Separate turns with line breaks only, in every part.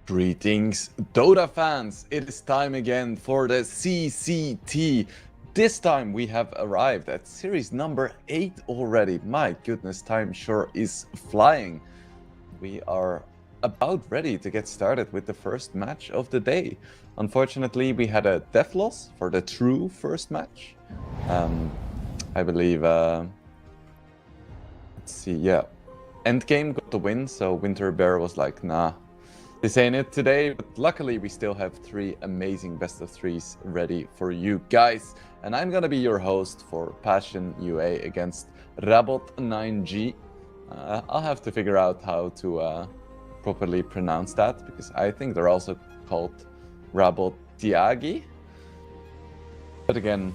Greetings, Dota fans! It is time again for the CCT. This time we have arrived at series number 8 already. My goodness, time sure is flying. We are about ready to get started with the first match of the day. Unfortunately, we had a death loss for the true first match. I believe, let's see, yeah. Endgame got the win, so Winter Bear was like, nah. This ain't it today, but luckily we still have 3 amazing best of 3s ready for you guys. And I'm gonna be your host for Passion UA against Rabot9G. I'll have to figure out how to properly pronounce that, because I think they're also called Rabotiagi. But again,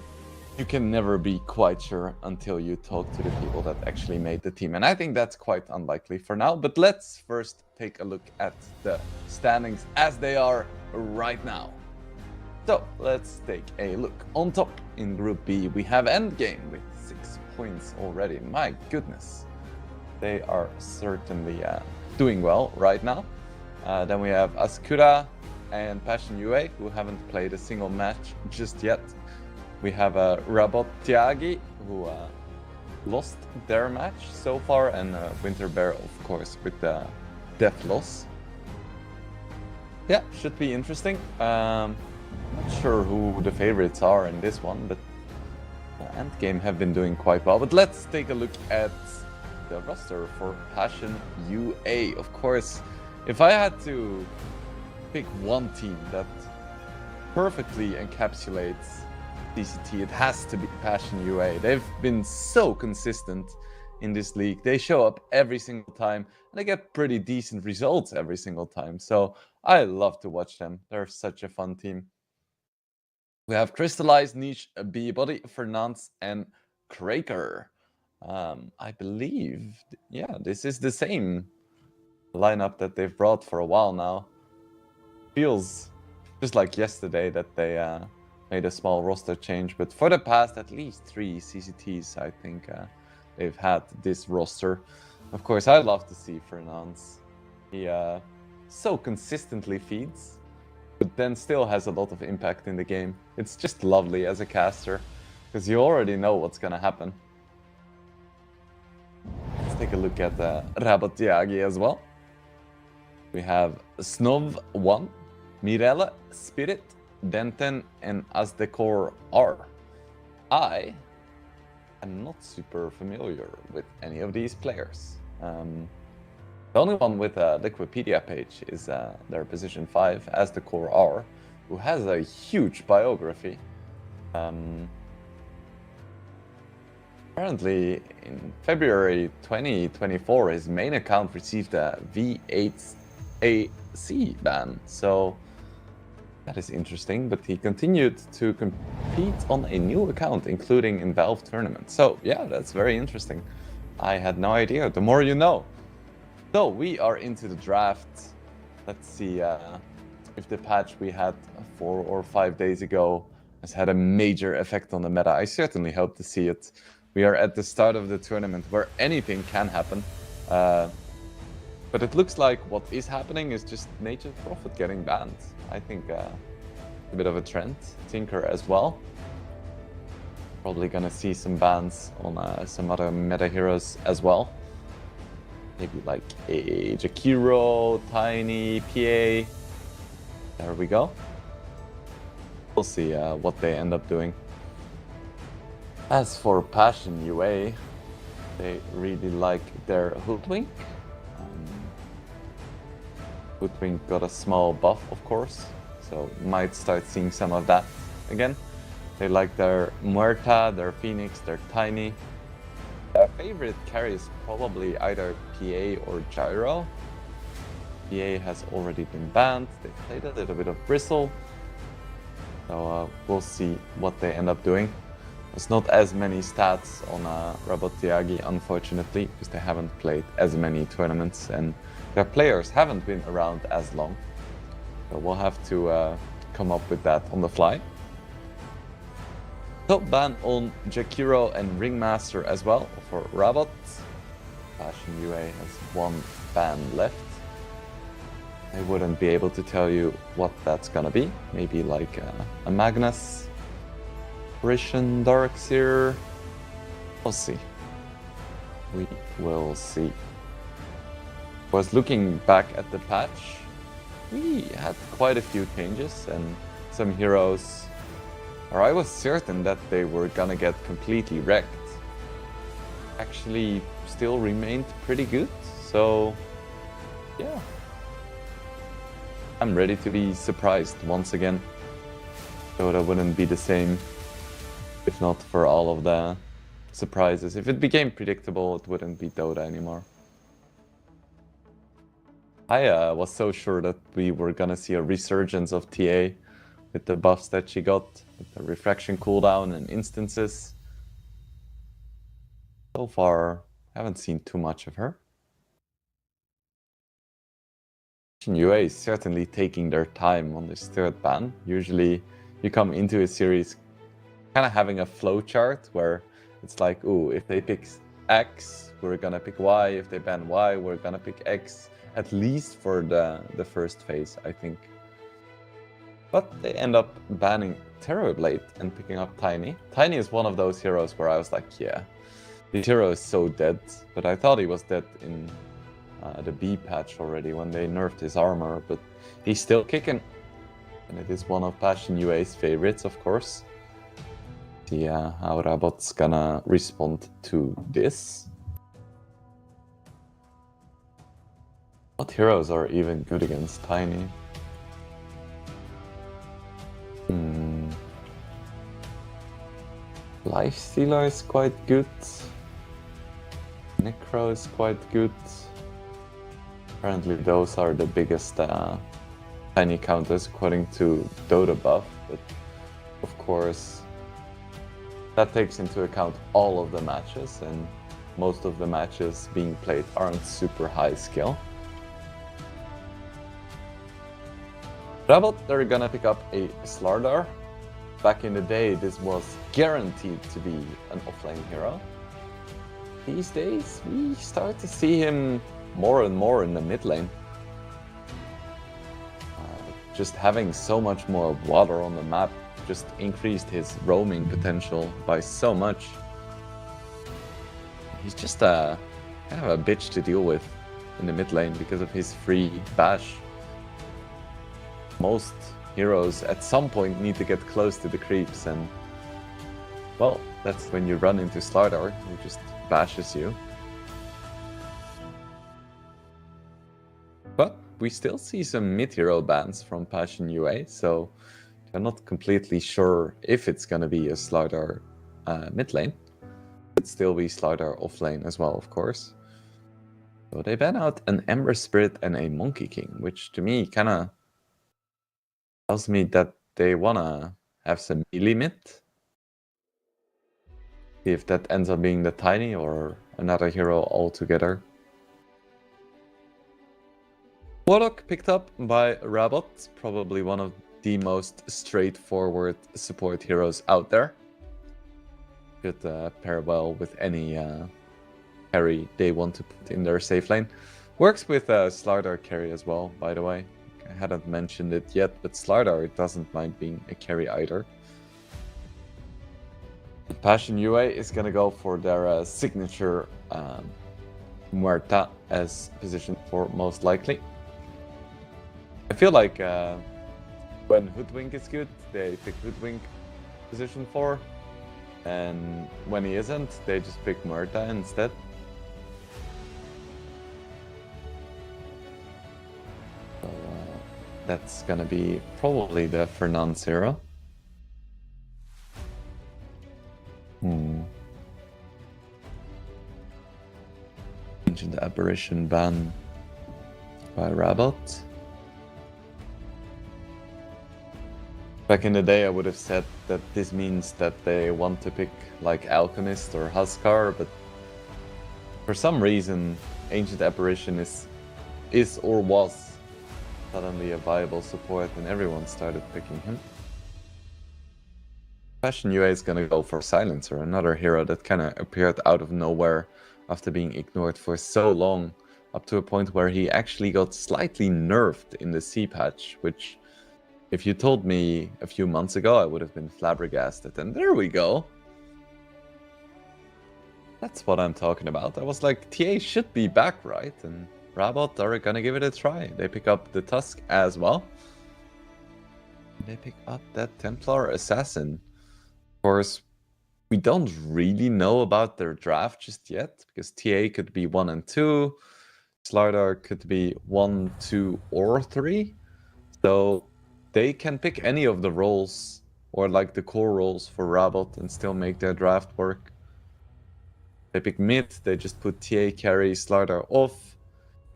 you can never be quite sure until you talk to the people that actually made the team. And I think that's quite unlikely for now. But let's first take a look at the standings as they are right now. So let's take a look. On top in Group B, we have Endgame with 6 points already. My goodness. They are certainly doing well right now. Then we have Ascura and Passion UA, who haven't played a single match just yet. We have Rabotiagi, who lost their match so far, and Winter Bear, of course, with the death loss. Yeah, should be interesting. Not sure who the favorites are in this one, but Endgame have been doing quite well. But let's take a look at the roster for Passion UA. Of course, if I had to pick one team that perfectly encapsulates CCT, it has to be Passion UA. They've been so consistent in this league. They show up every single time, and they get pretty decent results every single time. So I love to watch them. They're such a fun team. We have Crystallized, Niche, B-Body, Fernance, and Kraker. I believe, yeah, this is the same lineup that they've brought for a while now. Feels just like yesterday that they made a small roster change, but for the past at least 3 CCTs, I think they've had this roster. Of course, I love to see Fernance. He so consistently feeds, but then still has a lot of impact in the game. It's just lovely as a caster, because you already know what's gonna happen. Let's take a look at Rabotiagi as well. We have Snov 1, Mirelle, Spirit, Denten, and Azdecor R. I am not super familiar with any of these players. The only one with a Wikipedia page is their position 5, Azdecor R, who has a huge biography. Apparently, in February 2024, his main account received a V8AC ban, so that is interesting, but he continued to compete on a new account, including in Valve tournaments. So yeah, that's very interesting. I had no idea. The more you know. So we are into the draft. Let's see if the patch we had 4 or 5 days ago has had a major effect on the meta. I certainly hope to see it. We are at the start of the tournament where anything can happen. But it looks like what is happening is just Nature's Prophet getting banned. I think a bit of a trend. Tinker as well. Probably gonna see some bans on some other meta heroes as well. Maybe like a Jakiro, Tiny, PA. There we go. We'll see what they end up doing. As for Passion UA, they really like their Hoodwink. Hoodwink got a small buff, of course, so might start seeing some of that again. They like their Muerta, their Phoenix, their Tiny. Their favorite carry is probably either PA or Gyro. PA has already been banned. They played a little bit of Bristle, so we'll see what they end up doing. There's not as many stats on Rabotiagi, unfortunately, because they haven't played as many tournaments and their players haven't been around as long. So we'll have to come up with that on the fly. So ban on Jakiro and Ringmaster as well for Rabot. Passion UA has 1 ban left. I wouldn't be able to tell you what that's gonna be. Maybe like a Magnus, Rishon Darkseer. We'll see. We will see. Was looking back at the patch, we had quite a few changes and some heroes, or I was certain that they were gonna get completely wrecked, actually still remained pretty good. So yeah, I'm ready to be surprised once again. Dota wouldn't be the same if not for all of the surprises. If it became predictable, it wouldn't be Dota anymore. I was so sure that we were gonna see a resurgence of TA with the buffs that she got, with the refraction cooldown and instances. So far, haven't seen too much of her. UA is certainly taking their time on this third ban. Usually you come into a series kind of having a flow chart where it's like, ooh, if they pick X, we're gonna pick Y. If they ban Y, we're gonna pick X, at least for the first phase, I think. But they end up banning Terrorblade and picking up Tiny. Tiny is one of those heroes where I was like, yeah, this hero is so dead. But I thought he was dead in the B patch already when they nerfed his armor, but he's still kicking. And it is one of Passion UA's favorites, of course. See how Rabot's gonna respond to this. What heroes are even good against Tiny? Lifestealer is quite good. Necro is quite good. Apparently those are the biggest Tiny counters according to Dota buff, but of course that takes into account all of the matches, and most of the matches being played aren't super high skill. Rabot, they're gonna pick up a Slardar. Back in the day, this was guaranteed to be an offlane hero. These days, we start to see him more and more in the mid lane. Just having so much more water on the map just increased his roaming potential by so much. He's just kind of a bitch to deal with in the mid lane because of his free bash. Most heroes at some point need to get close to the creeps, and well, that's when you run into Slardar, who just bashes you. But we still see some mid-hero bans from Passion UA, so I'm not completely sure if it's gonna be a Slardar mid lane. It could still be Slardar off lane as well, of course. So they ban out an Ember Spirit and a Monkey King, which to me kinda tells me that they wanna have some melee mid. See if that ends up being the Tiny or another hero altogether. Warlock picked up by Rabot, probably one of the most straightforward support heroes out there. Could pair well with any carry they want to put in their safe lane. Works with Slardar carry as well, by the way. I hadn't mentioned it yet, but Slardar doesn't mind being a carry either. Passion UA is gonna go for their signature Muerta as position for most likely. I feel like when Hoodwink is good, they pick Hoodwink position 4, and when he isn't, they just pick Muerta instead. So that's gonna be probably the Fernand's hero. Ancient Apparition ban by Rabot. Back in the day, I would have said that this means that they want to pick like Alchemist or Huskar, but for some reason, Ancient Apparition is or was suddenly a viable support, and everyone started picking him. Passion UA is gonna go for Silencer, another hero that kind of appeared out of nowhere after being ignored for so long up to a point where he actually got slightly nerfed in the C patch, which, if you told me a few months ago, I would have been flabbergasted. And there we go. That's what I'm talking about. I was like, TA should be back, right? And Rabot are gonna give it a try. They pick up the Tusk as well. They pick up that Templar Assassin. Of course, we don't really know about their draft just yet, because TA could be 1 and 2. Slardar could be 1, 2, or 3. So they can pick any of the roles, or like the core roles for Rabot, and still make their draft work. They pick mid, they just put TA carry Slardar off.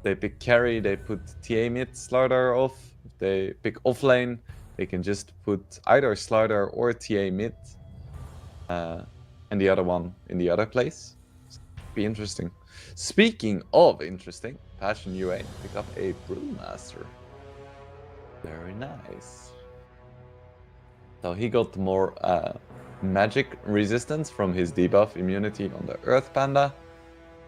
They pick carry, they put TA mid Slardar off. If they pick offlane, they can just put either Slardar or TA mid, and the other one in the other place. Be interesting. Speaking of interesting, Passion UA pick up a Brewmaster. Very nice. So he got more magic resistance from his debuff immunity on the Earth Panda.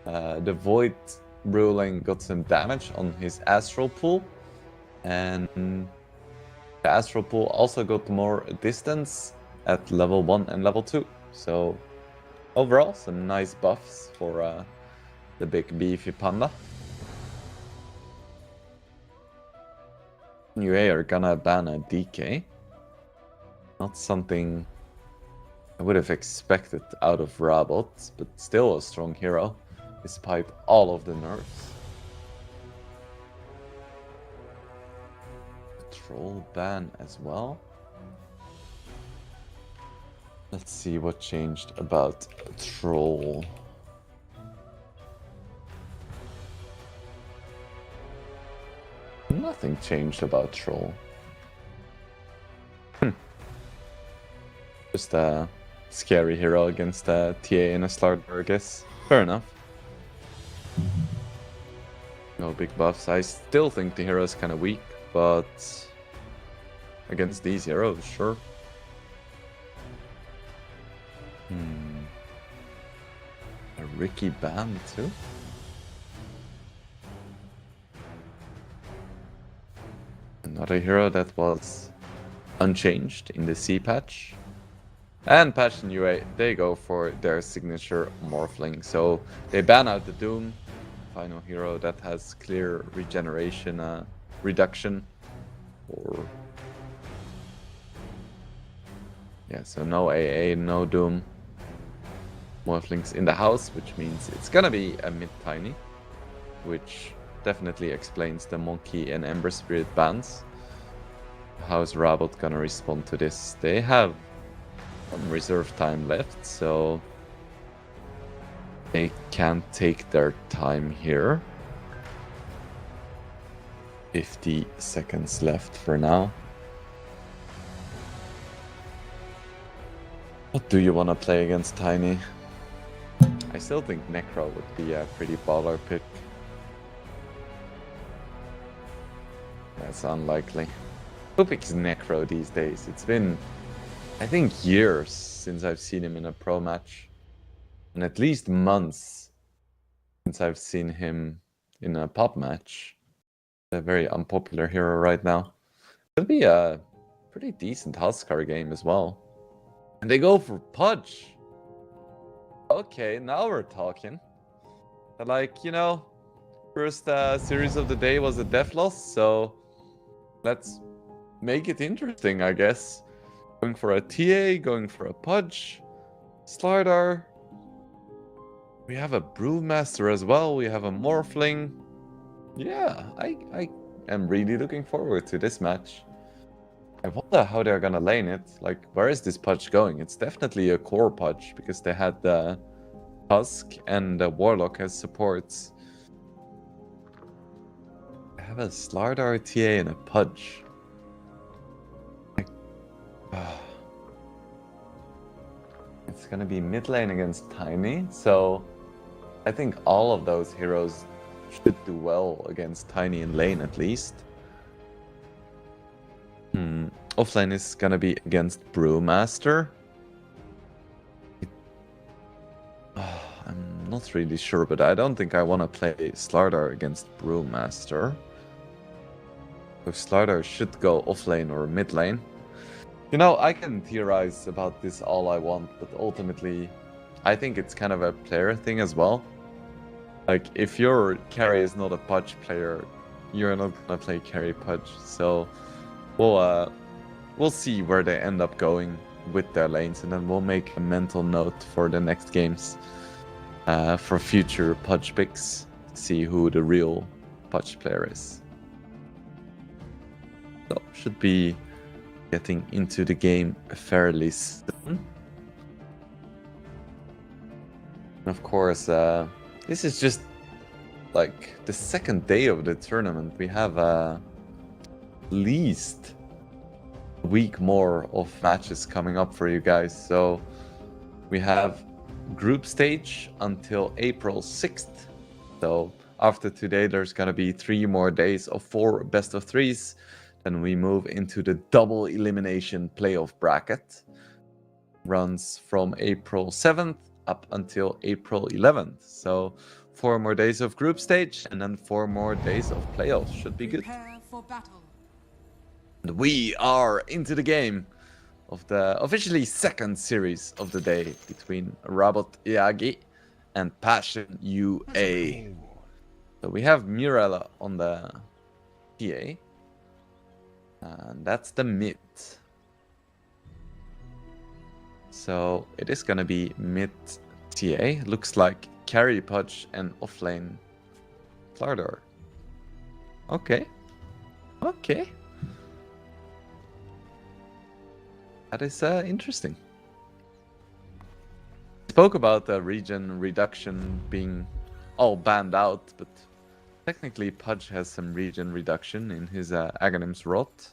The Void ruling got some damage on his Astral Pool. And the Astral Pool also got more distance at level 1 and level 2. So overall, some nice buffs for the big beefy panda. UA are gonna ban a DK. Not something I would have expected out of Rabot, but still a strong hero, despite all of the nerfs. Troll ban as well. Let's see what changed about Troll. Nothing changed about Troll. Just a scary hero against a TA and a Slardar, I guess. Fair enough. No big buffs. I still think the hero is kind of weak, but against these heroes, sure. A Ricky ban too? Another hero that was unchanged in the C patch. And Passion UA, they go for their signature Morphling. So they ban out the Doom, final hero that has clear regeneration reduction. Or yeah, so no AA, no Doom. Morphlings in the house, which means it's gonna be a mid-tiny, which definitely explains the Monkey and Ember Spirit bans. How is Rabot gonna respond to this? They have some reserve time left, so they can take their time here. 50 seconds left for now. What do you want to play against Tiny? I still think Necro would be a pretty baller pick. That's unlikely. Who picks Necro these days? It's been, I think, years since I've seen him in a pro match. And at least months since I've seen him in a pop match. A very unpopular hero right now. Could be a pretty decent Huskar game as well. And they go for Pudge. Okay, now we're talking. Like, you know, first series of the day was a death loss, so let's make it interesting, I guess. Going for a TA, going for a Pudge, Slardar. We have a Brewmaster as well, we have a Morphling. Yeah, I am really looking forward to this match. I wonder how they're gonna lane it. Like, where is this Pudge going? It's definitely a core Pudge, because they had the Tusk and the Warlock as supports. I have a Slardar, TA, and a Pudge. It's gonna be mid lane against Tiny, so I think all of those heroes should do well against Tiny in lane at least. Offlane is gonna be against Brewmaster. I'm not not really sure, but I don't think I want to play Slardar against Brewmaster. So Slardar should go off lane or mid lane. You know, I can theorize about this all I want, but ultimately, I think it's kind of a player thing as well. Like, if your carry is not a Pudge player, you're not gonna play carry Pudge. So we'll see where they end up going with their lanes, and then we'll make a mental note for the next games for future Pudge picks. See who the real Pudge player is. So should be getting into the game fairly soon. And of course, this is just like the second day of the tournament. We have at least a week more of matches coming up for you guys. So we have group stage until April 6th. So after today, there's gonna be 3 more days of 4 best of 3s. Then we move into the double elimination playoff bracket. Runs from April 7th up until April 11th. So 4 more days of group stage and then 4 more days of playoffs. Should be good.
For battle.
And we are into the game of the officially second series of the day between Rabot Yagi and Passion UA. So we have Mirella on the PA. And that's the mid. So it is gonna be mid TA. Looks like carry Pudge and offlane Slardar. Okay. Okay. That is interesting. Spoke about the regen reduction being all banned out, but technically Pudge has some regen reduction in his Aghanim's Rot.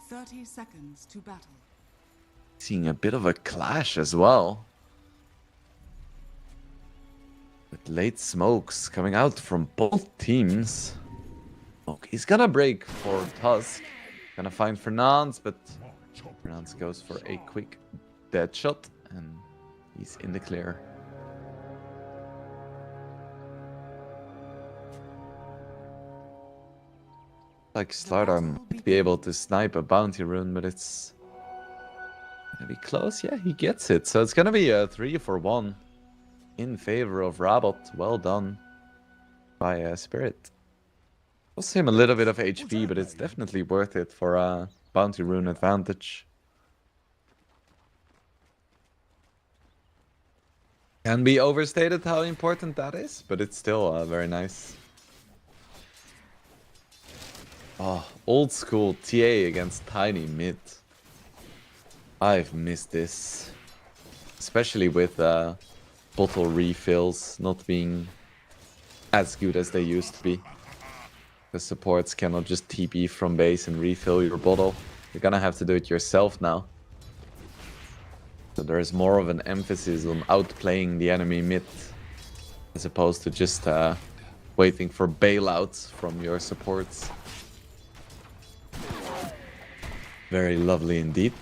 30 seconds to battle.
Seeing a bit of a clash as well. With late smokes coming out from both teams. Okay, he's gonna break for Tusk. Gonna find Fernandes, but Fernandes goes for a quick dead shot and he's in the clear. Like Slardar might be able to snipe a bounty rune, but it's gonna be close. Yeah, he gets it. So it's gonna be a 3-for-1 in favor of Rabot. Well done by Spirit. Costs him a little bit of HP, but it's definitely worth it for a bounty rune advantage. Can be overstated how important that is, but it's still very nice. Oh, old school TA against Tiny mid. I've missed this. Especially with bottle refills not being as good as they used to be. The supports cannot just TP from base and refill your bottle. You're gonna have to do it yourself now. So there's more of an emphasis on outplaying the enemy mid, as opposed to just waiting for bailouts from your supports. Very lovely indeed.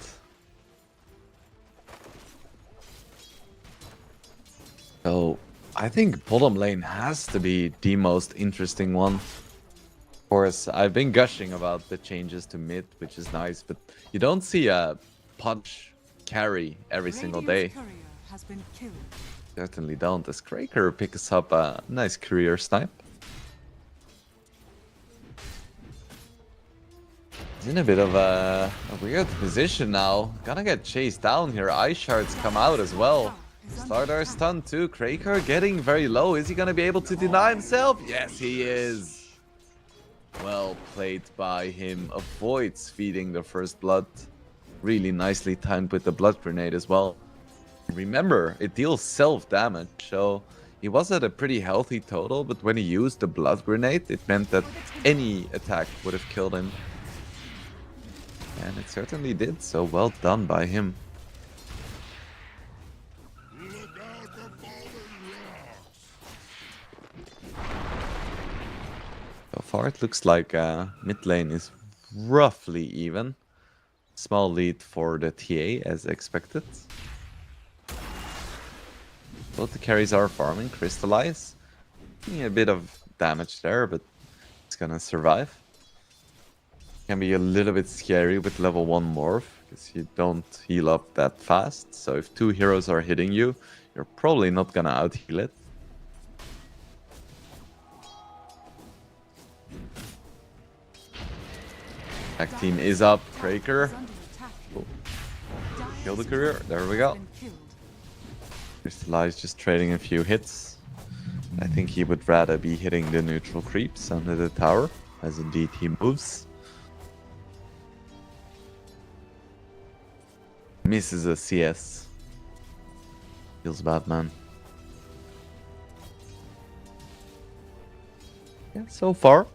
So I think bottom lane has to be the most interesting one. Of course, I've been gushing about the changes to mid, which is nice, but you don't see a Pudge carry every single day.
Has been killed.
Certainly don't, as Kraker picks up a nice career snipe. He's in a bit of a weird position now. Gonna get chased down here. Ice shards come out as well. Slardar stunned too. Kraker getting very low. Is he gonna be able to deny himself? Yes, he is. Well played by him. Avoids feeding the first blood. Really nicely timed with the blood grenade as well. Remember, it deals self-damage, so he was at a pretty healthy total, but when he used the blood grenade, it meant that any attack would have killed him. And it certainly did, so well done by him. So far it looks like mid lane is roughly even. Small lead for the TA as expected. Both the carries are farming. Crystallize. Taking a bit of damage there, but it's gonna survive. Can be a little bit scary with level 1 morph, because you don't heal up that fast. So if 2 heroes are hitting you, you're probably not gonna out-heal it. Attack team is up. Kraker. Oh. Kill the courier. There we go. Crystallize just trading a few hits. I think he would rather be hitting the neutral creeps under the tower, as indeed he moves. Misses a CS. Feels bad, man. Yeah, so far,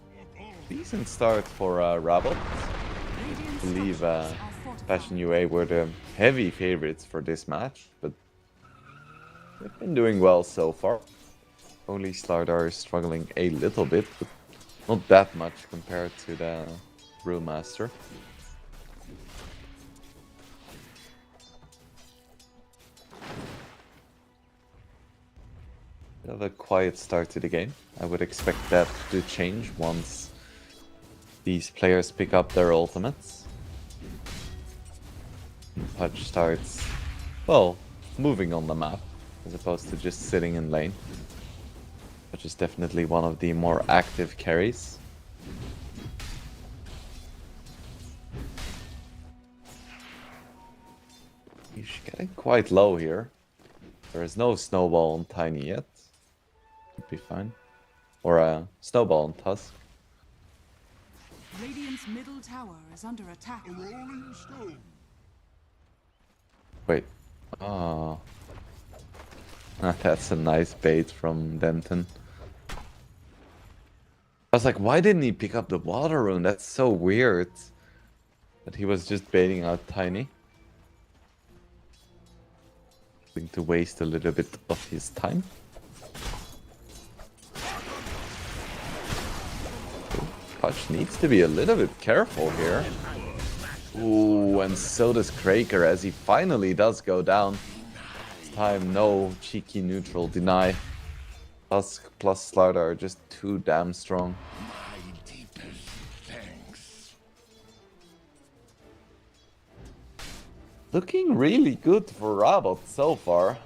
decent start for Rabot. I believe Passion UA were the heavy favorites for this match, but they've been doing well so far. Only Slardar is struggling a little bit, but not that much compared to the Brewmaster. Bit of a quiet start to the game. I would expect that to change once these players pick up their ultimates. Pudge starts, well, moving on the map, as opposed to just sitting in lane. Which is definitely one of the more active carries. He's getting quite low here. There is no snowball on Tiny yet. Should be fine. Or a snowball on Tusk.
Radiant's middle tower is under attack.
Wait. Oh. That's a nice bait from Denton. I was like, why didn't he pick up the water rune? That's so weird. But he was just baiting out Tiny. Going to waste a little bit of his time. Pudge needs to be a little bit careful here. Ooh, and so does Kraker as he finally does go down. This time, no cheeky neutral deny. Tusk plus Slardar are just too damn strong.
My deepest thanks.
Looking really good for Rabot so far.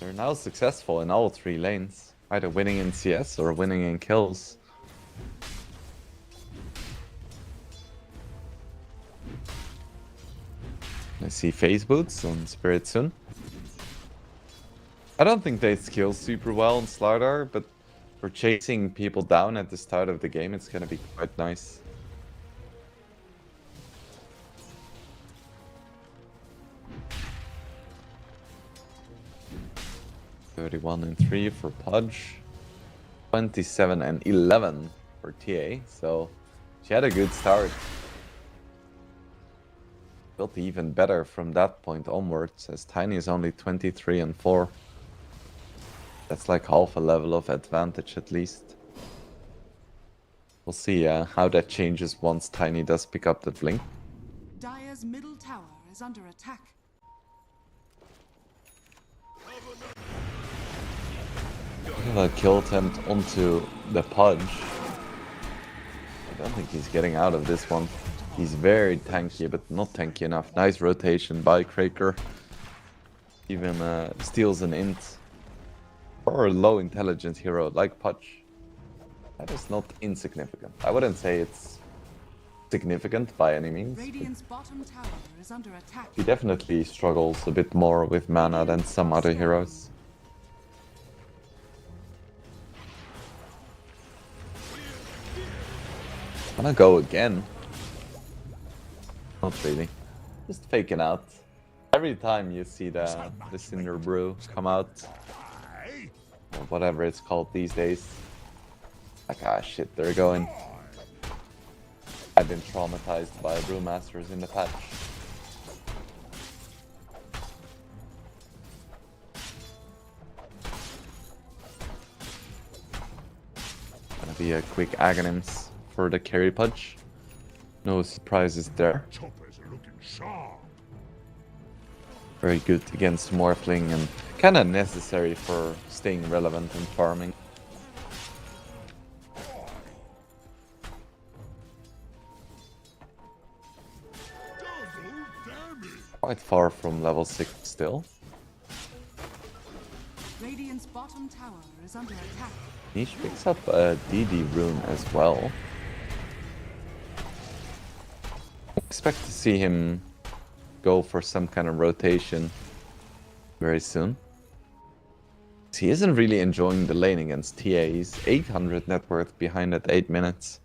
They're now successful in all 3 lanes, either winning in CS or winning in kills. I see phase boots on Spirit soon. I don't think they skill super well on Slardar, but for chasing people down at the start of the game, it's gonna be quite nice. (31-3) for Pudge, 27-11 for TA, so she had a good start. Built even better from that point onwards, as Tiny is only 23-4. That's like half a level of advantage at least. We'll see how that changes once Tiny does pick up the blink.
Dire's middle tower is under attack.
A kill attempt onto the Pudge. I don't think he's getting out of this one. He's very tanky, but not tanky enough. Nice rotation by Kraker. Even steals an int. For a low intelligence hero like Pudge. That is not insignificant. I wouldn't say it's significant by any means.
Radiant's bottom tower is under attack.
He definitely struggles a bit more with mana than some other heroes. Gonna go again. Not really. Just faking out. Every time you see the Cinder Brew come out, or whatever it's called these days, like, ah shit, they're going. I've been traumatized by Brewmasters in the patch. Gonna be a quick Aghanims for the carry Pudge. No surprises there.
Choppers are looking sharp.
Very good against Morphling and kind of necessary for staying relevant and farming. Quite far from level 6 still.
Radiant's bottom tower is under attack.
Niche picks up a DD rune as well. Expect to see him go for some kind of rotation very soon. He isn't really enjoying the lane against TA. He's 800 net worth behind at 8 minutes.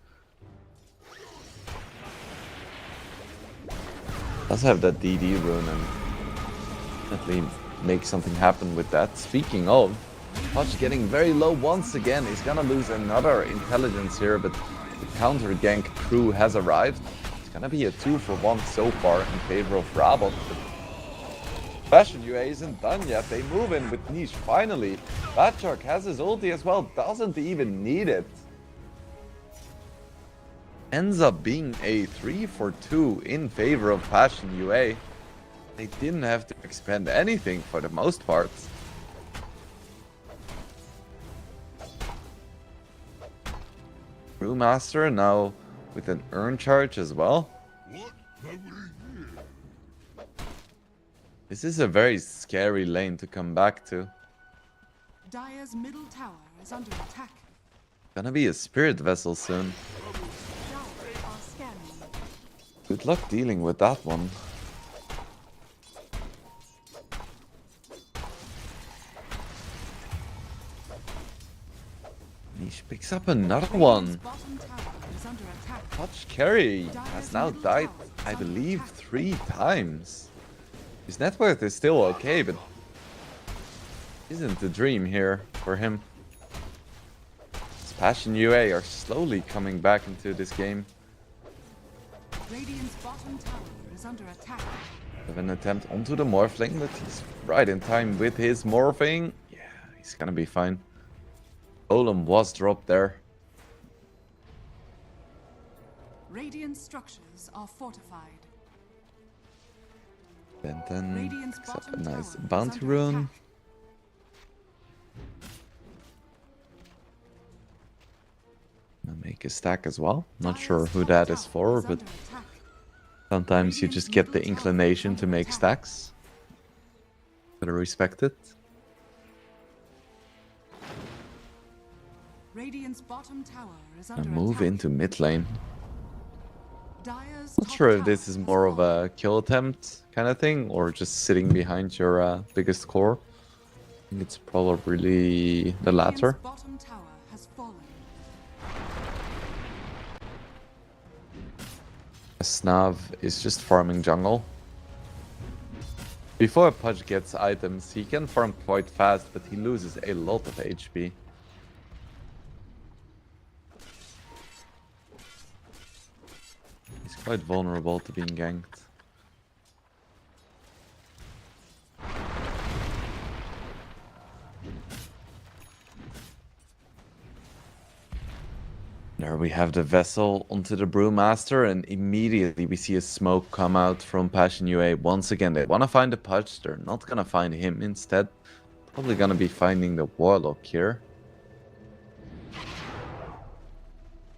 Does have that DD rune and definitely make something happen with that. Speaking of, Pudge getting very low once again. He's gonna lose another intelligence here, but the counter gank crew has arrived. It's gonna be a 2-for-1 so far in favor of Rabot. Fashion UA isn't done yet. They move in with Niche finally. Batchark has his ulti as well, doesn't even need it. Ends up being a 3-for-2 in favor of Passion UA. They didn't have to expend anything for the most part. Brewmaster now with an earn charge as well. This is a very scary lane to come back to.
Dire's middle tower is under attack.
Gonna be a spirit vessel soon.
Dire are scanning.
Good luck dealing with that one. Niche picks up another one.
Bottom tower is under attack.
Pudge carry has now died, I believe, 3 times. His net worth is still okay, but isn't the dream here for him. His Passion UA are slowly coming back into this game.
Radiant's bottom tower is under attack.
Have an attempt onto the Morphling, but he's right in time with his morphing. Yeah, he's gonna be fine. Golem was dropped there.
Radiant structures are fortified.
Benton
Radiant's
picks up a
bottom
nice
tower is
bounty
under
rune.
attack.
Gonna make a stack as well. Not
Dire's
sure who
top
that is
tower
for,
is
but
under attack.
sometimes you just get the inclination to make stacks. Gotta respect it.
Radiant's bottom tower is
And
under
move
attack.
into mid lane.
Dire's
Not
top
sure if
tower
this is
has
more of
fallen.
a kill attempt kind of thing, or just sitting behind your biggest core. I think it's probably the latter.
Radiant's bottom tower has fallen.
Snav is just farming jungle. Before Pudge gets items, he can farm quite fast, but he loses a lot of HP. He's quite vulnerable to being ganked. There we have the vessel onto the Brewmaster, and immediately we see a smoke come out from Passion UA. Once again, they want to find the Pudge. They're not going to find him instead. Probably going to be finding the Warlock here.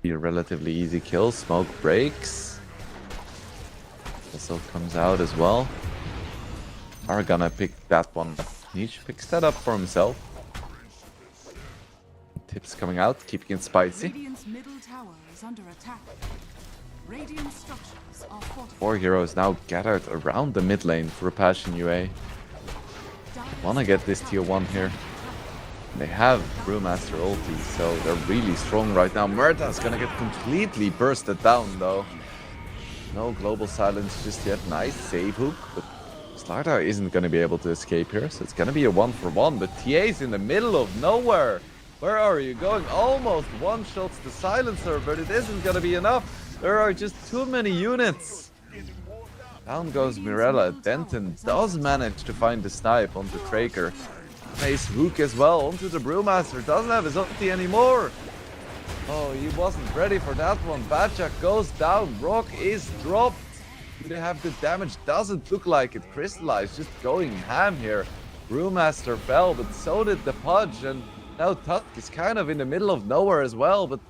Be a relatively easy kill. Smoke breaks. Vessel comes out as well. Are gonna pick that one up. Niche picks that up for himself. Tips coming out, keeping it spicy.
Radiant's middle tower is under attack. Radiant structures are fortified.
4 heroes now gathered around the mid lane for Passion UA. Wanna get this tier 1 here. They have Brewmaster ulti, so they're really strong right now. Murta's gonna get completely bursted down though. No global silence just yet. Nice save hook, but Slardar isn't gonna be able to escape here, so it's gonna be a 1-for-1. But TA's in the middle of nowhere. Where are you going? Almost one-shots the silencer, but it isn't gonna be enough. There are just too many units. Down goes Mirella. Denton does manage to find the snipe onto Traker. Nice hook as well onto the Brewmaster. Doesn't have his ulti anymore. Oh, he wasn't ready for that one. Batchak goes down. Rock is dropped. Do they have the damage? Doesn't look like it. Crystallized just going ham here. Brewmaster fell, but so did the Pudge, and now Tusk is kind of in the middle of nowhere as well, but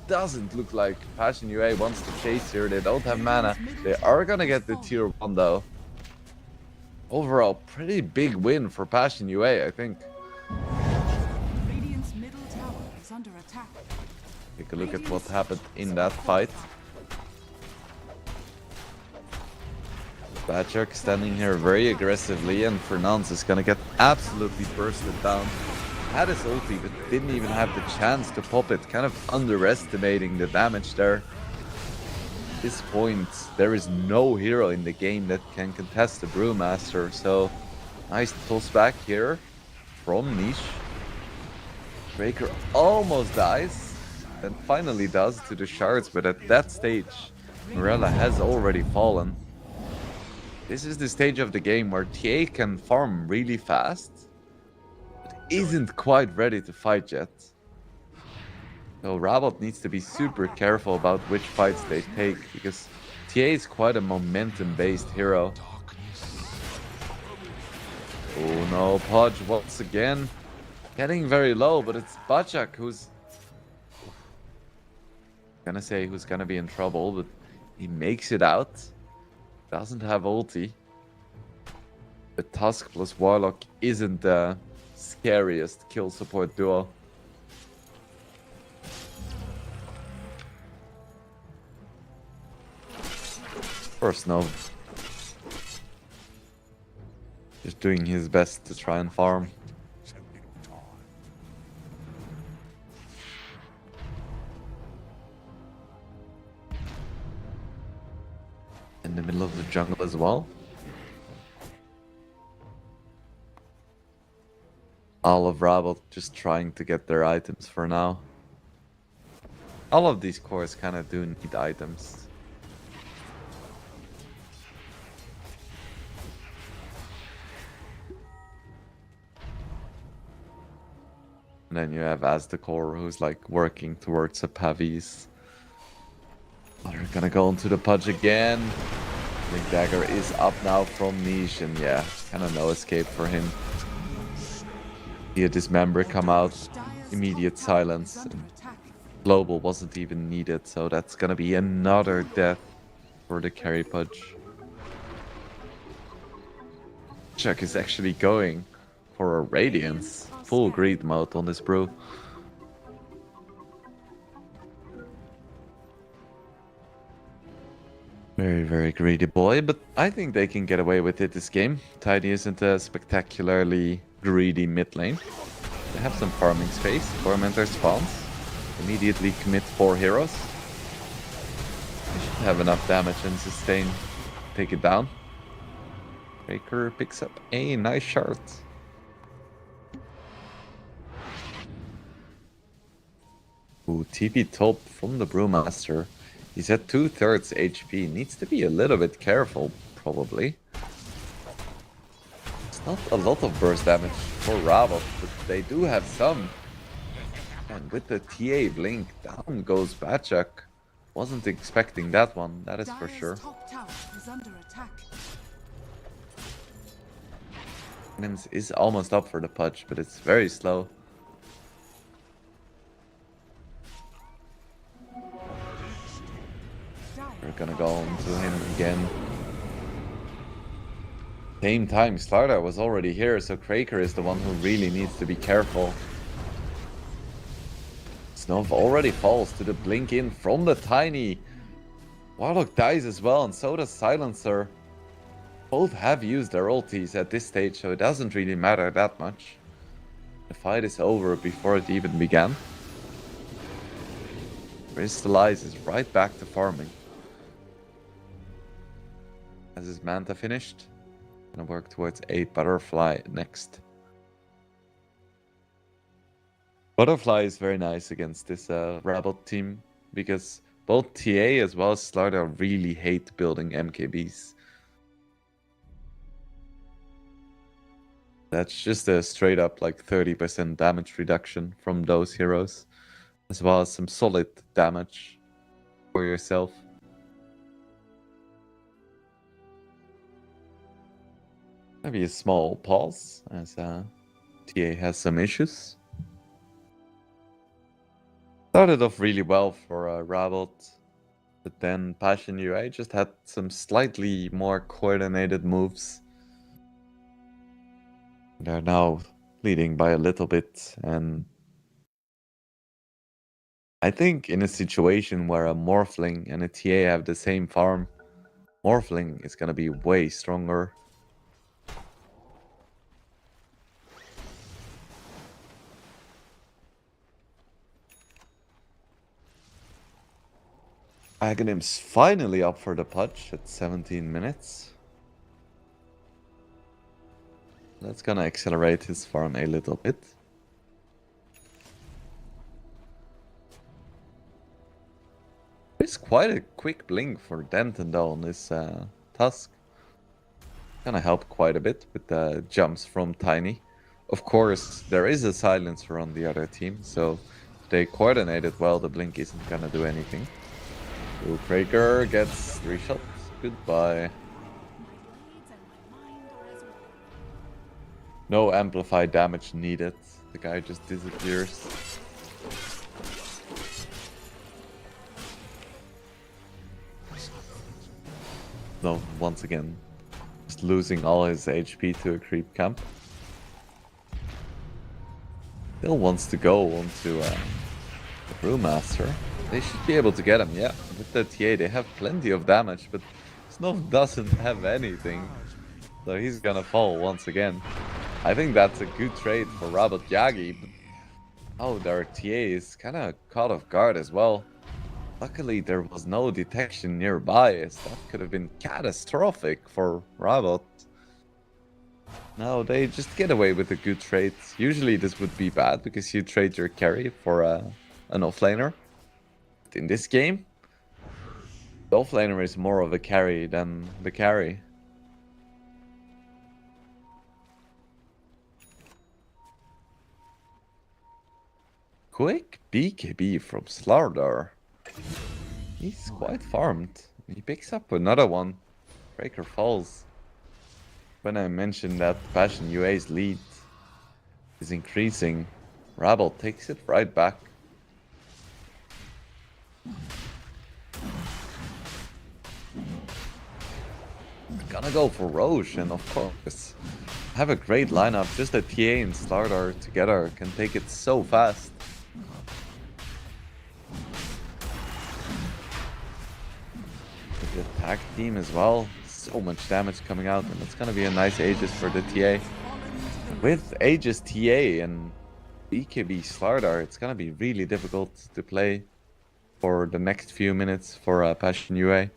doesn't look like Passion UA wants to chase here. They don't have mana. They are gonna get the tier 1 though. Overall, pretty big win for Passion UA, I think.
Radiant's middle tower is under attack.
Take a look at what happened in that fight. Badger standing here very aggressively, and Fernandes is gonna get absolutely bursted down. Had his ulti, but didn't even have the chance to pop it. Kind of underestimating the damage there. At this point, there is no hero in the game that can contest the Brewmaster, so nice toss back here from Niche. Breaker almost dies, then finally does to the shards, but at that stage, Morella has already fallen. This is the stage of the game where TA can farm really fast, but isn't quite ready to fight yet. So Rabot needs to be super careful about which fights they take, because TA is quite a momentum-based hero. Oh no, Pudge once again getting very low, but it's Bachak who's gonna be in trouble, but he makes it out. Doesn't have ulti. The Tusk plus Warlock isn't the scariest kill support duo. First no. Just doing his best to try and farm. In the middle of the jungle as well. All of Rabot just trying to get their items for now. All of these cores kind of do need items. And then you have Aztecor who's like working towards a Pavis. They're gonna go into the Pudge again. Big Dagger is up now from Niche, and yeah, kind of no escape for him. See a Dismember come out, immediate silence. And Global wasn't even needed, so that's gonna be another death for the carry Pudge. Chuck is actually going for a Radiance. Full greed mode on this brew. Very, very greedy boy, but I think they can get away with it this game. Tidy isn't a spectacularly greedy mid lane. They have some farming space. Tormentor spawns. Immediately commit 4 heroes. They should have enough damage and sustain. Take it down. Breaker picks up a nice shard. Ooh, TP top from the Brewmaster. He's at 2/3 HP. Needs to be a little bit careful, probably. It's not a lot of burst damage for Rabot, but they do have some. And with the TA blink, down goes Bachak. Wasn't expecting that one, that is for sure.
Top tower is under attack.
Nims is almost up for the Pudge, but it's very slow. We're gonna go on to him again. Same time, Slardar was already here, so Kraker is the one who really needs to be careful. Snov already falls to the blink in from the Tiny. Warlock dies as well, and so does Silencer. Both have used their ultis at this stage, so it doesn't really matter that much. The fight is over before it even began. Crystallize is right back to farming. Has his Manta finished? Gonna work towards a Butterfly next. Butterfly is very nice against this Rabot team, because both TA as well as Slardar really hate building MKBs. That's just a straight up like 30% damage reduction from those heroes, as well as some solid damage for yourself. Maybe a small pause as TA has some issues. Started off really well for Rabot, but then Passion UA just had some slightly more coordinated moves. They're now leading by a little bit, and I think in a situation where a Morphling and a TA have the same farm, Morphling is gonna be way stronger. Aghanim's finally up for the punch at 17 minutes. That's gonna accelerate his farm a little bit. It's quite a quick blink for Denton though on this Tusk. Gonna help quite a bit with the jumps from Tiny. Of course, there is a silencer on the other team, so if they coordinate it well, the blink isn't gonna do anything. Breaker gets 3 shots. Goodbye. No amplified damage needed. The guy just disappears. No, once again, just losing all his HP to a creep camp. Still wants to go onto the Brewmaster. They should be able to get him, yeah. With the TA, they have plenty of damage, but Snow doesn't have anything. So he's gonna fall once again. I think that's a good trade for Rabbit Yagi, but oh, their TA is kinda caught off guard as well. Luckily, there was no detection nearby, as that could have been catastrophic for Rabbit. No, they just get away with a good trade. Usually this would be bad, because you trade your carry for an offlaner. But in this game, the offlaner is more of a carry than the carry. Quick BKB from Slardar. He's quite farmed. He picks up another one. Breaker falls. When I mentioned that Passion UA's lead is increasing, Rabble takes it right back. Gonna go for Roche, and of course, have a great lineup. Just a TA and Slardar together can take it so fast. With the attack team as well, so much damage coming out, and it's gonna be a nice Aegis for the TA. With Aegis TA and BKB Slardar, it's gonna be really difficult to play for the next few minutes for Passion UA.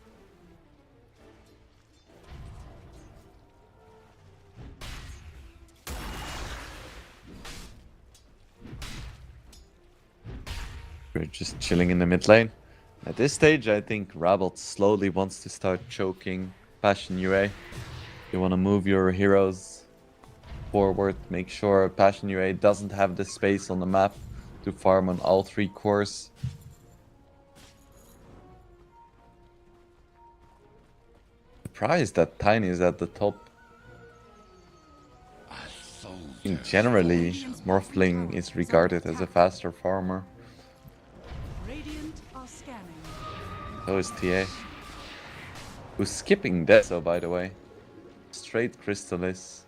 We're just chilling in the mid lane. At this stage, I think Rabble slowly wants to start choking Passion UA. You want to move your heroes forward, make sure Passion UA doesn't have the space on the map to farm on all 3 cores. Surprised that Tiny is at the top. Generally, Morphling is regarded as a faster farmer. So is TA. Who's skipping Deso, by the way. Straight Crystallis.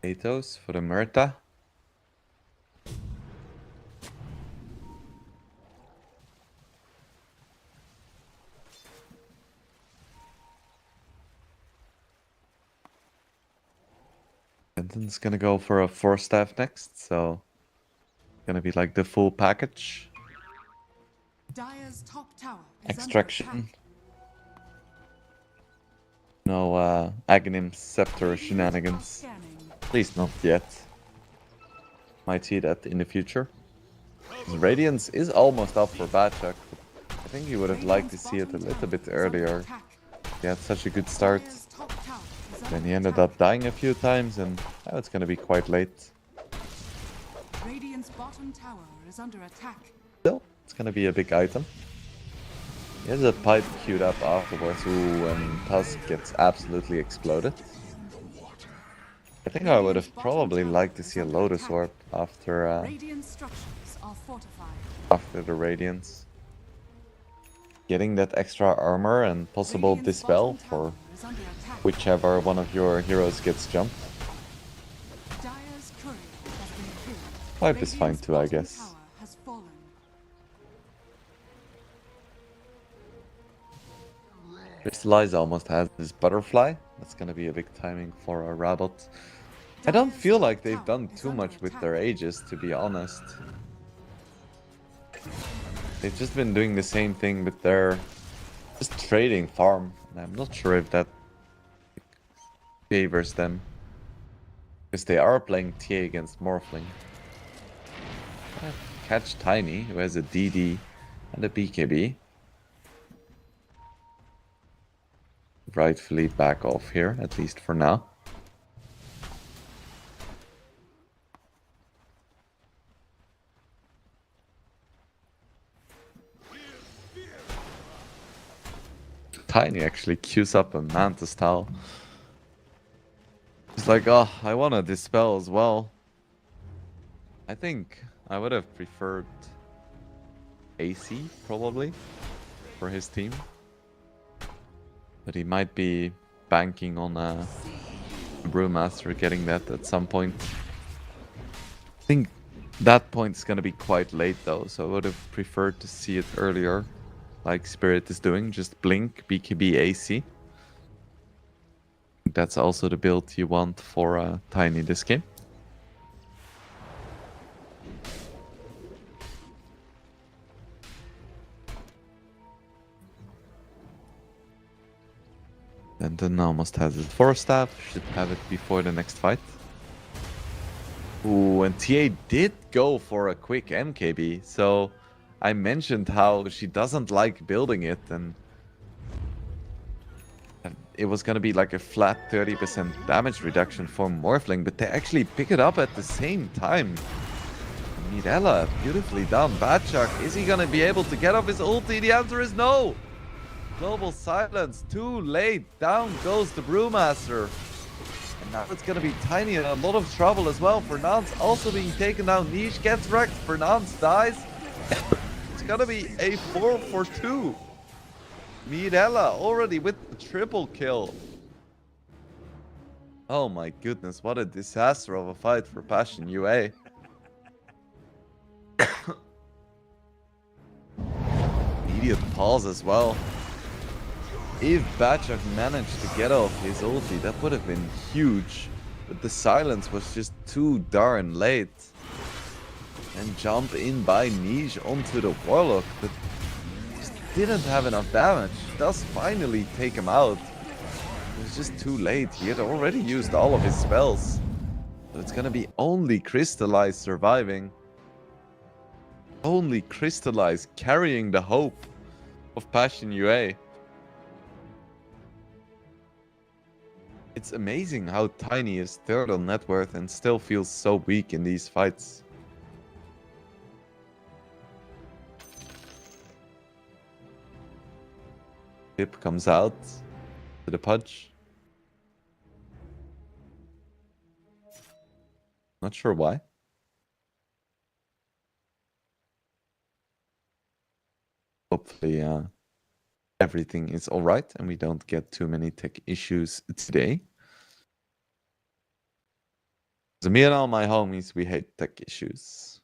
Atos for the Murta. Denton's gonna go for a 4-staff next, so gonna be like the full package.
Dire's top tower is
Extraction. No Aghanim Scepter shenanigans. Please not yet. Might see that in the future. His Radiance is almost up for Batchuck, but I think he would have liked to see it a little bit earlier. He had such a good start. Then he ended up dying a few times, and now it's gonna be quite late.
Radiant's bottom tower is under attack.
Still, it's It's gonna be a big item. He has a pipe queued up afterwards. Ooh, and Tusk gets absolutely exploded. I think I would have probably liked to see a Lotus Orb after
Radiant structures are fortified.
after the Radiance. Getting that extra armor and possible
Radiant's
Dispel
bottom
for
tower is under attack.
whichever one of your heroes gets jumped.
Dire's courier has been killed.
Pipe is fine
Radiant's
too, I
bottom
guess.
tower has fallen.
Crystallize almost has this butterfly. That's gonna be a big timing for a Rabot. I don't feel like they've done too much with their Aegis, to be honest. They've just been doing the same thing with their just trading farm, and I'm not sure if that favors them. Because they are playing TA against Morphling. Catch Tiny, who has a DD and a BKB. Rightfully back off here, at least for now. Tiny actually queues up a Mantis Towel. He's like, oh, I want to Dispel as well. I think I would have preferred AC, probably, for his team. But he might be banking on a Brewmaster getting that at some point. I think that point is going to be quite late though, so I would have preferred to see it earlier, like Spirit is doing. Just blink, BKB, AC. That's also the build you want for Tiny this game. And then almost has his Forest Staff. Should have it before the next fight. Ooh, and TA did go for a quick MKB. So I mentioned how she doesn't like building it, and it was going to be like a flat 30% damage reduction for Morphling, but they actually pick it up at the same time. Mirella, beautifully done. Batchuk, is he going to be able to get off his ulti? The answer is no. Global silence, too late. Down goes the Brewmaster. And now it's going to be Tiny in a lot of trouble as well. Fernand's also being taken down. Niche gets wrecked. Fernand's dies. It's going to be a 4 for 2. Mirella already with the triple kill. Oh my goodness, what a disaster of a fight for Passion UA. Immediate pause as well. If Batchuk managed to get off his ulti, that would have been huge. But the silence was just too darn late. And jump in by Niche onto the Warlock, but just didn't have enough damage. Does finally take him out. It was just too late. He had already used all of his spells. So it's gonna be only Crystallize surviving. Only Crystallize carrying the hope of Passion UA. It's amazing how Tiny is third on net worth and still feels so weak in these fights. Pip comes out to the Pudge. Not sure why. Hopefully everything is alright and we don't get too many tech issues today. So me and all my homies, we hate tech issues.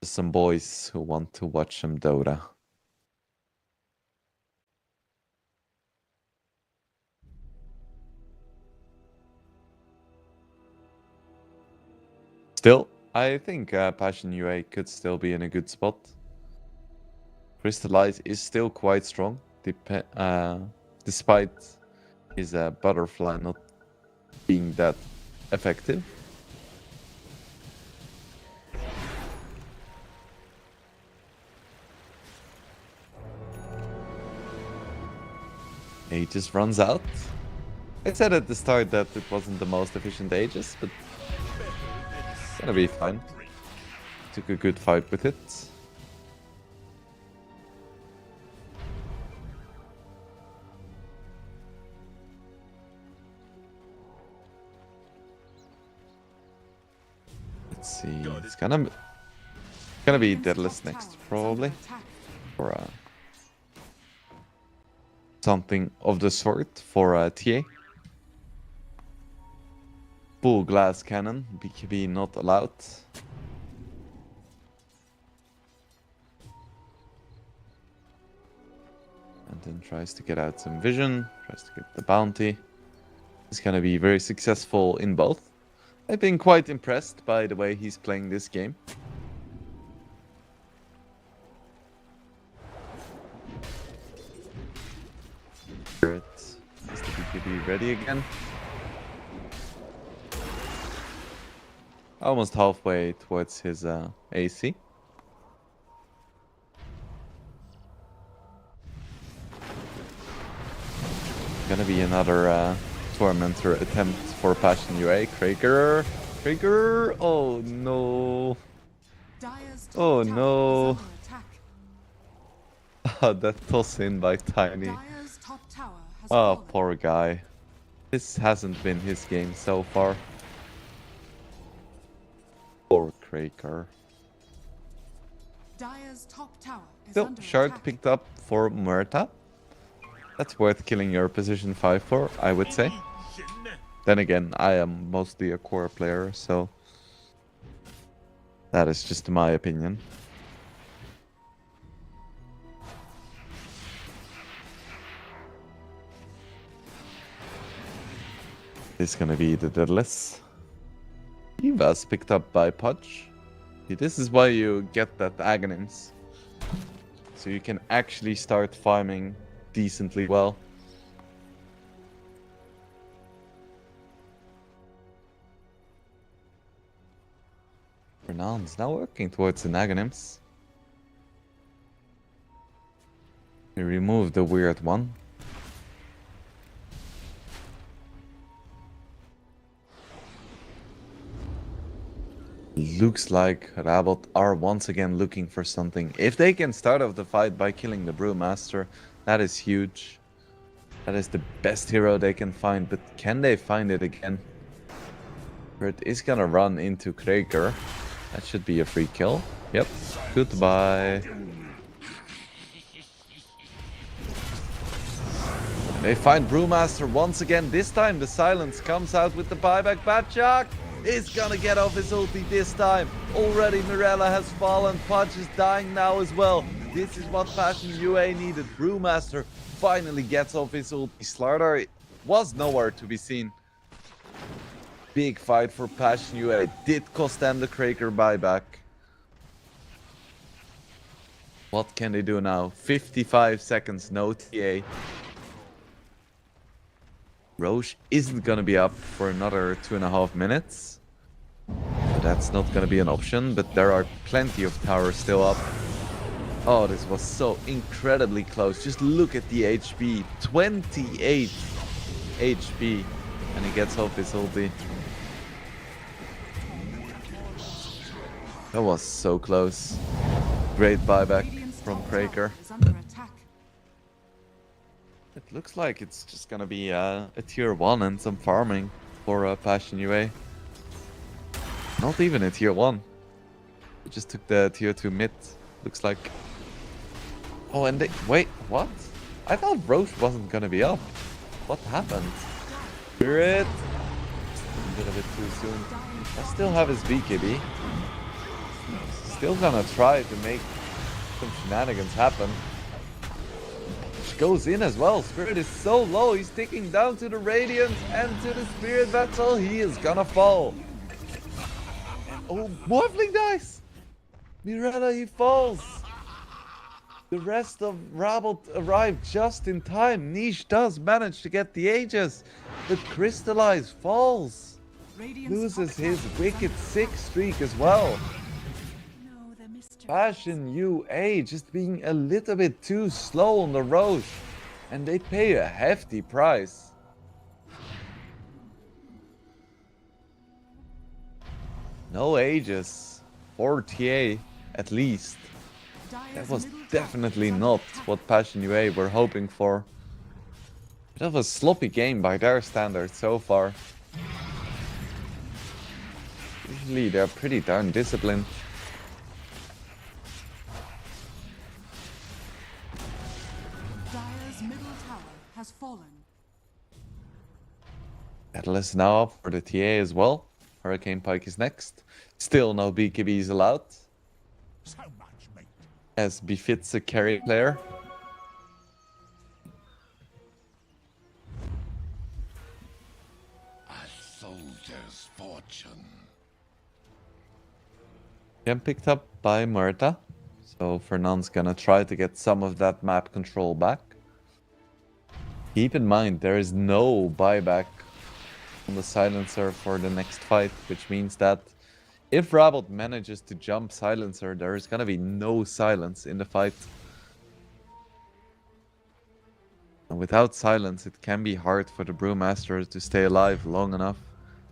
Just some boys who want to watch some Dota. Still, I think Passion UA could still be in a good spot. Crystallize is still quite strong, despite his butterfly not being that effective. Aegis runs out. I said at the start that it wasn't the most efficient Aegis, but it's gonna be fine. Took a good fight with it. Let's see. It's gonna be Deadless next, probably, or something of the sort for TA. Full glass cannon, BKB not allowed. And then tries to get out some vision, tries to get the bounty. He's gonna be very successful in both. I've been quite impressed by the way he's playing this game. Is the BKB ready again? Almost halfway towards his AC. Gonna be another Tormentor attempt for Passion UA. Kraker! Kraker! Oh no! Oh no! That toss in by Tiny. Oh, poor guy. This hasn't been his game so far. Poor Kraker. Still, Shard picked up for Muerta. That's worth killing your position 5 for, I would say. Then again, I am mostly a core player, so that is just my opinion. This is gonna be the Deadless. Eva's picked up by Pudge. See, this is why you get that Aghanims. So you can actually start farming decently well. Renown's now working towards the Aghanims. We removed the weird one. Looks like Rabot are once again looking for something. If they can start off the fight by killing the Brewmaster, that is huge. That is the best hero they can find, but can they find it again? Bert is gonna run into Kraker. That should be a free kill. Yep. Goodbye. They find Brewmaster once again. This time the silence comes out with the buyback. Batchak is gonna get off his ulti this time. Already Mirella has fallen. Pudge is dying now as well. This is what Passion UA needed. Brewmaster finally gets off his ulti. Slardar was nowhere to be seen. Big fight for Passion UA. Did cost them the Kraker buyback. What can they do now? 55 seconds, no TA. Roche isn't gonna be up for another 2.5 minutes. So that's not gonna be an option, but there are plenty of towers still up. Oh, this was so incredibly close. Just look at the HP. 28 HP. And he gets off his ulti. That was so close. Great buyback from Kraker. It looks like it's just gonna be a tier 1 and some farming for Passion UA. Not even a tier 1. We just took the tier 2 mid. Looks like... Oh, and they... Wait, what? I thought Roche wasn't gonna be up. What happened? Spirit! A little bit too soon. I still have his BKB. Still gonna try to make some shenanigans happen. Goes in as well. Spirit is so low. He's ticking down to the Radiant and to the Spirit Vessel. He is gonna fall. Oh, Morphling dies! Mirella, he falls. The rest of Rabot arrived just in time. Niche does manage to get the Aegis, but Crystallize falls. Loses his wicked 6 streak as well. Passion UA just being a little bit too slow on the Roche, and they pay a hefty price. No Aegis for TA, at least. That
Dire's
was
middle tower
definitely
is under
not
attack.
what Passion UA were hoping for. Bit of a sloppy game by their standards so far. Usually they're pretty darn disciplined.
Dire's middle tower has fallen.
Catalyst now up for the TA as well. Hurricane Pike is next. Still no BKBs allowed,
So much meat.
as befits a carry player.
A soldier's fortune.
Again picked up by Murta. So Fernand's gonna try to get some of that map control back. Keep in mind, there is no buyback on the silencer for the next fight, which means that if Rabot manages to jump silencer, there is gonna be no silence in the fight. And without silence, it can be hard for the Brewmaster to stay alive long enough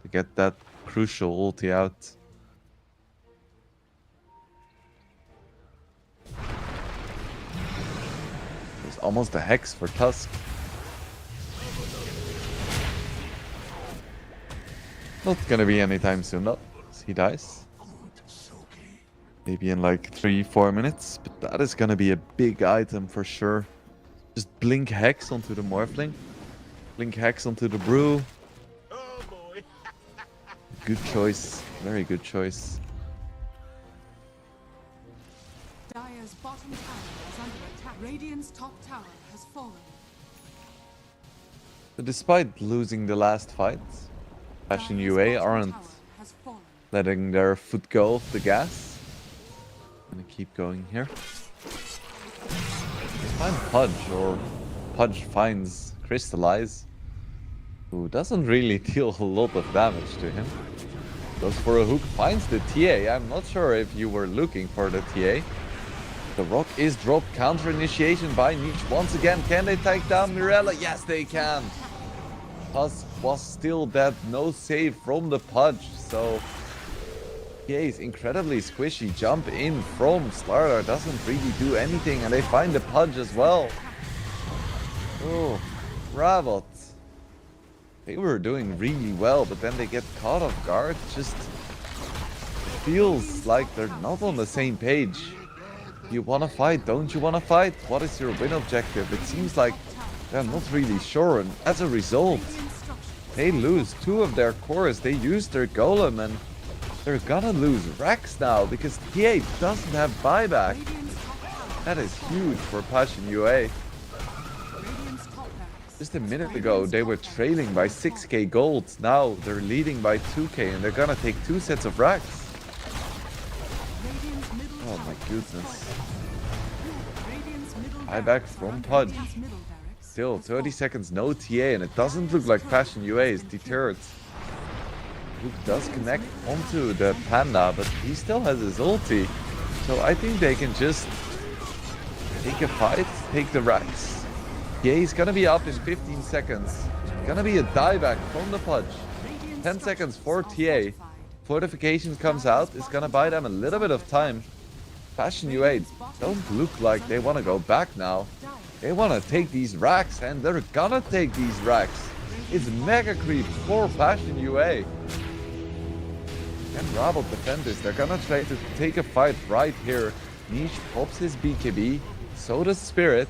to get that crucial ulti out. There's almost a Hex for Tusk. Not gonna be anytime soon though, as he dies. Maybe in like 3-4 minutes, but that is gonna be a big item for sure. Just blink Hex onto the Morphling. Blink Hex onto the Brew.
Oh boy.
Good choice. Very good choice.
Dire's bottom tower is under attack. Radiant's top tower has fallen.
But despite losing the last fight, Passion
Dire's
UA
bottom
aren't
tower has fallen.
letting their foot go off the gas. Gonna keep going here. Find Pudge, or Pudge finds Crystallize, who doesn't really deal a lot of damage to him. Goes for a hook, finds the TA. I'm not sure if you were looking for the TA. The rock is dropped, counter initiation by Niche once again. Can they take down Mirella? Yes, they can. Tusk was still dead, no save from the Pudge, so TA is incredibly squishy. Jump in from Slardar doesn't really do anything, and they find the Pudge as well. Oh, Rabot. They were doing really well, but then they get caught off guard. Just feels like they're not on the same page. You want to fight, don't you want to fight? What is your win objective? It seems like they're not really sure, and as a result, they lose 2 of their cores. They use their golem, and they're gonna lose Rex now because TA doesn't have buyback.
Radiant's top tower.
That is huge for Passion UA.
Radiant's top barracks.
Just a minute ago, they were trailing by 6k gold. Now they're leading by 2k, and they're gonna take 2 sets of racks.
Radiant's middle
Oh
tower
my
has
goodness.
fallen. Radiant's middle
Buyback
barracks
from
are under
Pudge.
Radiant's middle barracks
Still,
has
30
fallen.
seconds, no TA, and it doesn't look like Passion UA is deterred. Hook does connect onto the Panda, but he still has his ulti. So I think they can just take a fight, take the racks. TA is gonna be up in 15 seconds. Gonna be a dieback from the Pudge.
Radiant
10 seconds
structures
for
are
TA.
fortified.
Fortification comes out, it's gonna buy them a little bit of time. Passion UA don't look like they wanna go back now. They wanna take these racks, and they're gonna take these racks. It's mega creep for Passion UA. Can Rabot defend this? They're gonna try to take a fight right here. Niche pops his BKB, so does Spirit.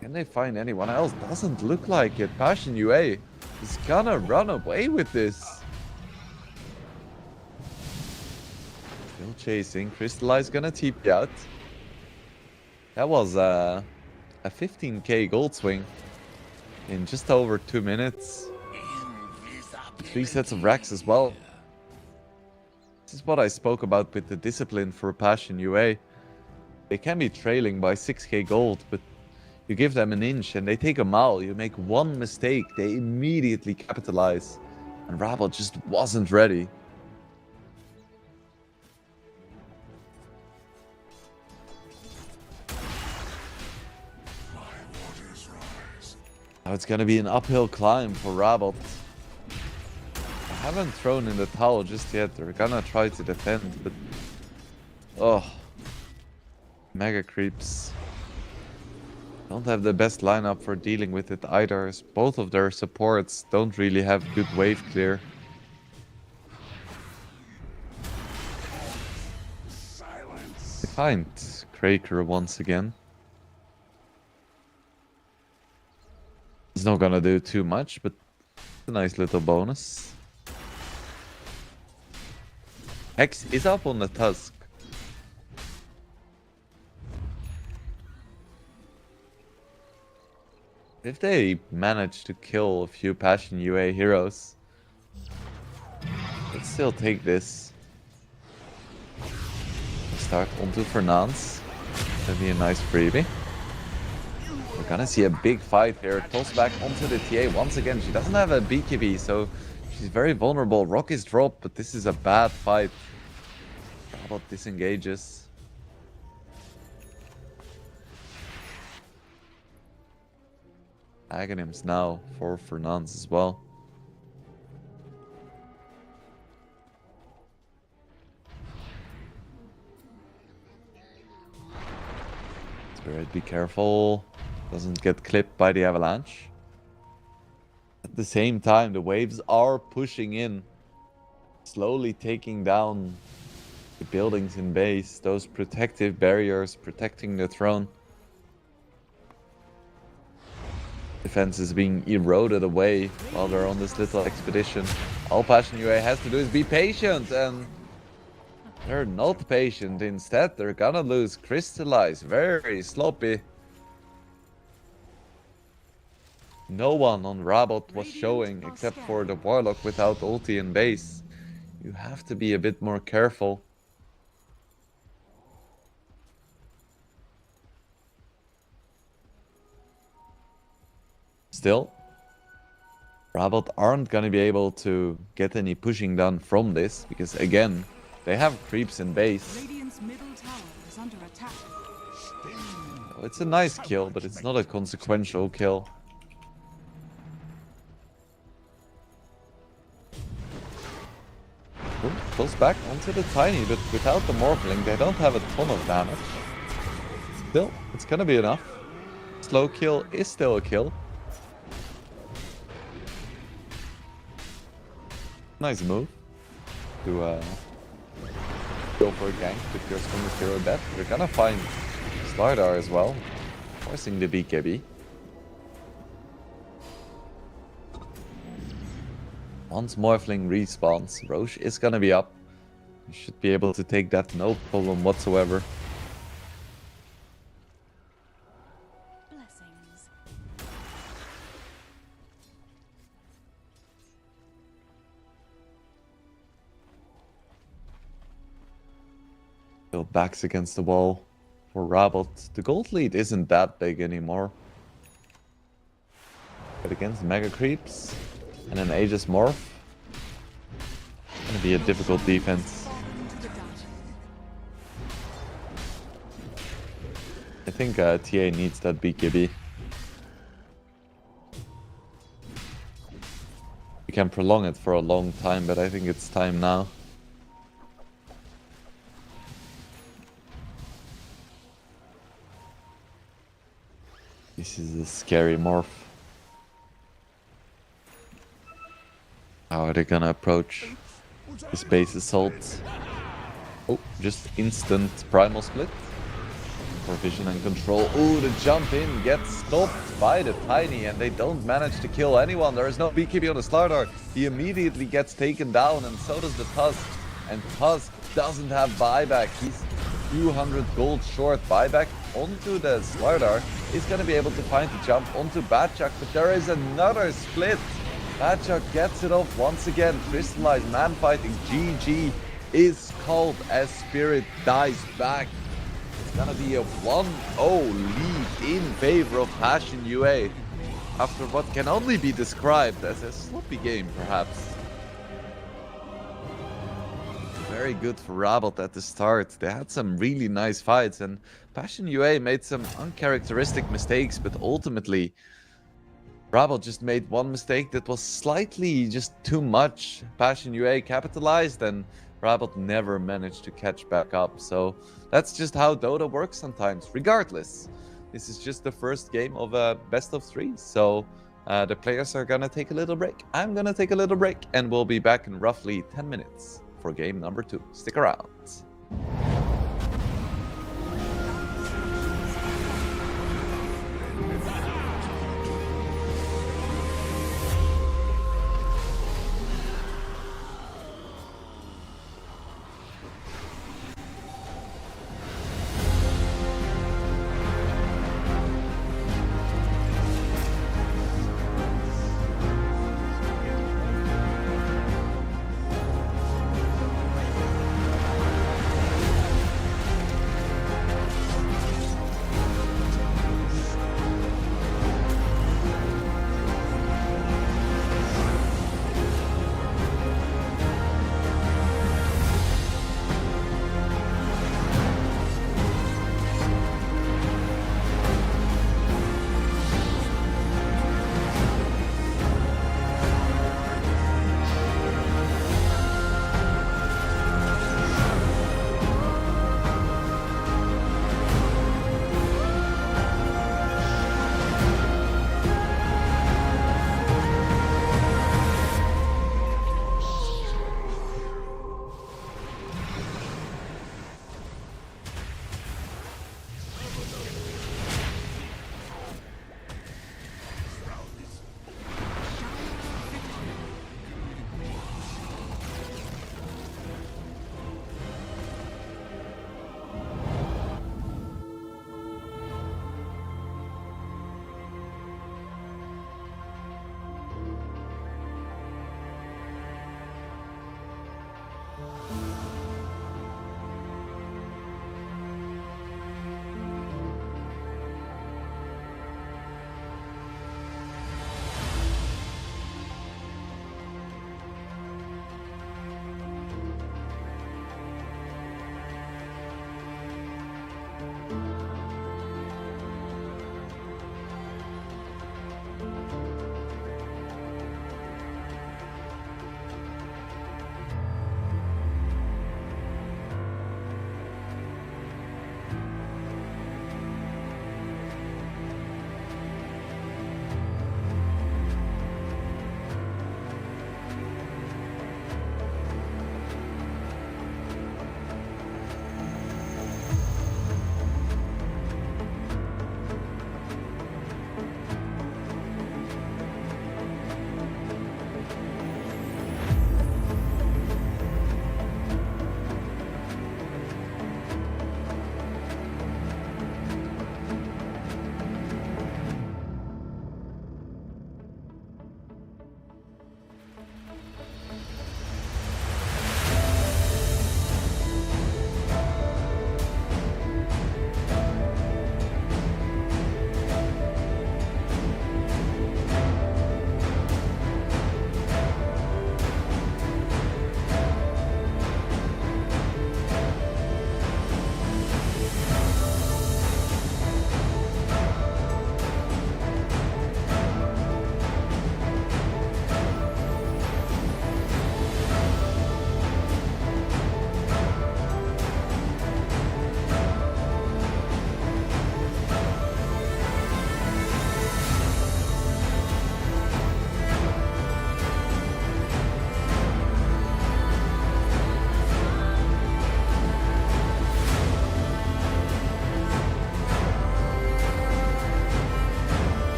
Can they find anyone else? Doesn't look like it. Passion UA is gonna run away with this. Still chasing. Crystallize gonna TP out. That was a 15k gold swing in just over 2 minutes. 3 sets of racks as well. This is what I spoke about with the discipline for Passion UA. They can be trailing by 6k gold, but you give them an inch and they take a mile. You make one mistake, they immediately capitalize. And Rabot just wasn't ready. Now it's gonna be an uphill climb for Rabot. I haven't thrown in the towel just yet. They're gonna try to defend, but Oh, mega creeps. Don't have the best lineup for dealing with it either, as both of their supports don't really have good wave clear. They find Kraker once again. It's not gonna do too much, but it's a nice little bonus. Hex is up on the Tusk. If they manage to kill a few Passion UA heroes, let's still take this. Start onto Fernance. That'd be a nice freebie. We're gonna see a big fight here. Toss back onto the TA once again. She doesn't have a BKB, so she's very vulnerable. Rock is dropped, but this is a bad fight. Rabot disengages. Aghanims now for Fernance as well. Spirit, be careful. Doesn't get clipped by the avalanche. At the same time, the waves are pushing in. Slowly taking down the buildings in base. Those protective barriers protecting the throne. Defense is being eroded away while they're on this little expedition. All Passion UA has to do is be patient, and they're not patient. Instead, they're gonna lose Crystallize. Very sloppy. No one on Rabot was showing except for the Warlock without ulti in base. You have to be a bit more careful. Still, Rabot aren't gonna be able to get any pushing done from this, because again, they have creeps in base.
Radiant's middle tower is under attack.
It's a nice kill, but it's not a consequential kill. Goes back onto the Tiny, but without the Morphling, they don't have a ton of damage. Still, it's gonna be enough. Slow kill is still a kill. Nice move to go for a gank with your strongest hero death. We're gonna find Slardar as well, forcing the BKB. Once Morphling respawns, Roche is gonna be up. You should be able to take that no problem whatsoever.
Blessings.
Still backs against the wall for Rabot. The gold lead isn't that big anymore. But against Mega Creeps and an Aegis Morph, it's gonna be a difficult defense. I think TA needs that BKB. We can prolong it for a long time, but I think it's time now. This is a scary morph. How are they gonna approach this base assault? Oh, just instant primal split for vision and control. Oh, the jump in gets stopped by the Tiny, and they don't manage to kill anyone. There is no BKB on the Slardar. He immediately gets taken down, and so does the Tusk. And Tusk doesn't have buyback. He's a few hundred gold short. Buyback onto the Slardar is going to be able to find the jump onto Batchuk, but there is another split. Batchuk gets it off once again. Crystallized man fighting. GG is called as Spirit dies back. It's gonna be a 1-0 lead in favor of Passion UA after what can only be described as a sloppy game, perhaps. Very good for Rabot at the start. They had some really nice fights, and Passion UA made some uncharacteristic mistakes, but ultimately Rabot just made one mistake that was slightly just too much. Passion UA capitalized, and Rabot never managed to catch back up. So that's just how Dota works sometimes. Regardless, this is just the first game of a best of 3. So the players are gonna take a little break. I'm gonna take a little break, and we'll be back in roughly 10 minutes for game number 2. Stick around.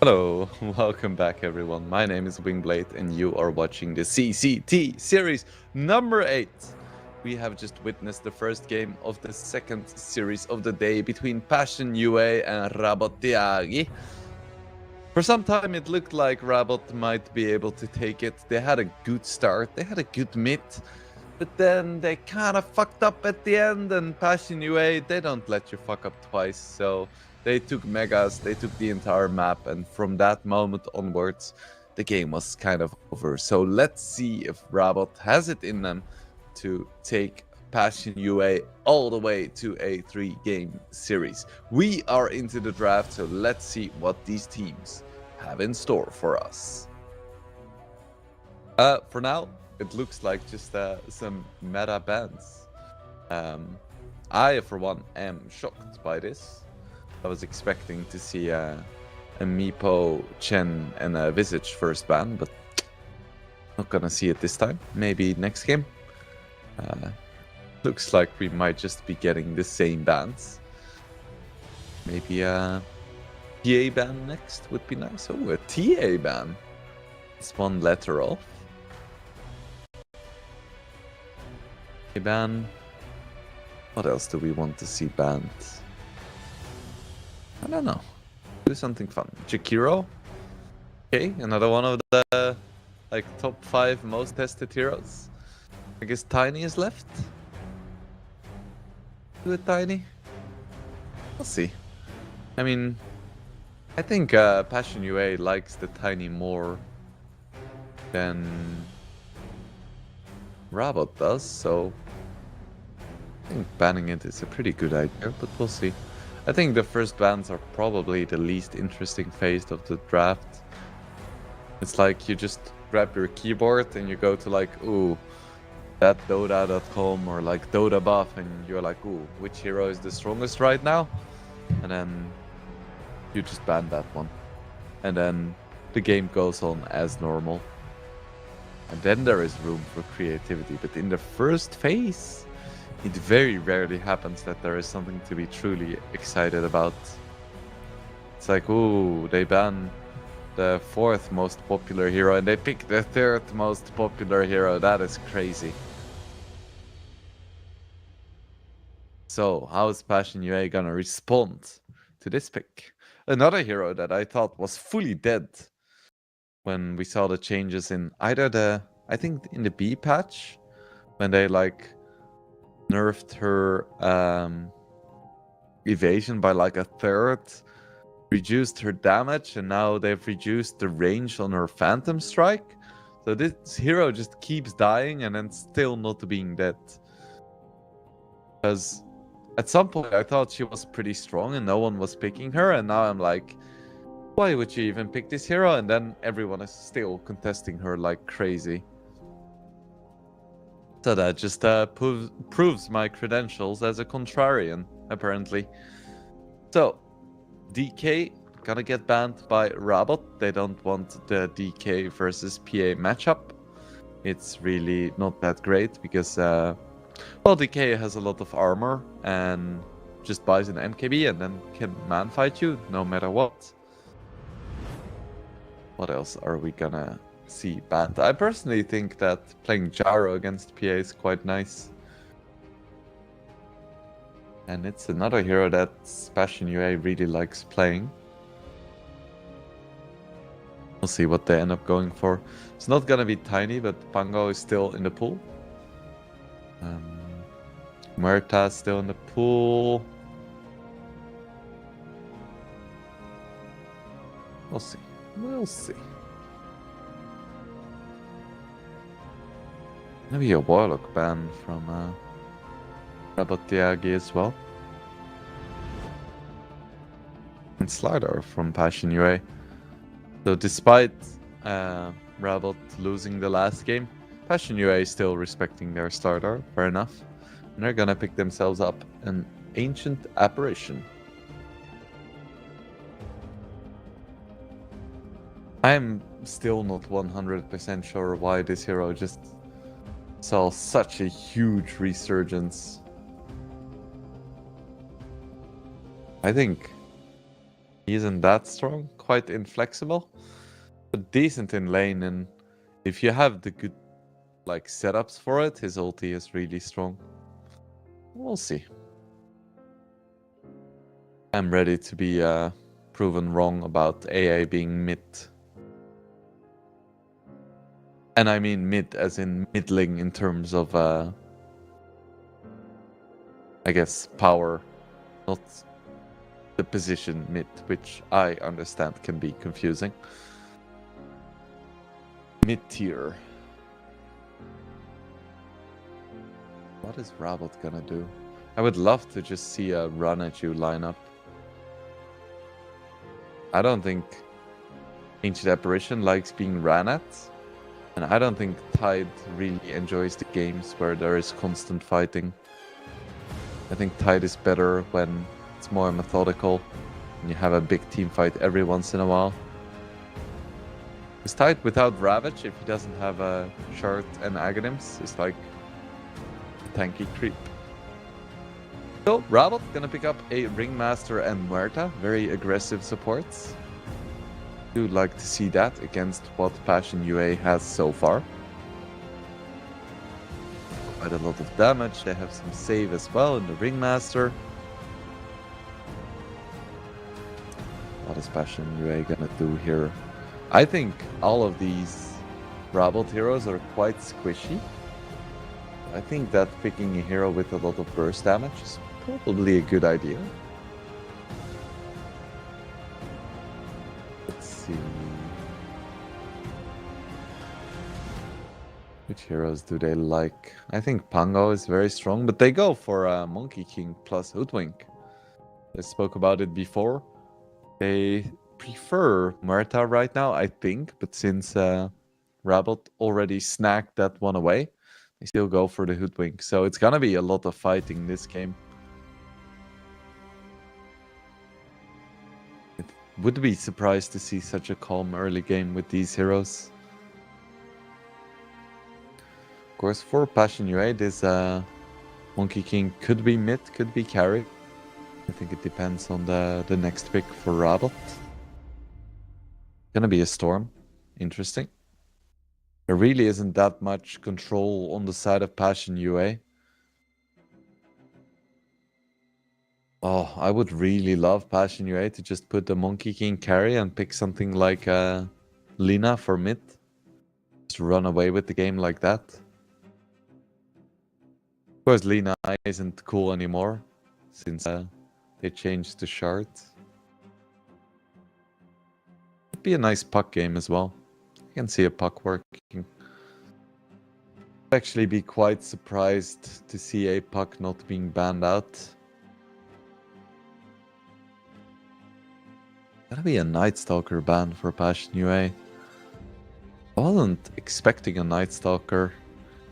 Hello, welcome back everyone. My name is Wingblade and you are watching the CCT Series number 8. We have just witnessed the first game of the second series of the day between Passion UA and Rabot Tiagi. For some time it looked like Rabot might be able to take it. They had a good start, they had a good mid, but then they kind of fucked up at the end, and Passion UA, they don't let you fuck up twice, so they took Megas, they took the entire map, and from that moment onwards, the game was kind of over. So let's see if Rabot has it in them to take Passion UA all the way to a 3-game series. We are into the draft, so let's see what these teams have in store for us. For now, it looks like just some meta bans. I, for one, am shocked by this. I was expecting to see a Meepo, Chen, and a Visage first ban, but not gonna see it this time. Maybe next game. Looks like we might just be getting the same bans. Maybe a TA ban next would be nice. Oh, a TA ban. It's one letter off. A ban. What else do we want to see banned? I don't know. Do something fun. Jakiro. Okay, another one of the top 5 most tested heroes. I guess Tiny is left. Do it, Tiny. We'll see. I mean, I think Passion UA likes the Tiny more than Rabot does, so I think banning it is a pretty good idea, but we'll see. I think the first bans are probably the least interesting phase of the draft. It's like you just grab your keyboard and you go to ooh, that Dota.com or Dota buff, and you're like, ooh, which hero is the strongest right now? And then you just ban that one. And then the game goes on as normal. And then there is room for creativity. But in the first phase, it very rarely happens that there is something to be truly excited about. It's like, ooh, they ban the 4th most popular hero and they pick the 3rd most popular hero. That is crazy. So, how is Passion UA gonna respond to this pick? Another hero that I thought was fully dead when we saw the changes in either I think in the B patch, when they nerfed her evasion by a third, reduced her damage, and now they've reduced the range on her Phantom Strike. So this hero just keeps dying and then still not being dead. Because at some point I thought she was pretty strong and no one was picking her, and now I'm like, why would you even pick this hero? And then everyone is still contesting her like crazy. So that just proves my credentials as a contrarian, apparently. So, DK gonna get banned by Rabot. They don't want the DK versus PA matchup. It's really not that great because, well, DK has a lot of armor and just buys an MKB and then can man fight you no matter what. What else are we gonna see banned? I personally think that playing Jaro against PA is quite nice. And it's another hero that Passion UA really likes playing. We'll see what they end up going for. It's not gonna be Tiny, but Pango is still in the pool. Muerta is still in the pool. We'll see. We'll see. Maybe a Warlock ban from Rabotiagi as well. And Slider from Passion UA. So despite Rabot losing the last game, Passion UA is still respecting their starter, fair enough. And they're gonna pick themselves up an Ancient Apparition. I'm still not 100% sure why this hero just saw such a huge resurgence. I think He isn't that strong, quite inflexible, but decent in lane. And if you have the good like setups for it, his ulti is really strong. We'll see. I'm ready to be proven wrong about AA being mid. And I mean mid as in middling in terms of, I guess, power, not the position mid, which I understand can be confusing. Mid tier. What is Rabot gonna do? I would love to just see a run at you lineup. I don't think Ancient Apparition likes being ran at. And I don't think Tide really enjoys the games where there is constant fighting. I think Tide is better when it's more methodical and you have a big team fight every once in a while. Is Tide without Ravage, if he doesn't have a Shard and Aghanims, is like a tanky creep. So Rabot gonna pick up a Ringmaster and Muerta, very aggressive supports. Do like to see that against what Passion UA has so far. Quite a lot of damage. They have some save as well in the Ringmaster. What is Passion UA gonna do here? I think all of these Rabot heroes are quite squishy. I think that picking a hero with a lot of burst damage is probably a good idea. Let's see. Which heroes do they like? I think Pango is very strong, but they go for Monkey King plus Hoodwink. I spoke about it before. They prefer Muerta right now, I think, but since Rabot already snagged that one away, they still go for the Hoodwink. So it's gonna be a lot of fighting this game. Would be surprised to see such a calm early game with these heroes. Of course, for Passion UA, this Monkey King could be mid, could be carry. I think it depends on the next pick for Rabot. Gonna be a Storm. Interesting. There really isn't that much control on the side of Passion UA. Oh, I would really love Passion UA to just put the Monkey King carry and pick something like Lina for mid. Just run away with the game like that. Of course, Lina isn't cool anymore since they changed the Shard. It'd be a nice puck game as well. I can see a puck working. I'd actually be quite surprised to see a puck not being banned out. Gotta be a Night Stalker ban for Passion UA. I wasn't expecting a Night Stalker.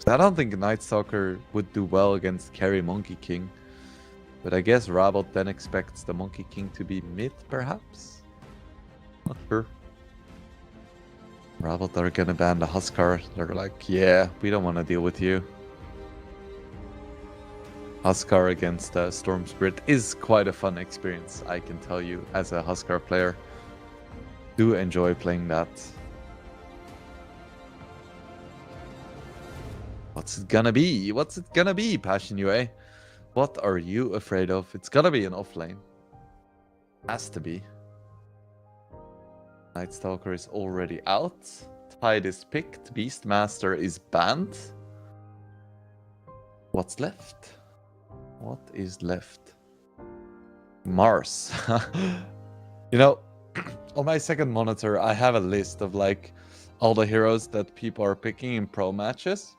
I don't think a Night Stalker would do well against carry Monkey King. But I guess Rabot then expects the Monkey King to be mid, perhaps? Not sure. Rabot are gonna ban the Huskar. They're like, yeah, we don't want to deal with you. Huskar against Storm Spirit is quite a fun experience, I can tell you, as a Huskar player. Do enjoy playing that. What's it gonna be? What's it gonna be, Passion UA? What are you afraid of? It's gonna be an offlane. Has to be. Night Stalker is already out. Tide is picked. Beastmaster is banned. What's left? What is left? Mars. You know, on my second monitor, I have a list of like all the heroes that people are picking in pro matches.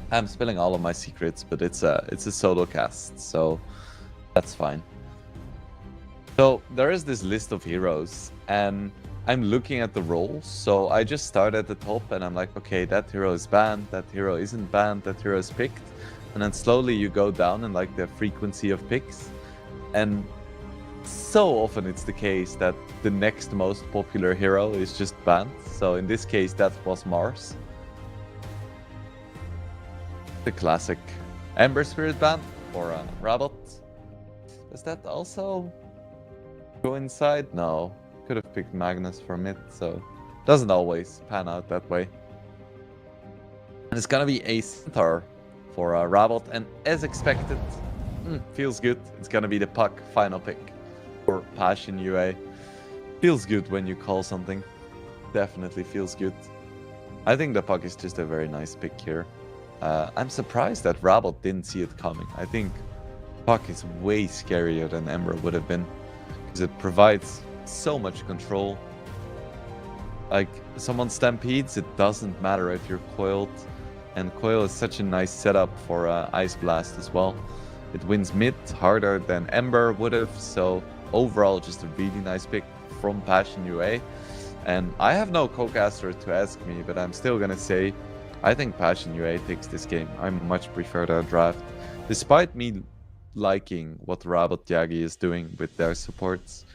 I'm spilling all of my secrets, but it's a solo cast, so that's fine. So there is this list of heroes, and I'm looking at the roles. So I just start at the top, and I'm like, okay, that hero is banned, that hero isn't banned, that hero is picked, and then slowly you go down in like the frequency of picks, and so often it's the case that the next most popular hero is just banned. So in this case, that was Mars. The classic Ember Spirit ban for Rabot. Does that also Go inside? No. Could have picked Magnus for mid, so doesn't always pan out that way. And it's gonna be a Centaur for Rabot, and as expected, feels good. It's gonna be the Puck final pick for Passion UA. Feels good when you call something. Definitely feels good. I think the Puck is just a very nice pick here. I'm surprised that Rabot didn't see it coming. I think Puck is way scarier than Ember would have been, because it provides so much control. Like, someone stampedes, it doesn't matter if you're coiled, and coil is such a nice setup for Ice Blast as well. It wins mid harder than Ember would have, so overall just a really nice pick from Passion UA. And I have no co-caster to ask me, but I'm still gonna say I think Passion UA takes this game. I much prefer their draft, despite me liking what Rabot Yagi is doing with their supports.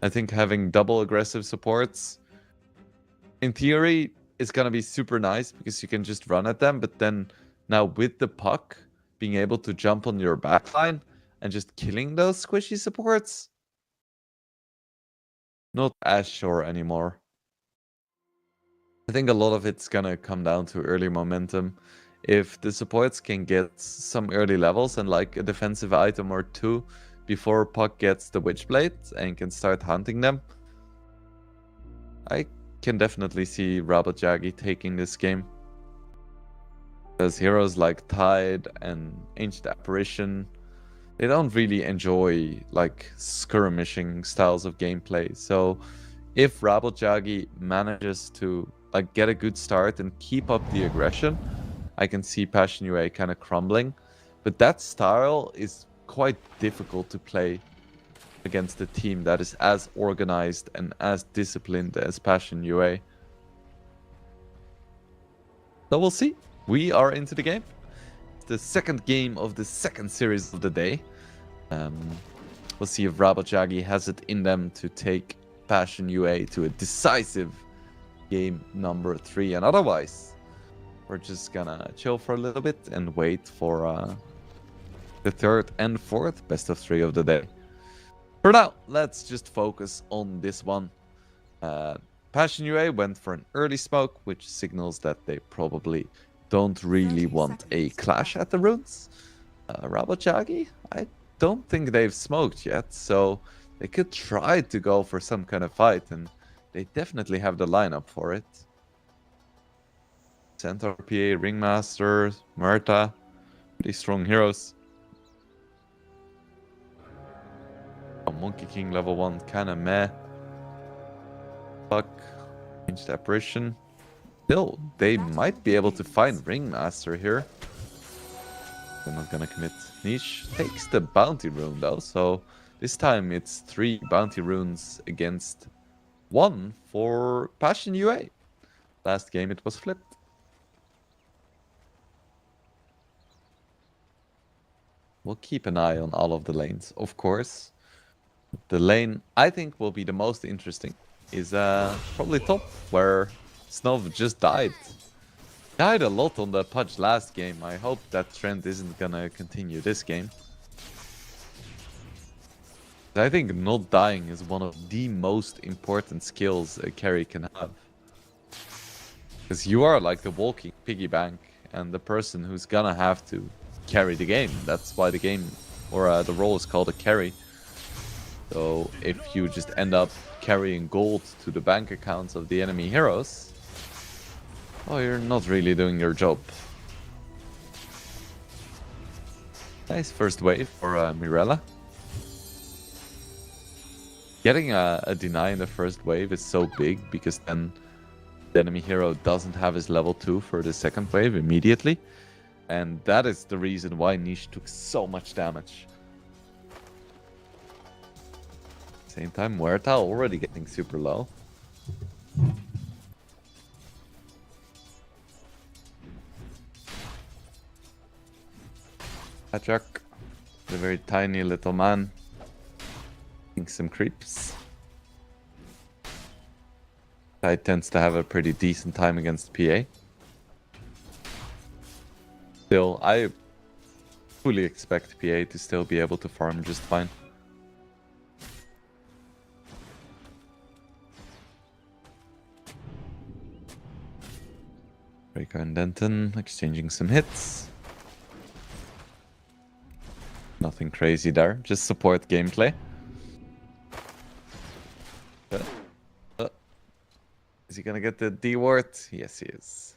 I think having double aggressive supports, in theory, is gonna be super nice because you can just run at them, but then now with the Puck, being able to jump on your backline and just killing those squishy supports, not as sure anymore. I think a lot of it's gonna come down to early momentum. If the supports can get some early levels and like a defensive item or two before Puck gets the Witchblade and can start hunting them, I can definitely see Rabot Yagi taking this game. Because heroes like Tide and Ancient Apparition, they don't really enjoy like skirmishing styles of gameplay. So if Rabot Yagi manages to like get a good start and keep up the aggression, I can see Passion UA kind of crumbling. But that style is quite difficult to play against a team that is as organized and as disciplined as Passion UA. So we'll see. We are into the game. It's the second game of the second series of the day. We'll see if Rabot Yagi has it in them to take Passion UA to a decisive game number 3. And otherwise, we're just gonna chill for a little bit and wait for the third and fourth best of 3 of the day. For now, let's just focus on this one. Passion UA went for an early smoke, which signals that they probably don't really want a clash at the runes. Rabot Yagi, I don't think they've smoked yet, so they could try to go for some kind of fight, and they definitely have the lineup for it. Centaur PA, Ringmaster, Murta, pretty strong heroes. Monkey King level 1, kinda meh. Fuck. Ancient Apparition. Still, they might be able to find Ringmaster here. They're not gonna commit. Niche takes the bounty rune though, so this time it's 3 bounty runes against 1 for Passion UA. Last game it was flipped. We'll keep an eye on all of the lanes, of course. The lane I think will be the most interesting is probably top, where Snov just died. Died a lot on the Pudge last game. I hope that trend isn't gonna continue this game. I think not dying is one of the most important skills a carry can have. Because you are like the walking piggy bank and the person who's gonna have to carry the game. That's why the game, or the role is called a carry. So if you just end up carrying gold to the bank accounts of the enemy heroes, oh, you're not really doing your job. Nice first wave for Mirella. Getting a deny in the first wave is so big because then the enemy hero doesn't have his level 2 for the second wave immediately. And that is the reason why Niche took so much damage. Same time, Muerta already getting super low. Patrick, the very tiny little man. Some creeps. Guy tends to have a pretty decent time against PA. Still, I fully expect PA to still be able to farm just fine. Breaker and Denton exchanging some hits. Nothing crazy there, just support gameplay. Is he gonna get the D ward? Yes, he is.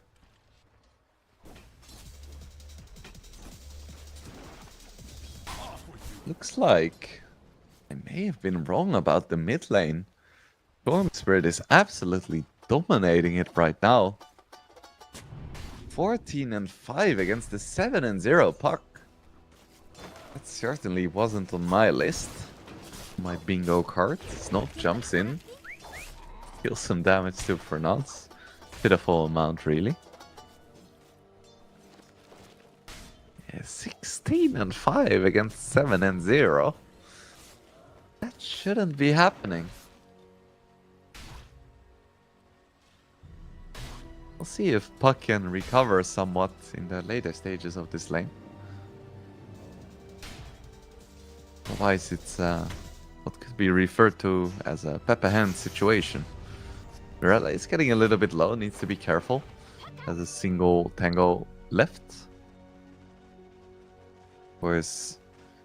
Looks like I may have been wrong about the mid lane. Storm Spirit is absolutely dominating it right now. 14-5 against the 7-0 puck. That certainly wasn't on my list. My bingo card. Snob jumps in. Deals some damage to Fernand's. Pitiful amount, really. Yeah, 16-5 against 7-0. That shouldn't be happening. We'll see if Puck can recover somewhat in the later stages of this lane. Otherwise, it's what could be referred to as a Peppa Hand situation. Mirella is getting a little bit low, needs to be careful. Has a single tango left. Whereas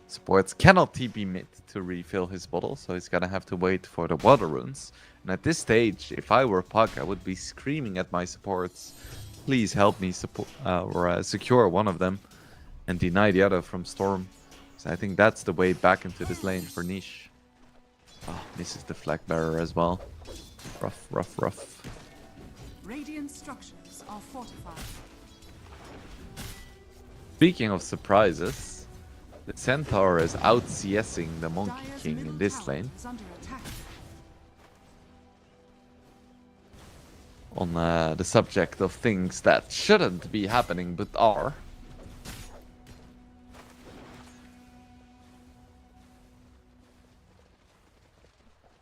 supports cannot TP mid to refill his bottle, so he's gonna have to wait for the water runes. And at this stage, if I were Puck, I would be screaming at my supports, please help me secure one of them and deny the other from Storm. So I think that's the way back into this lane for Niche. Oh, misses the flag bearer as well. Rough, rough, rough.
Radiant structures are fortified.
Speaking of surprises, the Centaur is out CSing the Monkey
Dire's
King
middle
in this
tower
lane.
is under attack.
On the subject of things that shouldn't be happening but are.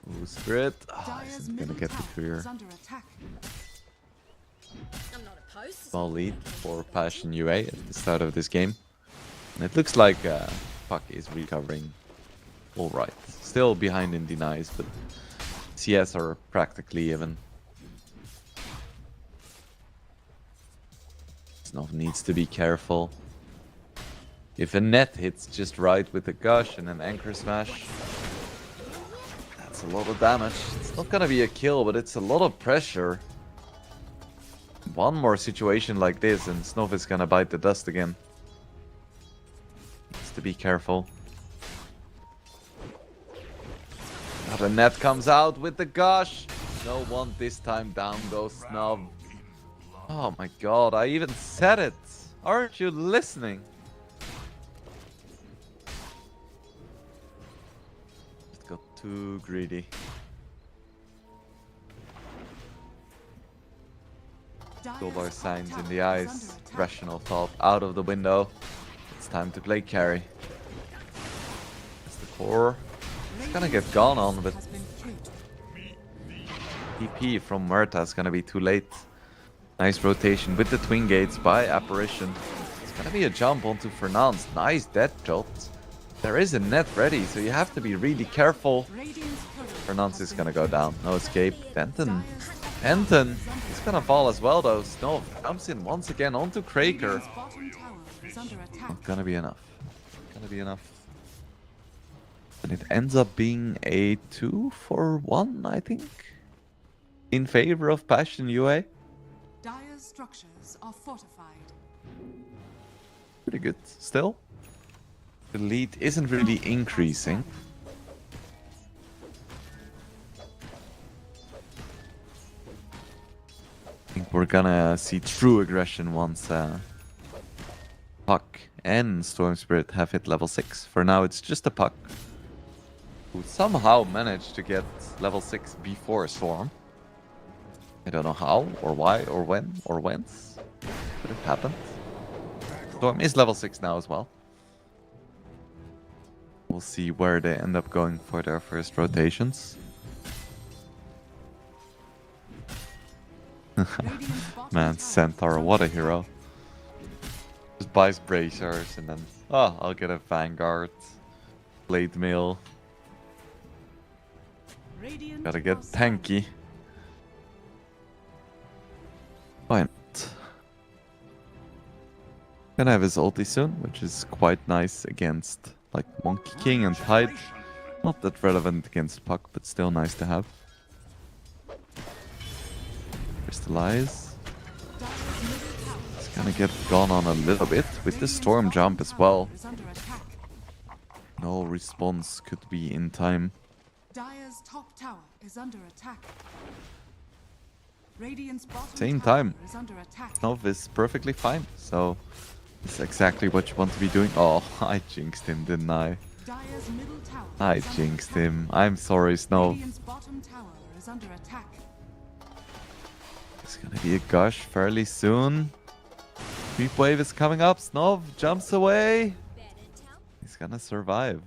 Ooh, Spirit. Oh,
Dire's
isn't
middle
gonna get the
tower
clear.
is under attack.
I'm not opposed to
Small lead
something
for
like
Passion UA at the start of this game. And it looks like Puck is recovering alright. Still behind in denies, but CS are practically even. Snov needs to be careful. If a net hits just right with a gush and an anchor smash, that's a lot of damage. It's not gonna be a kill, but it's a lot of pressure. One more situation like this and Snov is gonna bite the dust again. Needs to be careful. Now the net comes out with the gush. No one this time, down goes Snov. Oh my god, I even said it. Aren't you listening? Just got too greedy. Goldar signs in the eyes. Rational thought out of the window. It's time to play carry. That's the core. It's gonna get gone on, but TP from Murta is gonna be too late. Nice rotation with the twin gates by Apparition. It's gonna be a jump onto Fernand's. Nice dead shot. There is a net ready, so you have to be really careful. Fernand's is gonna go down. No escape. Denton. Denton is gonna fall as well though. Snow comes in once again onto Kraker. Not gonna be enough. Gonna be enough. And it ends up being a 2-for-1, I think. In favor of Passion UA.
Dire's structures are fortified.
Pretty good still. The lead isn't really increasing. I think we're gonna see true aggression once Puck and Storm Spirit have hit level 6. For now it's just a Puck who somehow managed to get level 6 before Storm. I don't know how, or why, or when, or whence, but it happened. Storm is level 6 now as well. We'll see where they end up going for their first rotations. Man, Centaur, what a hero. Just buys bracers and then, oh, I'll get a Vanguard. Blade Mail. Gotta get tanky. Why not? gonna have his ulti soon, which is quite nice against like Monkey King and Tide. Not that relevant against Puck, but still nice to have. Crystallize. It's gonna get gone on a little bit with the Storm Jump as well. No response could be in time.
Dire's top tower is under attack. Radiant's bottom
Same
tower
time.
is under attack.
Snov is perfectly fine, so it's exactly what you want to be doing. Oh, I jinxed him, didn't I?
Dire's middle tower
I
is under
jinxed
attack.
him. I'm sorry, Snov.
Radiant's bottom tower is under attack.
It's gonna be a gush fairly soon. Creep wave is coming up. Snov jumps away. He's gonna survive.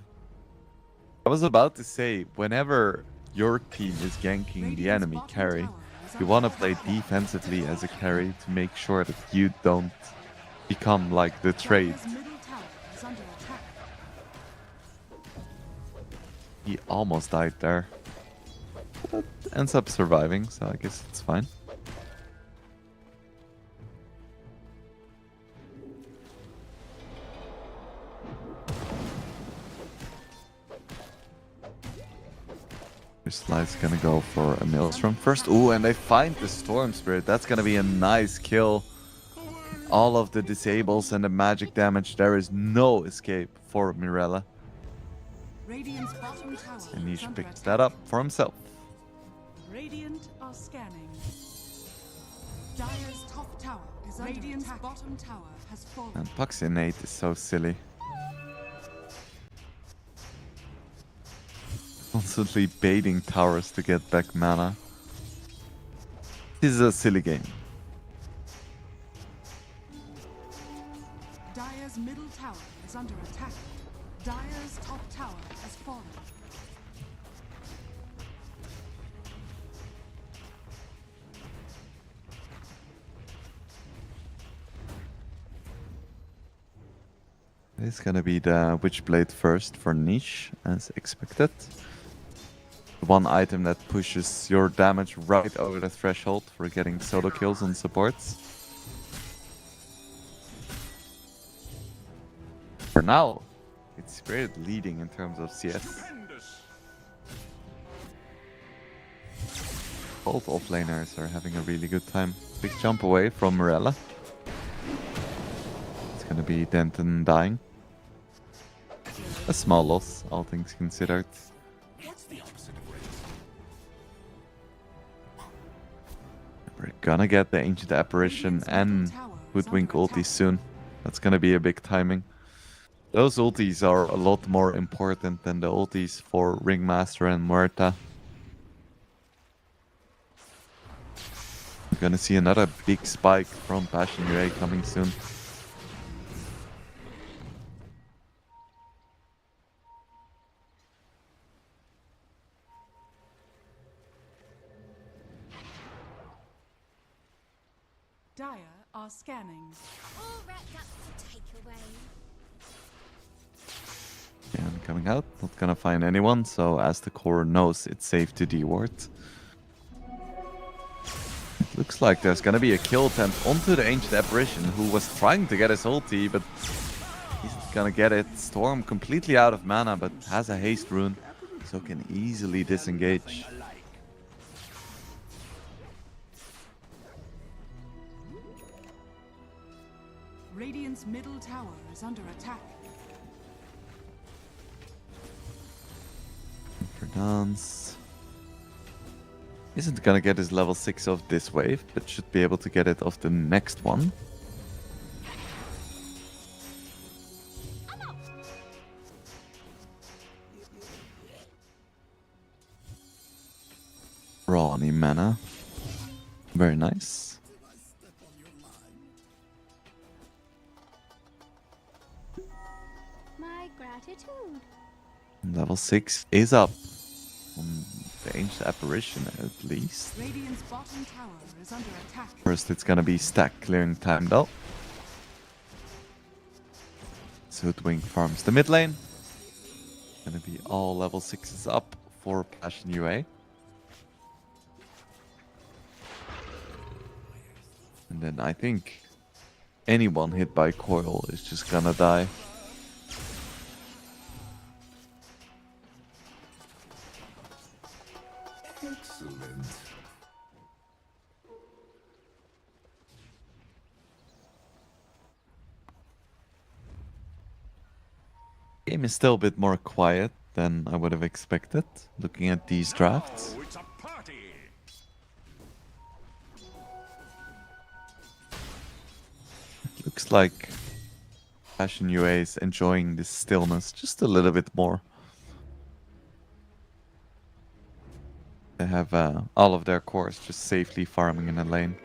I was about to say, whenever your team is ganking the enemy carry, you want to play defensively as a carry to make sure that you don't become like the trade.
Dire's middle tower is under attack.
He almost died there, but ends up surviving, so I guess it's fine. Slide's gonna go for a Maelstrom first. Ooh, and they find the Storm Spirit. That's gonna be a nice kill. All of the disables and the magic damage. There is no escape for Mirella.
Radiant's bottom tower
And he
is under
picks
attack.
that up for himself.
Radiant are scanning. Dire's top tower is under Radiant's attack. Bottom tower has fallen.
And Puck's innate is so silly. Constantly baiting towers to get back mana. This is a silly game.
Dire's middle tower is under attack. Dire's top tower has fallen.
It's gonna be the Witchblade first for niche, as expected. The one item that pushes your damage right over the threshold for getting solo kills on supports. For now, it's Spirit leading in terms of CS. Both offlaners are having a really good time. Big jump away from Morella. It's gonna be Denton dying. A small loss, all things considered. We're gonna get the Ancient Apparition and Hoodwink ulti soon. That's gonna be a big timing. Those ultis are a lot more important than the ultis for Ringmaster and Muerta. We're gonna see another big spike from Passion Ray coming soon.
Dire are scanning.
All wrapped up for takeaway.
And coming out, not gonna find anyone, so as the core knows, it's safe to deward. It looks like there's gonna be a kill attempt onto the Ancient Apparition, who was trying to get his ulti, but he's gonna get it. Storm completely out of mana, but has a haste rune, so can easily disengage.
Radiant's middle tower is under attack.
For dance. Isn't gonna get his level 6 of this wave, but should be able to get it off the next one. Rawny mana. Very nice.
My gratitude.
Level 6 is up. On the Ancient Apparition at least.
Radiant's bottom tower is under attack.
First it's gonna be stack clearing time though. Hoodwink farms the mid lane. Gonna be all level 6s up for Passion UA. And then I think anyone hit by coil is just gonna die.
Excellent.
Game is still a bit more quiet than I would have expected, looking at these drafts.
Oh, it's a party.
Looks like Passion UA is enjoying this stillness just a little bit more. They have all of their cores just safely farming in a lane.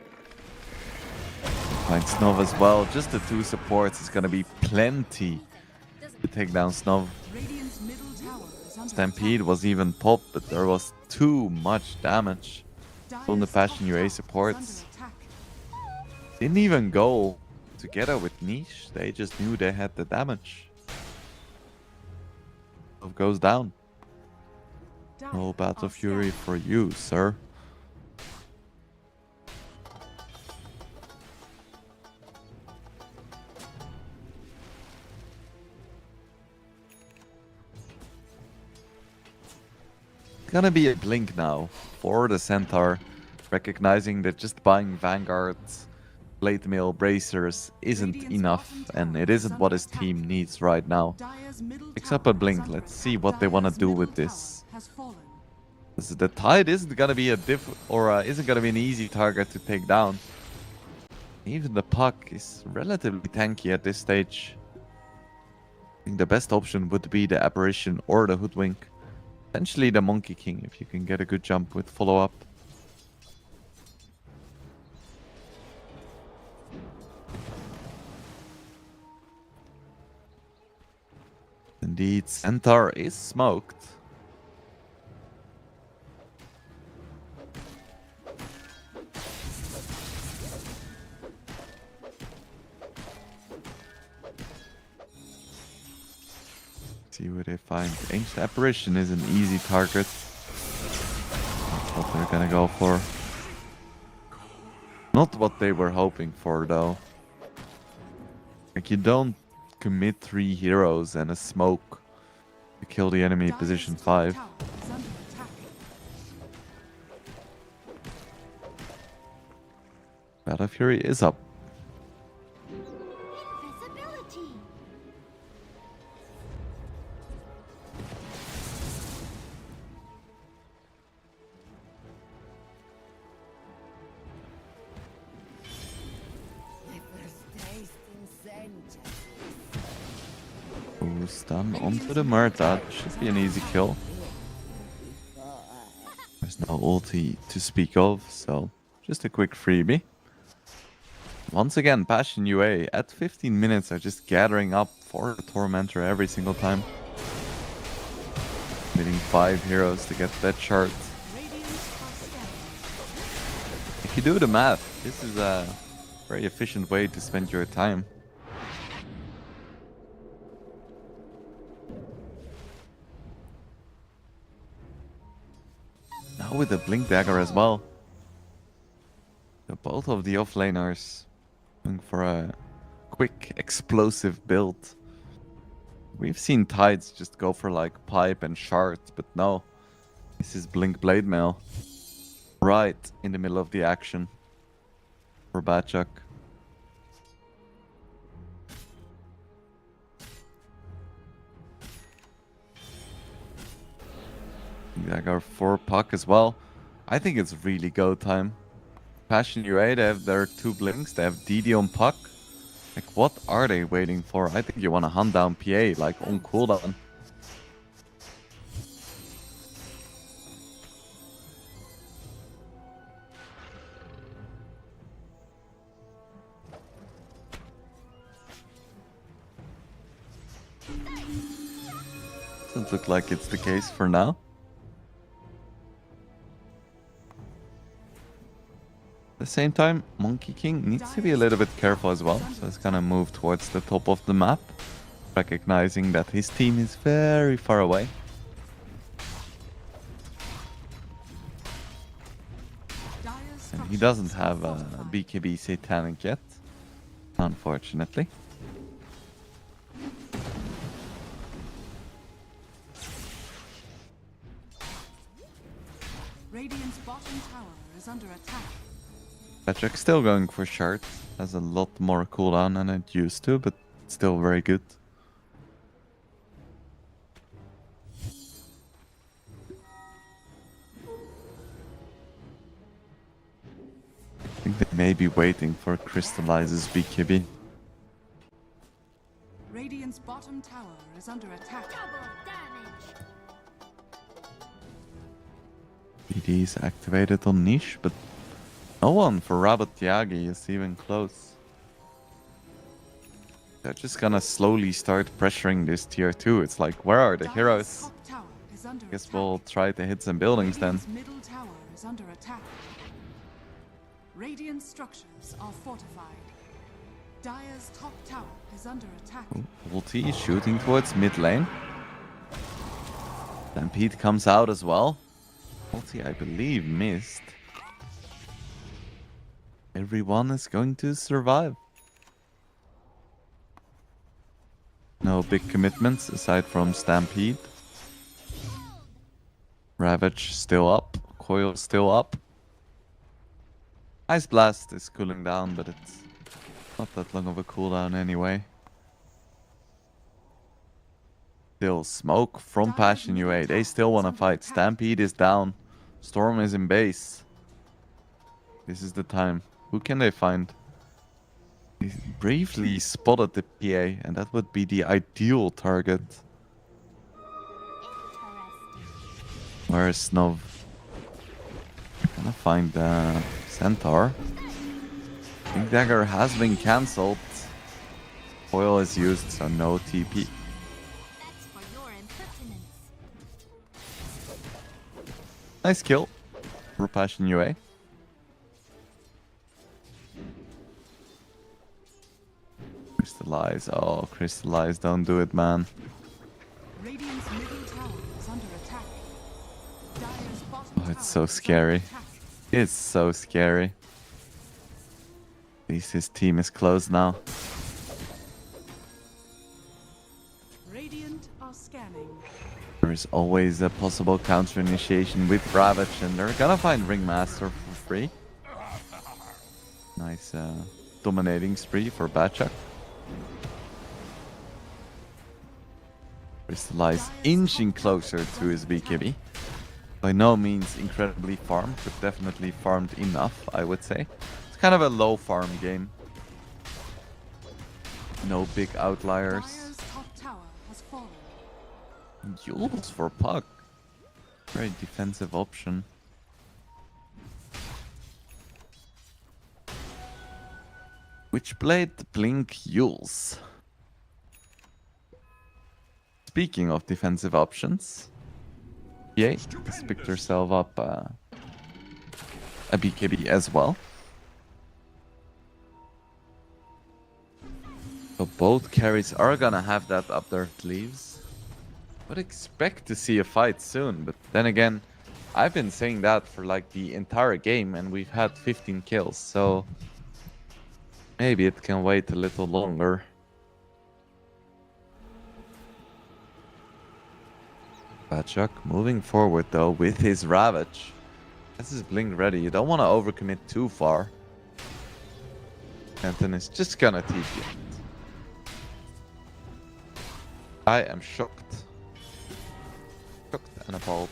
Find Snov as well. Just the two supports is gonna be plenty to take down Snov.
Radiant's middle tower is under
Stampede
attack.
was even popped, but there was too much damage from the
Dire's
Passion
top
UA
tower is
supports.
under attack.
Didn't even go together with Niche. They just knew they had the damage. Snov goes down.
Dire
No Battle
are
Fury
scanning.
for you, sir. Gonna be a blink now for the Centaur, recognizing that just buying Vanguards, Blade Mail, Bracers isn't
Radiant's
enough,
bottom
and
tower
it
is
isn't
under
what his
attack.
team needs right now.
Dire's middle
Picks up
tower
a
is
blink.
under
Let's
attack.
see what they want to
Dire's
do
middle
with
tower
this.
has fallen.
The Tide isn't gonna be a isn't gonna be an easy target to take down. Even the puck is relatively tanky at this stage. I think the best option would be the Apparition or the Hoodwink. Potentially the Monkey King if you can get a good jump with follow-up. Indeed, Centaur is smoked. See what they find. Ancient Apparition is an easy target. That's what they're gonna go for. Not what they were hoping for, though. Like, you don't commit 3 heroes and a smoke to kill the enemy
Dire's
position
top
5.
tower is under attack.
Battle Fury is up.
Invisibility.
My first taste in centuries.
Ooh, stun onto the Murta. Should be an easy kill. There's no ulti to speak of, so just a quick freebie. Once again, Passion UA at 15 minutes are just gathering up for the Tormentor every single time. Needing 5 heroes to get that chart.
Radiant are scanning.
If you do the math, this is a very efficient way to spend your time. Now with the Blink Dagger as well. So both of the offlaners going for a quick explosive build. We've seen Tides just go for like pipe and shards, but no. This is Blink Blade Mail. Right in the middle of the action for Batchuk. Dagger for Puck as well. I think it's really go time. Passion UA, they have their 2 blinks, they have DD on Puck. Like, what are they waiting for? I think you want to hunt down PA, like, on cooldown. Doesn't look like it's the case for now. At the same time, Monkey King needs to be a little bit careful as well, so he's gonna move towards the top of the map, recognizing that his team is very far away.
Dire's
And he
structures
doesn't
are
have a
fortified.
BKB Satanic yet. Unfortunately.
Radiant's bottom tower is under attack.
Patrick still going for shard. Has a lot more cooldown than it used to, but still very good. I think they may be waiting for Crystallizes BKB.
Radiant's bottom tower is under attack.
Double damage.
BD is activated on niche, but no one for Rabbit Yagi is even close. They're just gonna slowly start pressuring this tier 2. It's like, where are the
Dire's
heroes?
top tower is under
Guess
attack.
we'll try to hit some buildings then.
Radiant's middle tower is under attack. Radiant structures are fortified. Dire's top tower is under attack.
Ulti shooting towards mid lane. Stampede comes out as well. Ulti, I believe, missed. Everyone is going to survive. No big commitments aside from Stampede. Ravage still up. Coil still up. Ice Blast is cooling down, but it's not that long of a cooldown anyway. Still smoke from Passion UA. They still want to fight. Stampede is down. Storm is in base. This is the time. Who can they find? He briefly spotted the PA, and that would be the ideal target. Where is Snov? Gonna find Centaur. King Dagger has been cancelled. Foil is used, so no TP.
That's for your impertinence.
Nice kill for Passion UA. Crystallize. Oh, Crystallize. Don't do it, man.
Radiant's middle tower is under attack. Dire's bottom
Oh, it's
tower
so
is
scary.
under attack.
It's so scary. At least his team is close now.
Radiant are scanning.
There is always a possible counter initiation with Ravage, and they're gonna find Ringmaster for free. Nice dominating spree for Batchuk. Crystallize inching closer to his BKB. By no means incredibly farmed, but definitely farmed enough, I would say. It's kind of a low farm game. No big outliers.
Dire's top tower has fallen.
Yules for Puck. Very defensive option. Witchblade, Blink, Yules. Speaking of defensive options, EA has picked herself up a BKB as well. So both carries are gonna have that up their sleeves. Would expect to see a fight soon, but then again, I've been saying that for like the entire game and we've had 15 kills, so maybe it can wait a little longer. Batchuk moving forward though with his Ravage. Has his Blink ready. You don't want to overcommit too far. Kenton is just gonna TP it. I am shocked. Shocked and appalled.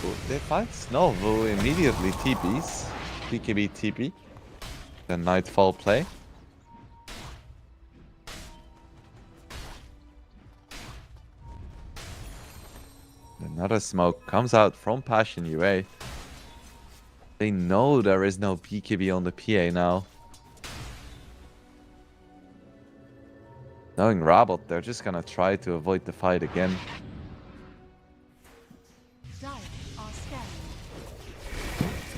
Ooh, they fight Snow, who immediately TPs. BKB TP. Then Nightfall play. Another smoke comes out from Passion UA. They know there is no BKB on the PA now. Knowing Rabot, they're just gonna try to avoid the fight again.
Dire are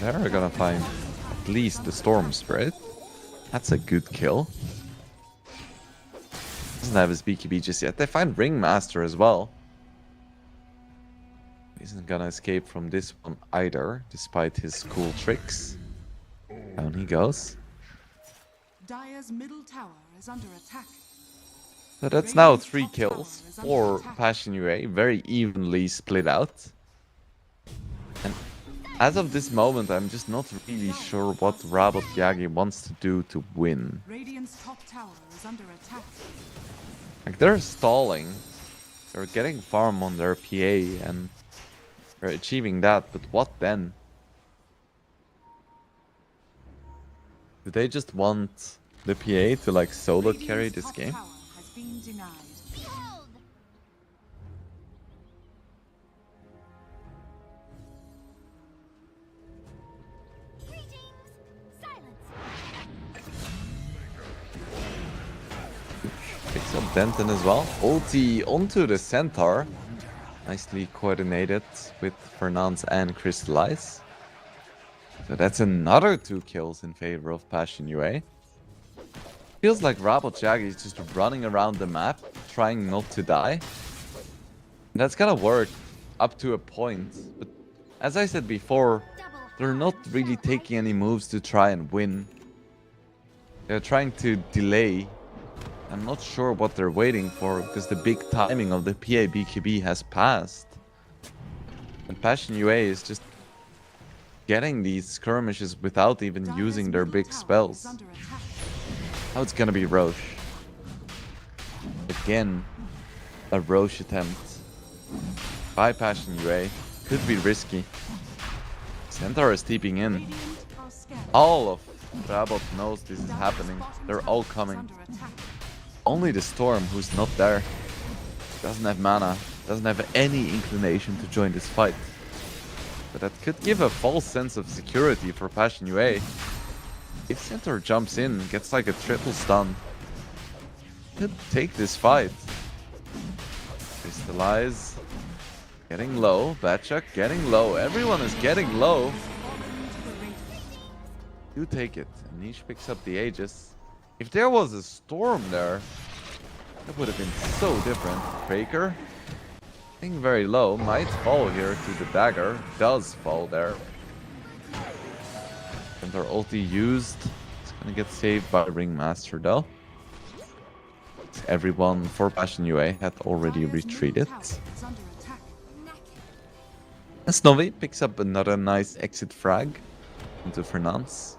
scanning.
They're gonna find at least the Storm Spirit. That's a good kill. Doesn't have his BKB just yet. They find Ringmaster as well. isn't gonna escape from this one either, despite his cool tricks. Down he goes.
Dire's middle tower is under attack.
So that's now 3 kills for Passion UA, very evenly split out. And as of this moment, I'm just not really sure what Rabot Yagi wants to do to win.
Radiant's top tower is under attack.
Like, they're stalling. They're getting farm on their PA and they're achieving that, but what then? Do they just want the PA to like solo carry this
top
game?
tower has been denied.
Behold! Greetings! Silence!
Picks up Denton as well. Ulti onto the Centaur. Nicely coordinated with Fernance and Crystallize. So that's another 2 kills in favor of Passion UA. Feels like Rabot Yagi is just running around the map, trying not to die. And that's gonna work up to a point. But as I said before, they're not really taking any moves to try and win. They're trying to delay. I'm not sure what they're waiting for, because the big timing of the PA BKB has passed. And Passion UA is just getting these skirmishes without even
Dire's
using their
middle
big
tower is
spells.
under attack.
Now it's gonna be Roche. Again, a Roche attempt by Passion UA. Could be risky. Centaur is steeping in.
Radiant are scanning.
All of Rabot knows this is
Dire's
happening.
bottom
They're
tower
all
is
coming.
under attack.
Only the Storm, who's not there, doesn't have mana, doesn't have any inclination to join this fight. But that could give a false sense of security for Passion UA. If Centaur jumps in, gets like a triple stun, could take this fight. Crystallize, getting low. Batchuk getting low. Everyone is getting low. You take it. And Niche picks up the Aegis. If there was a Storm there, that would have been so different. Faker, getting very low. Might fall here to the dagger. Does fall there. Centaur ulti used. It's gonna get saved by Ringmaster though. Everyone for Passion UA had already
Dire's middle
retreated.
tower is under attack.
And Snowy picks up another nice exit frag into Fernance.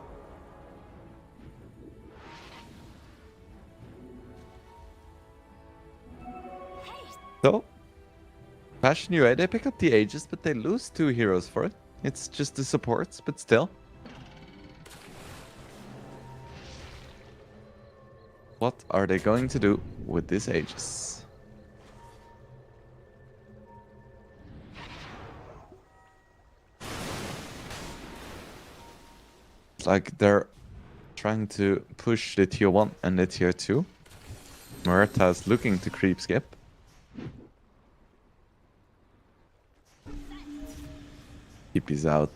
So, Passion UA, they pick up the Aegis, but they lose 2 heroes for it. It's just the supports, but still. What are they going to do with this Aegis? It's like they're trying to push the tier 1 and the tier 2. Muerta's looking to creep skip. TP's out.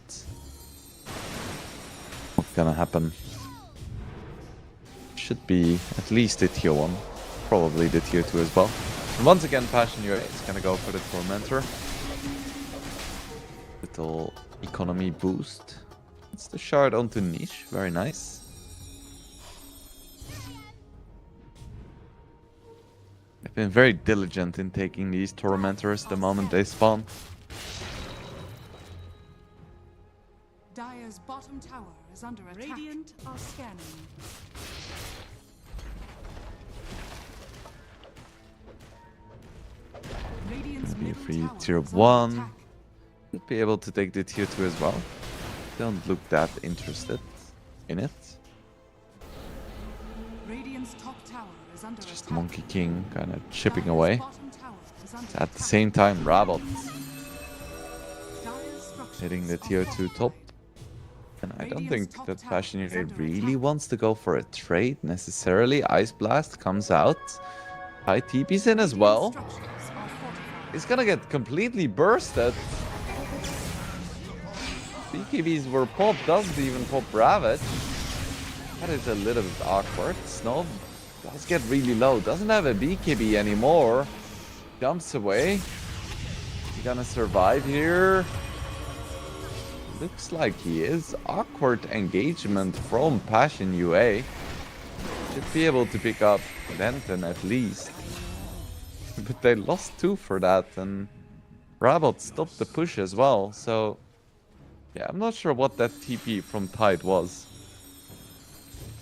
What's gonna happen? Should be at least the tier 1. Probably the tier 2 as well. And once again, Passion UA is gonna go for the Tormentor. Little economy boost. It's the shard onto Niche. Very nice. They've been very diligent in taking these Tormentors the moment they spawn.
Dire's bottom tower is under attack. Radiant are scanning. Radiant's
Be
middle
free
tower
tier
is under
1.
attack.
Should be able to take the tier 2 as well. Don't look that interested in it.
Radiant's top tower is under
Just
attack.
Monkey King kind of chipping
Dire's
away.
bottom tower is under
At the
attack.
same time, Rabot
Dire's structures
hitting the
are
tier 2
fortified.
top. And I don't think that Passion UA really wants to go for a trade necessarily. Ice Blast comes out. High TP's in as well.
Structures are fortified.
It's gonna get completely bursted. BKBs were popped, doesn't even pop Ravage. That is a little bit awkward. Snow does get really low, doesn't have a BKB anymore. Jumps away. he gonna survive here? Looks like he is. Awkward engagement from Passion UA. Should be able to pick up Denton at least. But they lost 2 for that, and Rabot stopped the push as well, so... Yeah, I'm not sure what that TP from Tide was.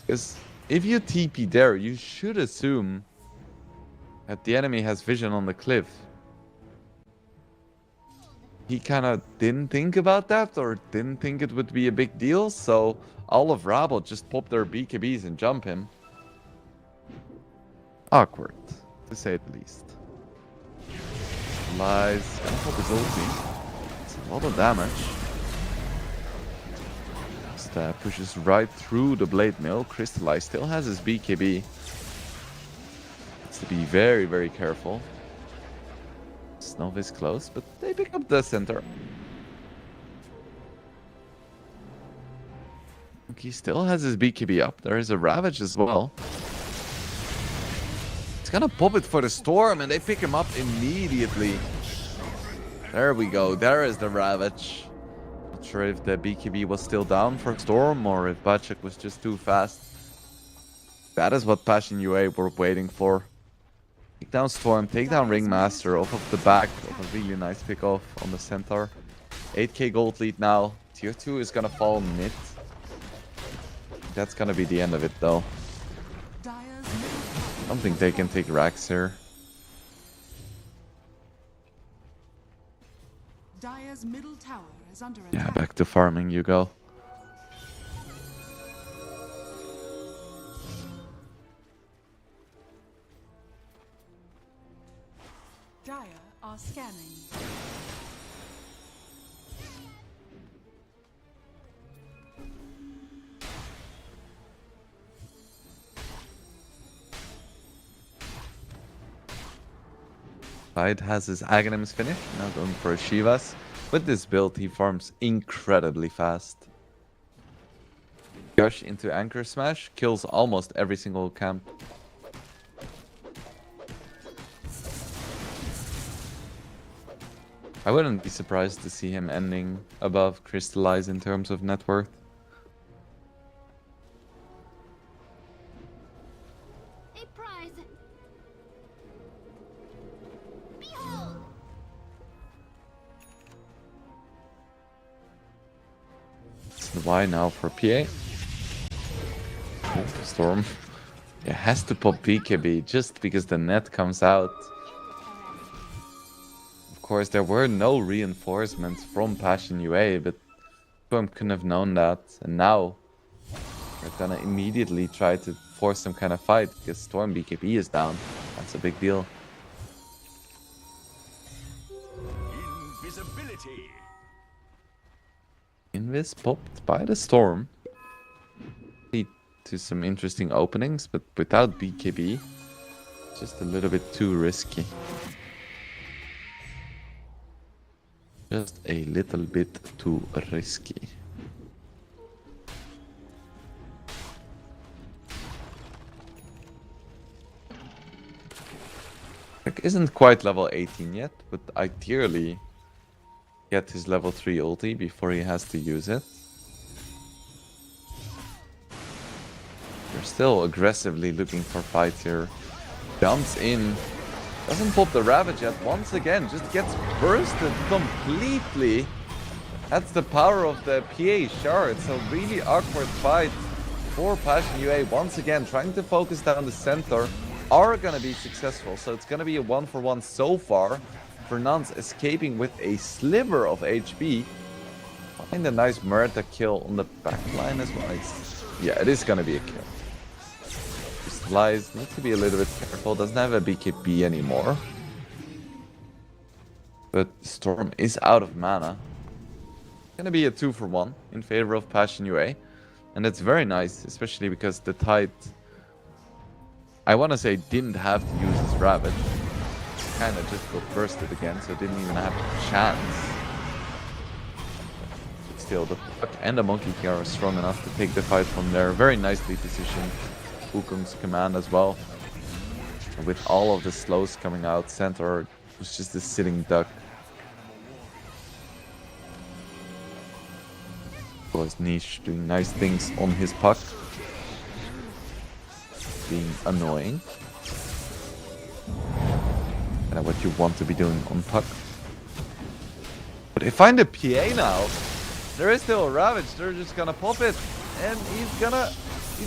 Because if you TP there, you should assume that the enemy has vision on the cliff. He kind of didn't think about that, or didn't think it would be a big deal, so all of Rabot just pop their BKBs and jump him. Awkward, to say the least. Lies, gonna pop his ulti. It's a lot of damage. Just pushes right through the blade mill. Crystallize still has his BKB. Has to be very, very careful. Snov is close, but they pick up the center. He still has his BKB up. There is a Ravage as well. He's gonna pop it for the Storm, and they pick him up immediately. There we go. There is the Ravage. Not sure if the BKB was still down for Storm, or if Bacek was just too fast. That is what Passion UA were waiting for. Take down Storm, take down Ringmaster off of the back of a really nice pick off on the Centaur. 8k gold lead now. Tier 2 is gonna fall mid. That's gonna be the end of it though. I don't think they can take Rax here.
Dire's middle tower is under
Yeah,
attack.
back to farming you go.
Dire are scanning.
Tide has his Aghanims finished, now going for a Shivas. With this build, he farms incredibly fast. Gush into Anchor Smash, kills almost every single camp. I wouldn't be surprised to see him ending above Crystallize in terms of net worth.
A prize. Behold.
It's the Y now for PA. Oh, Storm. It has to pop BKB just because the net comes out. Of course, there were no reinforcements from Passion UA, but Storm couldn't have known that. And now they're gonna immediately try to force some kind of fight because Storm BKB is down. That's a big deal.
Invisibility.
Invis popped by the Storm. Lead to some interesting openings, but without BKB, just a little bit too risky. Just a little bit too risky. Like, isn't quite level 18 yet, but ideally get his level 3 ulti before he has to use it. They're still aggressively looking for fights here. Jumps in. Doesn't pop the Ravage yet. Once again, just gets bursted completely. That's the power of the PA shard. So really awkward fight for Passion UA. Once again, trying to focus down the center. Are gonna be successful. So it's gonna be a 1-for-1 so far. Fernand's escaping with a sliver of HP. Find a nice Murta kill on the backline as well. Yeah, it is gonna be a kill. Lies, need to be a little bit careful, doesn't have a BKB anymore. But Storm is out of mana. Gonna be a 2-for-1 in favor of Passion UA. And it's very nice, especially because the Tide, I wanna say, didn't have to use his Ravage. Kinda just got bursted again, so didn't even have a chance. But still, the Puck and the Monkey King are strong enough to take the fight from there. Very nicely positioned. Wukong's command as well. With all of the slows coming out, Centaur was just a sitting duck. Was Niche doing nice things on his puck. Being annoying. Kind of what you want to be doing on puck. But they find a PA now. There is still a Ravage. They're just gonna pop it. And he's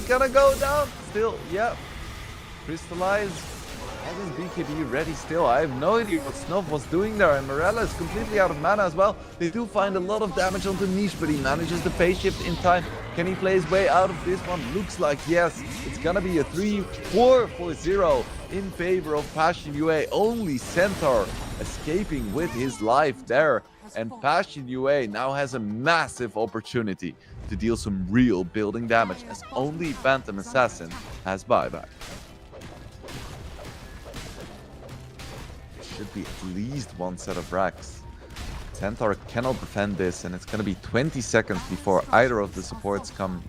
gonna go down. Still, yeah. Crystallize. How is BKB ready still? I have no idea what Snuff was doing there, and Morella is completely out of mana as well. They do find a lot of damage onto Niche, but he manages the phase shift in time. Can he play his way out of this one? Looks like yes. It's gonna be a 3-4 for 0 in favor of Passion UA. Only Centaur escaping with his life there. And Passion UA now has a massive opportunity to deal some real building damage, as only Phantom Assassin has buyback. Should be at least one set of racks. Centaur cannot defend this, and it's gonna be 20 seconds before either of the supports comes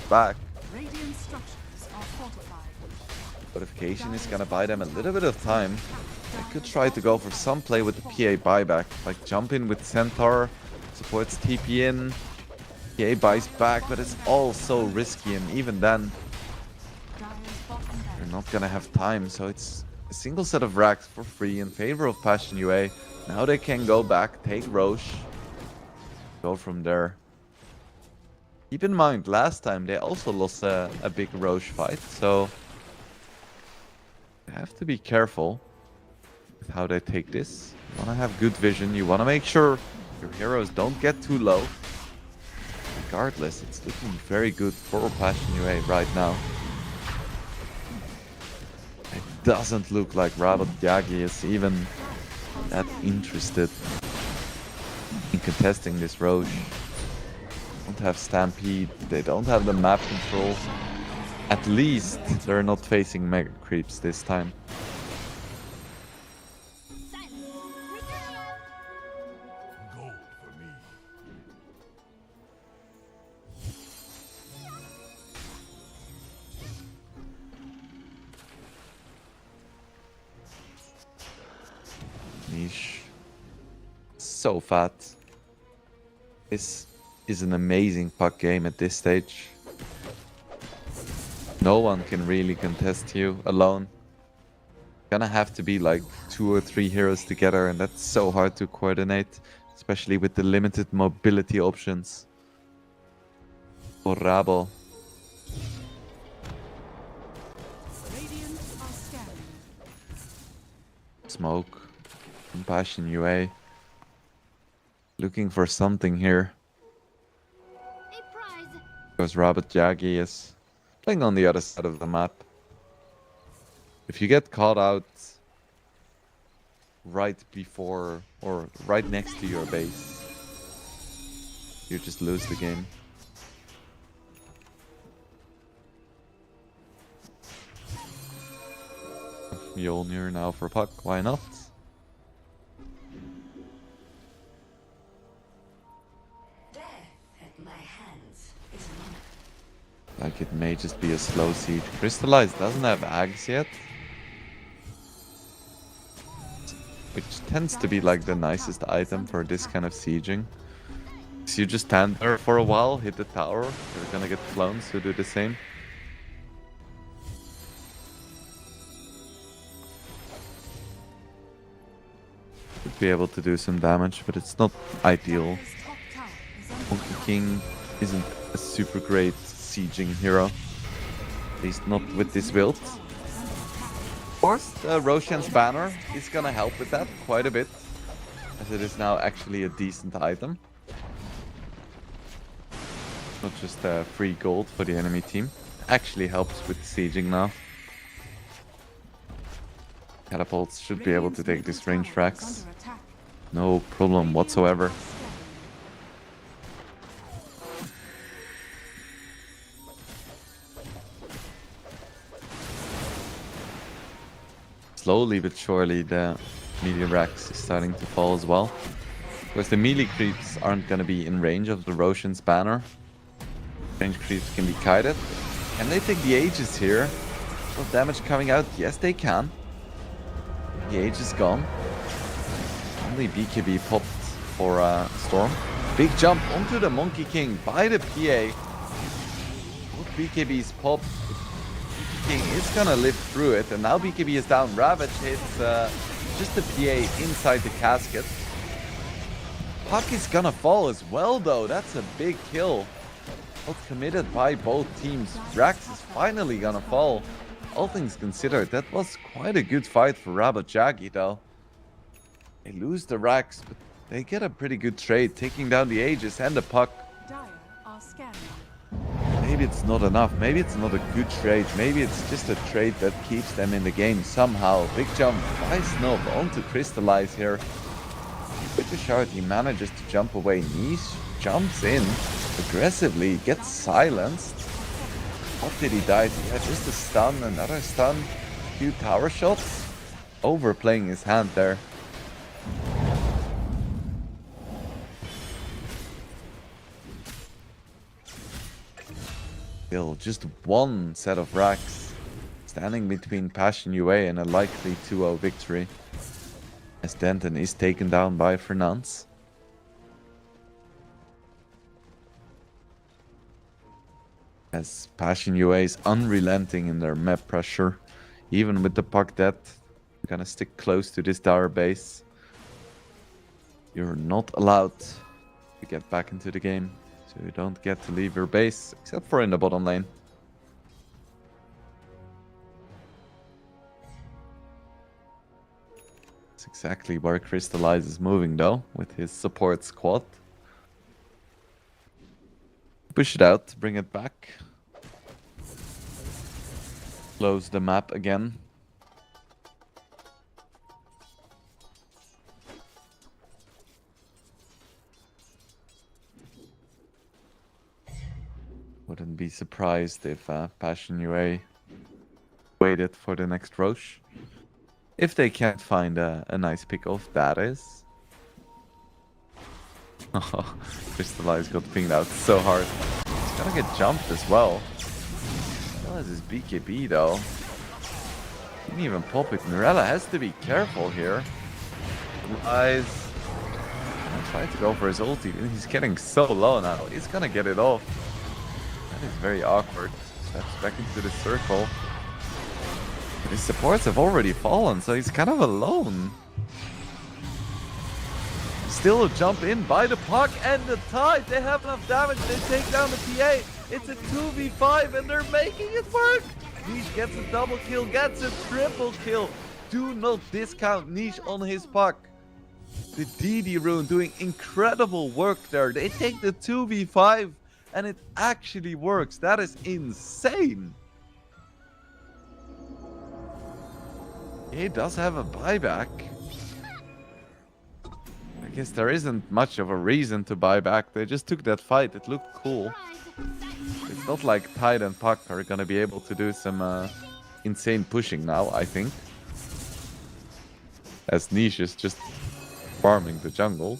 back.
Radiant structures are fortified.
Fortification is gonna buy them a little bit of time. They could try to go for some play with the PA buyback, like jump in with Centaur, supports TP in, PA buys back, but it's all so risky, and even then, you're not gonna have time, so it's a single set of racks for free in favor of Passion UA. Now they can go back, take Roche, go from there. Keep in mind, last time they also lost a big Roche fight, so you have to be careful with how they take this. You want to have good vision, you want to make sure your heroes don't get too low. Regardless, it's looking very good for Passion UA right now. It doesn't look like Rabbit Yagi is even that interested in contesting this Roche. They don't have Stampede, they don't have the map control. At least they're not facing Mega Creeps this time.
Gold for me.
Niche. So fat. This is an amazing puck game at this stage. No one can really contest you alone. Gonna have to be like 2 or 3 heroes together, and that's so hard to coordinate, especially with the limited mobility options for Rabo.
Radiant are scanning.
Smoke from Passion UA. Looking for something here.
A prize.
Because Rabbit Yagi is playing on the other side of the map. If you get caught out right before or right next to your base, you just lose the game. Mjolnir now for puck, why not? Like it may just be a slow siege. Crystallize doesn't have Ags yet, which tends to be like the nicest item for this kind of sieging. So you just stand there for a while, hit the tower, you're gonna get clones who do the same. Should be able to do some damage, but it's not ideal.
Top tower is under
Monkey King isn't a super great sieging hero. At least not with this build. Of course, Roshan's banner is gonna help with that quite a bit, as it is now actually a decent item. Not just free gold for the enemy team. Actually helps with sieging now. Catapults should be able to take this range tracks.
under attack.
No problem whatsoever. Slowly but surely the melee racks is starting to fall as well. Because the melee creeps aren't going to be in range of the Roshan's banner. Range creeps can be kited. Can they take the Aegis here? What damage coming out? Yes, they can. The Aegis is gone. Only BKB popped for Storm. Big jump onto the Monkey King by the PA. Both BKBs pop. King is gonna live through it, and now BKB is down. Ravage hits just the PA inside the casket. Puck is gonna fall as well, though. That's a big kill. Well committed by both teams. Rax is finally gonna fall. All things considered, that was quite a good fight for Rabbit Jaggy, though. They lose the Rax, but they get a pretty good trade, taking down the Aegis and the Puck.
Dire are scanning.
Maybe it's not enough. Maybe it's not a good trade. Maybe it's just a trade that keeps them in the game somehow. Big jump by Snob onto Crystallize here. Pretty short, he manages to jump away. Niche jumps in aggressively, gets silenced. What did he die to? Yeah, just a stun, another stun. A few tower shots. Overplaying his hand there. Still, just one set of racks standing between Passion UA and a likely 2-0 victory, as Denton is taken down by Fernance. As Passion UA is unrelenting in their map pressure, even with the puck dead, you're gonna stick close to this tower base. You're not allowed to get back into the game. So you don't get to leave your base, except for in the bottom lane. That's exactly where Crystallize is moving, though, with his support squad. Push it out, bring it back. Close the map again. Wouldn't be surprised if Passion UA waited for the next Roche. If they can't find a nice pick-off, that is. Oh, Crystallize got pinged out so hard. He's gonna get jumped as well. Still has his BKB though. Didn't even pop it. Mirella has to be careful here. Eyes. Trying to go for his ulti. He's getting so low now. He's gonna get it off. That is very awkward. Steps back into the circle. But his supports have already fallen, so he's kind of alone. Still a jump in by the Puck and the Tide. They have enough damage. They take down the PA. It's a 2v5 and they're making it work. Niche gets a double kill, gets a triple kill. Do not discount Niche on his Puck. The DD rune doing incredible work there. They take the 2v5. And it actually works. That is insane. He does have a buyback. I guess there isn't much of a reason to buy back. They just took that fight. It looked cool. It's not like Tide and Puck are gonna be able to do some insane pushing now, I think. As Niche is just farming the jungle.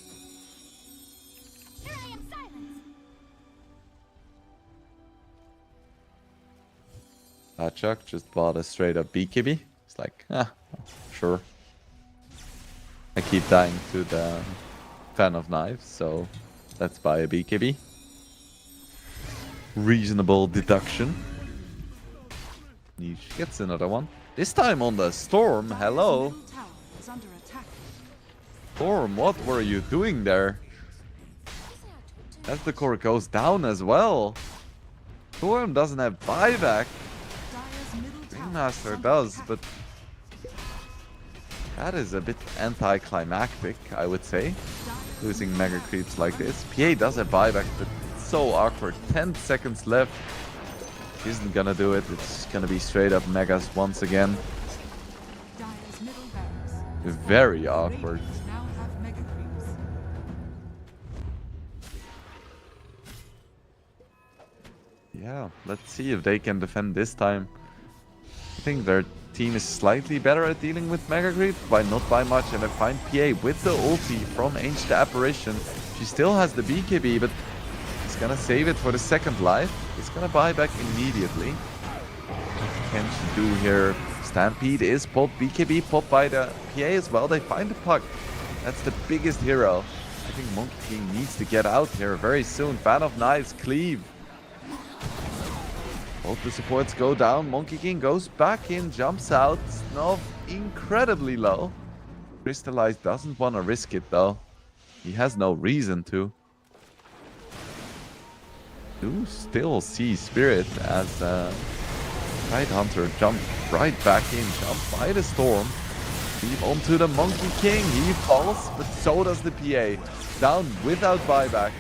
Chuck just bought a straight up BKB. It's like, sure. I keep dying to the fan of knives, so let's buy a BKB. Reasonable deduction. Niche gets another one. This time on the Storm. Hello. Storm, what were you doing there? As the core goes down as well. Storm doesn't have buyback. Master does, but that is a bit anticlimactic, I would say. Losing mega creeps like this. PA does have buyback, but it's so awkward. 10 seconds left. Isn't gonna do it. It's gonna be straight up megas once again. Very awkward. Yeah, let's see if they can defend this time. I think their team is slightly better at dealing with Mega Creep, by not by much, and I find PA with the ulti from Ancient Apparition. She still has the BKB, but he's gonna save it for the second life. He's gonna buy back immediately. What can she do here? Stampede is popped, BKB popped by the PA as well. They find the Puck. That's the biggest hero. I think Monkey King needs to get out here very soon. Fan of Knives, cleave. Both the supports go down. Monkey King goes back in, jumps out. Snov incredibly low. Crystallize doesn't want to risk it though. He has no reason to. Do still see Spirit as Tidehunter jump right back in, jump by the Storm. Leave onto the Monkey King. He falls, but so does the PA. Down without buyback.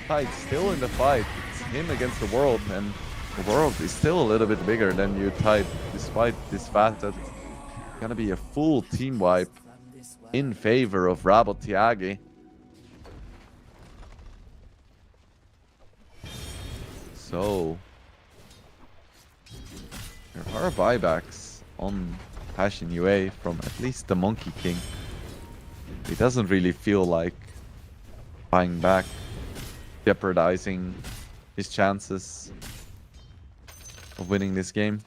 Tide still in the fight. It's him against the world, and the world is still a little bit bigger than you, Tide, despite this fact that it's gonna be a full team wipe in favor of Rabot Tiagi. So there are buybacks on Passion UA from at least the Monkey King. He doesn't really feel like buying back, jeopardizing his chances of winning this game.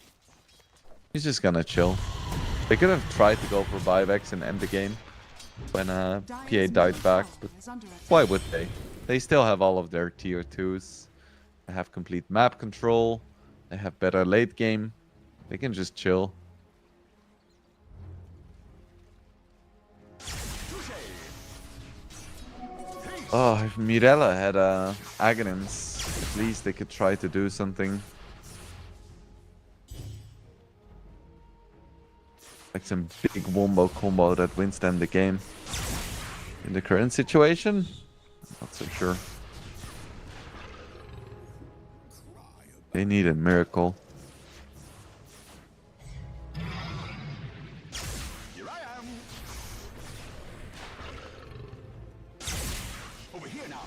He's just gonna chill. They could have tried to go for buybacks and end the game when PA died back, but why would they? They still have all of their tier 2s. They have complete map control. They have better late game. They can just chill. Oh, if Mirella had Aghanim's, at least they could try to do something. Like some big wombo combo that wins them the game. In the current situation, not so sure. They need a miracle.
Here I am. Over here now.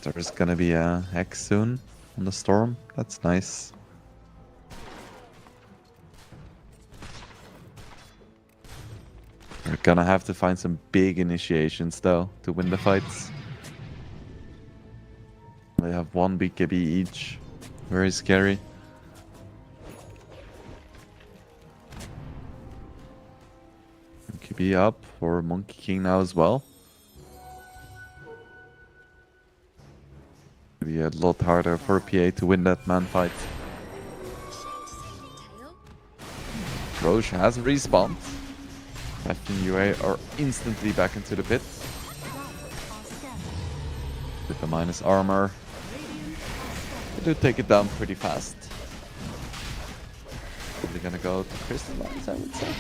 There's gonna be a Hex soon on the Storm. That's nice. We're gonna have to find some big initiations though to win the fights. They have one BKB each. Very scary. BKB up for Monkey King now as well. Be a lot harder for PA to win that man fight. Roche has respawned. Passion UA are instantly back into the pit. With the minus armor. They do take it down pretty fast. Probably gonna go to Crystallize, I would say.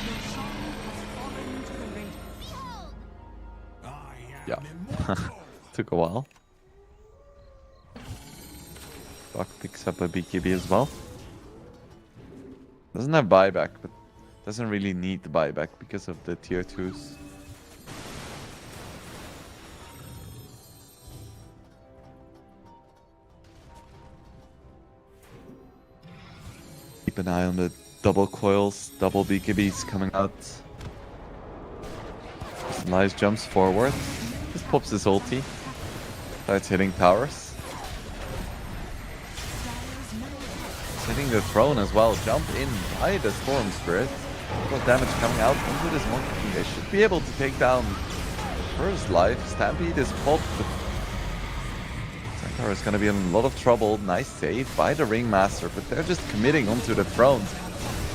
Yeah. Took a while. Buck picks up a BKB as well. Doesn't have buyback, but doesn't really need the buyback because of the tier 2s. Keep an eye on the double coils, double BKBs coming out. Nice jumps forward. Just pops his ulti. Starts hitting towers. Hitting the throne as well. Jump in by the Storm Spirit. What damage coming out into this Monkey King. They should be able to take down the first life. Stampede is popped. Centaur is going to be in a lot of trouble. Nice save by the Ringmaster, but they're just committing onto the throne.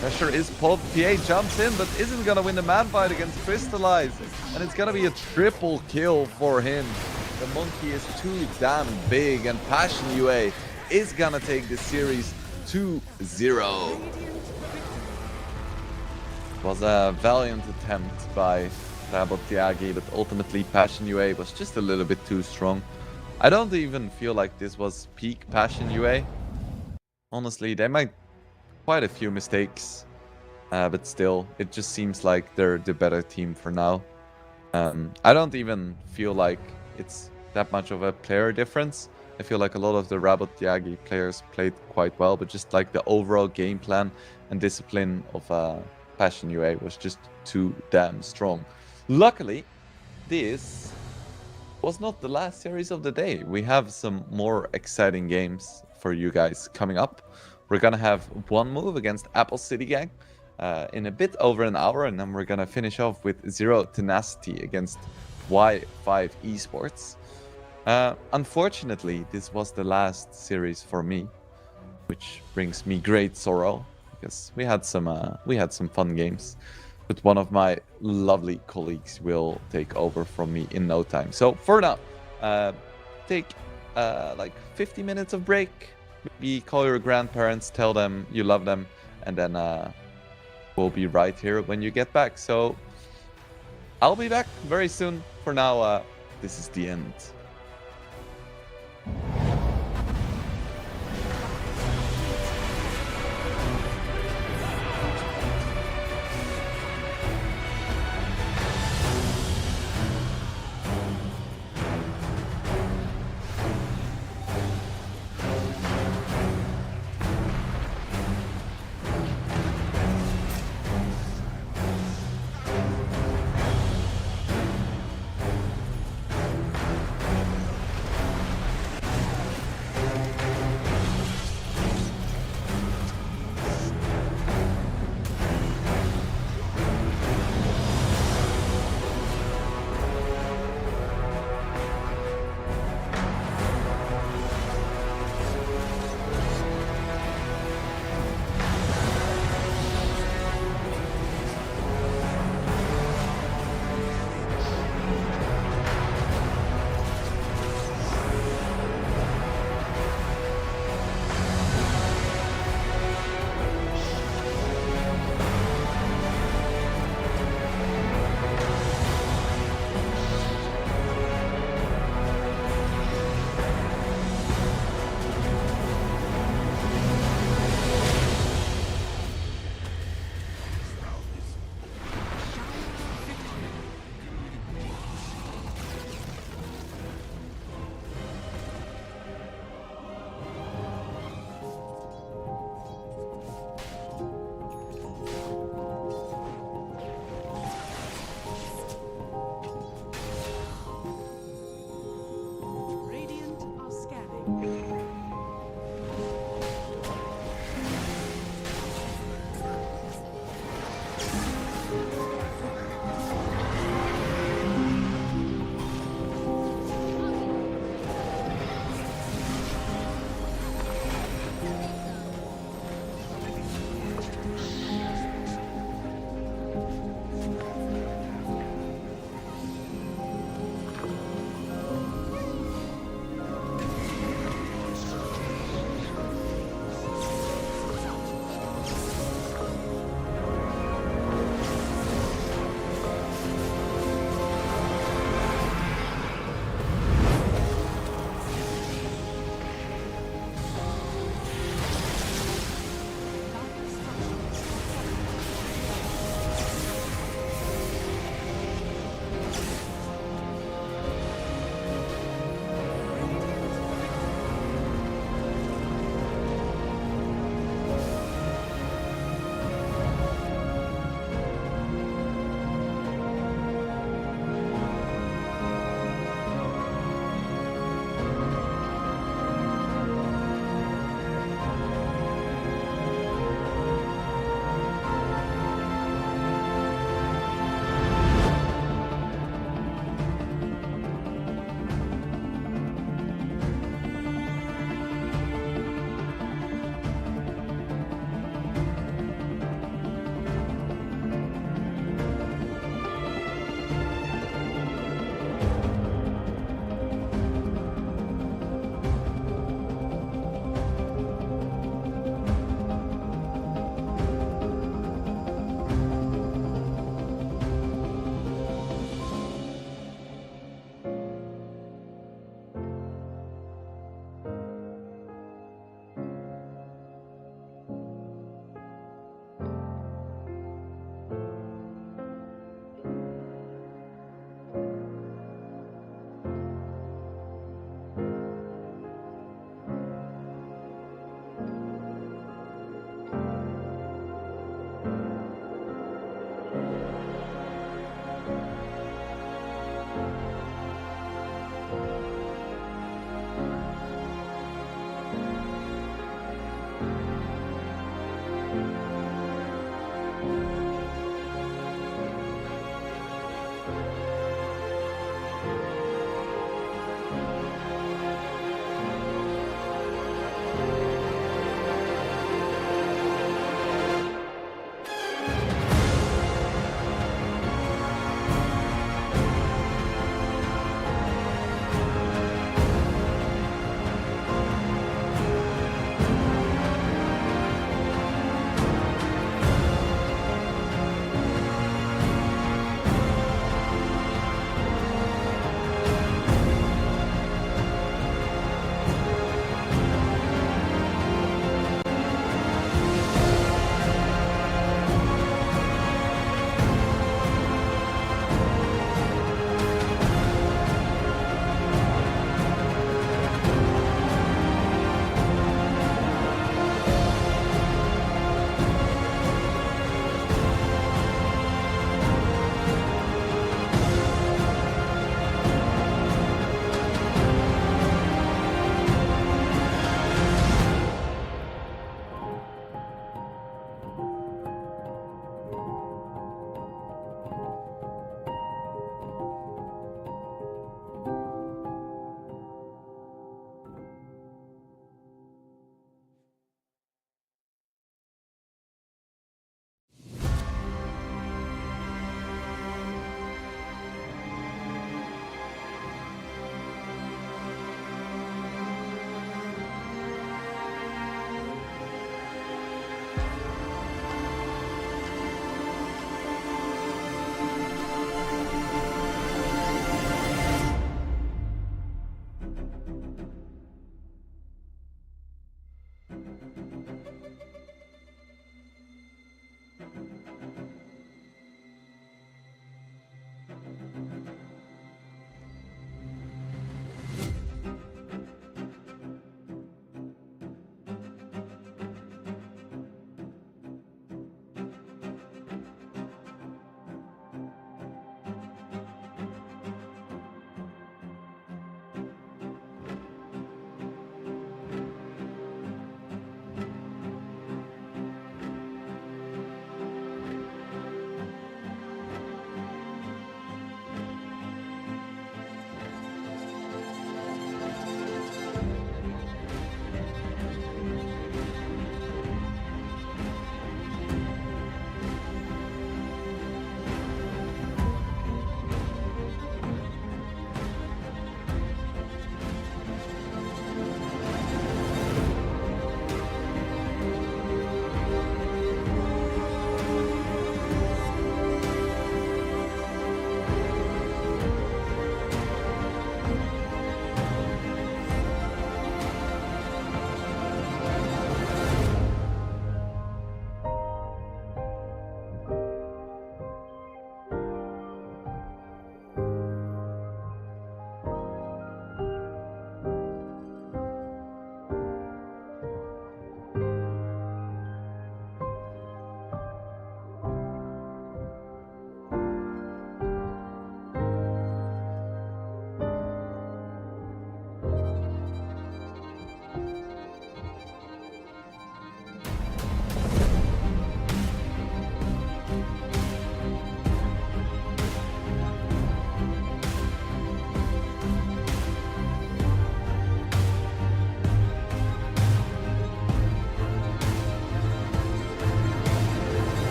Pressure is popped. PA jumps in, but isn't going to win the man fight against Crystallize. And it's going to be a triple kill for him. The Monkey is too damn big, and Passion UA is going to take this series 2-0. It was a valiant attempt by Rabot Tiagi, but ultimately Passion UA was just a little bit too strong. I don't even feel like this was peak Passion UA. Honestly, they made quite a few mistakes, but still, it just seems like they're the better team for now. I don't even feel like it's that much of a player difference. I feel like a lot of the Rabot Tiagi players played quite well, but just like the overall game plan and discipline of Passion UA was just too damn strong. Luckily, this was not the last series of the day. We have some more exciting games for you guys coming up. We're gonna have one move against Apple City Gang. in a bit over an hour, and then we're gonna finish off with Zero Tenacity against Y5 Esports. Unfortunately, this was the last series for me, which brings me great sorrow because we had some fun games. But one of my lovely colleagues will take over from me in no time. So for now, take like 50 minutes of break. Maybe call your grandparents, tell them you love them, and then we'll be right here when you get back. So I'll be back very soon. For now, this is the end.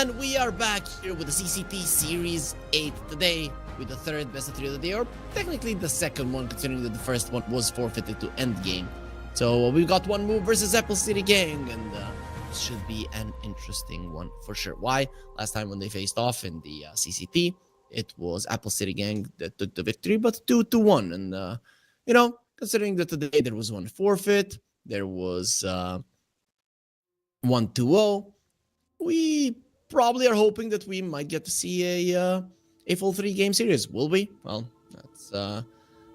And we are back here with the CCT Series 8 today, with the third best of 3 of the day, or technically the second one, considering that the first one was forfeited to endgame. So we've got one move versus Apple City Gang, and this should be an interesting one for sure. Why? Last time when they faced off in the CCT, it was Apple City Gang that took the victory, but 2-1. And, you know, considering that today there was one forfeit, there was 1-2-0, we probably are hoping that we might get to see a full 3-game series. Will we? Well,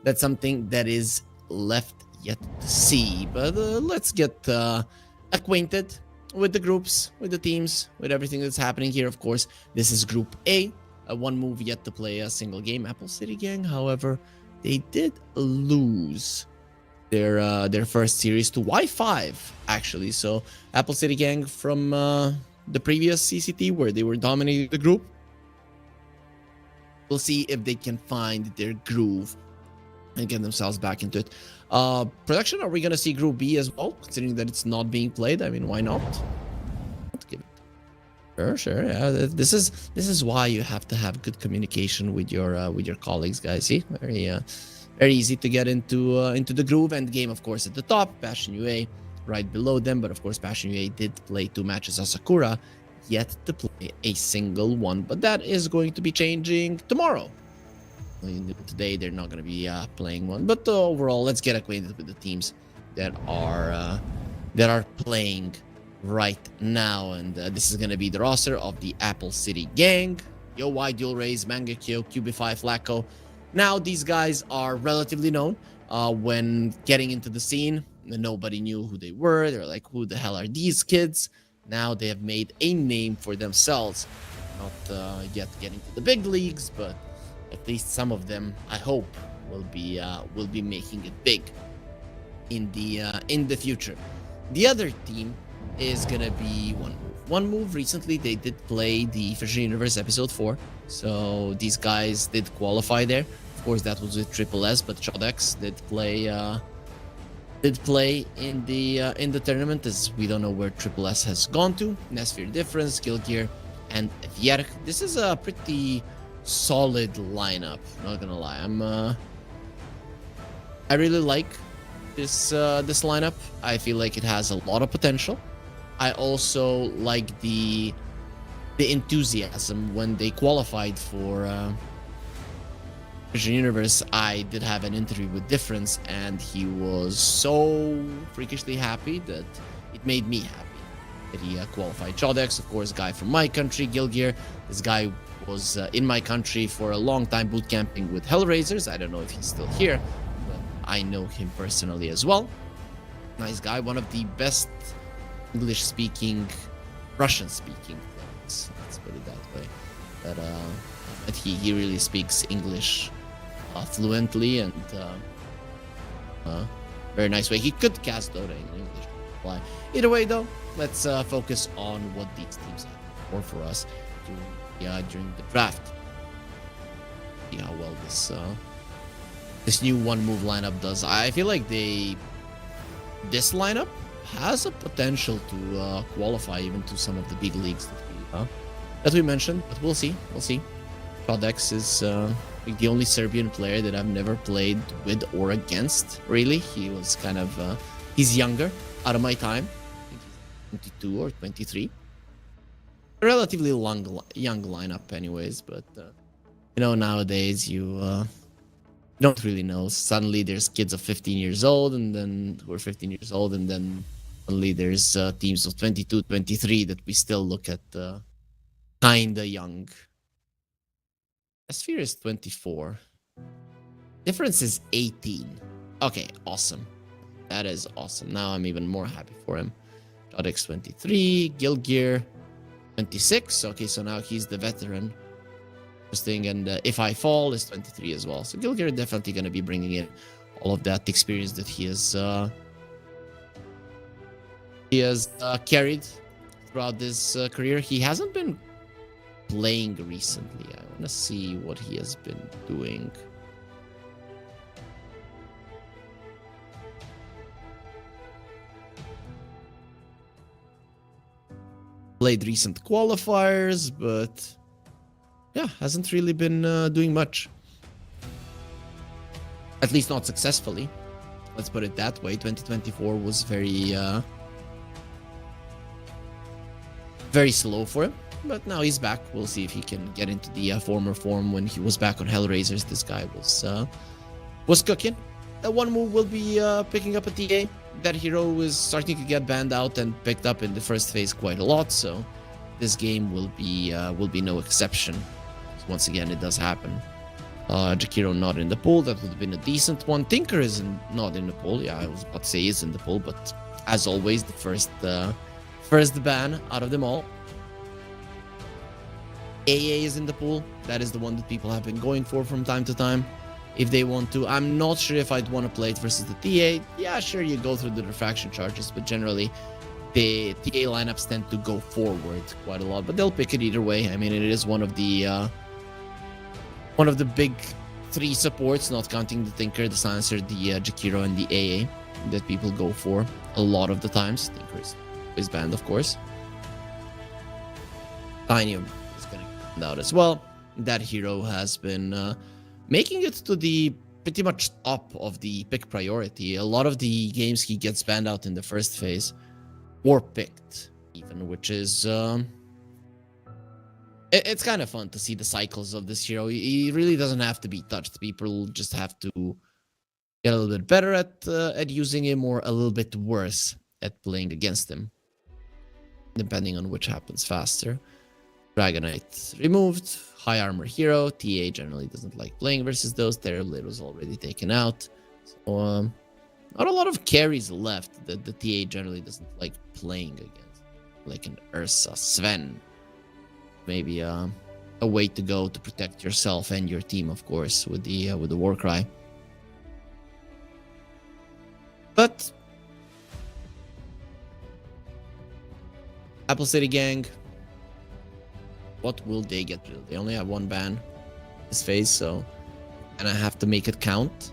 that's something that is left yet to see. But let's get acquainted with the groups, with the teams, with everything that's happening here. Of course, this is Group A. One move yet to play a single game. Apple City Gang, however, they did lose their first series to Y5, actually. So Apple City Gang from the previous CCT, where they were dominating the group, we'll see if they can find their groove and get themselves back into it. Production, are we gonna see Group B as well, considering that it's not being played? I mean, why not? Sure. Yeah, this is why you have to have good communication with your colleagues, guys. See, very easy to get into the groove. And game, of course, at the top. Passion UA right below them, but of course, Passion UA did play 2 matches as Sakura, yet to play a single one. But that is going to be changing tomorrow. Today they're not going to be playing one. But overall, let's get acquainted with the teams that are playing right now. And this is going to be the roster of the Apple City Gang. Yo Y, Dual Rays, Mangekyo, QB5, Flacco. Now these guys are relatively known. When getting into the scene, nobody knew who they were. They're like, who the hell are these kids? Now they have made a name for themselves. Not yet getting to the big leagues, but at least some of them, I hope, will be making it big in the future. The other team is gonna be One Move. One Move recently they did play the Fisher Universe episode 4, so these guys did qualify there. Of course, that was with Triple S, but Chodex did play in the tournament, as we don't know where Triple S has gone to. Nesphere Difference, Guild Gear, and Vierk. This is a pretty solid lineup, not gonna lie. I really like this lineup. I feel like it has a lot of potential. I also like the enthusiasm when they qualified for Vision Universe. I did have an interview with Difference, and he was so freakishly happy that it made me happy that he qualified. Chodex, of course, guy from my country, Guild Gear. This guy was in my country for a long time boot camping with Hellraisers. I don't know if he's still here, but I know him personally as well. Nice guy, one of the best English-speaking, Russian-speaking players. Let's put it that way. But he really speaks English fluently, and very nice way. He could cast Dota in English. Either way, though, let's focus on what these teams have for us during the draft. See how well this new One Move lineup does. I feel like this lineup has a potential to qualify even to some of the big leagues that we mentioned, but we'll see. Chodex is the only Serbian player that I've never played with or against, really. He was kind of he's younger out of my time. I think he's 22 or 23. A relatively young lineup anyways, but nowadays you don't really know. Suddenly there's kids of 15 years old, and then who are 15 years old, and then suddenly there's teams of 22, 23 that we still look at kinda young. Sphere is 24. Difference is 18. Okay, awesome. That is awesome. Now I'm even more happy for him. Chodex 23, Guild Gear 26. Okay, so now he's the veteran. Interesting. And If I Fall is 23 as well. So Guild Gear definitely going to be bringing in all of that experience that he has carried throughout this career. He hasn't been playing recently. I want to see what he has been doing. Played recent qualifiers, but yeah, hasn't really been doing much. At least not successfully. Let's put it that way. 2024 was very slow for him. But now he's back. We'll see if he can get into the former form when he was back on Hellraisers. This guy was cooking. That one move will be picking up a TA. That hero is starting to get banned out and picked up in the first phase quite a lot. So this game will be no exception. Once again, it does happen. Jakiro not in the pool. That would have been a decent one. Tinker is not in the pool. Yeah, I was about to say is in the pool, but as always, the first ban out of them all. AA is in the pool. That is the one that people have been going for from time to time. If they want to, I'm not sure if I'd want to play it versus the TA. Yeah, sure, you go through the refraction charges, but generally, the TA lineups tend to go forward quite a lot. But they'll pick it either way. I mean, it is one of the big three supports, not counting the Tinker, the Silencer, the Jakiro, and the AA that people go for a lot of the times. Tinker is banned, of course. Tinium is going to come out as well. That hero has been making it to the pretty much top of the pick priority. A lot of the games he gets banned out in the first phase or picked even, which is it's kind of fun to see the cycles of this hero. He really doesn't have to be touched. People just have to get a little bit better at using him or a little bit worse at playing against him, depending on which happens faster. Dragonite removed. High armor hero. TA generally doesn't like playing versus those. Terrorblade was already taken out. So not a lot of carries left that the TA generally doesn't like playing against. Like an Ursa, Sven. Maybe a way to go to protect yourself and your team, of course, with the Warcry. But Apple City Gang, what will they get rid of? They only have one ban this phase, so and I have to make it count.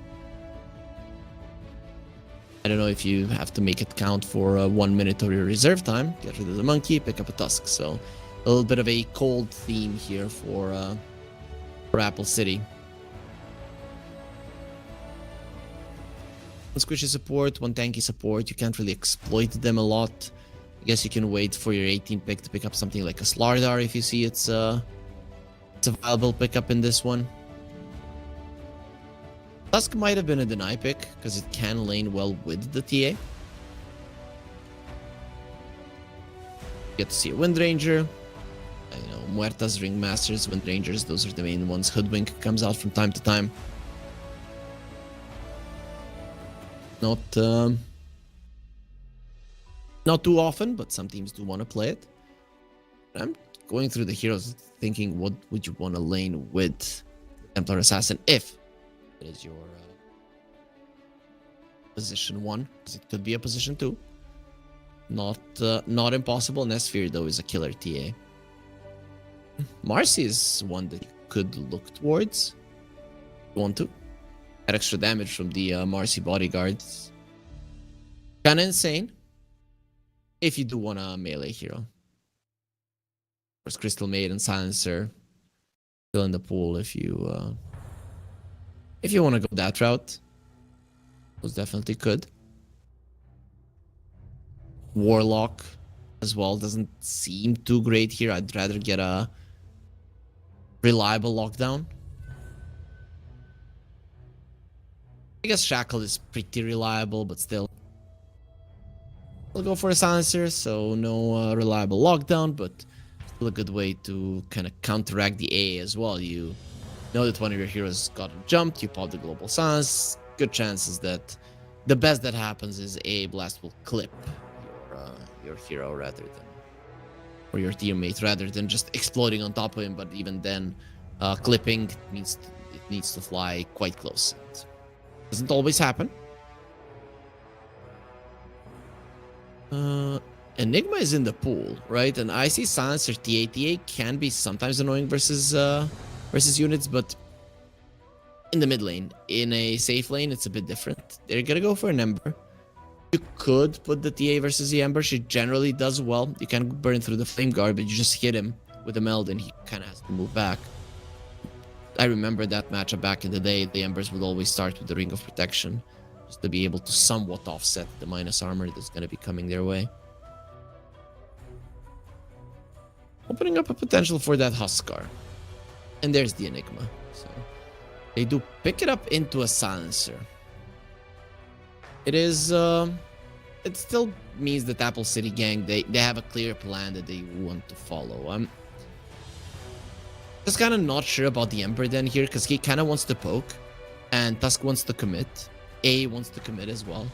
I don't know if you have to make it count for 1 minute of your reserve time. Get rid of the monkey, pick up a tusk. So a little bit of a cold theme here for Apple City. One squishy support, one tanky support. You can't really exploit them a lot. I guess you can wait for your 18 pick to pick up something like a Slardar if you see it's a viable pickup in this one. Tusk might have been a deny pick because it can lane well with the TA. Get to see a Wind Ranger. You know, Muertas, Ringmasters, Wind Rangers, those are the main ones. Hoodwink comes out from time to time. Not too often, but some teams do want to play it. I'm going through the heroes thinking, what would you want to lane with Templar Assassin if it is your position 1, because it could be a position 2. Not impossible. Nesphere though is a killer TA. Marcy is one that you could look towards. You want to? That extra damage from the Marcy bodyguards. Kinda insane. If you do want a melee hero. Of course, Crystal Maiden, Silencer. Still in the pool if you want to go that route. Those definitely could. Warlock as well doesn't seem too great here. I'd rather get a reliable lockdown. I guess Shackle is pretty reliable, but still. We'll go for a Silencer, so no reliable lockdown, but still a good way to kind of counteract the A as well. You know that one of your heroes got jumped, you pop the Global Silence. Good chances that the best that happens is A Blast will clip your hero rather than, or your teammate, rather than just exploding on top of him. But even then, clipping needs to fly quite close. It doesn't always happen. Enigma is in the pool, right? And I see Silencer TA can be sometimes annoying versus units, but in the mid lane, in a safe lane, it's a bit different. They're gonna go for an Ember. You could put the TA versus the Ember. She generally does well. You can burn through the Flame Guard, but you just hit him with the meld and he kind of has to move back. I remember that matchup back in the day. The Embers would always start with the Ring of Protection just to be able to somewhat offset the minus armor that's going to be coming their way. Opening up a potential for that Huskar. And there's the Enigma. So they do pick it up into a Silencer. It is, it still means that Apple City Gang, they have a clear plan that they want to follow. I'm just kind of not sure about the Emperor then here, because he kind of wants to poke, and Tusk wants to commit. A wants to commit as well.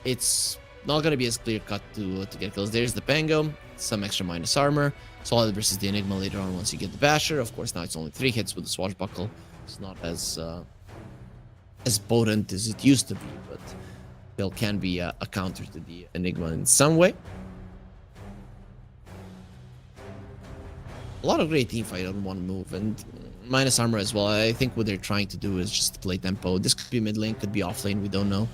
It's not going to be as clear cut to get kills. There's the Pango, some extra minus armor, Solid versus the Enigma later on once you get the Basher. Of course, now it's only 3 hits with the Swashbuckle. It's not as potent as it used to be, but still can be a counter to the Enigma in some way. A lot of great teamfight on one move, and minus armor as well. I think what they're trying to do is just play tempo. This could be mid lane, could be off lane, we don't know.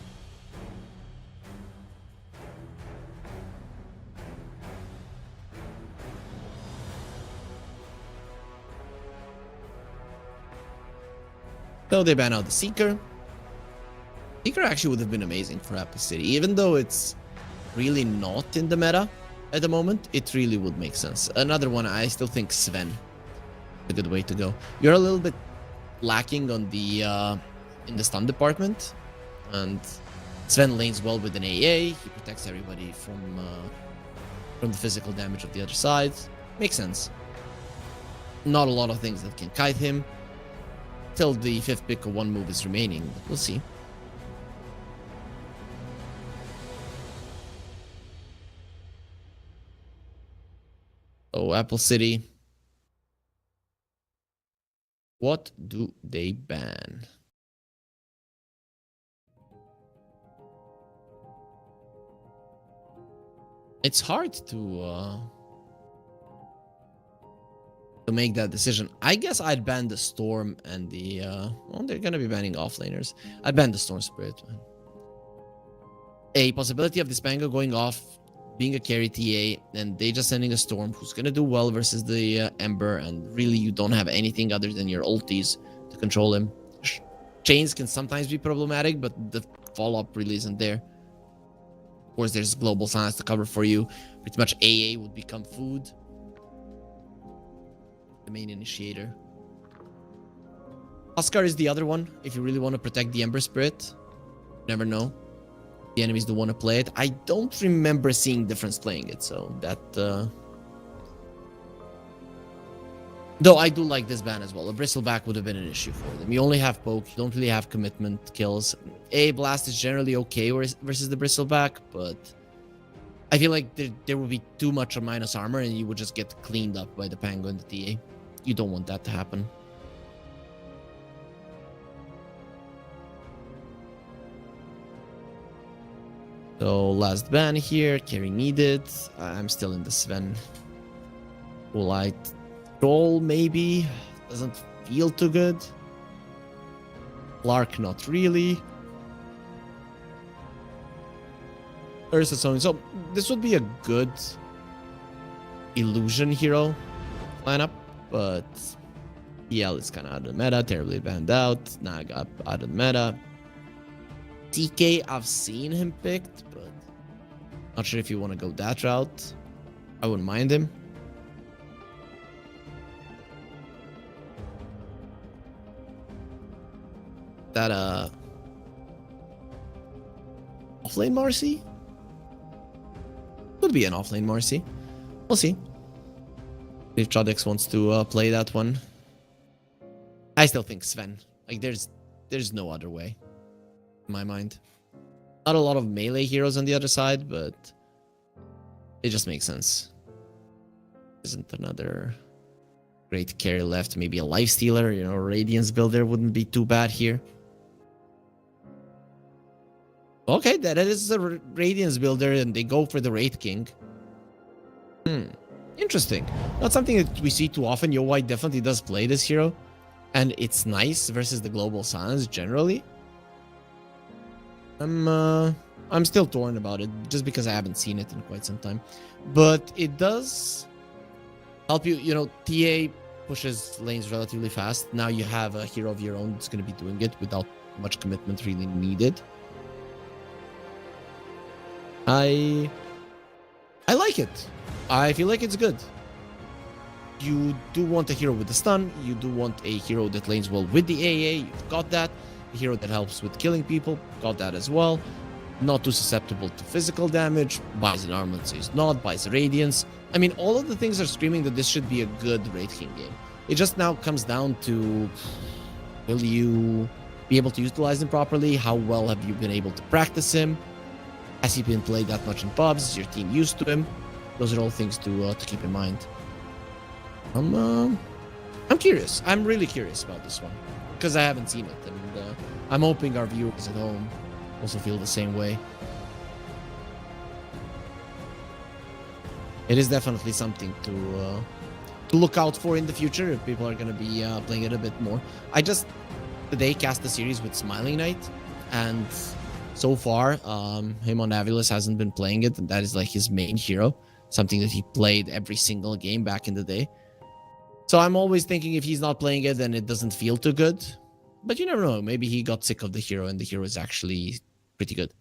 So they ban out the Seeker. Seeker actually would have been amazing for Apple City, even though it's really not in the meta at the moment. It really would make sense. Another one, I still think Sven is a good way to go. You're a little bit lacking on the in the stun department, and Sven lanes well with an AA. He protects everybody from the physical damage of the other side. Makes sense. Not a lot of things that can kite him till the 5th pick of one move is remaining, but we'll see. Oh, Apple City. What do they ban? It's hard to make that decision. I guess I'd ban the Storm and the well, they're gonna be banning offlaners. I'd ban the Storm Spirit. A possibility of this Pango going off, being a carry TA, and they just sending a Storm who's gonna do well versus the Ember, and really you don't have anything other than your ultis to control him. Chains can sometimes be problematic, but the follow-up really isn't there. Of course, there's Global Silence to cover for you. Pretty much AA would become food. The main initiator. Huskar is the other one, if you really want to protect the Ember Spirit. Never know. The enemies do want to play it. I don't remember seeing difference playing it, so that... Though I do like this ban as well. A Bristleback would have been an issue for them. You only have poke, you don't really have commitment kills. A Blast is generally okay versus the Bristleback, but... I feel like there would be too much of minus armor and you would just get cleaned up by the Pango and the TA. You don't want that to happen. So last ban here, carry needed. I'm still in the Sven. Will I troll maybe? Doesn't feel too good. Lark not really. Ursa Sony. So this would be a good illusion hero lineup, but EL is kind of out of the meta, terribly banned out. Nag up out of the meta. TK, I've seen him picked, but not sure if you want to go that route. I wouldn't mind him. That offlane Marcy? Could be an offlane Marcy. We'll see. If Chodex wants to play that one. I still think Sven. Like there's no other way. In my mind. Not a lot of melee heroes on the other side, but it just makes sense. Isn't another great carry left? Maybe a Lifestealer, you know, Radiance builder wouldn't be too bad here. Okay, that is a Radiance builder, and they go for the Wraith King. Interesting. Not something that we see too often. Yo White definitely does play this hero, and it's nice versus the Global Silence generally. I'm I'm still torn about it just because I haven't seen it in quite some time. But it does help you. You know, TA pushes lanes relatively fast. Now you have a hero of your own that's going to be doing it without much commitment really needed. I like it. I feel like it's good. You do want a hero with the stun. You do want a hero that lanes well with the AA. You've got that. A hero that helps with killing people. Got that as well. Not too susceptible to physical damage. Buys an armament, says not. Buys a radiance. I mean, all of the things are screaming that this should be a good Wraith King game. It just now comes down to, will you be able to utilize him properly? How well have you been able to practice him? Has he been played that much in pubs? Is your team used to him? Those are all things to keep in mind. I'm curious. I'm really curious about this one because I haven't seen it, and I'm hoping our viewers at home also feel the same way. It is definitely something to look out for in the future if people are going to be playing it a bit more. I just today cast the series with Smiling Knight, and so far him on Avilus hasn't been playing it, and that is like his main hero, something that he played every single game back in the day. So I'm always thinking if he's not playing it, then it doesn't feel too good. But you never know. Maybe he got sick of the hero and the hero is actually pretty good.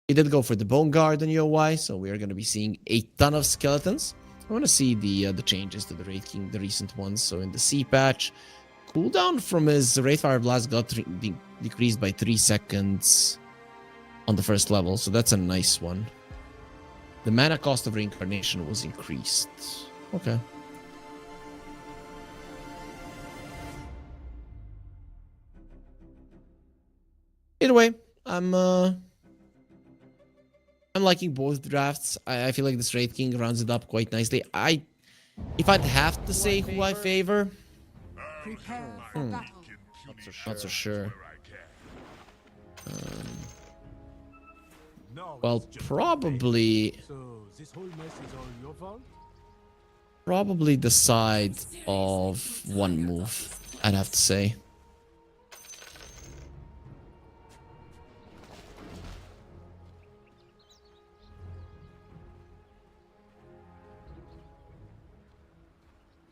He did go for the Bone Guard on UI, so we are going to be seeing a ton of skeletons. I want to see the changes to the Wraith King, the recent ones. So in the C patch, cooldown from his Wraithfire Blast got decreased by 3 seconds on the first level. So that's a nice one. The mana cost of Reincarnation was increased. Okay. Either way, I'm liking both drafts. I feel like this Wraith King rounds it up quite nicely. If I'd have to say who I favor,
Prepare for battle.
not so sure. Well, probably
So this whole mess is all your fault?
the side of one move, I'd have to say.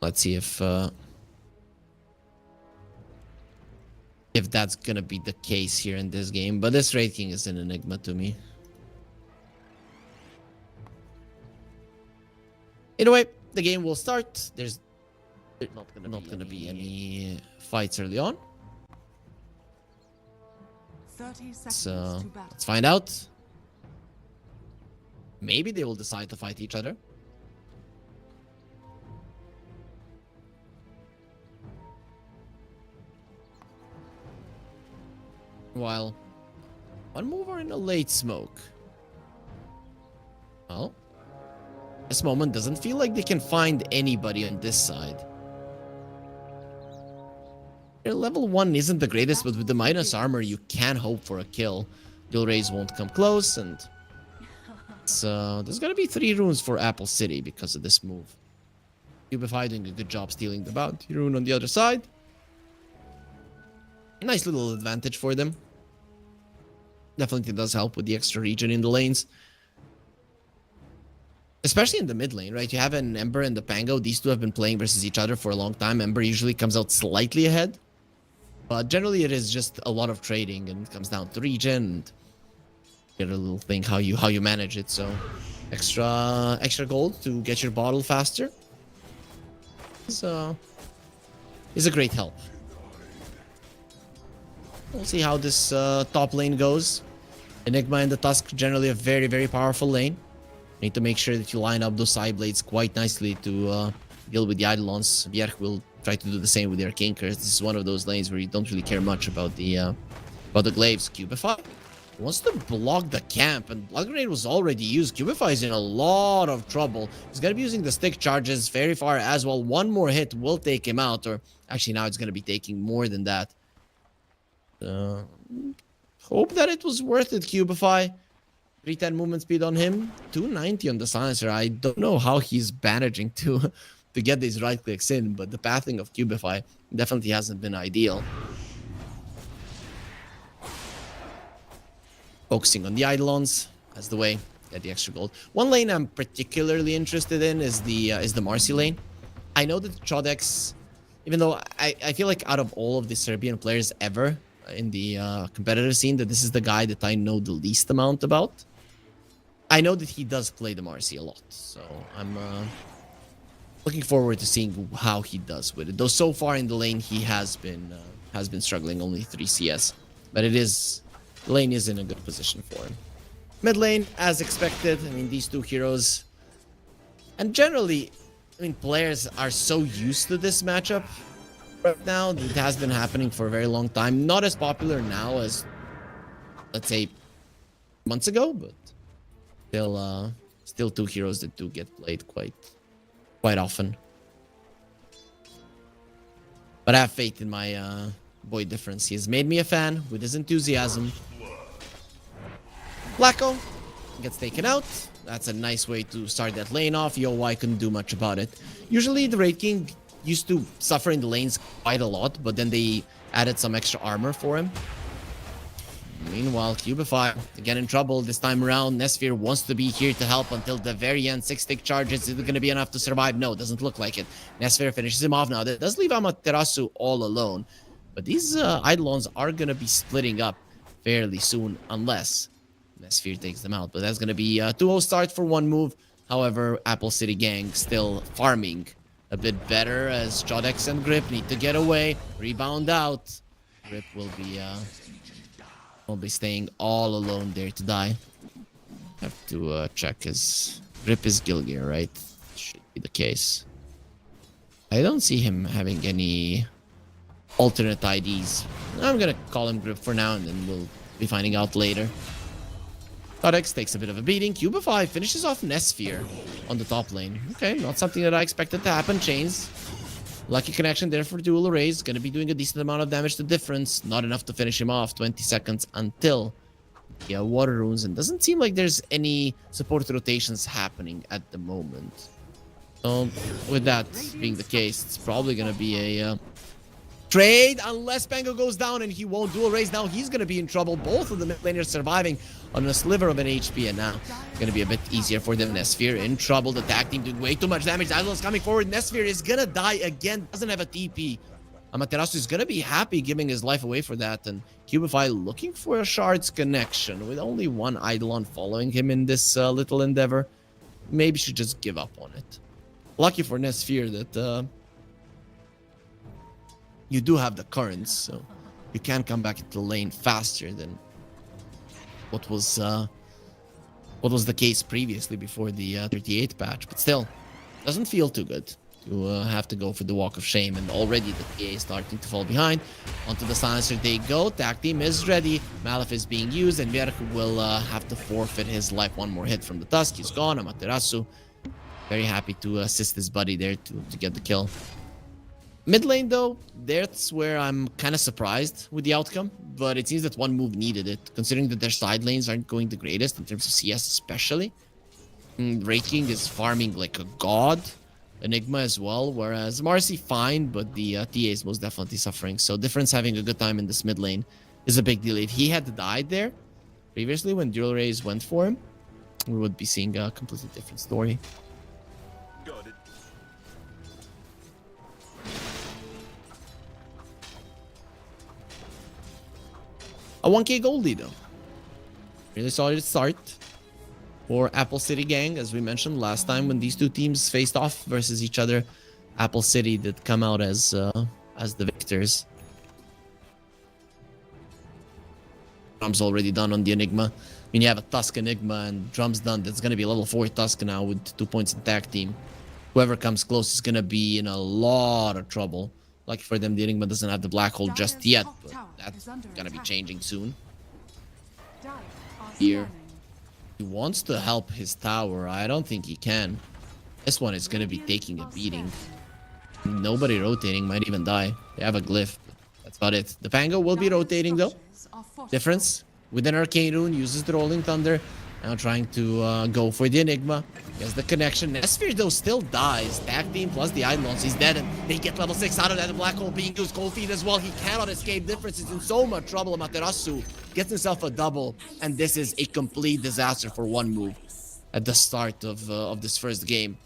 Let's see if that's gonna be the case here in this game. But this Wraith King is an enigma to me. Either way, the game will start. There's not gonna be any fights early on.
30 seconds
So
to battle.
let's find out. Maybe they will decide to fight each other. While one mover in a late smoke. Well, this moment doesn't feel like they can find anybody on this side. Their level 1 isn't the greatest, but with the minus armor, you can hope for a kill. Dual Rays won't come close, and so there's gonna be 3 runes for Apple City because of this move. Cubify doing a good job stealing the bounty rune on the other side. Nice little advantage for them. Definitely does help with the extra regen in the lanes. Especially in the mid lane, right? You have an Ember and the Pango. These two have been playing versus each other for a long time. Ember usually comes out slightly ahead. But generally it is just a lot of trading and it comes down to regen and get a little thing how you manage it. So extra gold to get your bottle faster. So is a great help. We'll see how this top lane goes. Enigma and the Tusk, generally a very, very powerful lane. Need to make sure that you line up those side blades quite nicely to deal with the Eidolons. Bjerg will try to do the same with their Kinkers. This is one of those lanes where you don't really care much about the glaives. Cubify wants to block the camp, and Blood Grenade was already used. Cubify is in a lot of trouble. He's going to be using the stick charges very far as well. One more hit will take him out, or actually now it's going to be taking more than that. Hope that it was worth it, Cubify. 310 movement speed on him, 290 on the silencer. I don't know how he's managing to get these right clicks in, but the pathing of Cubify definitely hasn't been ideal. Focusing on the Eidolons as the way. Get the extra gold. One lane I'm particularly interested in is the Marcy lane. I know that Chodex, even though I feel like out of all of the Serbian players ever in the competitive scene, that this is the guy that I know the least amount about. I know that he does play the Marcy a lot, so I'm looking forward to seeing how he does with it. Though so far in the lane he has been struggling, only 3 CS, but the lane is in a good position for him. Mid lane, as expected. I mean, these two heroes, and generally, I mean, players are so used to this matchup right now. It has been happening for a very long time. Not as popular now as, let's say, months ago, but still two heroes that do get played quite often. But I have faith in my boy Difference. He has made me a fan with his enthusiasm. Blacko gets taken out. That's a nice way to start that lane off. YoY couldn't do much about it. Usually the Raid King used to suffer in the lanes quite a lot, but then they added some extra armor for him. Meanwhile, Cubify again in trouble this time around. Nesphere wants to be here to help until the very end. 6-tick charges. Is it going to be enough to survive? No, doesn't look like it. Nesphere finishes him off now. That does leave Amaterasu all alone. But these Eidolons are going to be splitting up fairly soon unless Nesphere takes them out. But that's going to be a 2-0 start for one move. However, Apple City Gang still farming a bit better as Jodex and Grip need to get away. Rebound out. Grip will be staying all alone there to die. Have to check his Grip is Gilgir, right? Should be the case. I don't see him having any alternate IDs. I'm gonna call him Grip for now, and then we'll be finding out later. Codex takes a bit of a beating. Cubify finishes off Nesphere on the top lane. Okay, not something that I expected to happen. Chains. Lucky connection there for dual arrays. Gonna be doing a decent amount of damage to Difference. Not enough to finish him off. 20 seconds until water runes. And doesn't seem like there's any support rotations happening at the moment. So with that being the case, it's probably gonna be a trade unless Pango goes down and he won't dual raise. Now he's gonna be in trouble. Both of the mid laners surviving on a sliver of an HP, and now it's gonna be a bit easier for them. Nesphere in trouble. The tag team doing way too much damage. Idol's coming forward. Nesphere is gonna die again. Doesn't have a TP. Amaterasu is gonna be happy giving his life away for that, and Cubify looking for a shards connection with only one Eidolon following him in this little endeavor. Maybe should just give up on it. Lucky for Nesphere that you do have the currents, so you can come back into the lane faster than what was the case previously before the 38 patch. But still, doesn't feel too good to have to go for the walk of shame, and already the TA is starting to fall behind. Onto the silencer they go. Tag team is ready. Malef is being used, and Verk will have to forfeit his life. One more hit from the Tusk. He's gone. Amaterasu very happy to assist his buddy there to get the kill. Mid lane though, that's where I'm kind of surprised with the outcome, but it seems that one move needed it, considering that their side lanes aren't going the greatest in terms of CS especially. Raid King is farming like a god, Enigma as well, whereas Marcy fine, but the TA is most definitely suffering. So Difference having a good time in this mid lane is a big deal. If he had died there previously when Dual Rays went for him, we would be seeing a completely different story.
Got it.
A 1k gold lead though. Really solid start for Apple City Gang, as we mentioned last time when these two teams faced off versus each other. Apple City did come out as the victors. Drums already done on the Enigma. I mean, you have a Tusk Enigma and drums done. That's gonna be a level 4 Tusk now with 2 points in tag team. Whoever comes close is gonna be in a lot of trouble. Lucky for them, the Enigma doesn't have the black hole just yet, but that's gonna be changing soon. Here, he wants to help his tower. I don't think he can. This one is gonna be taking a beating. Nobody rotating, might even die. They have a glyph, but that's about it. The Pango will be rotating though. Difference with an Arcane Rune, uses the Rolling Thunder. Now trying to go for the Enigma. Gets the connection. Nesphere though still dies. Tag team plus the Eidolons. He's dead, and they get level 6 out of that. The black hole being used. Cold feet as well. He cannot escape. Difference is in so much trouble. Amaterasu gets himself a double, and this is a complete disaster for one move at the start of this first game.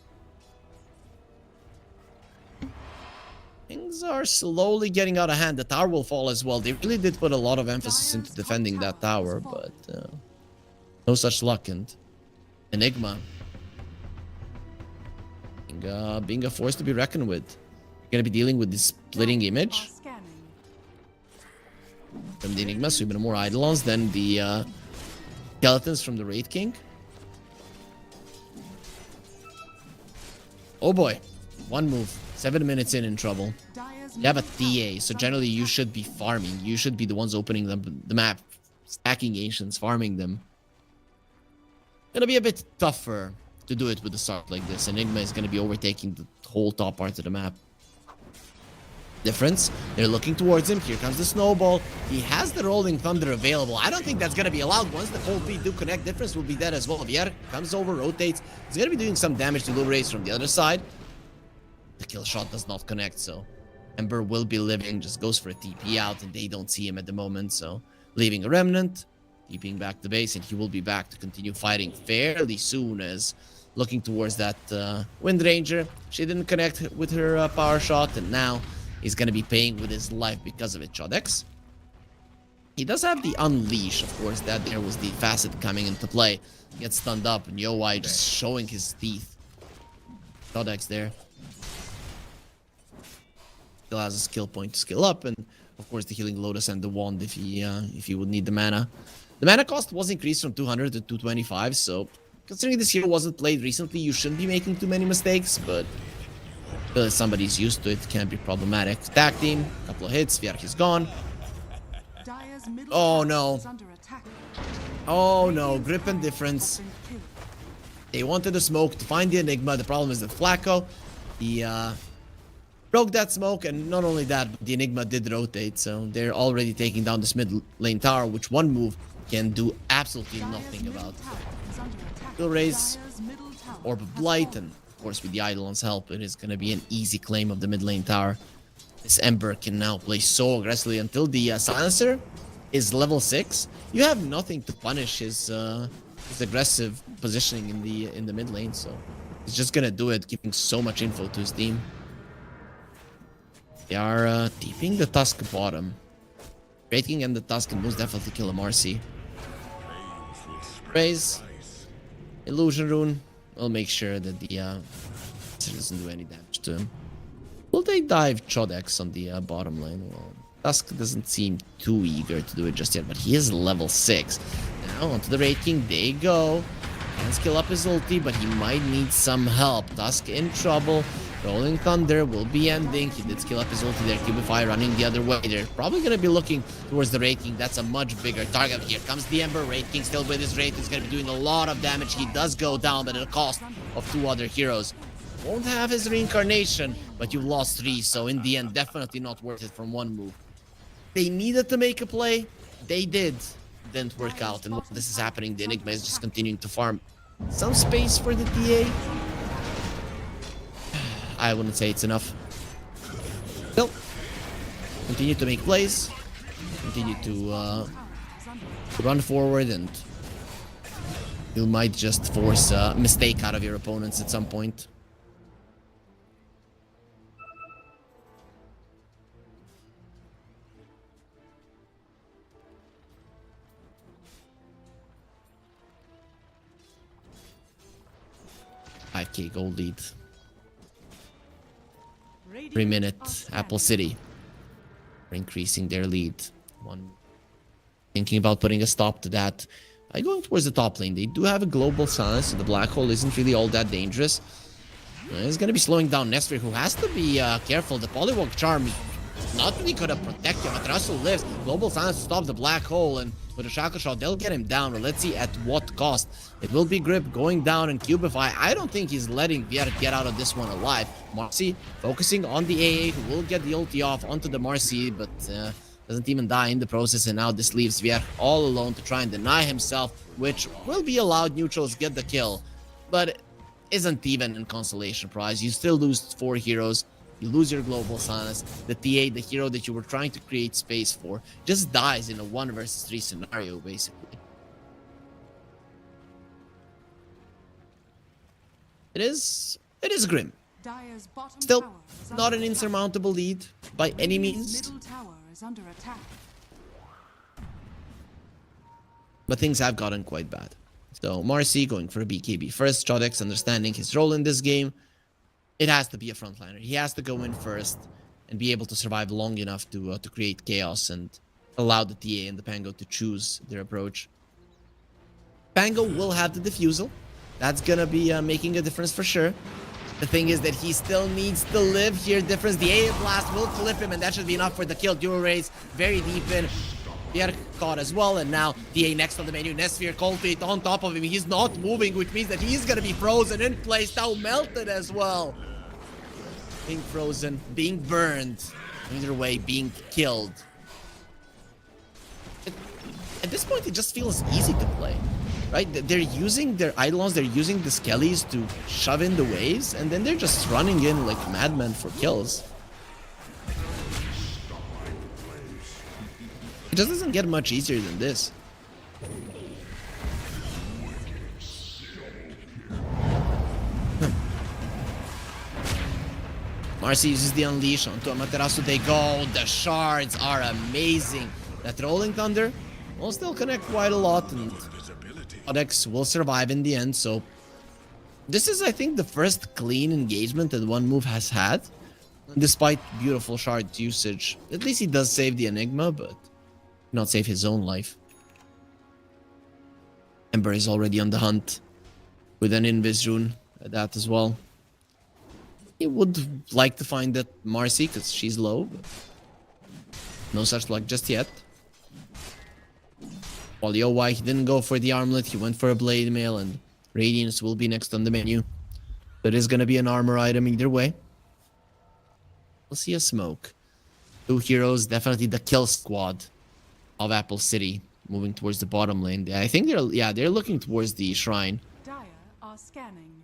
Things are slowly getting out of hand. The tower will fall as well. They really did put a lot of emphasis into defending that tower, but no such luck. And Enigma being a force to be reckoned with. You're going to be dealing with this splitting image from the Enigma, so even more Eidolons than the skeletons from the Raid King. Oh boy, one move. 7 minutes in trouble. You have a TA, so generally you should be farming. You should be the ones opening the map, stacking Ancients, farming them. Gonna be a bit tougher to do it with a start like this. Enigma is gonna be overtaking the whole top part of the map. Difference, they're looking towards him. Here comes the snowball. He has the Rolling Thunder available. I don't think that's gonna be allowed. Once the cold feet do connect, Difference will be dead as well. Vier comes over, rotates. He's gonna be doing some damage to Lou Race from the other side. The kill shot does not connect, so Ember will be living, just goes for a TP out, and they don't see him at the moment, so leaving a remnant, keeping back the base, and he will be back to continue fighting fairly soon, as looking towards that Wind Ranger. She didn't connect with her power shot, and now he's going to be paying with his life because of it. Chodex. He does have the Unleash, of course. That there was the facet coming into play. Gets stunned up, and Yowai just showing his teeth. Chodex there. Still has a skill point to skill up, and of course the Healing Lotus and the Wand if he would need the mana. The mana cost was increased from 200 to 225, so considering this hero wasn't played recently, you shouldn't be making too many mistakes, but if somebody's used to it, it can be problematic. Tag team, couple of hits, Vierk is gone. Oh no. Oh no, grip and difference. They wanted the smoke to find the Enigma. The problem is that Flacco, he broke that smoke, and not only that, but the Enigma did rotate, so they're already taking down this mid lane tower, which one move can do absolutely nothing about. Skill raise, Orb of Blight, and of course with the Eidolon's help, it is going to be an easy claim of the mid lane tower. This Ember can now play so aggressively until the Silencer is level 6. You have nothing to punish his aggressive positioning in the mid lane, so he's just going to do it, giving so much info to his team. They are deeping the Tusk bottom. Raid and the Tusk can most definitely kill a Marcy. Raise. Illusion Rune. We'll make sure that the doesn't do any damage to him. Will they dive Chodex on the bottom lane? Well, Tusk doesn't seem too eager to do it just yet, but he is level 6. Now onto the Raid King they go. Can skill up his ulti, but he might need some help. Tusk in trouble. Rolling Thunder will be ending. He did skill up his ulti there. Cubify running the other way. They're probably going to be looking towards the Raid King. That's a much bigger target. Here comes the Ember. Raid King still with his Raid. He's going to be doing a lot of damage. He does go down, but at the cost of 2 other heroes. Won't have his reincarnation, but you lost 3. So in the end, definitely not worth it from one move. They needed to make a play. They did. Didn't work out. And while this is happening, the Enigma is just continuing to farm some space for the TA. I wouldn't say it's enough. Still, continue to make plays, continue to run forward, and you might just force a mistake out of your opponents at some point. $5K gold lead. 3-minute Apple City. They're increasing their lead. One thinking about putting a stop to that. Going towards the top lane. They do have a global silence, so the black hole isn't really all that dangerous. It's going to be slowing down Nestor, who has to be careful. The Polywog Charm not really could have protected him. Atrasu lives. Global silence to stop the black hole, and with a shackle shot, they'll get him down. But let's see at what cost. It will be Grip going down and Cubify. I don't think he's letting Vier get out of this one alive. Marcy focusing on the AA, who will get the ulti off onto the Marcy, but doesn't even die in the process. And now this leaves Vier all alone to try and deny himself, which will be allowed. Neutrals get the kill, but isn't even in consolation prize. You still lose 4 heroes. You lose your global silence. The TA, the hero that you were trying to create space for, just dies in a 1 versus 3 scenario, basically. It is grim.
Dire's bottom
Still,
tower is
not
under
an
attack.
insurmountable lead by any
Radiant's
means.
middle tower is under attack.
But things have gotten quite bad. So Marcy going for a BKB first. Chodex understanding his role in this game. It has to be a frontliner. He has to go in first and be able to survive long enough to create chaos and allow the TA and the Pango to choose their approach. Pango will have the defusal. That's gonna be making a difference for sure. The thing is that he still needs to live here. Difference. The AA blast will clip him, and that should be enough for the kill. Dual raise very deep in. Pierre caught as well, and now DA next on the menu. Nesphere cultivate on top of him. He's not moving, which means that he's gonna be frozen in place. Now melted as well. Being frozen, being burned. Either way, being killed. At this point, it just feels easy to play. Right? They're using their Eidolons, they're using the Skellies to shove in the waves, and then they're just running in like madmen for kills. It just doesn't get much easier than this. Marcy uses the Unleash onto Amaterasu. They go. The shards are amazing. That Rolling Thunder will still connect quite a lot, and Codex will survive in the end. So this is, I think, the first clean engagement that one move has had. Despite beautiful shard usage. At least he does save the Enigma, but not save his own life. Ember is already on the hunt with an Invis rune at that as well. He would like to find that Marcy because she's low, but no such luck just yet. Why he didn't go for the armlet, he went for a blade mail, and Radiance will be next on the menu. That is going to be an armor item either way. We'll see a smoke. Two heroes, definitely the kill squad of Apple City, moving towards the bottom lane. I think they're looking towards the shrine.
Dire are scanning.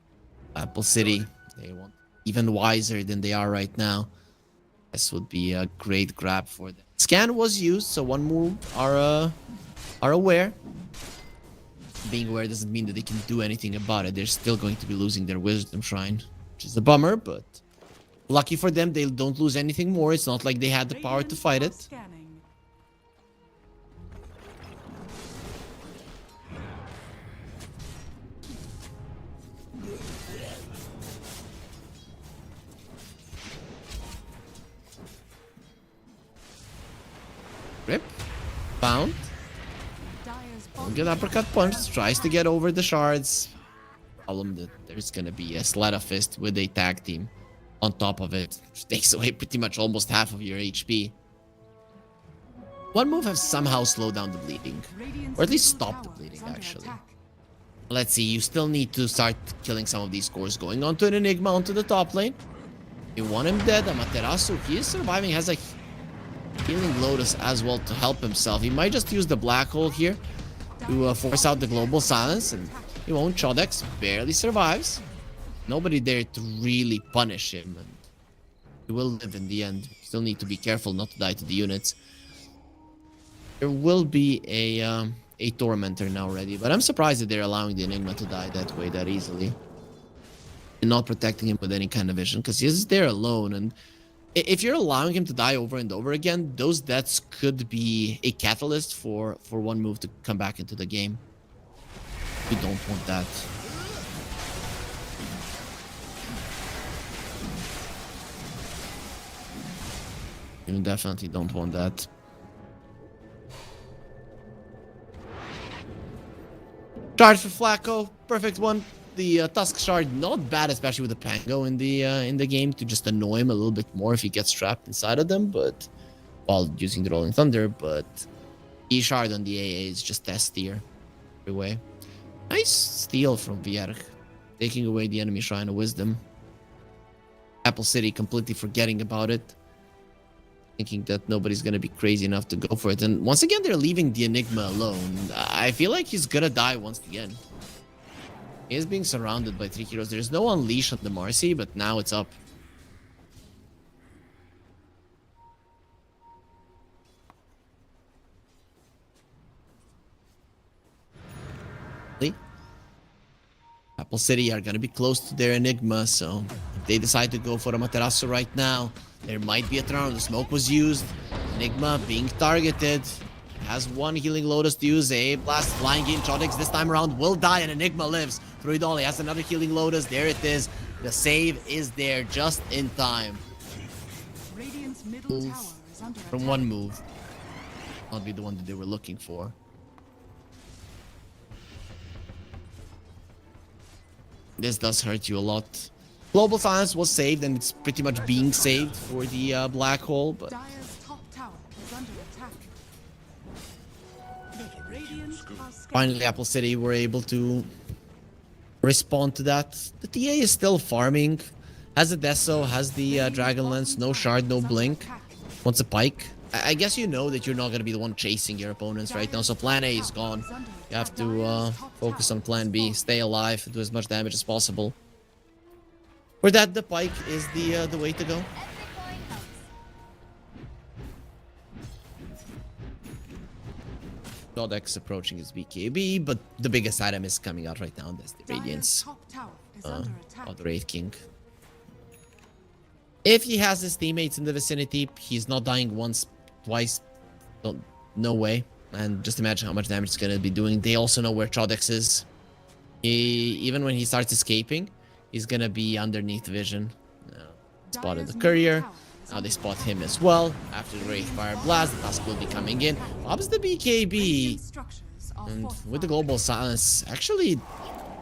Apple City, they want even wiser than they are right now. This would be a great grab for them. Scan was used, so one move are aware. Being aware doesn't mean that they can do anything about it. They're still going to be losing their Wisdom Shrine, which is a bummer, but lucky for them, they don't lose anything more. It's not like they had the power to fight it.
Scanning.
Rip. Bound.
Dire's bottom
Good uppercut punch. Tries to get over the shards. Problem that there's gonna be a Slaughter Fist with a tag team on top of it, which takes away pretty much almost half of your HP. One move has somehow slowed down the bleeding,
Radiant's
or at least
middle
stopped the
tower
bleeding
is under
actually.
attack.
Let's see, you still need to start killing some of these cores. Going onto an Enigma onto the top lane. You want him dead. Amaterasu, he is surviving, has a Healing Lotus as well to help himself. He might just use the Black Hole here to force out the Global Silence, and he won't. Chodex barely survives. Nobody there to really punish him, and he will live in the end. Still need to be careful not to die to the units. There will be a Tormentor now ready, but I'm surprised that they're allowing the Enigma to die that way, that easily. And not protecting him with any kind of vision, because he's there alone, and if you're allowing him to die over and over again, those deaths could be a catalyst for one move to come back into the game. You don't want that. You definitely don't want that. Charge for Flacco, perfect one. The Tusk Shard, not bad, especially with the Pango in the game, to just annoy him a little bit more if he gets trapped inside of them, but while using the Rolling Thunder. But E-Shard on the AA is just S tier. Every way. Nice steal from Vierg, taking away the enemy Shrine of Wisdom. Apple City completely forgetting about it, thinking that nobody's gonna be crazy enough to go for it. And once again, they're leaving the Enigma alone. I feel like he's gonna die once again. He is being surrounded by 3 heroes. There's no Unleash on the Marcy, but now it's up. Apple City are gonna be close to their Enigma, so if they decide to go for a Materasu right now, there might be a turn. The smoke was used. Enigma being targeted. Has one healing Lotus to use. A blast flying in. Chodix this time around will die, and Enigma lives. Fruidoli has another healing Lotus. There it is. The save is there just in time.
Radiant's middle
Move
tower is under
from
attack.
one move. Not be the one that they were looking for. This does hurt you a lot. Global Silence was saved, and it's pretty much being saved for the Black Hole, but
Dire's top tower is under attack. Radiant are scared.
finally Apple City were able to respond to that. The TA is still farming. Has a Deso, has the Dragon Lance, no Shard, no Blink. Wants a Pike. I guess you know that you're not going to be the one chasing your opponents right now, so plan A is gone. You have to focus on plan B, stay alive, do as much damage as possible. For that, the Pike is the way to go.
Every coin helps.
Codex approaching his BKB, but the biggest item is coming out right now. That's the
Dire's
Radiance
top tower is under attack.
of the Wraith King. If he has his teammates in the vicinity, he's not dying once, twice. No way. And just imagine how much damage it's going to be doing. They also know where Chodex is. Even when he starts escaping, he's going to be underneath vision. Spotted the courier. Now they spot him as well. After the Wraith Fire Blast, the Tusk will be coming in. Pops the BKB. And with the Global Silence, actually,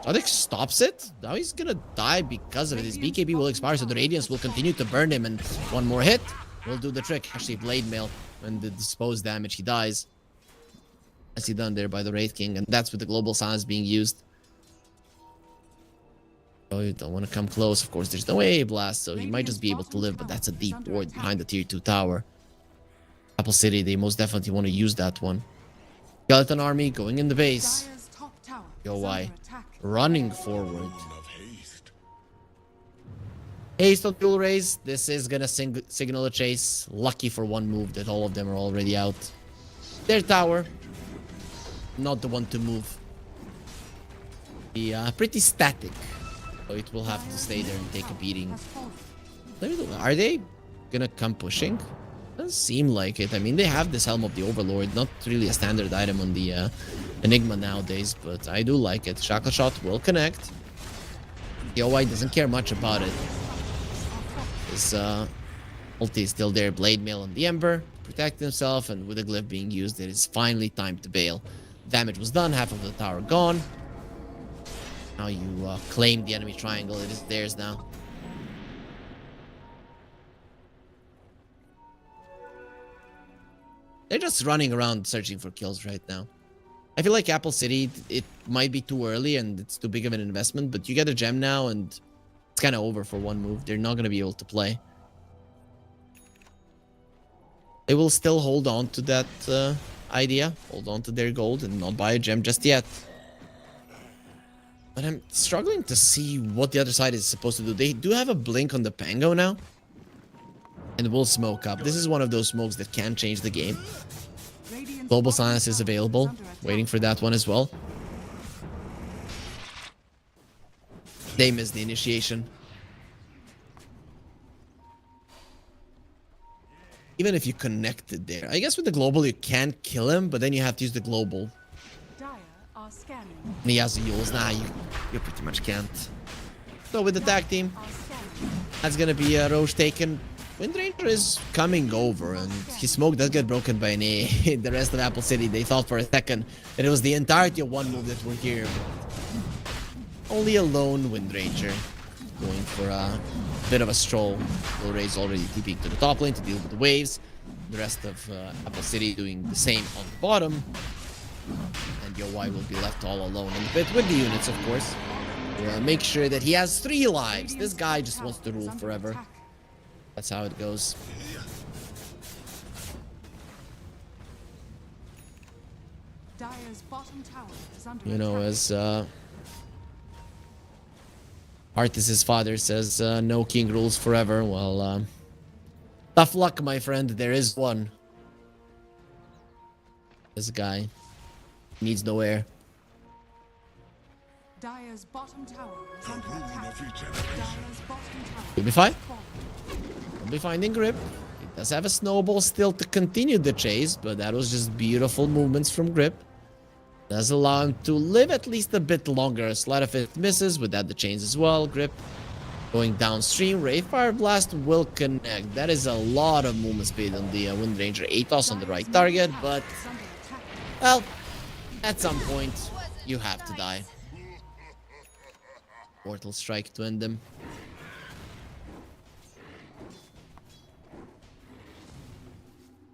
Chodex stops it. Now he's gonna die because of it. His BKB will expire, so the Radiance will continue to burn him. And one more hit will do the trick. Actually, Blade Mail, when the disposed damage, he dies. As he done there by the Wraith King. And that's with the Global Silence being used. Oh, you don't want to come close. Of course, there's no AA blast, so he might just be able to live, but that's a deep ward behind the tier 2 tower. Apple City, they most definitely want to use that one. Skeleton army going in the base. Yo, why? Running forward. Haste on fuel raise. This is gonna signal a chase. Lucky for one move that all of them are already out. Their tower. Not the one to move. Pretty static. So it will have to stay there and take a beating. Are they gonna come pushing? Doesn't seem like it. I mean, they have this Helm of the Overlord. Not really a standard item on the Enigma nowadays, but I do like it. Shackle Shot will connect. Yowai doesn't care much about it. His ulti is still there. Blade Mail on the Ember. Protect himself, and with the glyph being used, it is finally time to bail. Damage was done. Half of the tower gone. Now you claim the enemy triangle. It is theirs now. They're just running around searching for kills right now. I feel like Apple City, it might be too early and it's too big of an investment, but you get a gem now and it's kind of over for one move. They're not going to be able to play. They will still hold on to that idea, hold on to their gold and not buy a gem just yet. But I'm struggling to see what the other side is supposed to do. They do have a blink on the Pango now. And will smoke up. This is one of those smokes that can change the game. Global Silence is available. Waiting for that one as well. They missed the initiation. Even if you connected there. I guess with the global you can kill him, but then you have to use the global. And he has the Yules. Nah, you pretty much can't. So with the tag team, that's gonna be a Roche taken. Windranger is coming over, and his smoke does get broken by an A. The rest of Apple City, they thought for a second that it was the entirety of one move that were here. Only a lone Windranger going for a bit of a stroll. Ray's already TPing to the top lane to deal with the waves. The rest of Apple City doing the same on the bottom. And Yowai will be left all alone in the pit with the units, of course. Make sure that he has 3 lives. This guy just wants to rule forever. That's how it goes. You know, as Artis' father says, no king rules forever. Well, tough luck, my friend. There is one. This guy needs no air.
Dire's bottom tower is under attack. Dire's bottom tower
You'll be fine.
has fallen.
We'll be finding Grip. He does have a snowball still to continue the chase, but that was just beautiful movements from Grip. Does allow him to live at least a bit longer. Sleight of Fist misses, with that the chains as well. Grip going downstream. Ray Fire Blast will connect. That is a lot of movement speed on the Wind Ranger. Atos on the right target, but,
Is under attack.
well, at some point, you have to die. Mortal Strike to end them.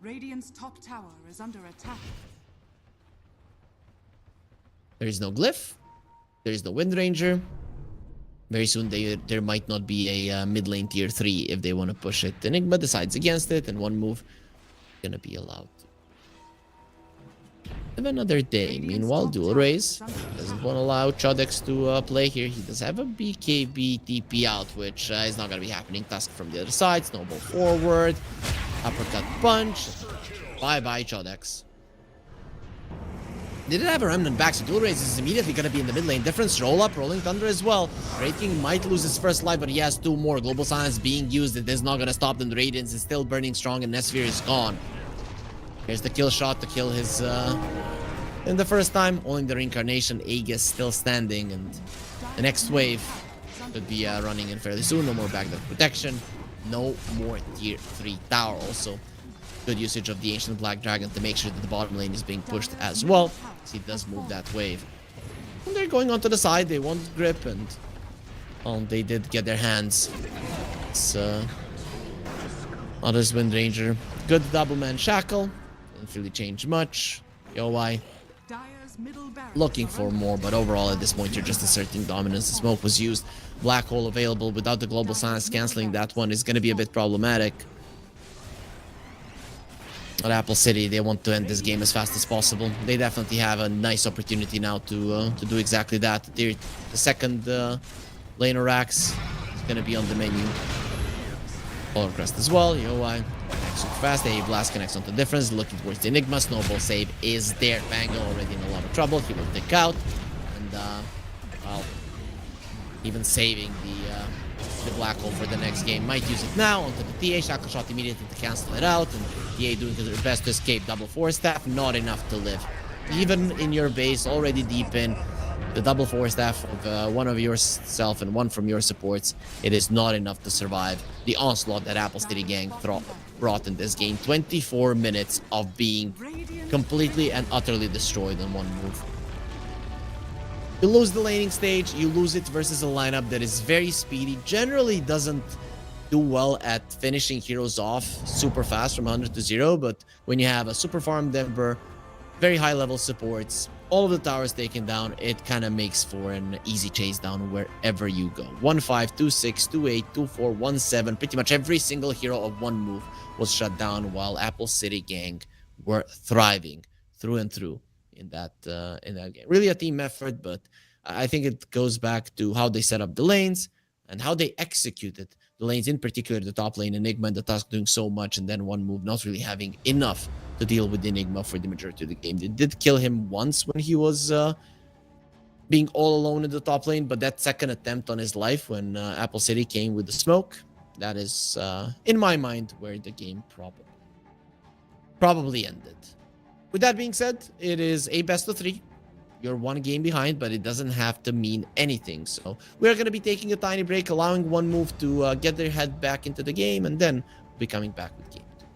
Radiant's top tower is under attack.
There is no Glyph. There is no Wind Ranger. Very soon there might not be a mid lane tier 3 if they want to push it. Enigma decides against it, and one move gonna be allowed. Have another day. Meanwhile, dual raise. Doesn't want to allow Chodex to play here. He does have a BKB TP out, which is not going to be happening. Tusk from the other side. Snowball forward. Uppercut punch. Bye-bye, Chodex. They did have a Remnant back, so dual raise is immediately going to be in the mid lane. Difference, roll up, Rolling Thunder as well. Great King might lose his first life, but he has 2 more. Global Silence being used. It is not going to stop them. The Radiance is still burning strong, and Nesphere is gone. Here's the kill shot to kill his, in the first time. Only the Reincarnation. Aegis still standing, and the next wave could be running in fairly soon. No more backdoor protection. No more tier 3 tower. Also, good usage of the Ancient Black Dragon to make sure that the bottom lane is being pushed as well. He does move that wave. And they're going onto the side. They want Grip, and they did get their hands. It's others Wind Ranger. Good double man shackle. Didn't really change much. YoY
Dire's middle barracks
looking
are
for
under
more, but overall at this point you're just asserting dominance. The smoke was used. Black hole available without the global silence canceling. That one is going to be a bit problematic. At Apple City, they want to end this game as fast as possible. They definitely have a nice opportunity now to do exactly that. The second laner Rax is going to be on the menu. Polar Crest as well. YoY super fast. A Blast connects onto difference. Looking towards the Enigma. Snowball save is there. Bango already in a lot of trouble. He will take out. And, well, even saving the Black Hole for the next game. Might use it now onto the TA. Shackle Shot immediately to cancel it out. And TA doing their best to escape. Double Force Staff. Not enough to live. Even in your base, already deep in, the double Force Staff of one of yourself and one from your supports, it is not enough to survive the onslaught that Apple City Gang brought in this game. 24 minutes of being completely and utterly destroyed in one move. You lose the laning stage, you lose it versus a lineup that is very speedy, generally doesn't do well at finishing heroes off super fast from 100 to 0, but when you have a super farm Denver, very high level supports, all of the towers taken down, it kind of makes for an easy chase down wherever you go. 1-5, 2-6, 2-8, 2-4, 1-7. Pretty much every single hero of one move was shut down, while Apple City Gang were thriving through and through in that game. Really a team effort, but I think it goes back to how they set up the lanes and how they executed the lanes, in particular the top lane, Enigma and the Tusk doing so much, and then one move not really having enough to deal with Enigma for the majority of the game. They did kill him once when he was being all alone in the top lane, but that second attempt on his life when Apple City came with the smoke, that is, in my mind, where the game probably ended. With that being said, it is a best of 3. You're one game behind, but it doesn't have to mean anything. So we're going to be taking a tiny break, allowing one move to get their head back into the game, and then we'll be coming back with game 2.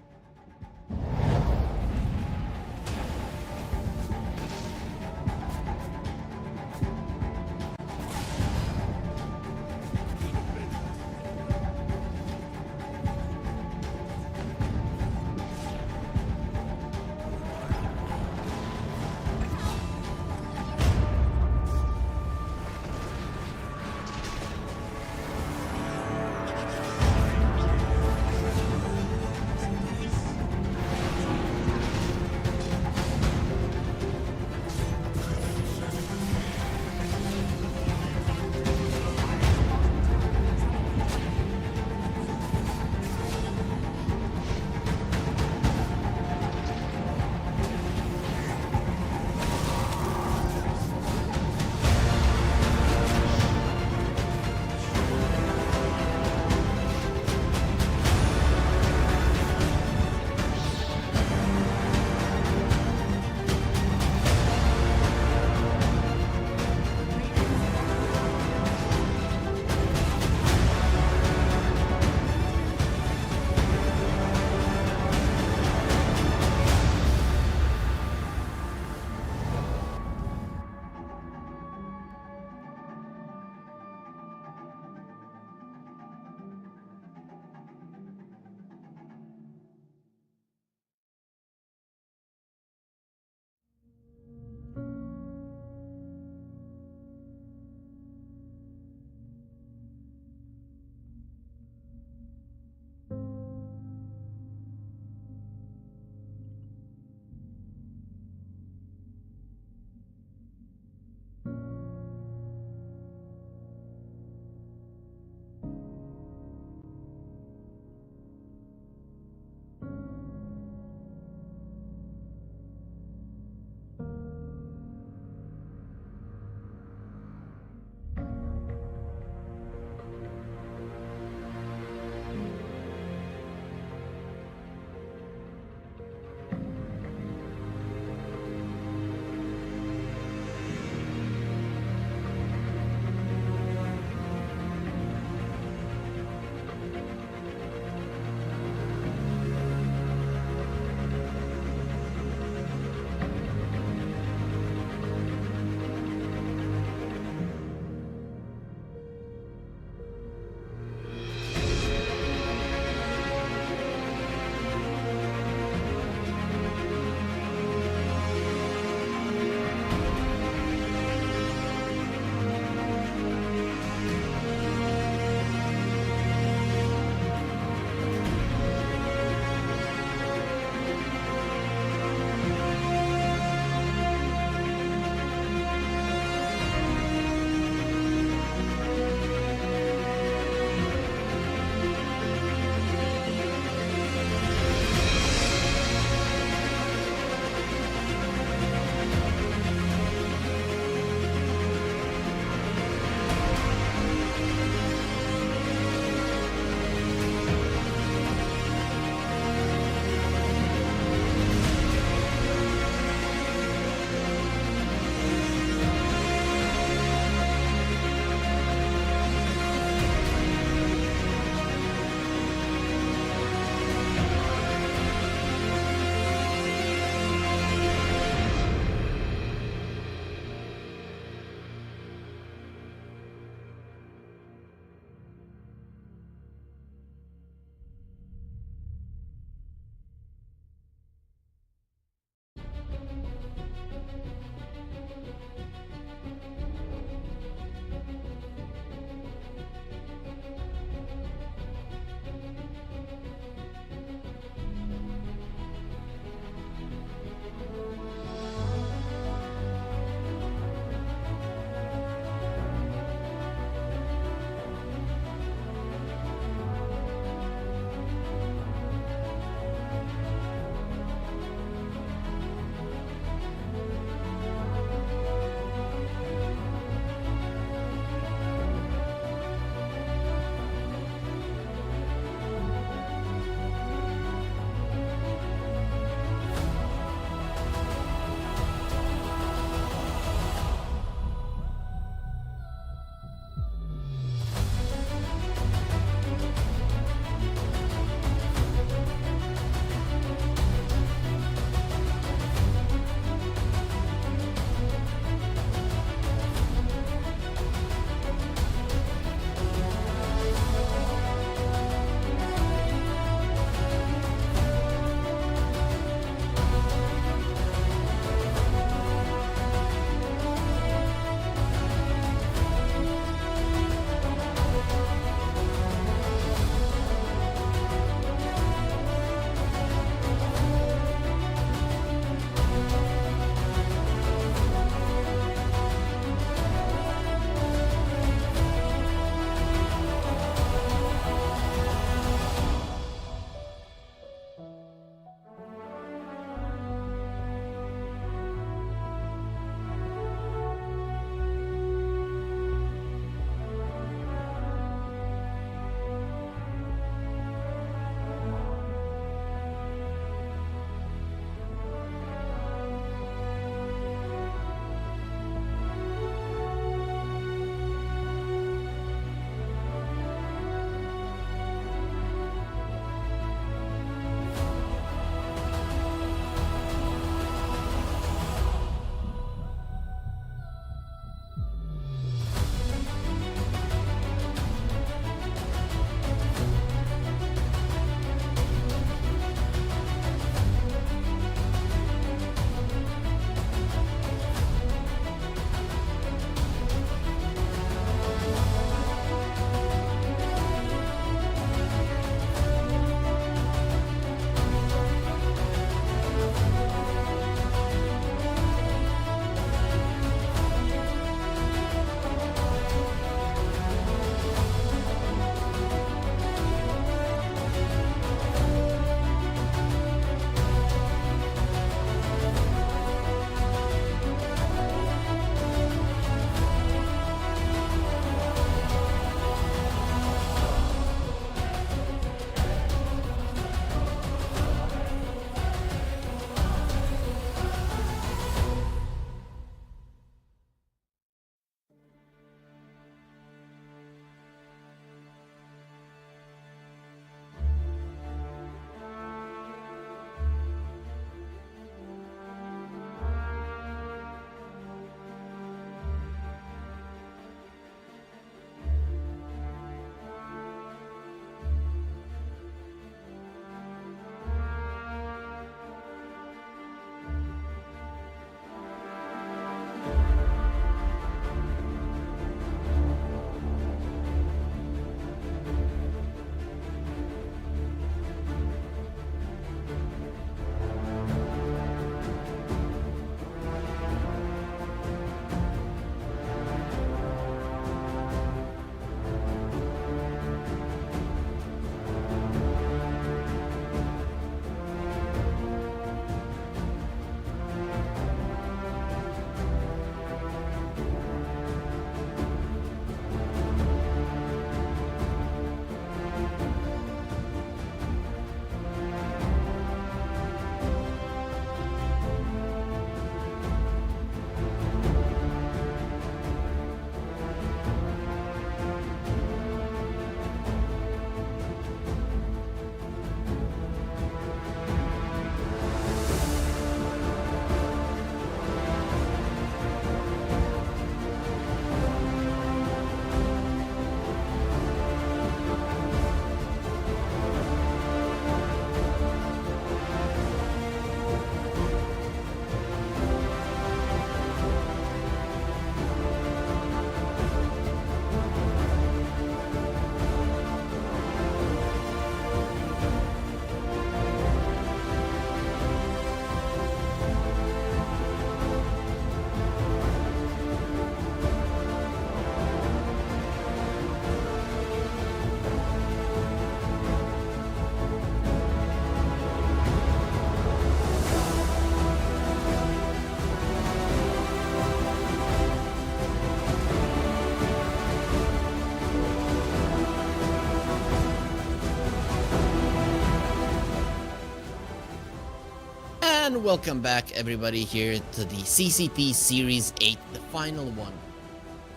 And welcome back, everybody, here to the CCT Series 8, the final one.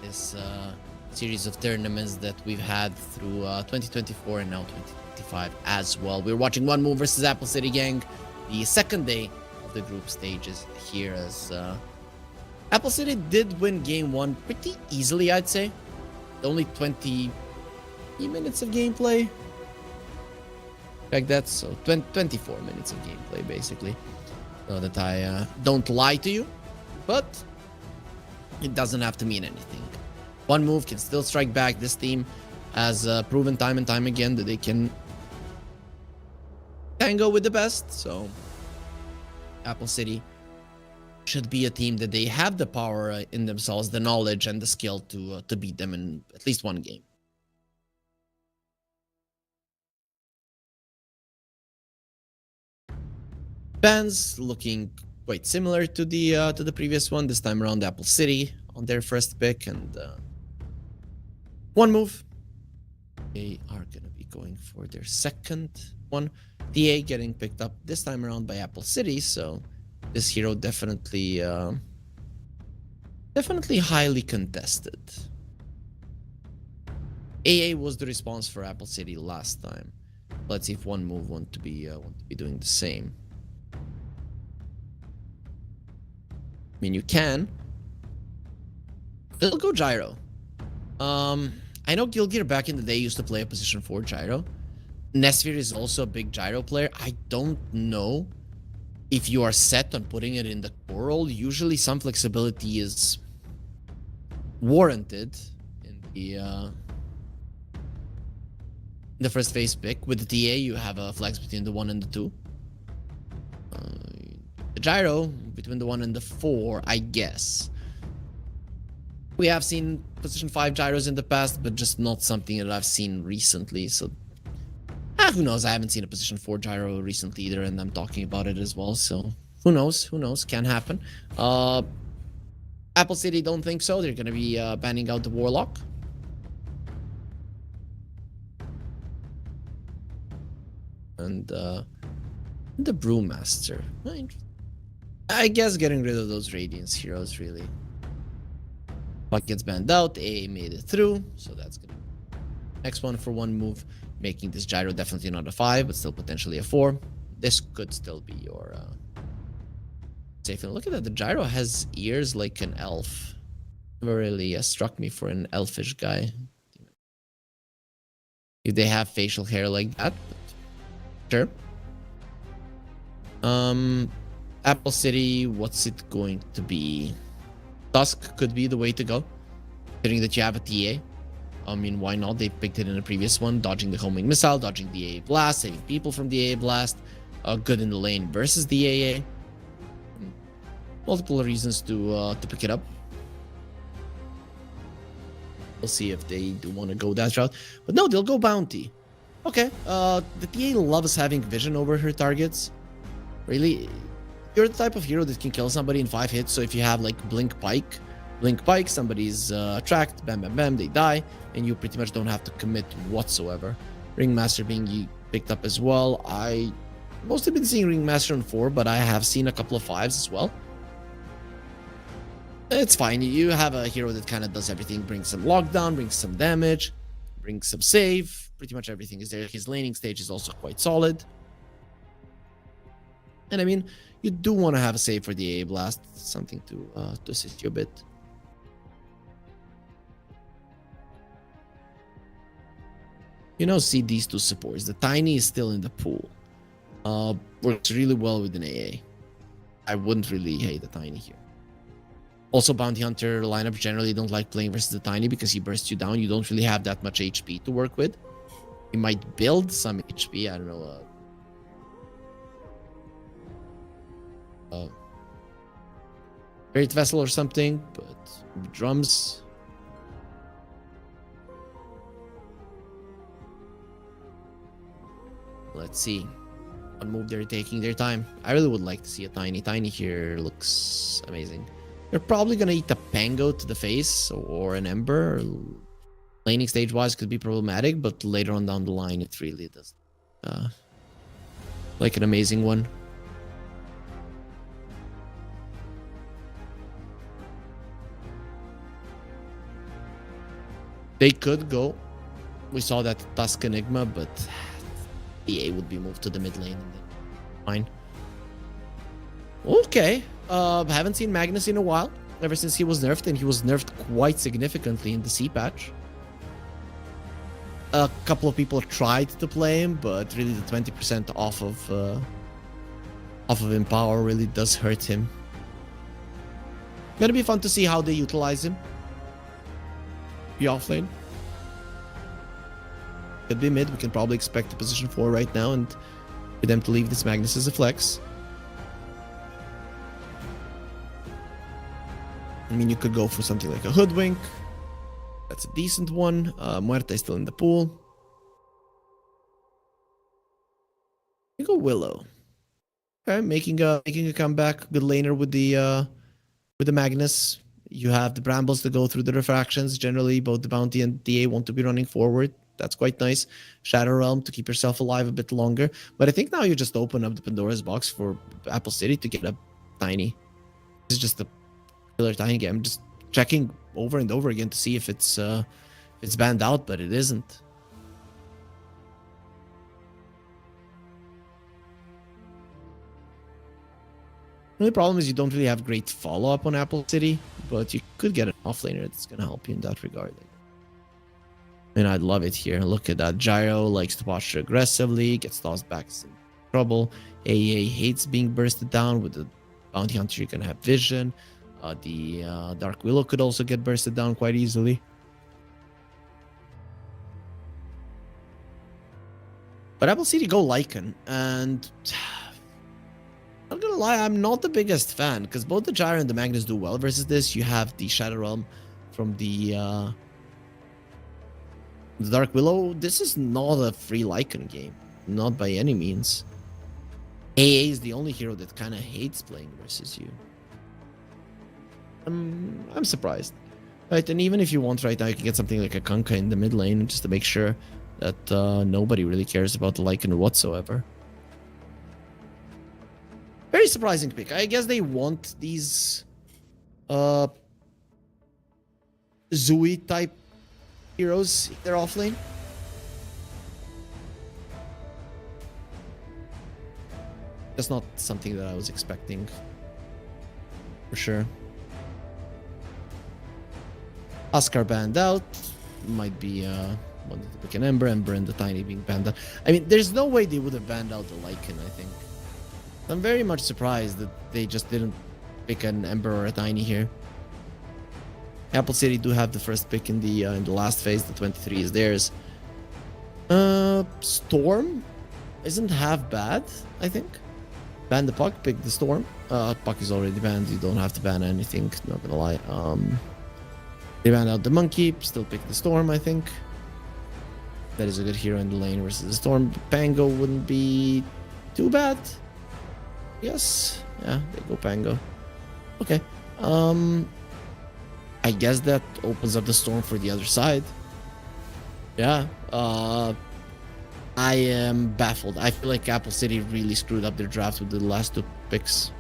This series of tournaments that we've had through 2024 and now 2025 as well. We're watching One Move versus Apple City Gang, the second day of the group stages here, as Apple City did win game 1 pretty easily, I'd say. Only 20 minutes of gameplay. Like that, so 24 minutes of gameplay, basically. So that I don't lie to you, but it doesn't have to mean anything. One Move can still strike back. This team has proven time and time again that they can go with the best. So Apple City should be a team that they have the power in themselves, the knowledge and the skill to beat them in at least one game. Bans looking quite similar to the previous one. This time around, Apple City on their first pick, and One Move. They are gonna be going for their second one. DA getting picked up this time around by Apple City, so this hero definitely highly contested. AA was the response for Apple City last time. Let's see if One Move want to be doing the same. I mean, you can. They'll go gyro. I know Gilgir back in the day used to play a position 4 gyro. Nesfir is also a big gyro player. I don't know if you are set on putting it in the core role. Usually some flexibility is warranted in the first phase pick. With the TA, you have a flex between the 1 and the 2. The gyro between the 1 and the 4, I guess. We have seen position 5 gyros in the past, but just not something that I've seen recently. So, who knows? I haven't seen a position 4 gyro recently either, and I'm talking about it as well. So, who knows? Who knows? Can happen. Apple City don't think so. They're going to be banning out the Warlock. And the Brewmaster. I guess getting rid of those Radiance heroes, really. Buck gets banned out. A made it through, so that's gonna be next one for One Move, making this gyro definitely not a 5, but still potentially a 4. This could still be your safe. And look at that, the gyro has ears like an elf. Never really struck me for an elfish guy. If they have facial hair like that, but sure. Apple City, what's it going to be? Tusk could be the way to go, considering that you have a TA. I mean, why not? They picked it in the previous one, dodging the homing missile, dodging the AA blast, saving people from the AA blast. Good in the lane versus the AA. Multiple reasons to pick it up. We'll see if they do want to go that route, but no, they'll go bounty. Okay, the TA loves having vision over her targets. Really, you're the type of hero that can kill somebody in 5 hits. So if you have like Blink Pike, somebody's tracked, bam, bam, bam, they die, and you pretty much don't have to commit whatsoever. Ringmaster being picked up as well. I mostly been seeing Ringmaster on 4, but I have seen a couple of 5s as well. It's fine. You have a hero that kind of does everything. Brings some lockdown, brings some damage, brings some save. Pretty much everything is there. His laning stage is also quite solid. And I mean, you do want to have a save for the AA blast, something to assist you a bit. You know, see these two supports. The Tiny is still in the pool. Works really well with an AA. I wouldn't really hate the Tiny here. Also, Bounty Hunter lineups generally don't like playing versus the Tiny because he bursts you down. You don't really have that much HP to work with. You might build some HP, I don't know, Great Vessel or something, but drums. Let's see. One move, they're taking their time. I really would like to see a Tiny. Tiny here looks amazing. They're probably gonna eat a Pango to the face or an Ember. Laning stage wise could be problematic, but later on down the line it really does like an amazing one. They could go. We saw that Tusk Enigma, but EA would be moved to the mid lane. And then fine. Okay. Haven't seen Magnus in a while. Ever since he was nerfed, and he was nerfed quite significantly in the C patch. A couple of people tried to play him, but really the 20% off of Empower really does hurt him. Gonna be fun to see how they utilize him. Be offlane. Could be mid. We can probably expect a position 4 right now, and for them to leave this Magnus as a flex. I mean, you could go for something like a Hoodwink. That's a decent one. Muerta is still in the pool. You go Willow. Okay, making a comeback. Good laner with the Magnus. You have the Brambles to go through the refractions. Generally, both the Bounty and DA want to be running forward. That's quite nice. Shadow Realm to keep yourself alive a bit longer. But I think now you just open up the Pandora's box for Apple City to get a Tiny. This is just a killer Tiny game. I'm just checking over and over again to see if it's banned out, but it isn't. The only problem is you don't really have great follow-up on Apple City, but you could get an offlaner that's going to help you in that regard. And I'd love it here. Look at that. Gyro likes to posture aggressively, gets tossed back in trouble. AA hates being bursted down. With the Bounty Hunter, you're going to have vision. The Dark Willow could also get bursted down quite easily. But Apple City go Lycan, and I'm not gonna lie, I'm not the biggest fan, because both the Gyro and the Magnus do well versus this. You have the Shadow Realm from the Dark Willow. This is not a free Lycan game, not by any means. AA is the only hero that kind of hates playing versus you. I'm surprised. Right, and even if you want right now, you can get something like a Kunkka in the mid lane just to make sure that nobody really cares about the Lycan whatsoever. Very surprising pick. I guess they want these Zooey type heroes in their offlane. That's not something that I was expecting, for sure. Oscar banned out. Might be wanted to pick an Ember and the Tiny being banned out. I mean, there's no way they would have banned out the Lycan, I think. I'm very much surprised that they just didn't pick an Ember or a Tiny here. Apple City do have the first pick in the last phase. The 23 is theirs. Storm isn't half bad, I think. Ban the Puck, pick the Storm. Puck is already banned. You don't have to ban anything, not gonna lie. They banned out the Monkey, still pick the Storm, I think. That is a good hero in the lane versus the Storm. Pango wouldn't be too bad. Yes. Yeah, they go Pango. Okay. I guess that opens up the Storm for the other side. Yeah. I am baffled. I feel like Apple City really screwed up their draft with the last 2 picks.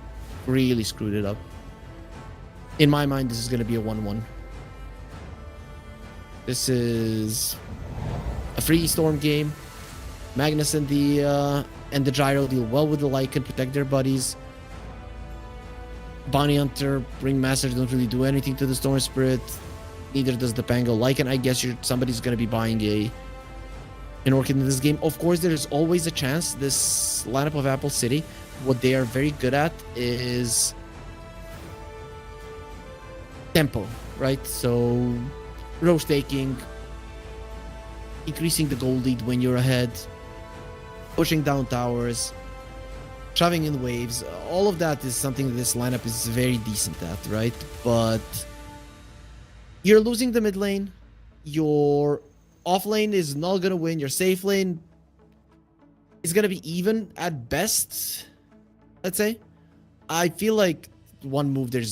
Really screwed it up. In my mind, this is going to be a 1-1. This is a free Storm game. Magnus and the Gyro deal well with the Lycan, protect their buddies. Bounty Hunter, Ringmaster don't really do anything to the Storm Spirit. Neither does the Pango. Lycan, I guess somebody's gonna be buying an Orchid in this game. Of course, there's always a chance. This lineup of Apple City, what they are very good at is tempo, right? So roche taking, increasing the goal lead when you're ahead, pushing down towers, shoving in waves. All of that is something that this lineup is very decent at, right? But you're losing the mid lane. Your off lane is not going to win. Your safe lane is going to be even at best, let's say. I feel like one move, there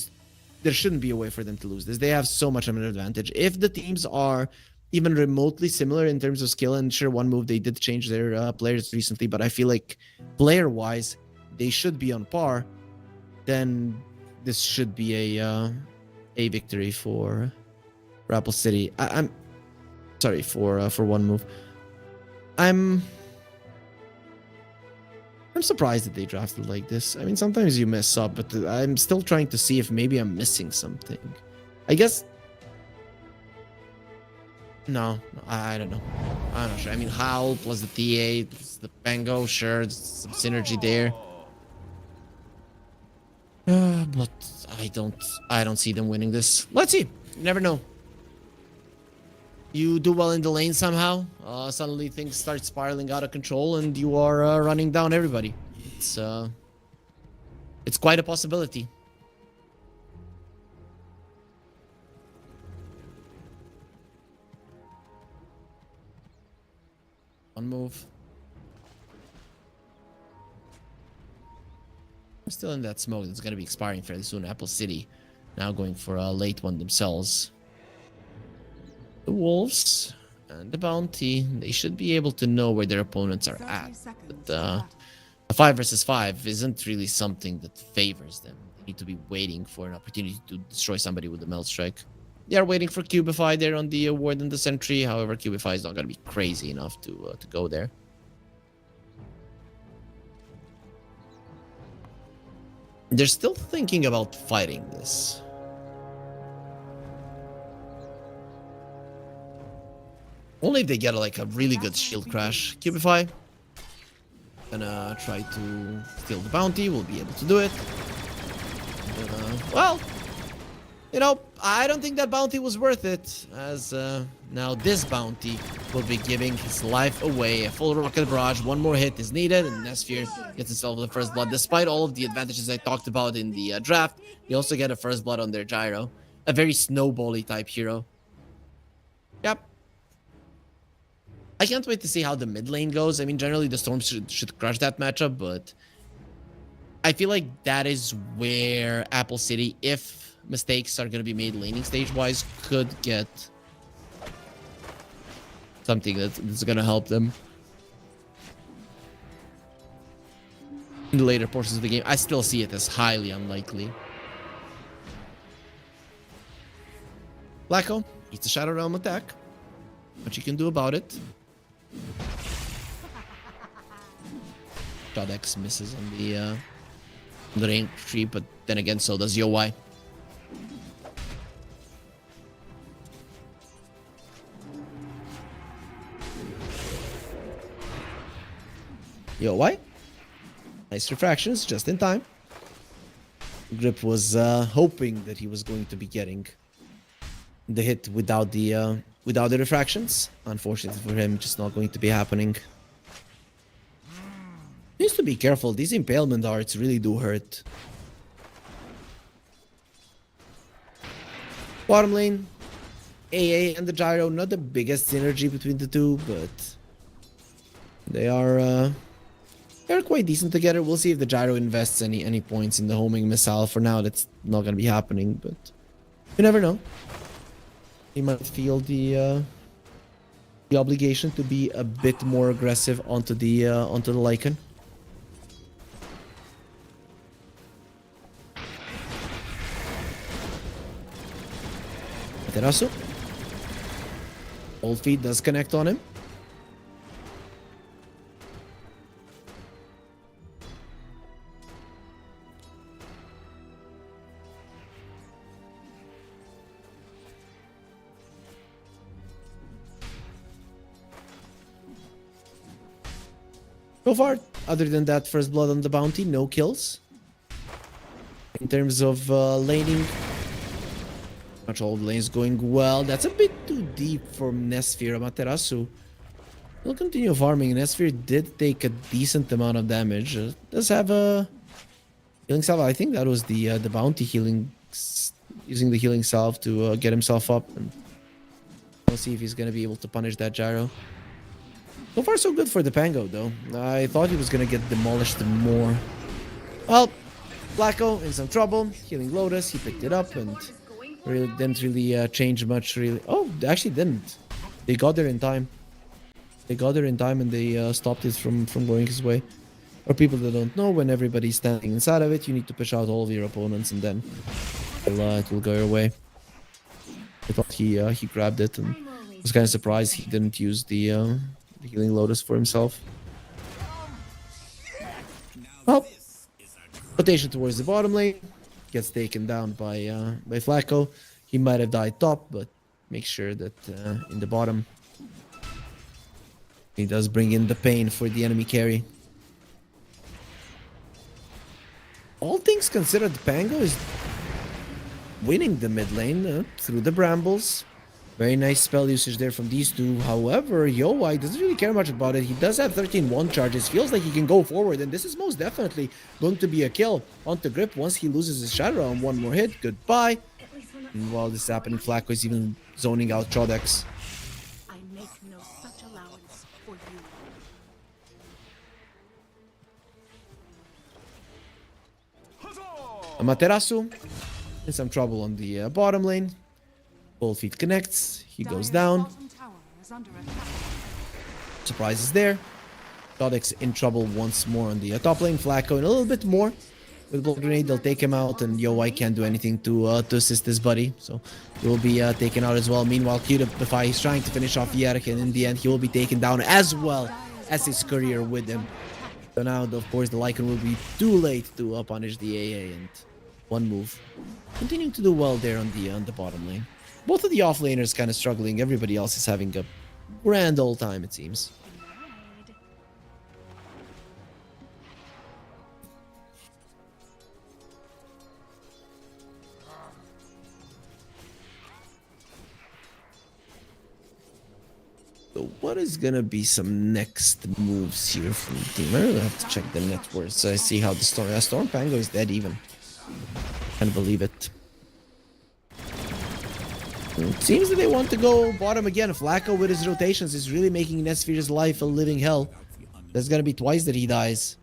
shouldn't be a way for them to lose this. They have so much of an advantage. If the teams are even remotely similar in terms of skill, and sure, one move, they did change their players recently, but I feel like player-wise, they should be on par, then this should be a victory for Apple City. Sorry, for one move. I'm surprised that they drafted like this. I mean, sometimes you mess up, but I'm still trying to see if maybe I'm missing something. I guess. No, I don't know. I'm not sure. I mean, Howl plus the TA plus the Pango, sure, there's some synergy there. But I don't see them winning this. Let's see. You never know. You do well in the lane somehow. Suddenly things start spiraling out of control, and you are running down everybody. It's quite a possibility. One move. We're still in that smoke that's going to be expiring fairly soon. Apple City now going for a late one themselves. The Wolves and the Bounty, they should be able to know where their opponents are at. But a 5 versus 5 isn't really something that favors them. They need to be waiting for an opportunity to destroy somebody with a Melt Strike. They are waiting for Cubify there on the Ward and the Sentry. However, Cubify is not going to be crazy enough to go there. They're still thinking about fighting this. Only if they get like a really good shield crash. Cubify. Gonna try to steal the bounty. We'll be able to do it. Well, you know, I don't think that bounty was worth it. As now this bounty will be giving his life away. A full rocket barrage. One more hit is needed. And Nesphere gets himself the first blood. Despite all of the advantages I talked about in the draft, they also get a first blood on their Gyro. A very snowbally type hero. Yep. I can't wait to see how the mid lane goes. I mean, generally the Storm should crush that matchup, but I feel like that is where Apple City, if mistakes are going to be made laning stage-wise, could get something that's going to help them in the later portions of the game. I still see it as highly unlikely. Blacko eats a Shadow Realm attack. What you can do about it. Shodex misses on the range tree, but then again, so does Yowai. Yowai. Nice refractions, just in time. Grip was hoping that he was going to be getting the hit without the refractions. Unfortunately for him, just not going to be happening. Needs to be careful. These impalement darts really do hurt. Bottom lane, AA and the Gyro, not the biggest synergy between the two, but they're quite decent together. We'll see if the Gyro invests any points in the homing missile. For now, that's not going to be happening, but you never know. He might feel the obligation to be a bit more aggressive onto the Lycan. Terasu. Old Feet does connect on him. So far, other than that first blood on the bounty, no kills. In terms of laning, not all the lanes going well. That's a bit too deep for Nesphere. Amaterasu will continue farming. Nesphere did take a decent amount of damage. Does have a healing salve. I think that was the bounty healing, using the healing salve to get himself up. And we'll see if he's gonna be able to punish that Gyro. So far, so good for the Pango, though. I thought he was gonna get demolished more. Well, Blacko in some trouble. Healing Lotus, he picked it up and really didn't really change much. Really, oh, they actually didn't. They got there in time. They got there in time and they stopped it from going his way. For people that don't know, when everybody's standing inside of it, you need to push out all of your opponents and then it will go your way. I thought he grabbed it and was kind of surprised he didn't use the healing lotus for himself. Well, rotation towards the bottom lane gets taken down by Flacco. He might have died top, but make sure that in the bottom he does bring in the pain for the enemy carry. All things considered, Pango is winning the mid lane through the brambles. Very nice spell usage there from these two. However, Yowai doesn't really care much about it. He does have 13 1 charges. Feels like he can go forward, and this is most definitely going to be a kill onto Grip once he loses his Shadow on one more hit. Goodbye. And while this is happening, Flacco is even zoning out Chodex.
I make no such allowance for you.
Amaterasu in some trouble on the bottom lane. Both feet connects. He goes down.
Bottom tower is under attack.
Surprise is there. Chodex in trouble once more on the top lane. Flacco in a little bit more. With Blood Grenade, they'll take him out, and Yowai can't do anything to assist his buddy. So he will be taken out as well. Meanwhile, Cutipify is trying to finish off Yerk, and in the end, he will be taken down as well as his courier with him. So now, of course, the Lycan will be too late to punish the AA, and one move. Continuing to do well there on the bottom lane. Both of the offlaners kind of struggling. Everybody else is having a grand old time, it seems. So what is gonna be some next moves here from the team? I really have to check the net worth so I see how the Storm Pango is dead even. Can't believe it. It seems that they want to go bottom again. Flacco with his rotations is really making Netsphere's life a living hell. That's gonna be twice that he dies.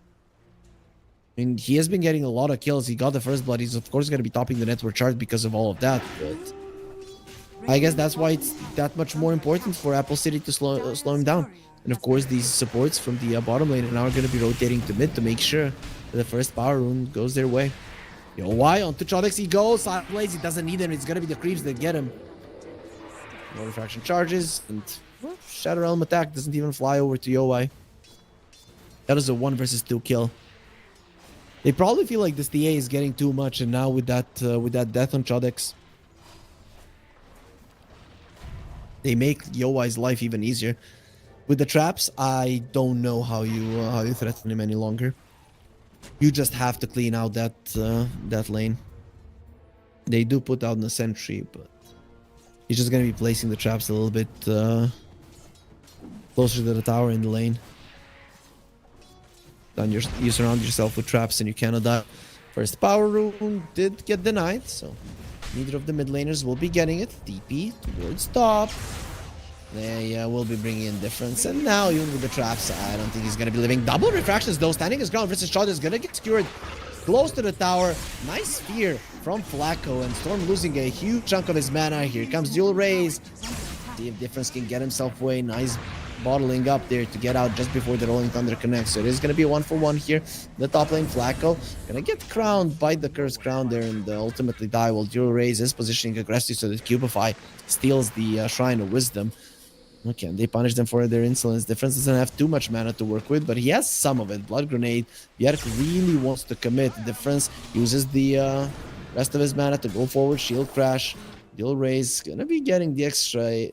I mean, he has been getting a lot of kills. He got the first blood. He's of course gonna be topping the network chart because of all of that, but I guess that's why it's that much more important for Apple City to slow him down. And of course, these supports from the bottom lane are now going to be rotating to mid to make sure that the first power rune goes their way. Yowai onto Chodex he goes. Sideways, he doesn't need him. It's going to be the creeps that get him. No refraction charges, and well, Shadow Realm attack doesn't even fly over to Yowai. That is a 1 versus 2 kill. They probably feel like this TA is getting too much, and now with that death on Chodex, they make Yowai's life even easier. With the traps, I don't know how you threaten him any longer. You just have to clean out that lane. They do put out the sentry, but he's just gonna be placing the traps a little bit closer to the tower in the lane. Then you surround yourself with traps and you cannot die. First power rune did get denied, so neither of the mid laners will be getting it. TP towards top. They will be bringing in difference. And now, even with the traps, I don't think he's going to be living. Double refractions, though. Standing his ground versus Shot is going to get skewered close to the tower. Nice fear from Flacco. And Storm losing a huge chunk of his mana. Here comes Dual Raise. See if Difference can get himself away. Nice bottling up there to get out just before the Rolling Thunder connects. So it is going to be a 1-for-1 here. The top lane, Flacco, going to get crowned by the Cursed Crown there and ultimately die while Dual Raise is positioning aggressively so that Cubify steals the Shrine of Wisdom. Okay, they punish them for their insolence. Difference doesn't have too much mana to work with, but he has some of it. Blood Grenade. Yerk really wants to commit. Difference uses the rest of his mana to go forward. Shield Crash. Dual Raise. Going to be getting the extra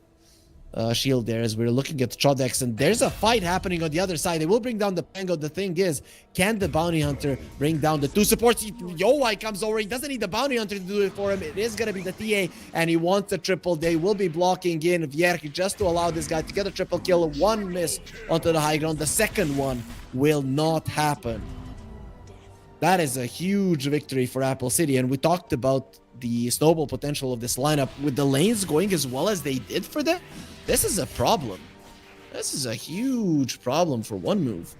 shield there as we're looking at Chodex, and there's a fight happening on the other side. They will bring down the Pango. The thing is, can the Bounty Hunter bring down the two supports? Yowai comes over. He doesn't need the Bounty Hunter to do it for him. It is going to be the TA, and he wants a triple. They will be blocking in Vierk just to allow this guy to get a triple kill. One miss onto the high ground. The second one will not happen. That is a huge victory for Apple City, and we talked about the snowball potential of this lineup. With the lanes going as well as they did for them, this is a problem. This is a huge problem for one move.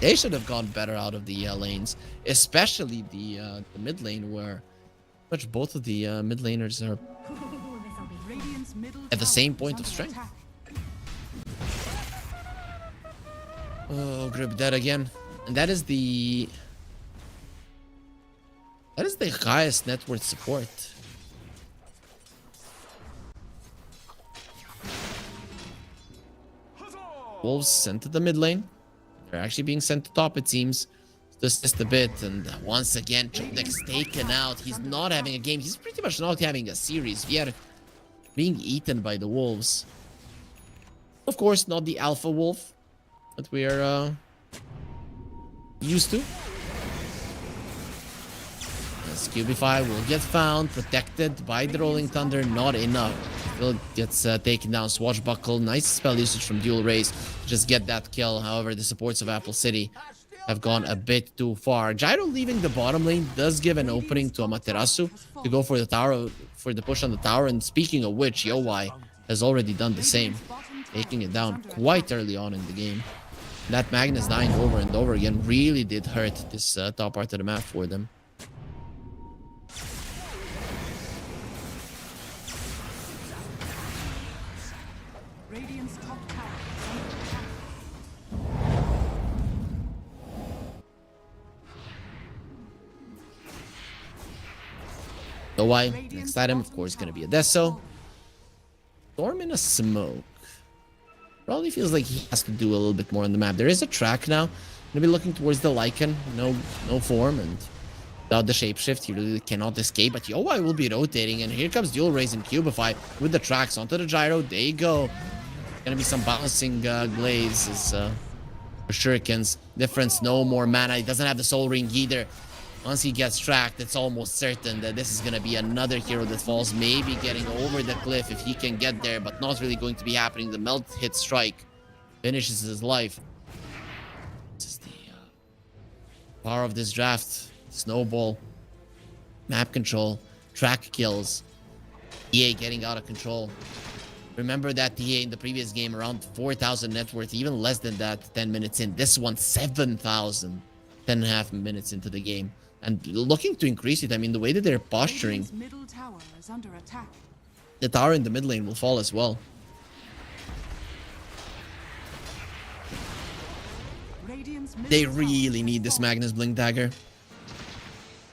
They should have gone better out of the lanes, especially the mid lane, where pretty much both of the mid laners are at the same point of strength. Oh, Grip dead again. And that is the highest net worth support. Wolves sent to the mid lane. They're actually being sent to top, it seems. Just a bit, and once again, Chodek's taken out. He's not having a game. He's pretty much not having a series. We are being eaten by the wolves. Of course, not the alpha wolf that we are used to. As Cubify will get found, protected by the Rolling Thunder, not enough. Still gets taken down. Swashbuckle, nice spell usage from Dual Rays. Just get that kill. However, the supports of Apple City have gone a bit too far. Gyro leaving the bottom lane does give an opening to Amaterasu to go for the tower, for the push on the tower. And speaking of which, Yowai has already done the same, taking it down quite early on in the game. That Magnus dying over and over again really did hurt this top part of the map for them.
Radiant's top tower is under attack.
So why? Next item, of course, going to be a Deso. Storm in a smoke. Probably feels like he has to do a little bit more on the map. There is a track now. Gonna be looking towards the Lycan. No form, and without the shapeshift, he really cannot escape. But Yowai will be rotating, and here comes Dual Rays and Cubify with the tracks onto the gyro. There you go. Gonna be some bouncing glazes for shurikens. Difference, no more mana. He doesn't have the soul ring either. Once he gets tracked, it's almost certain that this is going to be another hero that falls, maybe getting over the cliff if he can get there, but not really going to be happening. The melt hit strike finishes his life. This is the power of this draft. Snowball, map control, track kills, EA getting out of control. Remember that EA in the previous game, around 4,000 net worth, even less than that 10 minutes in. This one, 7,000, 10.5 minutes into the game. And looking to increase it. I mean, the way that they're posturing,
Radiant's middle tower is under attack.
the tower in the mid lane will fall as well.
Radiant's middle
They
tower
really
has
need this
fallen.
Magnus Blink Dagger.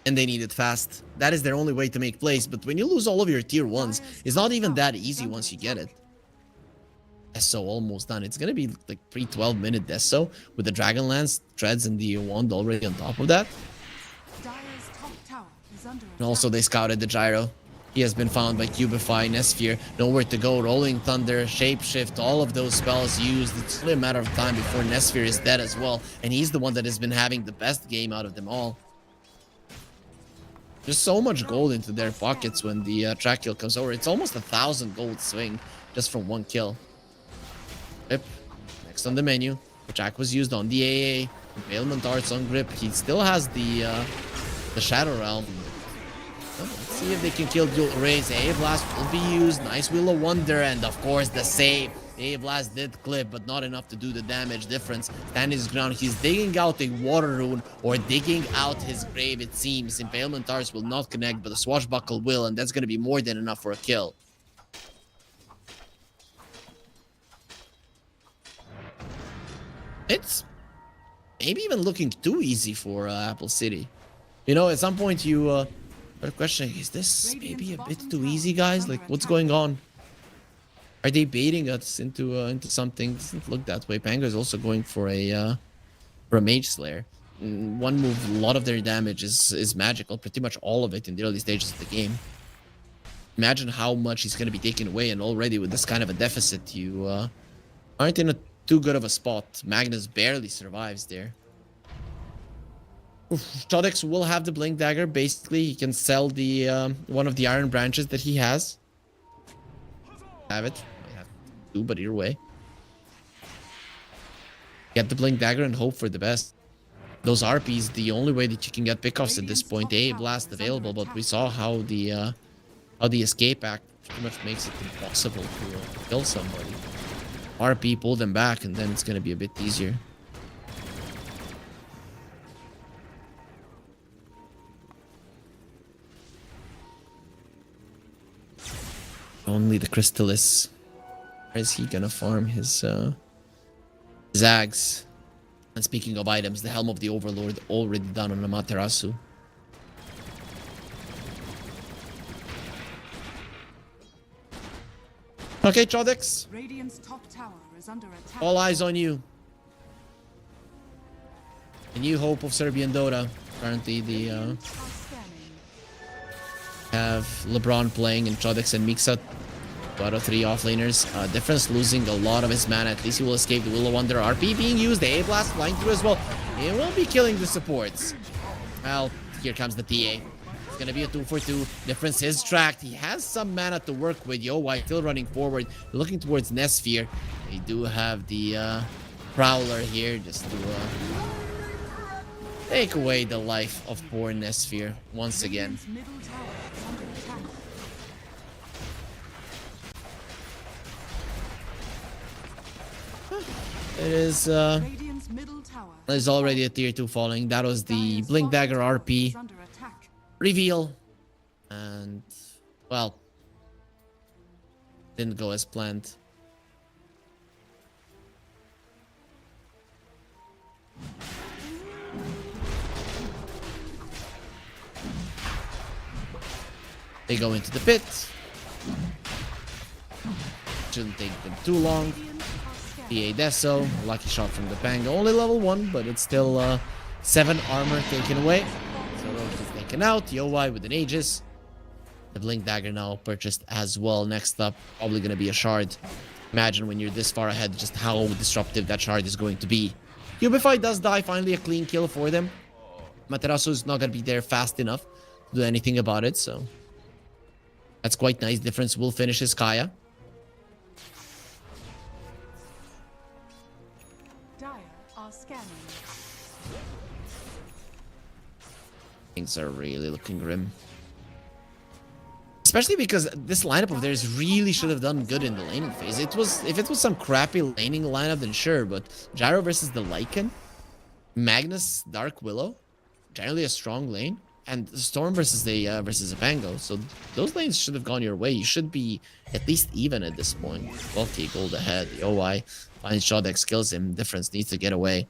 And they need it fast. That is their only way to make plays. But when you lose all of your tier 1s, it's not even that easy once you get it. Deso almost done. It's going to be like pre-12 minute Deso with the Dragonlance, Treads, and the Wand already on top of that.
Dire's top tower is under
And also they scouted the gyro. He has been found by Cubify, Nesphere, nowhere to go, Rolling Thunder, Shapeshift, all of those spells used. It's only a matter of time before Nesphere is dead as well. And he's the one that has been having the best game out of them all. There's so much gold into their pockets when the track kill comes over. It's almost 1,000 gold swing just from one kill. Grip, next on the menu. The track was used on the AA. Impalement Arts on Grip. He still has the Shadow Realm. Let's see if they can kill Dual Rays. AA Blast will be used. Nice Wheel of Wonder, and of course the save. AA Blast did clip, but not enough to do the damage difference. Standing his ground, he's digging out a Water Rune, or digging out his grave, it seems. Impalement Arts will not connect, but the Swashbuckle will, and that's going to be more than enough for a kill. It's maybe even looking too easy for Apple City. You know, at some point you are questioning, is this maybe a bit too easy, guys? Like, what's going on? Are they baiting us into something? Doesn't look that way. Panga is also going for a Mage Slayer. One move, a lot of their damage is magical. Pretty much all of it in the early stages of the game. Imagine how much he's going to be taken away, and already with this kind of a deficit, you aren't in a too good of a spot. Magnus barely survives there. Chodex will have the Blink Dagger. Basically, he can sell the one of the Iron Branches that he has. Have it. Might have to do, but either way. Get the Blink Dagger and hope for the best. Those RPs, the only way that you can get pickoffs at this point. A Blast available, but we saw how the Escape Act pretty much makes it impossible to kill somebody. RP, pull them back, and then it's going to be a bit easier. Only the Crystallis. Where is he going to farm his Zags? And speaking of items, the Helm of the Overlord already done on Amaterasu. Okay, Chodex.
Radiant's top tower is under attack.
All eyes on you. The new hope of Serbian Dota. Currently, the
Are scanning.
have LeBron playing and Trodex and Mixa. 2 out of 3 offlaners. Difference losing a lot of his mana. At least he will escape the Will of Wonder. RP being used. The A-Blast flying through as well. It will be killing the supports. Well, here comes the TA. It's gonna be a 2 for 2. Difference is tracked. He has some mana to work with. White still running forward. Looking towards Nesphere. They do have the Prowler here just to take away the life of poor Nesphere once again.
Radiant's middle tower is under attack.
It is
Radiant's middle tower
there's already a tier 2 falling. That was the
Dire's
Blink
bottom
Dagger
tower
RP
is under attack.
reveal. And well, didn't go as planned. They go into the pit. Shouldn't take them too long.
Radiant are scanning.
PA Deso, lucky shot from the Pango. Only level 1, but it's still 7 armor taken away. So Roach is taken out. Yowai with an Aegis. The Blink Dagger now purchased as well. Next up, probably going to be a Shard. Imagine when you're this far ahead, just how disruptive that Shard is going to be. Cubify does die, finally a clean kill for them. Materasu is not going to be there fast enough to do anything about it, so that's quite nice. Difference will finish his Kaya.
Dire are scanning.
Things are really looking grim. Especially because this lineup of theirs really should have done good in the laning phase. If it was some crappy laning lineup, then sure, but Gyro versus the Lycan, Magnus, Dark Willow, generally a strong lane, and Storm versus a Pango. So those lanes should have gone your way. You should be at least even at this point. 12k gold ahead. The OI finds Shodex, kills him. Difference needs to get away.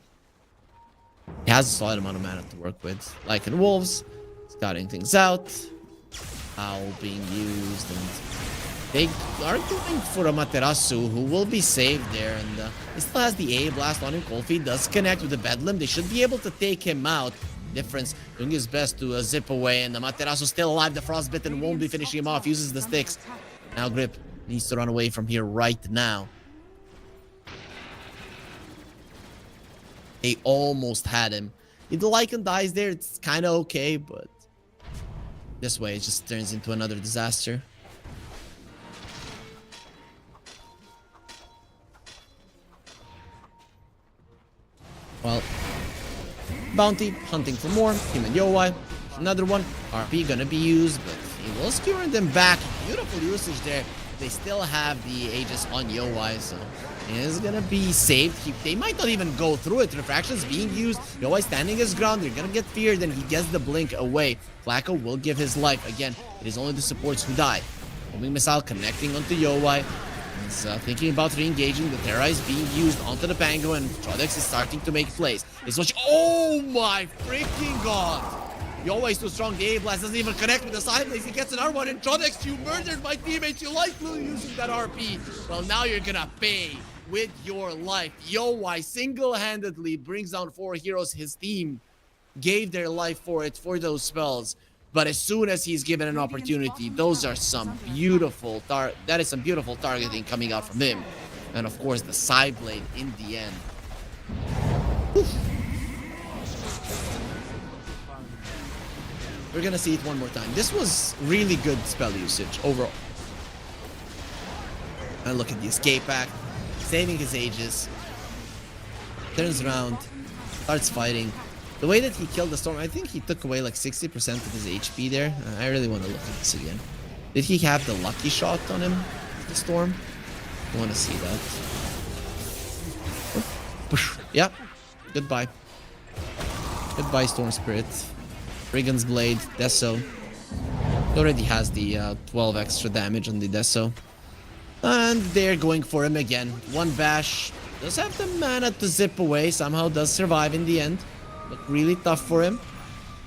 He has a solid amount of mana to work with. Lycan Wolves, scouting things out. Owl being used, and they are going for a Materasu who will be saved there, and he still has the A blast on him. Colfi does connect with the Bedlam. They should be able to take him out. Difference doing his best to zip away, and the Materasu still alive. The Frostbitten won't be finishing him off. Uses the sticks. Now Grip needs to run away from here right now. They almost had him. If the Lycan dies there, it's kind of okay, but this way it just turns into another disaster. Well, Bounty hunting for more. Him and Yowai. Another one. RP gonna be used, but he will skewer them back. Beautiful usage there. They still have the Aegis on Yowai, so he is gonna be saved. They might not even go through it. Refractions being used. Yowai standing his ground. They're gonna get feared, and he gets the blink away. Flacco will give his life. Again, it is only the supports who die. Homing missile connecting onto Yowai. He's thinking about re-engaging. The Terra is being used onto the Pango, and Trodex is starting to make plays. He's watching. Oh my freaking god! Yowai is too strong. The A-Blast doesn't even connect with the side lanes. He gets an R1, and Trodex, you murdered my teammates. You like using that RP. Well, now you're gonna pay with your life. Yowai single-handedly brings down 4 heroes. His team gave their life for it, for those spells. But as soon as he's given an opportunity, those are some beautiful that is some beautiful targeting coming out from him. And of course, the side blade in the end. Whew. We're gonna see it one more time. This was really good spell usage overall. And look at the escape act, saving his Aegis, turns around, starts fighting. The way that he killed the Storm, I think he took away like 60% of his HP there. I really want to look at this again. Did he have the lucky shot on him, the Storm? I want to see that. Oh. Yeah. Goodbye. Goodbye, Storm Spirit. Brigand's Blade, Deso. He already has the 12 extra damage on the Deso. And they're going for him again. One bash. Does have the mana to zip away. Somehow does survive in the end. Look really tough for him.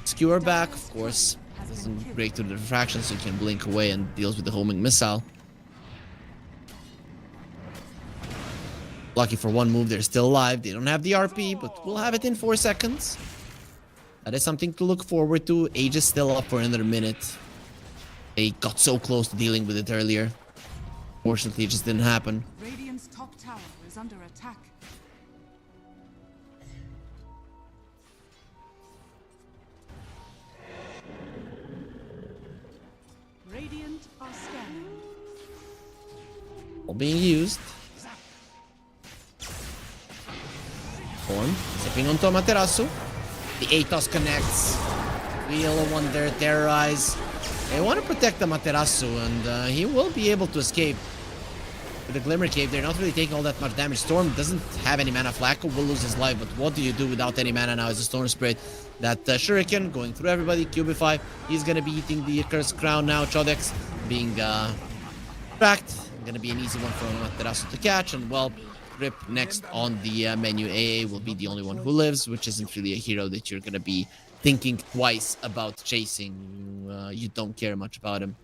Skewer back, of course. Doesn't break through the refraction, so he can blink away and deals with the homing missile. Lucky for one move, they're still alive. They don't have the RP, but we'll have it in 4 seconds. That is something to look forward to. Age is still up for another minute. They got so close to dealing with it earlier. Fortunately, it just didn't happen.
Radiant's top tower is under attack. Radiant are scanning.
All being used. Form. Sipping onto Amaterasu. The Atos connects. Wheel of Wonder, Terrorize. They want to protect the Amaterasu, and he will be able to escape. With the Glimmer Cave, they're not really taking all that much damage. Storm doesn't have any mana. Flacco will lose his life, but what do you do without any mana now as a Storm Spirit? That Shuriken going through everybody, Cubify. He's going to be eating the Cursed Crown now. Chodex being tracked. Going to be an easy one for Amaterasu to catch, and well, Grip next on the menu. AA will be the only one who lives, which isn't really a hero that you're going to be thinking twice about chasing. You don't care much about him.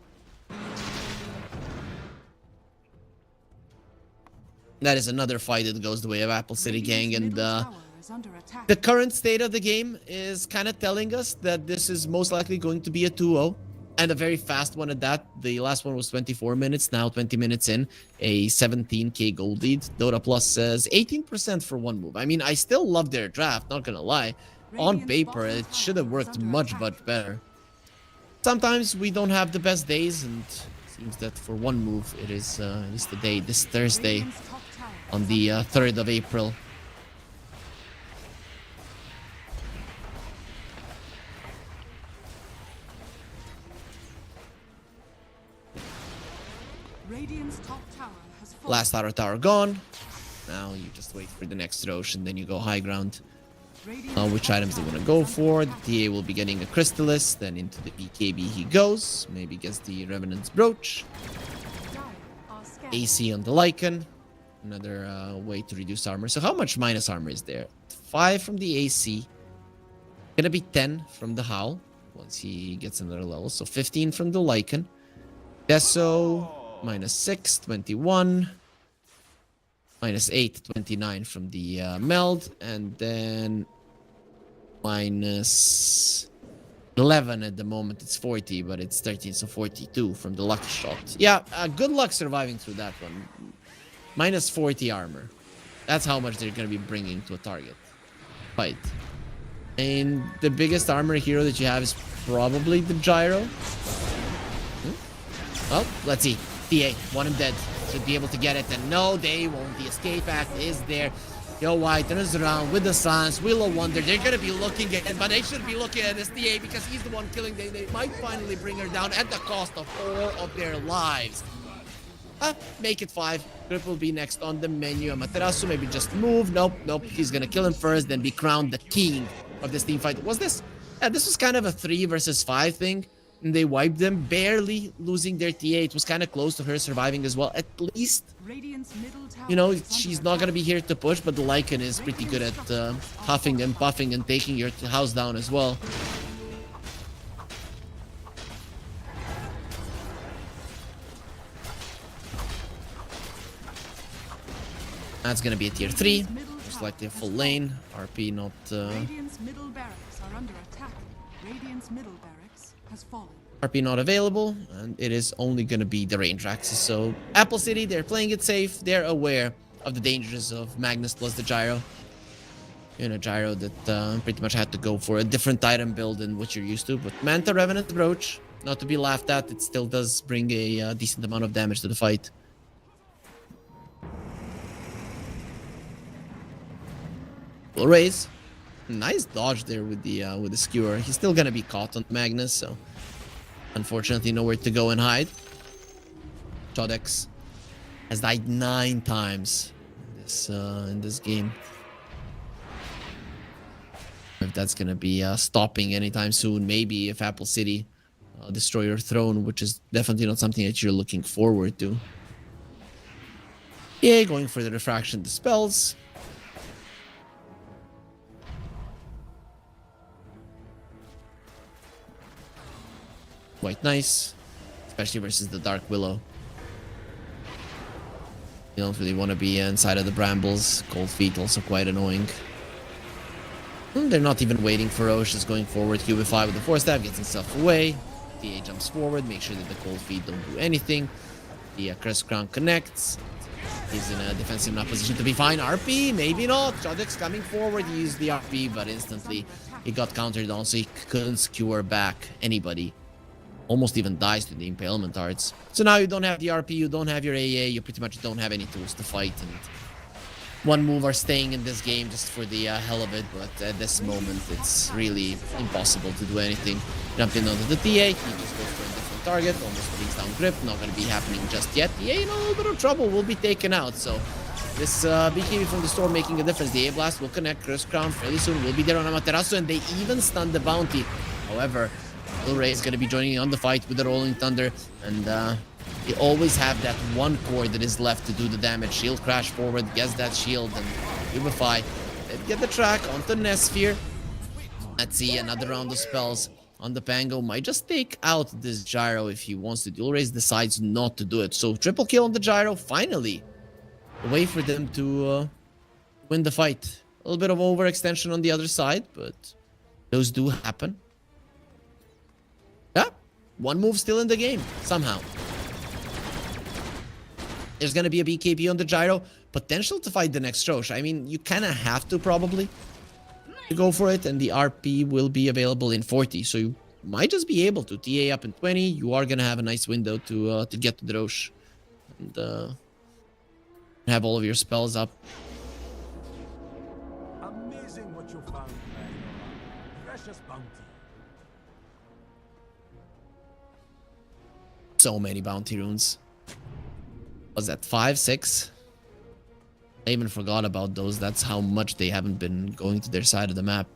That is another fight that goes the way of Apple City Gang, and the current state of the game is kind of telling us that this is most likely going to be a 2-0, and a very fast one at that. The last one was 24 minutes, now 20 minutes in, a 17k gold lead. Dota Plus says 18% for one move. I mean, I still love their draft, not gonna lie. On paper, it should have worked much better. Sometimes we don't have the best days, and it seems that for one move, it is the day, this Thursday, on the 3rd of April.
Radiant's top tower has fallen.
Last outer tower gone. Now you just wait for the next Roche, and then you go high ground. Which items they want to go for. The TA will be getting a Crystallis, then into the BKB he goes. Maybe gets the Revenant's Brooch. AC on the Lycan. Another way to reduce armor. So how much minus armor is there? 5 from the AC. Gonna be 10 from the Howl once he gets another level. So 15 from the Lycan. Deso, minus 6, 21. Minus 8, 29 from the Meld. And then minus 11 at the moment. It's 40, but it's 13, so 42 from the Lucky Shot. Yeah, good luck surviving through that one. Minus 40 armor. That's how much they're going to be bringing to a target fight. And the biggest armor hero that you have is probably the Gyro. Well, let's see. TA, want him dead. Should be able to get it. And no, they won't. The escape act is there. Yo, White turns around with the silence. Wheel of Wonder. They're going to be looking at it, but they should be looking at this TA because he's the one killing. They might finally bring her down at the cost of 4 of their lives. Make it 5. Grip will be next on the menu. Amaterasu maybe just move. Nope. He's going to kill him first, then be crowned the king of this team fight. Was this? Yeah, this was kind of a 3 versus 5 thing. And they wiped them, barely losing their TA. It was kind of close to her surviving as well. At least, you know, she's not going to be here to push, but the Lycan is pretty good at huffing and puffing and taking your house down as well. That's going to be a tier 3. Just like the full lane. RP not...
Radiant's middle barracks are under attack. Radiant's middle barracks has fallen.
RP not available, and it is only going to be the range axes. So Apple City, they're playing it safe. They're aware of the dangers of Magnus plus the Gyro. You know, Gyro that pretty much had to go for a different item build than what you're used to. But Manta Revenant Brooch, not to be laughed at, it still does bring a decent amount of damage to the fight. Full raise. Nice dodge there with the skewer. He's still gonna be caught on Magnus, so unfortunately nowhere to go and hide. Chodex has died 9 times in this game. If that's gonna be stopping anytime soon, maybe if Apple City destroy your throne, which is definitely not something that you're looking forward to. Yeah, going for the refraction dispels. Quite nice, especially versus the Dark Willow. You don't really want to be inside of the brambles. Cold feet also quite annoying. They're not even waiting for Roche, just going forward. Cubify with the force stab, gets himself away. TA jumps forward, make sure that the cold feet don't do anything. The Crest Crown connects. He's in a defensive enough position to be fine. RP, maybe not. Jodek's coming forward. He used the RP, but instantly he got countered on, so he couldn't skewer back anybody. Almost even dies to the Impalement Arts. So now you don't have the RP, you don't have your AA, you pretty much don't have any tools to fight. And one move are staying in this game just for the hell of it, but at this moment it's really impossible to do anything. Jumped in onto the TA, he just goes for a different target, almost brings down grip, not going to be happening just yet. TA in a little bit of trouble, will be taken out, so this BKB from the storm making a difference. The A-Blast will connect, Crest Crown fairly soon will be there on Amaterasu, and they even stun the bounty. However, Ray is going to be joining in on the fight with the Rolling Thunder, and they always have that one core that is left to do the damage. Shield crash forward, gets that shield, and Cubify get the track onto Nesphere. Let's see, another round of spells on the Pango. Might just take out this Gyro if he wants to. Race decides not to do it. So triple kill on the Gyro, finally. A way for them to win the fight. A little bit of overextension on the other side, but those do happen. Yeah, one move still in the game, somehow. There's going to be a BKB on the Gyro. Potential to fight the next Roche. I mean, you kind of have to probably go for it. And the RP will be available in 40. So you might just be able to TA up in 20. You are going to have a nice window to get to the Roche. And have all of your spells up.
Amazing what you found, man. Precious bounty.
So many bounty runes. Was that 5, 6? I even forgot about those. That's how much they haven't been going to their side of the map.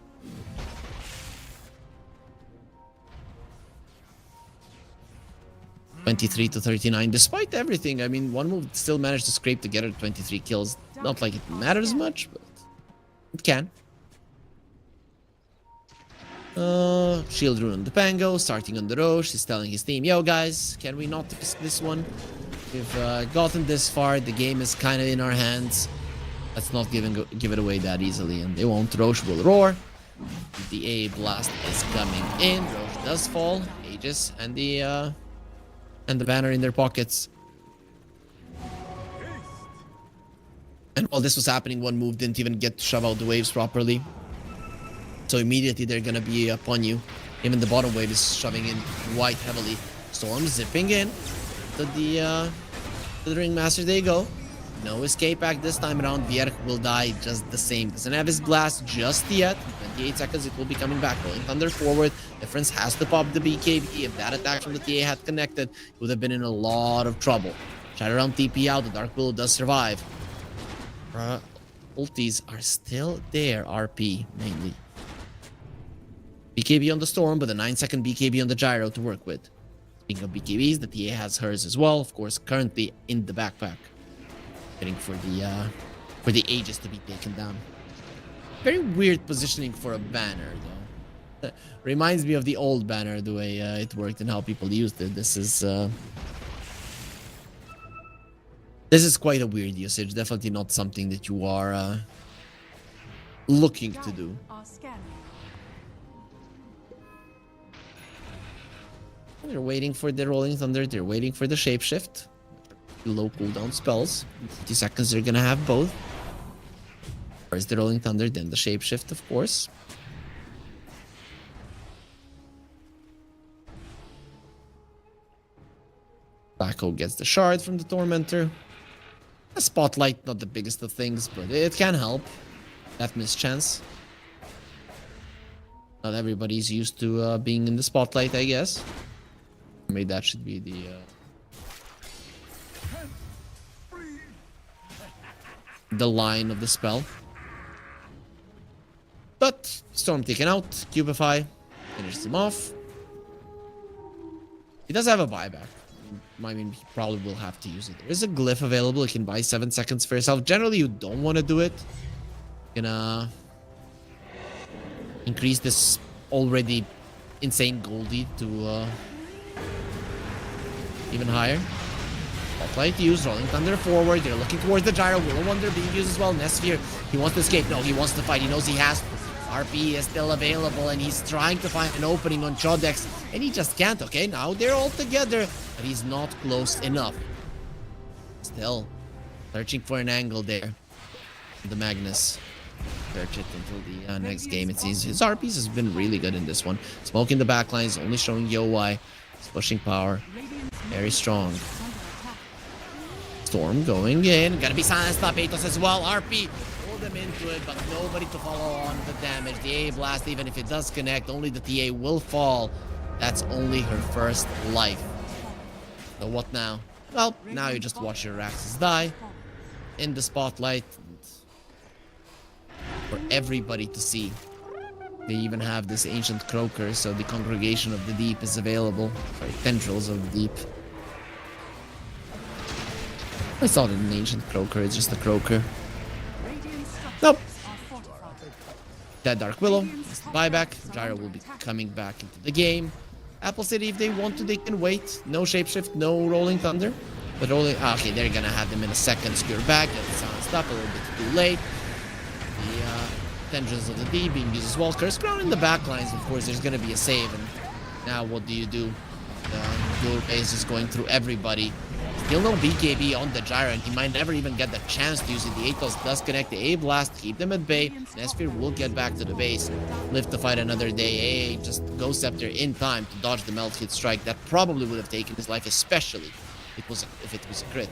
(23 to 39). Despite everything, I mean, one move still managed to scrape together 23 kills. Not like it matters much, but it can. Shield rune on the Pango, starting on the Roche. He's telling his team, yo guys, can we not risk this one? We've gotten this far, the game is kind of in our hands. Let's not give it away that easily, and they won't. Roche will roar. The A blast is coming in. Roche does fall. Aegis and the banner in their pockets. And while this was happening, one move didn't even get to shove out the waves properly. So immediately they're gonna be upon you. Even the bottom wave is shoving in quite heavily. Storm zipping in to the Ringmaster. They go. No escape back this time around. Vierk will die just the same. Doesn't have his blast just yet. 28 seconds, it will be coming back. Rolling Thunder forward. Difference has to pop the BKB. If that attack from the TA had connected, he would have been in a lot of trouble. Shadow Realm TP out. The Dark Willow does survive. Ultis are still there. RP mainly. BKB on the Storm, but a 9-second BKB on the Gyro to work with. Speaking of BKBs, the TA has hers as well. Of course, currently in the backpack. Waiting for the Aegis to be taken down. Very weird positioning for a banner, though. Reminds me of the old banner, the way it worked and how people used it. This is quite a weird usage. Definitely not something that you are looking to do. They're waiting for the Rolling Thunder. They're waiting for the Shapeshift. Low cooldown spells. 50 seconds, they're gonna have both. First the Rolling Thunder, then the Shapeshift, of course. Backo gets the shard from the Tormentor. A Spotlight, not the biggest of things, but it can help. That mischance. Not everybody's used to being in the Spotlight, I guess. Maybe that should be the line of the spell. But Storm taken out. Cubify finishes him off. He does have a buyback. I mean, he probably will have to use it. There is a glyph available. You can buy 7 seconds for yourself. Generally, you don't want to do it. You're gonna increase this already insane Goldie to even higher. Spotlight used, Rolling Thunder forward. They're looking towards the gyro. Will of Wonder being used as well. Nesphere, he wants to escape. No, he wants to fight. He knows he has to. RP is still available, and he's trying to find an opening on Chodex, and he just can't. Okay, now they're all together, but he's not close enough. Still searching for an angle there. The Magnus. Search it until the next game. It seems his RPs has been really good in this one. Smoking the backlines, only showing YoY. He's pushing power. Very strong. Storm going in. Gotta be silenced up. Atos as well. RP pulled them into it, but nobody to follow on the damage. The A blast, even if it does connect, only the TA will fall. That's only her first life. So what now? Well, now you just watch your Raxus die in the spotlight for everybody to see. They even have this ancient croaker, so the congregation of the deep is available. Sorry, tendrils of the deep. I thought it an ancient croaker, it's just a croaker. Nope. That Dark Willow, it's the buyback. Gyro will be coming back into the game. Apple City, if they want to, they can wait. No shapeshift, no rolling thunder. But rolling, okay, they're gonna have them in a second. Secure back, get the silenced up a little bit too late. The tendrils of the D being used as well. Curse Crown in the back lines, of course, there's gonna be a save. And now what do? The dual base is going through everybody. Still no BKB on the gyro, and he might never even get the chance to use it. The Atos does connect the A blast, keep them at bay. Nesphere will get back to the base, live to fight another day. Just Ghost Scepter in time to dodge the melt hit strike that probably would have taken his life, especially if it was a crit.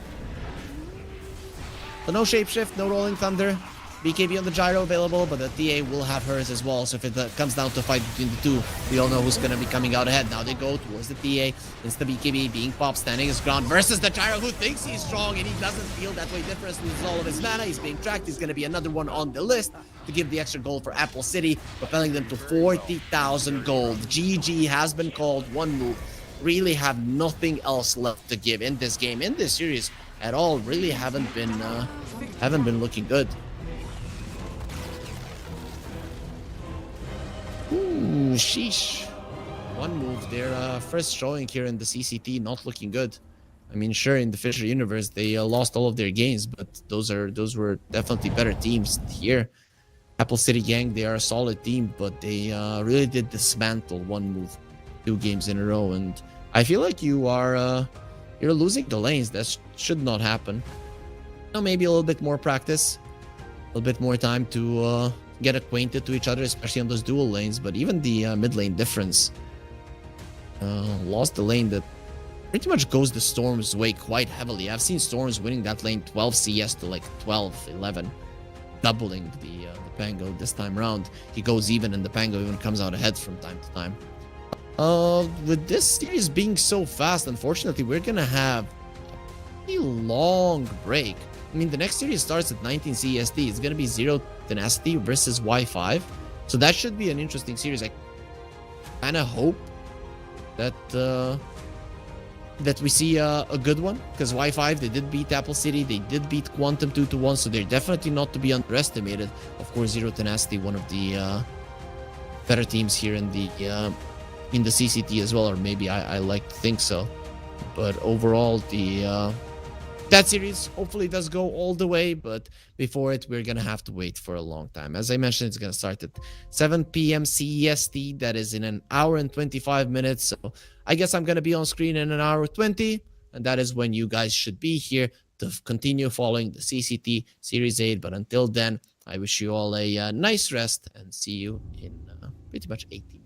So no shapeshift, no rolling thunder. BKB on the gyro available, but the TA will have hers as well. So if it comes down to a fight between the two, we all know who's going to be coming out ahead. Now they go towards the TA. It's the BKB being popped, standing his ground versus the gyro, who thinks he's strong, and he doesn't feel that way. Difference loses all of his mana. He's being tracked. He's going to be another one on the list to give the extra gold for Apple City, propelling them to 40,000 gold. GG has been called. One move. Really have nothing else left to give in this game, in this series at all. Really haven't been looking good. Ooh, sheesh. One move. Their first showing here in the CCT, not looking good. I mean, sure, in the Fisher universe, they lost all of their games, but those were definitely better teams here. Apple City Gang, they are a solid team, but they really did dismantle one move 2 games in a row, and I feel like you're losing the lanes. That should not happen. Now, maybe a little bit more practice, a little bit more time to get acquainted to each other, especially on those dual lanes. But even the mid lane difference, lost the lane that pretty much goes the Storm's way quite heavily. I've seen Storms winning that lane 12 CS to like 12, 11, doubling the Pango this time around. He goes even, and the Pango even comes out ahead from time to time. With this series being so fast, unfortunately, we're gonna have a pretty long break. I mean, the next series starts at 19 CST. It's gonna be Zero Tenacity versus Y5. So that should be an interesting series. I kind of hope that that we see a good one, because Y5, they did beat Apple City, they did beat Quantum 2-1, so they're definitely not to be underestimated. Of course, Zero Tenacity, one of the better teams here in the CCT as well, or maybe I like to think so. But overall, that series hopefully does go all the way, but before it, we're gonna have to wait for a long time. As I mentioned, it's gonna start at 7 p.m. CEST. That is in an hour and 25 minutes. So I guess I'm gonna be on screen in an hour 20, and that is when you guys should be here to continue following the CCT Series 8. But until then, I wish you all a nice rest, and see you in pretty much 18.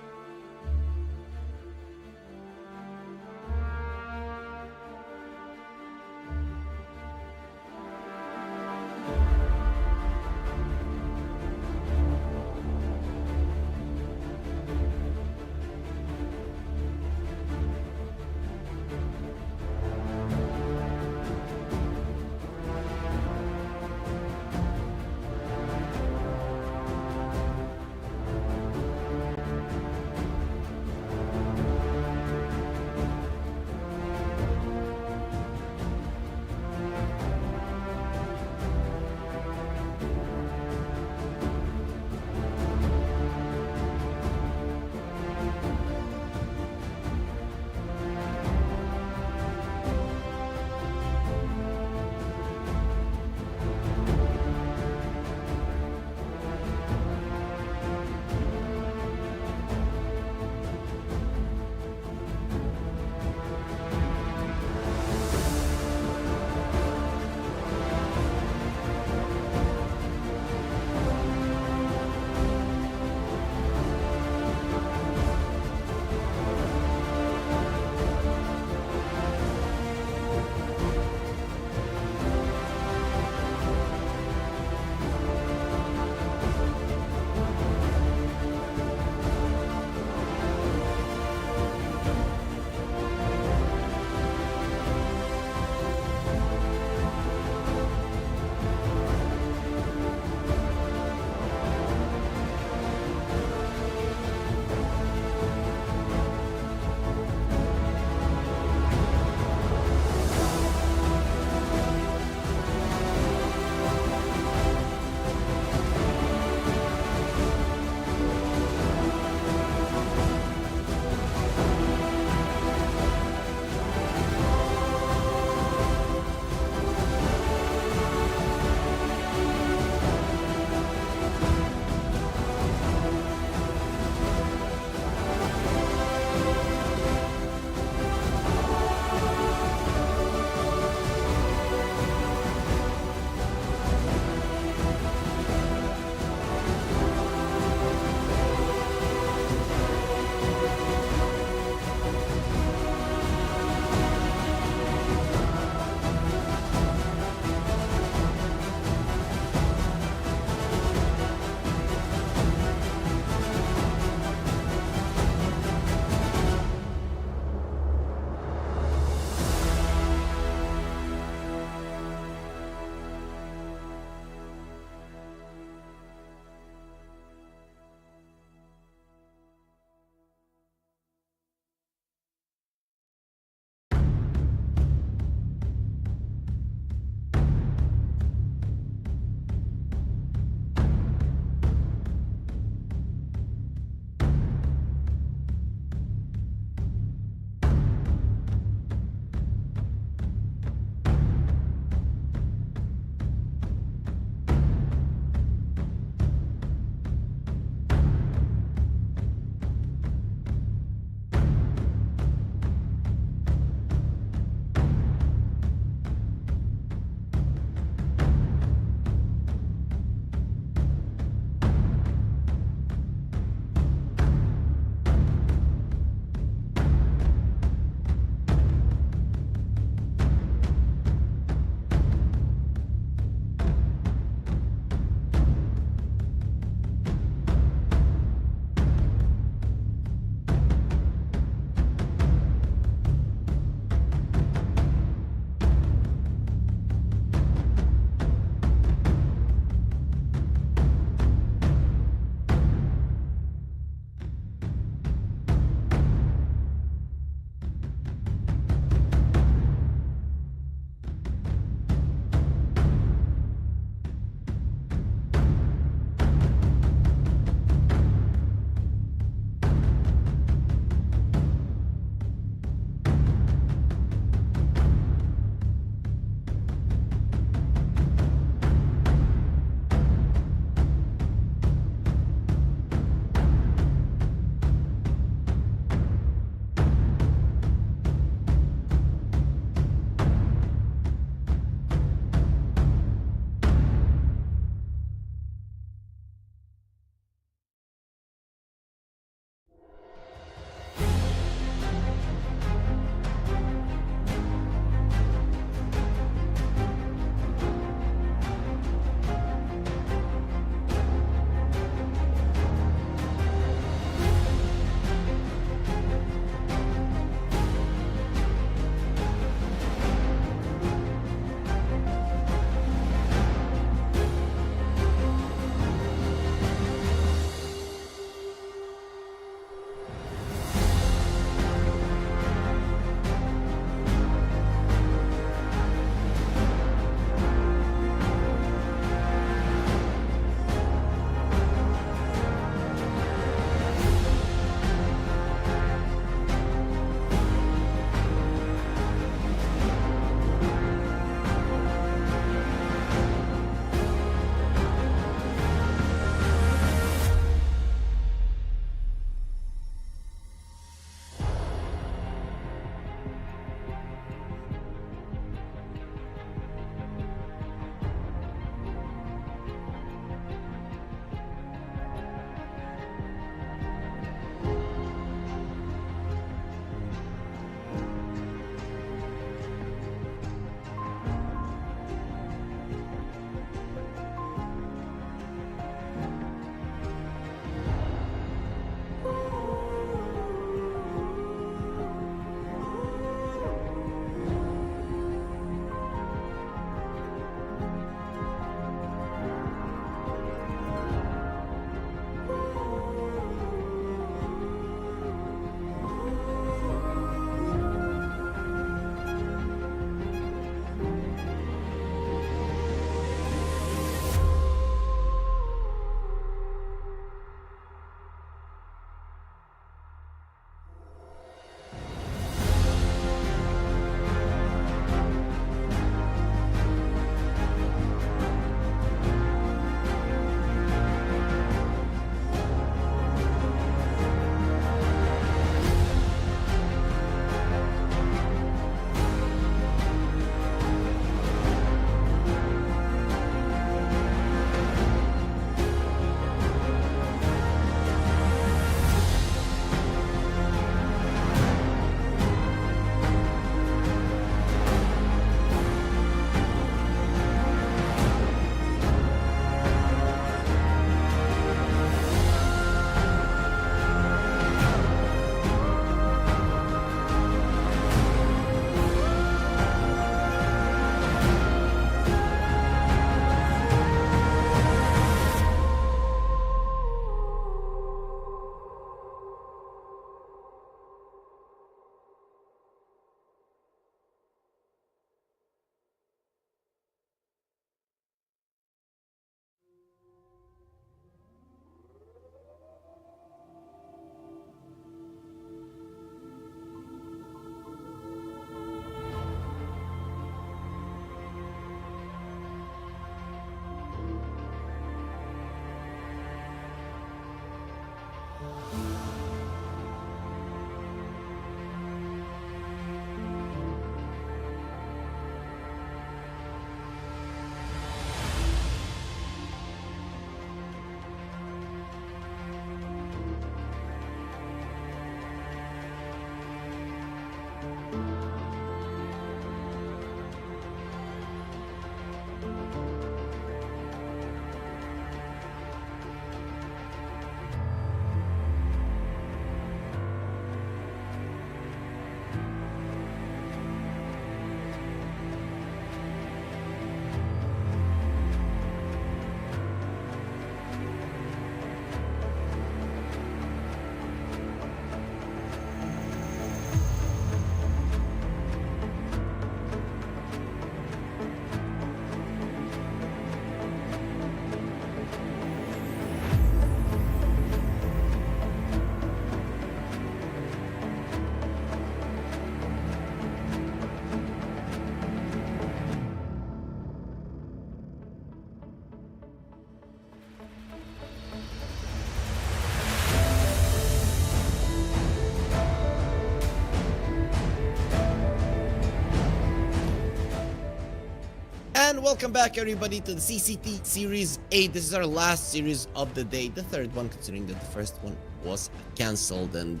welcome back everybody to the CCT Series 8. This is our last series of the day, the third one, considering that the first one was cancelled. And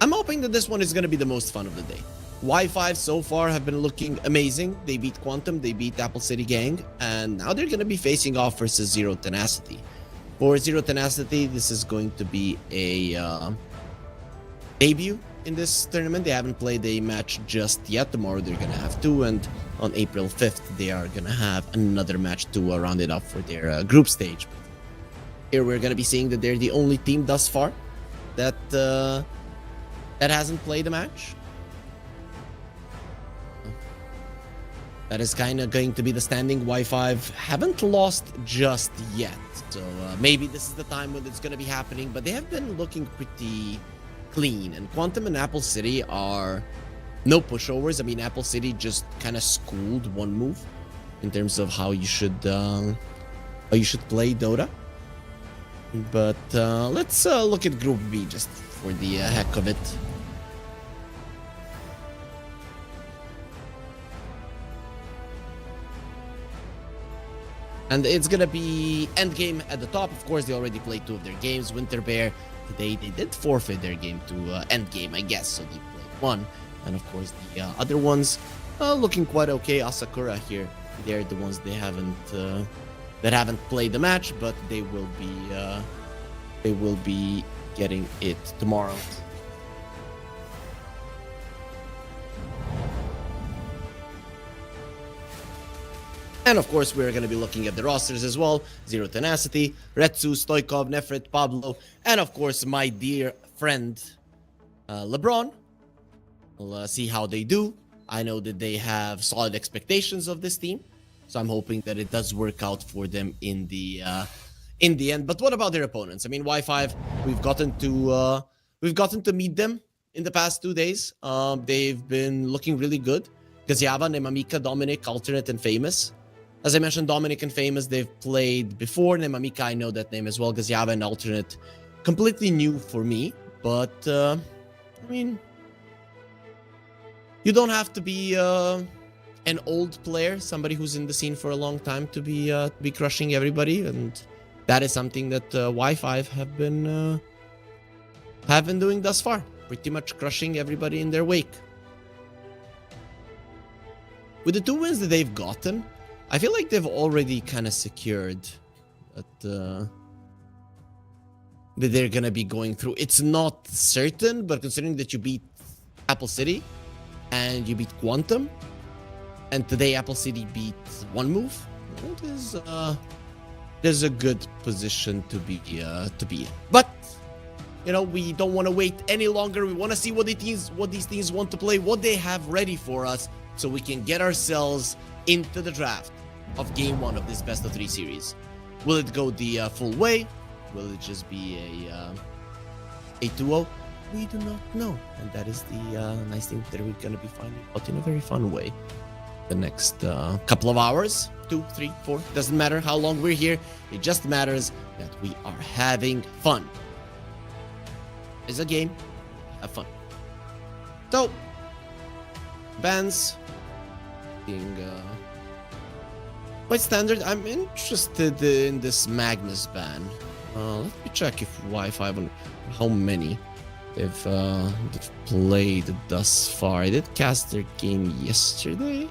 I'm hoping that this one is going to be the most fun of the day. Y5 so far have been looking amazing. They beat Quantum, they beat Apple City Gang, and now they're going to be facing off versus Zero Tenacity. For Zero Tenacity, this is going to be a debut in this tournament. They haven't played a match just yet. Tomorrow they're gonna have two, and on April 5th they are gonna have another match to round it up for their group stage. Here we're gonna be seeing that they're the only team thus far that that hasn't played a match. That is kind of going to be the standing. Y5 haven't lost just yet, so maybe this is the time when it's gonna be happening, but they have been looking pretty clean. And Quantum and Apple City are no pushovers. I mean, Apple City just kind of schooled one move in terms of how you should play Dota. But let's look at Group B just for the heck of it. And it's gonna be endgame at the top. Of course, they already played two of their games. Winter Bear, today they did forfeit their game to endgame, I guess, so they played one. And of course, the other ones looking quite okay. Asakura here, they're the ones they haven't that haven't played the match, but they will be getting it tomorrow. And of course, we're going to be looking at the rosters as well. Zero Tenacity, Retsu, Stoikov, Nefret, Pablo, and of course, my dear friend, LeBron. We'll see how they do. I know that they have solid expectations of this team, so I'm hoping that it does work out for them in the end. But what about their opponents? I mean, Y5, we've gotten to meet them in the past 2 days. They've been looking really good. Gaziava, Nemamika, Dominic, Alternate, and Famous. As I mentioned, Dominic and Famous, they've played before. Nemamika, I know that name as well. Gaziava and Alternate, completely new for me. But, I mean, you don't have to be an old player, somebody who's in the scene for a long time to be crushing everybody. And that is something that Y5 have been doing thus far. Pretty much crushing everybody in their wake. With the 2 wins that they've gotten, I feel like they've already kind of secured that they're going to be going through. It's not certain, but considering that you beat Apple City and you beat Quantum, and today Apple City beat one move, there's a good position to be in. But you know, we don't want to wait any longer. We want to see what these teams want to play, what they have ready for us, so we can get ourselves into the draft of Game 1 of this Best of 3 series. Will it go the full way? Will it just be a 2-0? We do not know. And that is the nice thing that we're going to be finding out in a very fun way the next couple of hours. 2, 3, 4. Doesn't matter how long we're here. It just matters that we are having fun. It's a game. Have fun. So, bans being quite standard. I'm interested in this Magnus ban. Let me check if Y5 on how many they've played thus far. I did cast their game yesterday,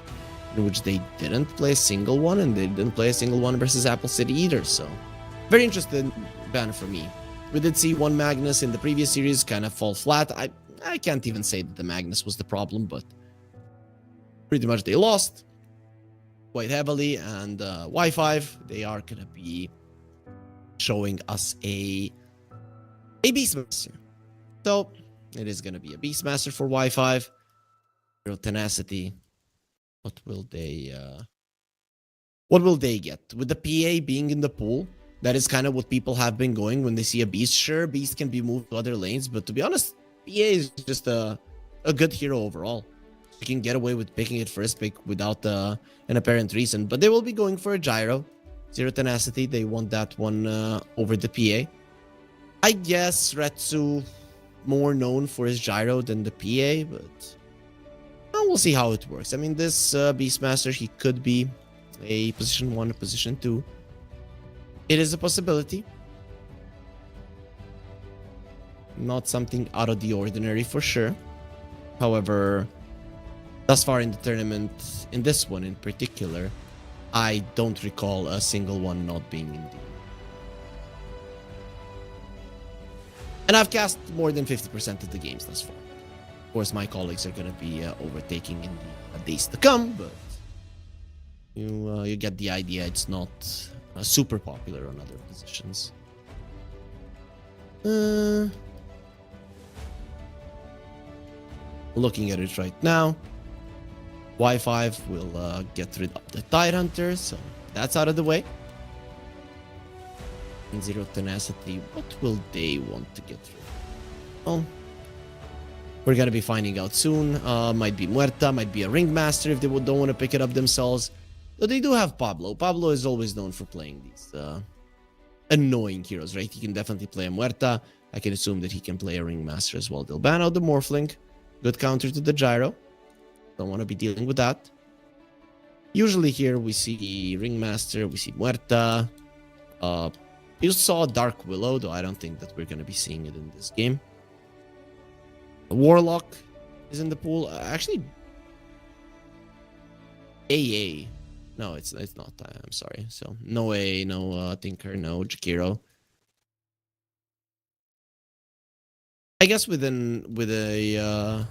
in which they didn't play a single one, and they didn't play a single one versus Apple City either. So, very interested ban for me. We did see one Magnus in the previous series kind of fall flat. I can't even say that the Magnus was the problem, but pretty much they lost quite heavily. And Y5, they are going to be showing us a Beastmaster. So it is going to be a Beastmaster for Y5. Zero Tenacity. What will they get? With the PA being in the pool, that is kind of what people have been going when they see a Beast. Sure, Beast can be moved to other lanes, but to be honest, PA is just a good hero overall. You can get away with picking it first pick without an apparent reason, but they will be going for a Gyro. Zero Tenacity, they want that one over the PA. I guess Retsu more known for his Gyro than the PA, but we'll see how it works. I mean, this Beastmaster, he could be a position 1, a position 2. It is a possibility. Not something out of the ordinary for sure. However, thus far in the tournament, in this one in particular, I don't recall a single one not being in the... And I've cast more than 50% of the games thus far. Of course, my colleagues are going to be overtaking in the days to come, but you get the idea. It's not super popular on other positions. Looking at it right now, Y5 will get rid of the Tide Hunter, so that's out of the way. And Zero Tenacity, what will they want to get rid of? Well, we're gonna be finding out soon. Might be Muerta, might be a Ringmaster if they don't want to pick it up themselves. Though they do have Pablo. Pablo is always known for playing these annoying heroes, right? He can definitely play a Muerta. I can assume that he can play a Ringmaster as well. They'll ban out the Morphling. Good counter to the Gyro. Don't want to be dealing with that. Usually here we see Ringmaster, we see Muerta. You saw Dark Willow, though I don't think that we're going to be seeing it in this game. Warlock is in the pool. Actually, AA. No, it's not. I'm sorry. So no A, no Tinker, no Jakiro. I guess with a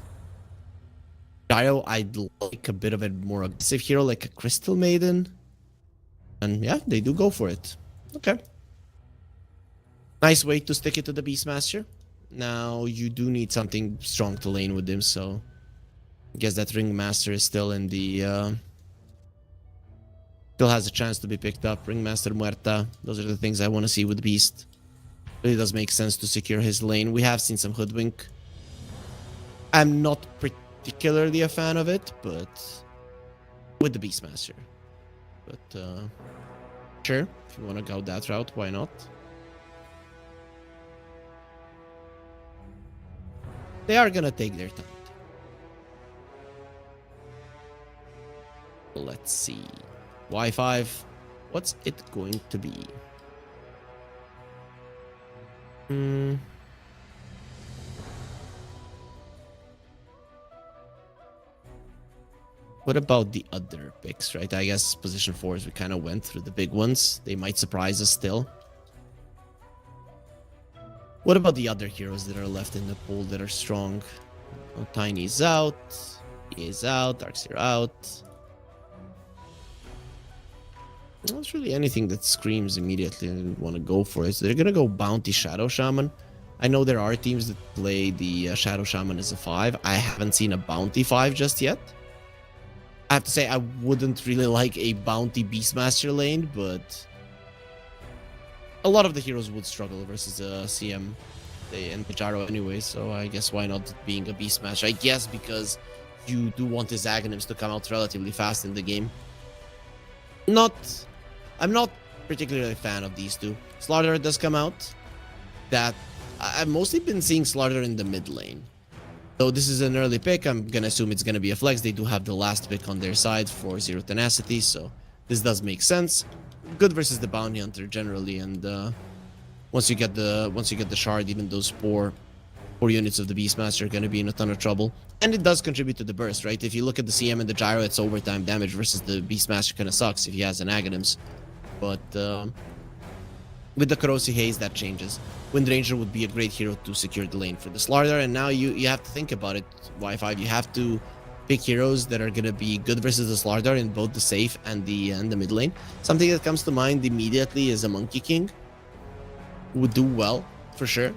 Gyro, I'd like a bit of a more aggressive hero, like a Crystal Maiden. And yeah, they do go for it. Okay. Nice way to stick it to the Beastmaster. Now, you do need something strong to lane with him, so... I guess that Ringmaster is still in the... Still has a chance to be picked up. Ringmaster Muerta. Those are the things I want to see with Beast. Really does make sense to secure his lane. We have seen some Hoodwink. I'm not particularly a fan of it, but... With the Beastmaster. But, sure. If you want to go that route, why not? They are gonna take their time. Let's see. Y5. What's it going to be? What about the other picks, right? I guess position 4s, we kind of went through the big ones. They might surprise us still. What about the other heroes that are left in the pool that are strong? Oh, Tiny's out. He is out. Darkseer out. Not really anything that screams immediately and want to go for it. So they're going to go Bounty Shadow Shaman. I know there are teams that play the Shadow Shaman as a 5. I haven't seen a Bounty 5 just yet. I have to say I wouldn't really like a Bounty Beastmaster lane, but... A lot of the heroes would struggle versus a CM and Pajaro anyway, so I guess why not being a Beastmaster? I guess because you do want his Aghanims to come out relatively fast in the game. I'm not particularly a fan of these two. Slaughter does come out. That I've mostly been seeing Slaughter in the mid lane. Though this is an early pick, I'm gonna assume it's gonna be a flex. They do have the last pick on their side for Zero Tenacity, so this does make sense. Good versus the Bounty Hunter generally, and once you get the shard, even those four units of the Beastmaster are going to be in a ton of trouble. And it does contribute to the burst, right? If you look at the CM and the Gyro, it's overtime damage versus the Beastmaster kind of sucks if he has an Aghanims. But with the Corrosive Haze, that changes. Wind Ranger would be a great hero to secure the lane for the Slaughter, and now you have to think about it, Y5. You have to pick heroes that are going to be good versus the Slaughter in both the safe and the mid lane. Something that comes to mind immediately is a Monkey King. Would do well, for sure.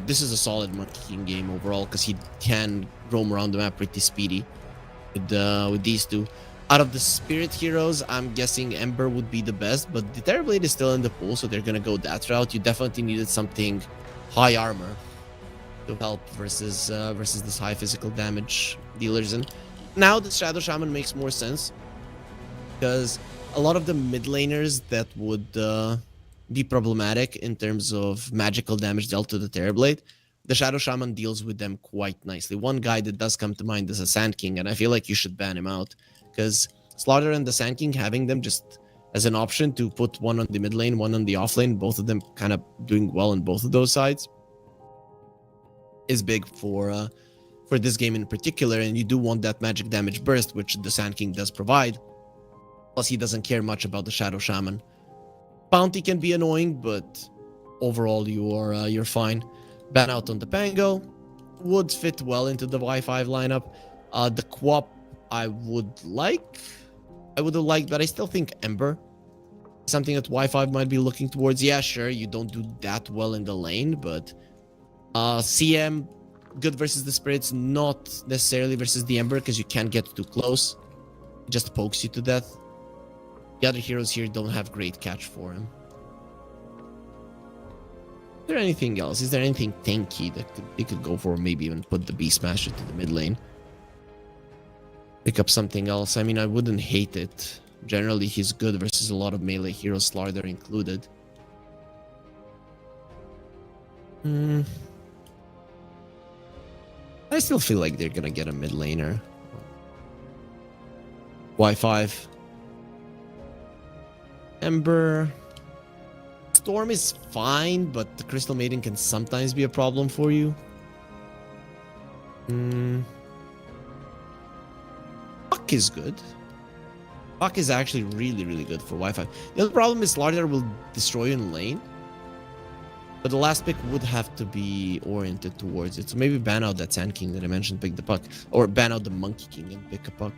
This is a solid Monkey King game overall because he can roam around the map pretty speedy with these two. Out of the Spirit heroes, I'm guessing Ember would be the best, but the Terrorblade is still in the pool, so they're going to go that route. You definitely needed something high armor to help versus this high physical damage dealers. And now the Shadow Shaman makes more sense because a lot of the mid laners that would be problematic in terms of magical damage dealt to the Terrorblade, the Shadow Shaman deals with them quite nicely. One guy that does come to mind is a Sand King, and I feel like you should ban him out because Slaughter and the Sand King, having them just as an option to put one on the mid lane, one on the off lane, both of them kind of doing well on both of those sides, is big for this game in particular. And you do want that magic damage burst, which the Sand King does provide. Plus, he doesn't care much about the Shadow Shaman. Bounty can be annoying, but overall you're fine. Ban out on the Pango would fit well into the Y5 lineup. The Quap I would have liked, but I still think Ember, something that Y5 might be looking towards. Yeah, sure, you don't do that well in the lane, but CM good versus the Spirits, not necessarily versus the Ember, because you can't get too close. It just pokes you to death. The other heroes here don't have great catch for him. Is there anything else? Is there anything tanky that they could go for? Maybe even put the Beast Smasher to the mid lane. Pick up something else. I mean, I wouldn't hate it. Generally, he's good versus a lot of melee heroes, Slaughter included. I still feel like they're gonna get a mid laner. Y5. Ember. Storm is fine, but the Crystal Maiden can sometimes be a problem for you. Puck is good. Puck is actually really, really good for Y5. The other problem is Slaughter will destroy you in lane. But the last pick would have to be oriented towards it. So maybe ban out that Sand King that I mentioned, pick the puck. Or ban out the Monkey King and pick a puck.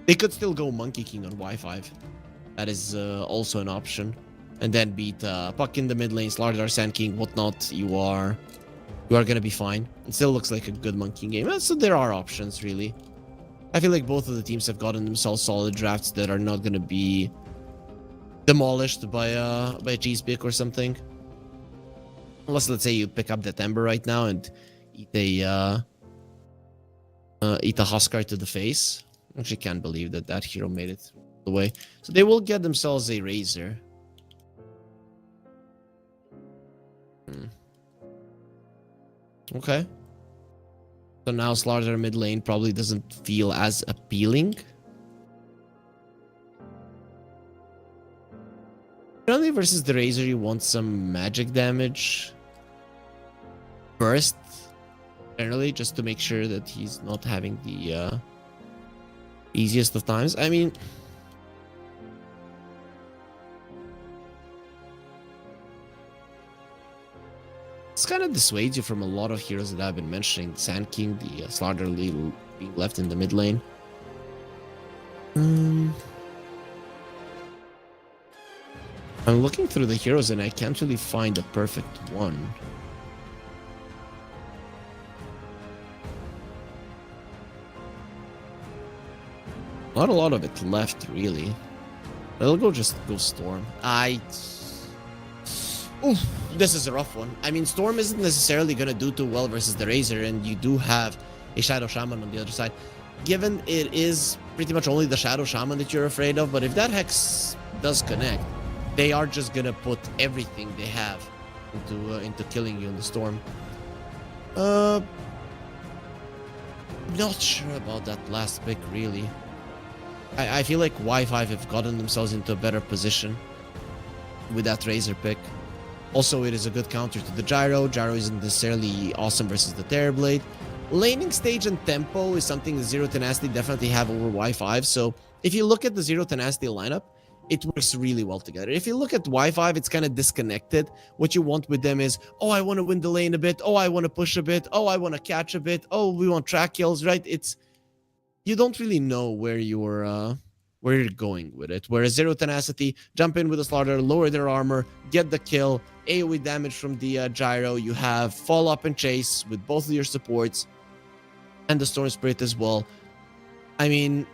They could still go Monkey King on Y5. That is also an option. And then beat puck in the mid lane, Slaughter, Sand King, whatnot. You are gonna be fine. It still looks like a good Monkey game. So there are options, really. I feel like both of the teams have gotten themselves solid drafts that are not gonna be demolished by a cheese pick or something. Unless, let's say, you pick up that Ember right now and eat a Huskar to the face. I actually can't believe that hero made it the way. So they will get themselves a Razor. Okay. So now Slaughter mid lane probably doesn't feel as appealing. Generally versus the Razor, you want some magic damage burst. Generally, just to make sure that he's not having the easiest of times. I mean, this kind of dissuades you from a lot of heroes that I've been mentioning. Sand King, the Slaughter being left in the mid lane. I'm looking through the heroes and I can't really find a perfect one. Not a lot of it left, really. I'll go Storm. Oof, this is a rough one. I mean, Storm isn't necessarily going to do too well versus the Razor, and you do have a Shadow Shaman on the other side. Given it is pretty much only the Shadow Shaman that you're afraid of, but if that Hex does connect, they are just gonna put everything they have into killing you in the Storm. Not sure about that last pick, really. I feel like Y5 have gotten themselves into a better position with that Razor pick. Also, it is a good counter to the Gyro. Gyro isn't necessarily awesome versus the Terrorblade. Laning stage and tempo is something that Zero Tenacity definitely have over Y5. So if you look at the Zero Tenacity lineup, it works really well together. If you look at Y5, it's kind of disconnected. What you want with them is, oh, I want to win the lane a bit. Oh, I want to push a bit. Oh, I want to catch a bit. Oh, we want track kills, right? You don't really know where you're going with it. Whereas Zero Tenacity, jump in with a Slaughter, lower their armor, get the kill, AoE damage from the Gyro. You have follow up and chase with both of your supports and the Storm Spirit as well. I mean,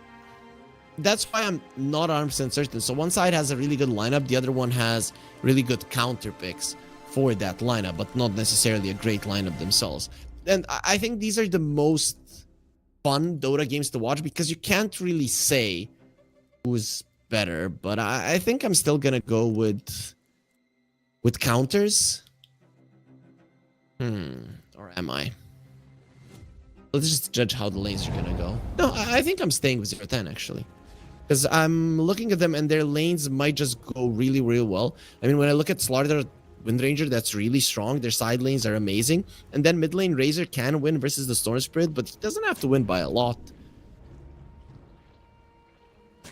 that's why I'm not 100% certain. So one side has a really good lineup, the other one has really good counter picks for that lineup, but not necessarily a great lineup themselves. And I think these are the most fun Dota games to watch because you can't really say who's better, but I think I'm still gonna go with counters. Or am I? Let's just judge how the lanes are gonna go. No, I think I'm staying with 0-10 actually. Because I'm looking at them and their lanes might just go really, really well. I mean, when I look at Slaughter Wind Ranger, that's really strong. Their side lanes are amazing. And then mid lane Razor can win versus the Storm Spirit, but he doesn't have to win by a lot.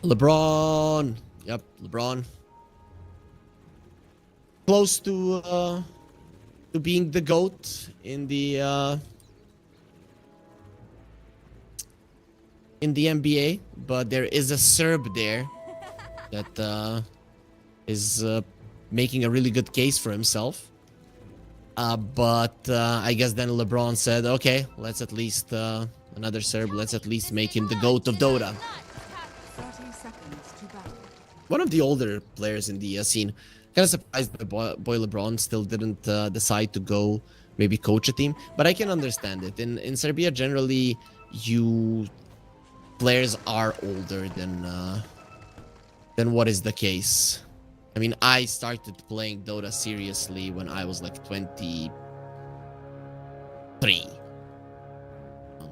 LeBron. Yep, LeBron. Close to being the GOAT in the NBA, but there is a Serb there that is making a really good case for himself. But I guess then LeBron said, okay, let's at least, another Serb, let's at least make him the GOAT of Dota.
30 seconds to battle.
One of the older players in the scene. Kind of surprised the boy LeBron still didn't decide to go maybe coach a team, but I can understand it. In Serbia, generally, players are older than what is the case. I mean, I started playing Dota seriously when I was like 23,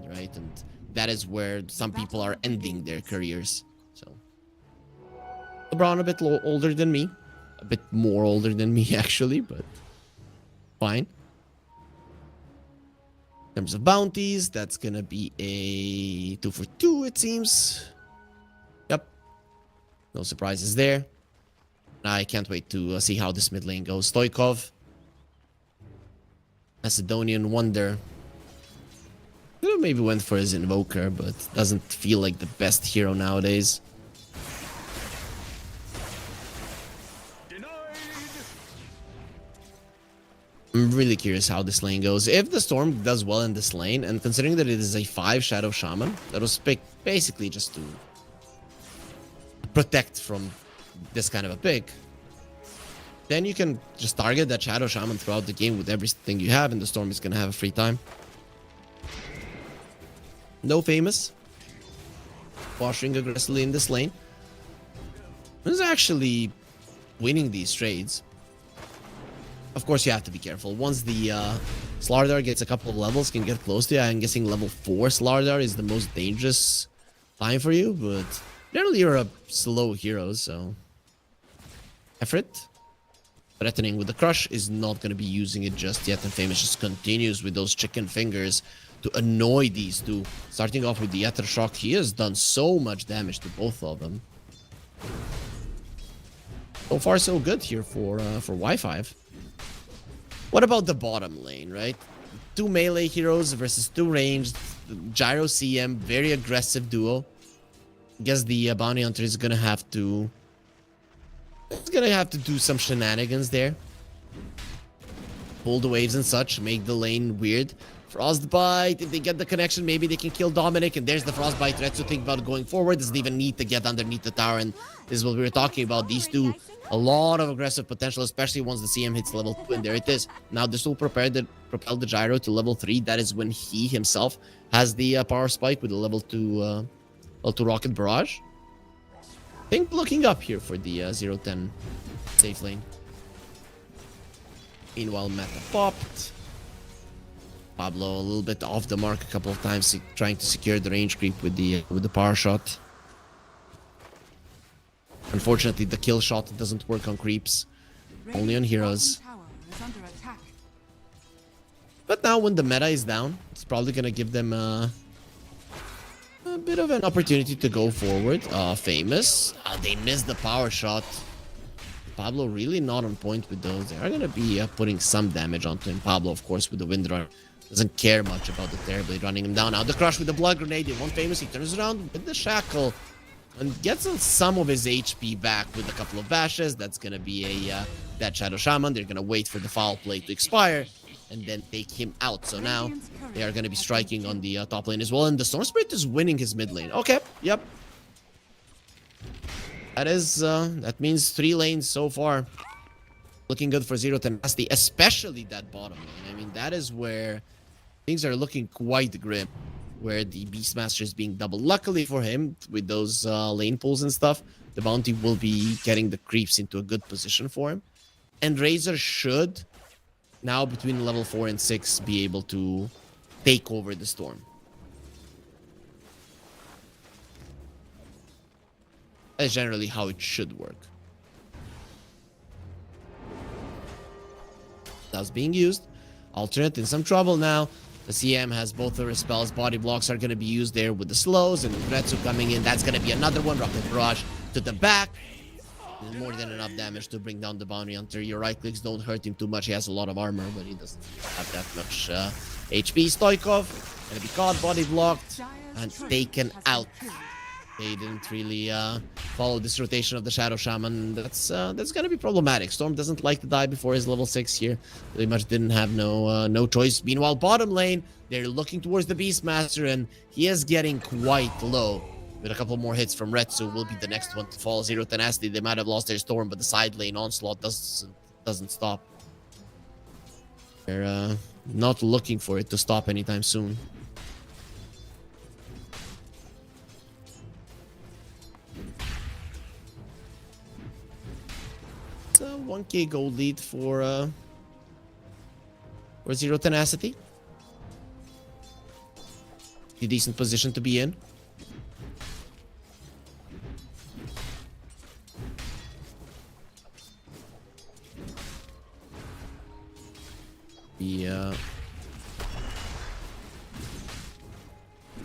right? And that is where some people are ending their careers. So LeBron a bit older than me, a bit more older than me actually, but fine. In terms of bounties, that's gonna be a 2 for 2, it seems. Yep. No surprises there. I can't wait to see how this mid lane goes. Stoikov. Macedonian Wonder. Maybe went for his Invoker, but doesn't feel like the best hero nowadays. I'm really curious how this lane goes. If the Storm does well in this lane, and considering that it is a 5 Shadow Shaman, that was picked basically just to protect from this kind of a pick, then you can just target that Shadow Shaman throughout the game with everything you have, and the Storm is going to have a free time. No famous. Posturing aggressively in this lane. This is actually winning these trades. Of course, you have to be careful. Once the Slardar gets a couple of levels, can get close to you. I'm guessing level 4 Slardar is the most dangerous time for you, but generally you're a slow hero, so... Effort. Threatening with the Crush is not going to be using it just yet, and Famous just continues with those chicken fingers to annoy these two. Starting off with the Ether Shock, he has done so much damage to both of them. So far, so good here for Y5. What about the bottom lane, right? 2 melee heroes versus 2 ranged. Gyro CM, very aggressive duo. Guess the Bounty Hunter is gonna have to... He's gonna have to do some shenanigans there. Pull the waves and such, make the lane weird. Frostbite, if they get the connection, maybe they can kill Dominic, and there's the Frostbite. Let's think about going forward. Doesn't even need to get underneath the tower, and this is what we were talking about. These two, a lot of aggressive potential, especially once the CM hits level 2, and there it is. Now this will propel the Gyro to level 3. That is when he himself has the power spike with the level 2 Rocket Barrage. I think looking up here for the 0-10 safe lane. Meanwhile, Meta popped. Pablo a little bit off the mark a couple of times, trying to secure the range creep with the power shot. Unfortunately, the kill shot doesn't work on creeps, only on heroes. But now when the meta is down, it's probably gonna give them a bit of an opportunity to go forward. Famous. They missed the power shot. Pablo really not on point with those. They are gonna be putting some damage onto him. Pablo, of course, with the Windrunner. Doesn't care much about the Terrorblade running him down. Now the Crush with the Blood Grenade. They want Famous. He turns around with the Shackle and gets some of his HP back with a couple of bashes. That's going to be a that Shadow Shaman. They're going to wait for the Foul Play to expire and then take him out. So now they are going to be striking on the top lane as well. And the Storm Spirit is winning his mid lane. Okay, yep. That means 3 lanes so far. Looking good for 0-10 Nasty, especially that bottom lane. I mean, that is where things are looking quite grim, where the Beastmaster is being doubled. Luckily for him, with those lane pulls and stuff, the Bounty will be getting the creeps into a good position for him. And Razor should, now between level 4 and 6, be able to take over the Storm. That's generally how it should work. That's being used. Alternate in some trouble now. The CM has both of her spells. Body blocks are going to be used there with the slows. And with Retsu coming in, that's going to be another one. Rocket Barrage to the back. There's more than enough damage to bring down the Bounty Hunter. Your right clicks don't hurt him too much. He has a lot of armor, but he doesn't have that much HP. Stoikov going to be caught, body blocked, and taken out. They didn't really follow this rotation of the Shadow Shaman. That's gonna be problematic. Storm doesn't like to die before his level 6 here. Pretty much didn't have no choice. Meanwhile, bottom lane, they're looking towards the Beastmaster, and he is getting quite low. With a couple more hits from Retsu, will be the next one to fall. Zero Tenacity, they might have lost their Storm, but the side lane onslaught doesn't stop. They're not looking for it to stop anytime soon. It's a 1k gold lead for Zero Tenacity. A decent position to be in.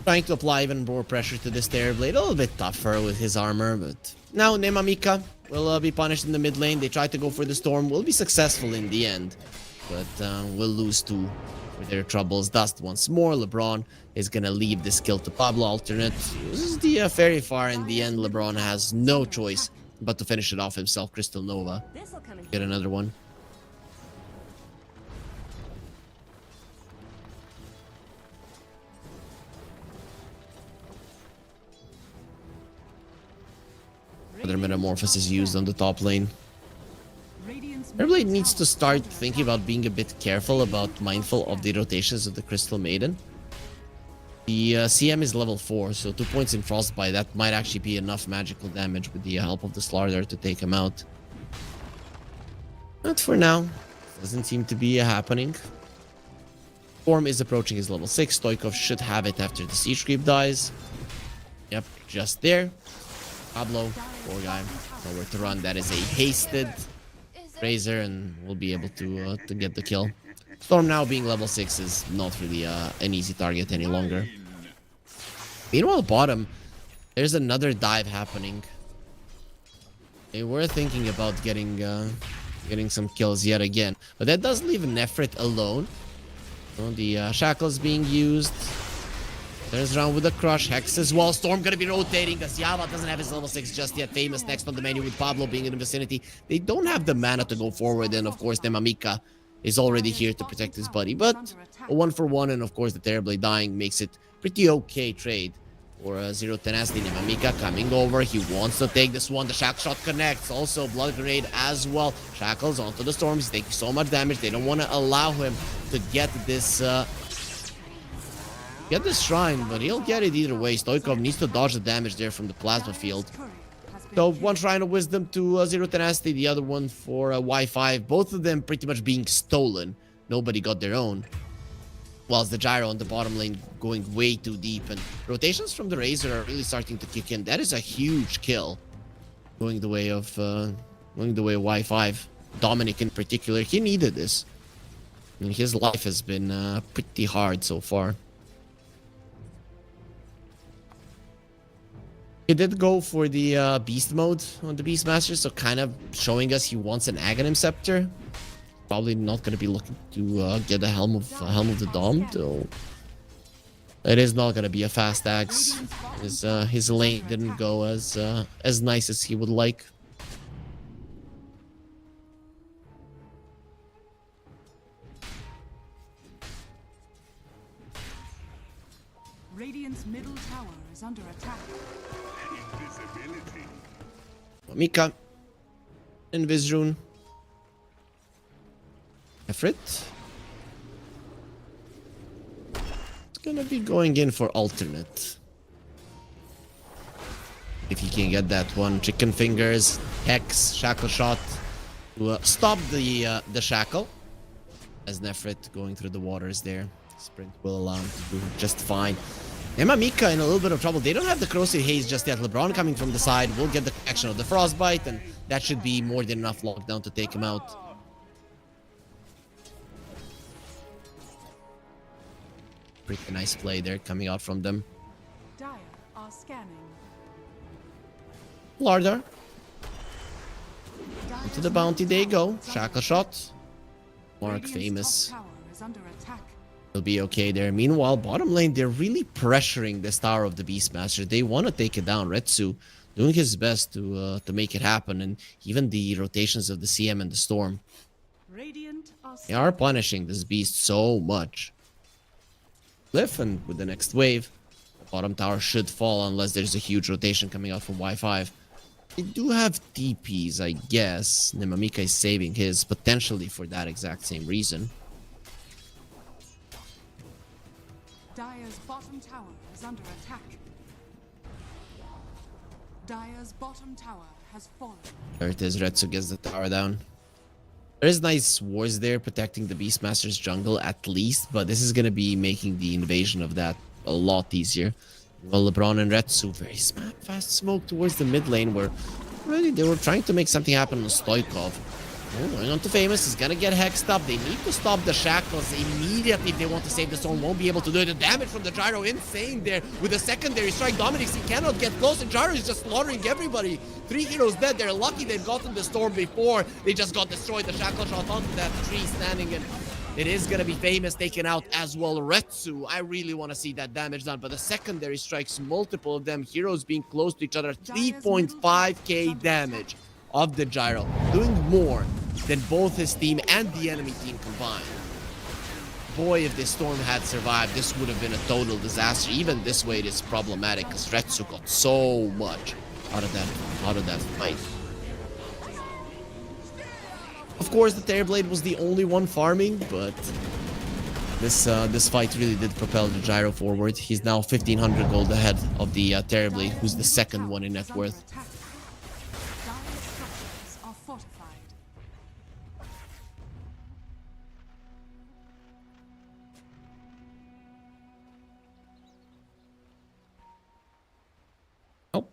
Trying to apply even more pressure to this Terrorblade. A little bit tougher with his armor, but now Nemamika will be punished in the mid lane. They try to go for the Storm. Will be successful in the end, but will lose two for their troubles. Dust once more. LeBron is going to leave this kill to Pablo. Alternate. This is the very far in the end. LeBron has no choice but to finish it off himself. Crystal Nova. Get another one. Other Metamorphosis used on the top lane. Terrorblade needs to start thinking about being a bit careful, mindful of the rotations of the Crystal Maiden. The CM is level 4, so 2 points in Frostbite. That might actually be enough magical damage with the help of the Slardar to take him out. But for now, doesn't seem to be happening. Storm is approaching his level 6. Stoikov should have it after the Siege Creep dies. Yep, just there. Pablo, poor guy, nowhere to run. That is a hasted Razor, and we'll be able to get the kill. Storm now being level 6 is not really an easy target any longer. Meanwhile, bottom, there's another dive happening. They were thinking about getting some kills yet again, but that does leave Nefrit alone. So the shackles being used. Turns around with a crush. Hex as well. Storm gonna be rotating because Yava doesn't have his level 6 just yet. Famous next on the menu with Pablo being in the vicinity. They don't have the mana to go forward, and of course Nemamika is already here to protect his buddy. But a 1-for-1, and of course the Terrorblade dying makes it pretty okay trade for Zero Tenacity. Nemamika coming over. He wants to take this one. The Shackle Shot connects. Also Blood Grenade as well. Shackles onto the Storm. He's taking so much damage. They don't want to allow him to get this shrine, but he'll get it either way. Stoikov needs to dodge the damage there from the plasma field. So one Shrine of Wisdom to Zero Tenacity, the other one for Y5. Both of them pretty much being stolen. Nobody got their own. Whilst the Gyro on the bottom lane going way too deep, and rotations from the Razor are really starting to kick in. That is a huge kill going the way of Y5. Dominic in particular, he needed this. I mean, his life has been pretty hard so far. He did go for the beast mode on the Beastmaster, so kind of showing us he wants an Aghanim Scepter. Probably not going to be looking to get a Helm of the Dom, though. It is not going to be a fast axe. His lane didn't go as nice as he would like.
Radiant's middle tower is under attack.
Mika. Invis Rune. Efrit. It's gonna be going in for alternate. If he can get that one. Chicken Fingers, Hex, Shackle Shot to stop the Shackle. As Nefrit going through the waters there. Sprint will allow him to do just fine. Emma Mika in a little bit of trouble. They don't have the corrosive haze just yet. LeBron coming from the side will get the action of the frostbite, and that should be more than enough lockdown to take him out. Pretty nice play there coming out from them.
Dire are scanning.
Lardar.
Dire's
To the bounty they go.
middle tower is
Shackle
under
shot.
attack.
Mark
Radiant's
famous.
top tower is under attack.
He'll be okay there. Meanwhile, bottom lane, they're really pressuring this tower of the Beastmaster. They want to take it down. Retsu doing his best to make it happen. And even the rotations of the CM and the Storm.
Radiant are
They are punishing this beast so much. Cliff, and with the next wave, the bottom tower should fall unless there's a huge rotation coming out from Y5. They do have TPs, I guess. Nemamika is saving his, potentially for that exact same reason.
Dire's bottom tower is under attack. Dire's bottom tower has fallen.
There it is, Retsu gets the tower down. There is nice wards there protecting the Beastmaster's jungle at least, but this is going to be making the invasion of that a lot easier. Well, LeBron and Retsu, very fast smoke towards the mid lane where really they were trying to make something happen on Stoikov. Oh, going on to Famous, he's gonna get hexed up. They need to stop the shackles immediately if they want to save the Storm. Won't be able to do it. The damage from the Gyro insane there with a secondary strike. Dominix, he cannot get close, and Gyro is just slaughtering everybody. 3 heroes dead. They're lucky they've gotten the Storm before. They just got destroyed. The shackle shot onto that tree standing, and it is gonna be Famous taken out as well. Retsu, I really want to see that damage done, but the secondary strikes, multiple of them, heroes being close to each other. 3.5k damage of the Gyro, doing more than both his team and the enemy team combined. Boy, if this Storm had survived, this would have been a total disaster. Even this way, it is problematic because Retsu got so much out of that fight. Of course, the Terrorblade was the only one farming, but this fight really did propel the Gyro forward. He's now 1,500 gold ahead of the Terrorblade, who's the second one in net worth.
Dire's structures are fortified.
Oh.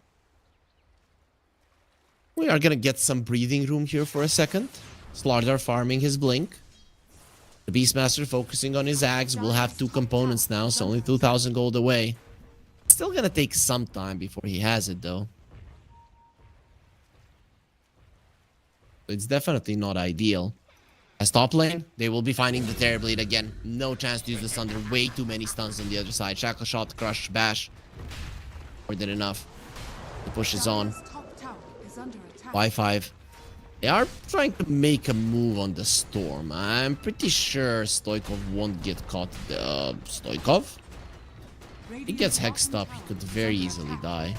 We are gonna get some breathing room here for a second. Slardar farming his Blink. The Beastmaster focusing on his Axe. Will have 2 components now, so only 2,000 gold away. Still gonna take some time before he has it, though. It's definitely not ideal. As top lane, they will be finding the Terrorblade again. No chance to use the Thunder. Way too many stuns on the other side. Shackle shot, crush, bash. More than enough. The push is on.
Dire's top tower is under attack.
Y5. They are trying to make a move on the Storm. I'm pretty sure Stoikov won't get caught. Stoikov? He gets hexed up. He could very easily die.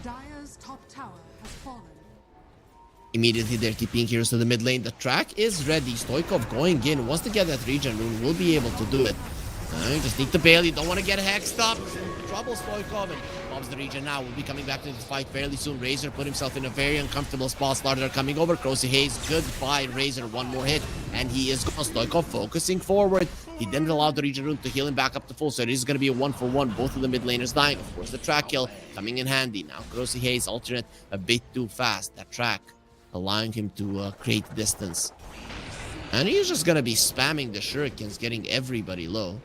Dire's top tower has fallen.
Immediately they're TPing heroes to the mid lane. The track is ready. Stoikov going in. Wants to get that regen rune. Will be able to do it. You just need to bail. You don't want to get hexed up. Trouble Stoikov, and bombs the region now. Will be coming back to the fight fairly soon. Razor put himself in a very uncomfortable spot. Slardar coming over. Crossy Haze. Goodbye, Razor. One more hit, and he is gone. Stoikov focusing forward. He didn't allow the region rune to heal him back up to full, so it is going to be a 1-for-1. Both of the mid laners dying. Of course, the track kill coming in handy. Now, Crossy Haze alternate a bit too fast. That track allowing him to create distance. And he's just going to be spamming the shurikens, getting everybody low.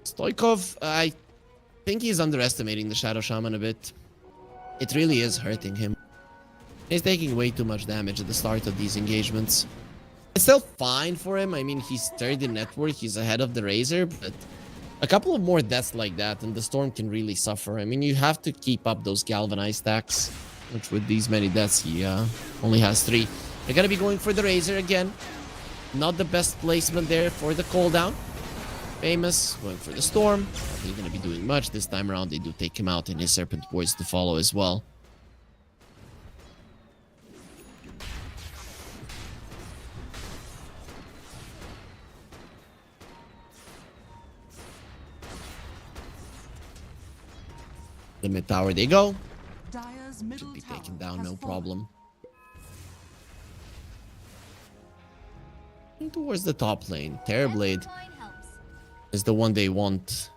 Stoikov, I think he's underestimating the Shadow Shaman a bit. It really is hurting him. He's taking way too much damage at the start of these engagements. It's still fine for him. I mean, he's third in network. He's ahead of the Razor, but a couple of more deaths like that and the Storm can really suffer. I mean, you have to keep up those galvanized stacks, which with these many deaths, he only has 3. They're going to be going for the Razor again. Not the best placement there for the cooldown. Famous going for the Storm. Not really going to be doing much this time around. They do take him out and his Serpent Boys to follow as well. The mid tower they go.
Dire's middle
Should be
tower
taken down,
has
no
fallen.
problem. And towards the top lane, Terrorblade.
Coin helps.
is the one they want.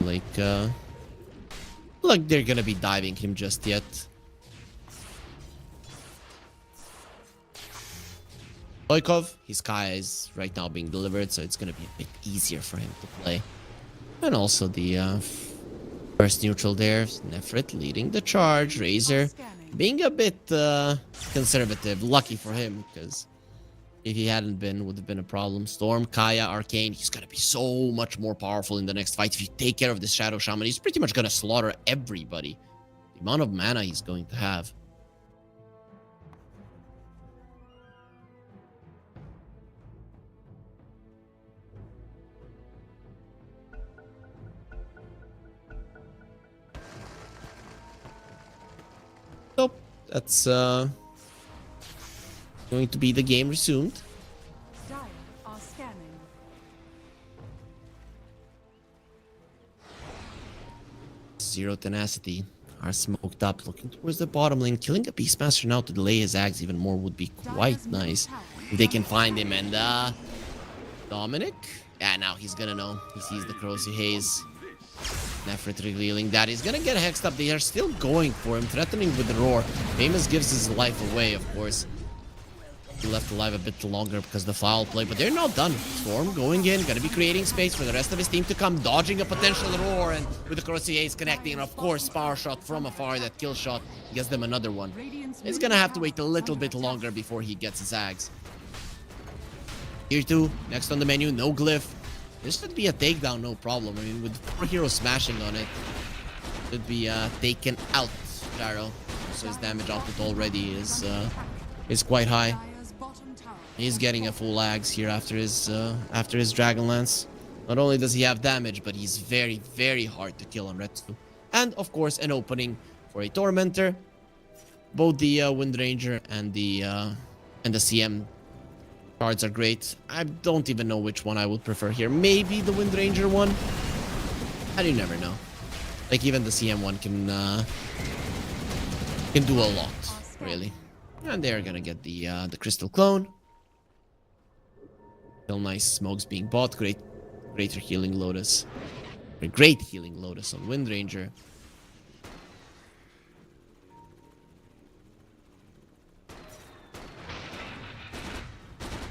Like they're gonna be diving him just yet. Boykov, his Kaya is right now being delivered, so it's gonna be a bit easier for him to play. And also the first neutral there, Nefrit leading the charge, Razor being a bit conservative. Lucky for him, because if he hadn't been, would have been a problem. Storm, Kaya, Arcane, he's gonna be so much more powerful in the next fight. If you take care of this Shadow Shaman, he's pretty much gonna slaughter everybody. The amount of mana he's going to have. Nope, that's going to be the game resumed.
Dire are scanning.
Zero tenacity are smoked up, looking towards the bottom lane. Killing a Beastmaster now to delay his Ags even more would be quite nice. If they can find him. And Dominic? Yeah, now he's gonna know. He sees the Corrosive Haze. Nefrit revealing that he's gonna get hexed up. They are still going for him, threatening with the roar. Famous gives his life away, of course. He left alive a bit longer because of the foul play, but they're not done. Storm going in, gonna be creating space for the rest of his team to come, dodging a potential roar, and with the Corrosive Haze connecting, and of course, power shot from afar, that kill shot gets them another one. He's gonna have to wait a little bit longer before he gets his Ags. Tier 2, next on the menu, no glyph. This should be a takedown, no problem. I mean, with 4 heroes smashing on it, should be taken out. Gyro, so his damage output already is quite high.
Dire's bottom tower.
He's getting a full Ags here after his Dragonlance. Not only does he have damage, but he's very, very hard to kill on Red 2. And of course, an opening for a Tormentor. Both the Wind Ranger and the CM cards are great. I don't even know which one I would prefer here. Maybe the Wind Ranger one. I do never know. Like even the CM one can do a lot, really. And they're gonna get the Crystal Clone. Still nice smokes being bought. Greater Healing Lotus. A great Healing Lotus on Wind Ranger.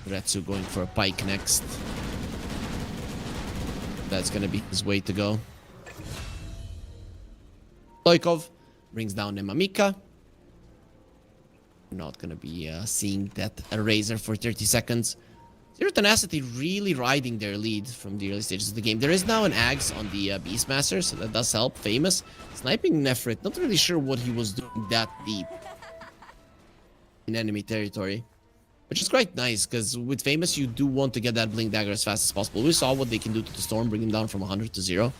Retsu going for a Pike next. That's gonna be his way to go. Loikov brings down Nemamika. We're not gonna be seeing that Razor for 30 seconds. Zero Tenacity really riding their lead from the early stages of the game. There is now an Ags on the Beastmaster, so that does help. Famous sniping Nefrit. Not really sure what he was doing that deep in enemy territory. Which is quite nice, because with Famous, you do want to get that Blink Dagger as fast as possible. We saw what they can do to the Storm, bring him down from 100 to 0.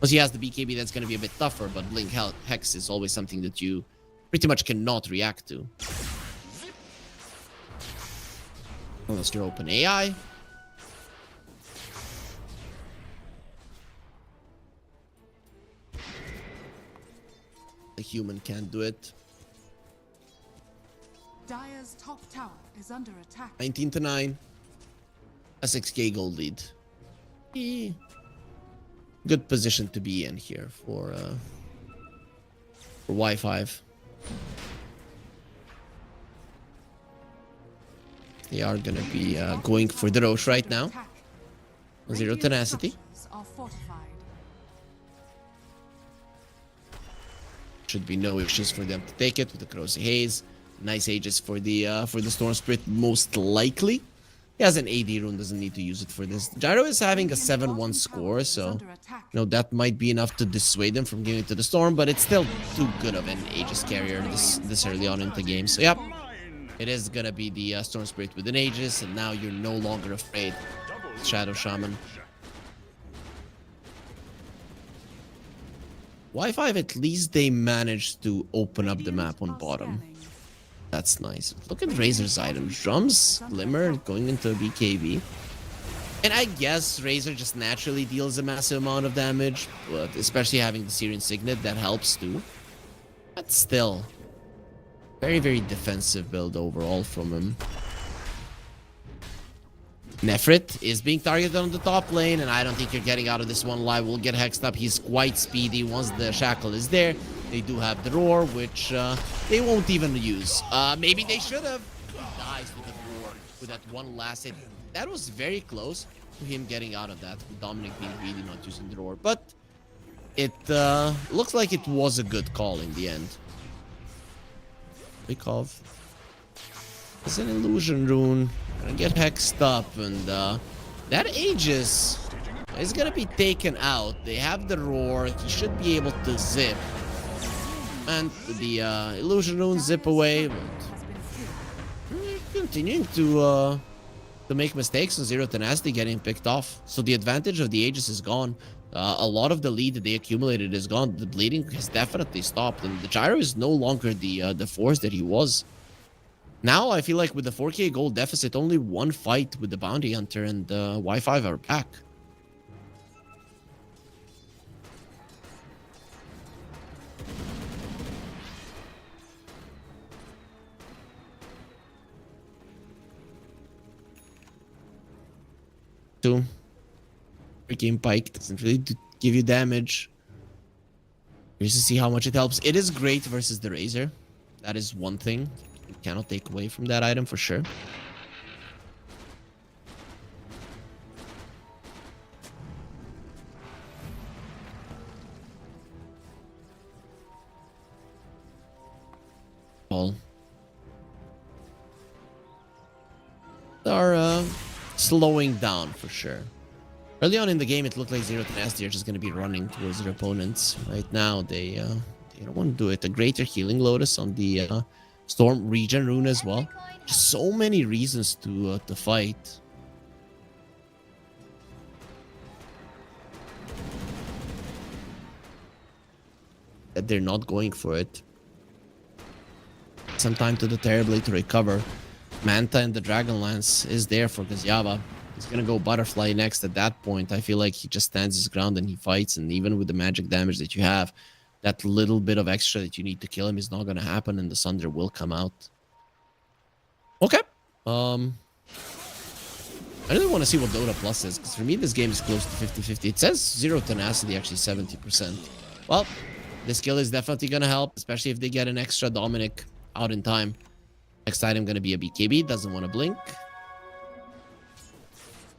Once he has the BKB, that's going to be a bit tougher, but Blink Hex is always something that you pretty much cannot react to. Unless you're open AI. The human can't do it.
Dire's top tower is under attack.
19 to 9. A 6k gold lead. Good position to be in here for Y5. They are gonna be going for the Roche right now. Zero tenacity. Should be no issues for them to take it with the Corrosive Haze. Nice Aegis for the Storm Spirit, most likely. He has an AD rune, doesn't need to use it for this. Gyro is having a 7-1 score, so that might be enough to dissuade him from giving it to the Storm, but it's still too good of an Aegis carrier this early on into the game. So yep, it is gonna be the Storm Spirit with an Aegis, and now you're no longer afraid. Shadow Shaman. Y5, at least they managed to open up the map on bottom. That's nice. Look at Razor's items. Drums, Glimmer, going into a BKB. And I guess Razor just naturally deals a massive amount of damage, but especially having the Syrian Signet, that helps too. But still, very, very defensive build overall from him. Nefrit is being targeted on the top lane, and I don't think you're getting out of this one alive. We'll get hexed up. He's quite speedy. Once the shackle is there, they do have the roar, which they won't even use. Maybe they should have. He dies with the roar with that one last hit. That was very close to him getting out of that. Dominic being really not using the roar, but it looks like it was a good call in the end. Bykov. It's an illusion rune. Gonna get hexed up, and that Aegis is gonna be taken out. They have the roar. He should be able to zip. And the illusion rune zip away. But continuing to make mistakes, and Zero Tenacity getting picked off. So the advantage of the Aegis is gone. A lot of the lead that they accumulated is gone. The bleeding has definitely stopped, and the Gyro is no longer the force that he was. Now I feel like with the 4k gold deficit, only one fight with the Bounty Hunter and Y5 are back. Two. Freaking Pike doesn't really give you damage. Here's to see how much it helps. It is great versus the Razor. That is one thing you cannot take away from that item for sure. All are slowing down for sure. Early on in the game, it looked like Zero Tenacity are just going to be running towards their opponents. Right now, they don't want to do it. A greater healing Lotus on the Storm regen rune as well. Just so many reasons to fight. That they're not going for it. Some time to the Terrorblade to recover. Manta and the Dragonlance is there for Gazyava. He's gonna go Butterfly next. At that point, I feel like he just stands his ground and he fights. And even with the magic damage that you have, that little bit of extra that you need to kill him is not gonna happen, and the Sunder will come out. Okay. I really want to see what Dota Plus is, because for me this game is close to 50-50. It says Zero Tenacity actually 70%. Well, this skill is definitely gonna help, especially if they get an extra Dominic out in time. Next item gonna be a BKB. Doesn't want to blink.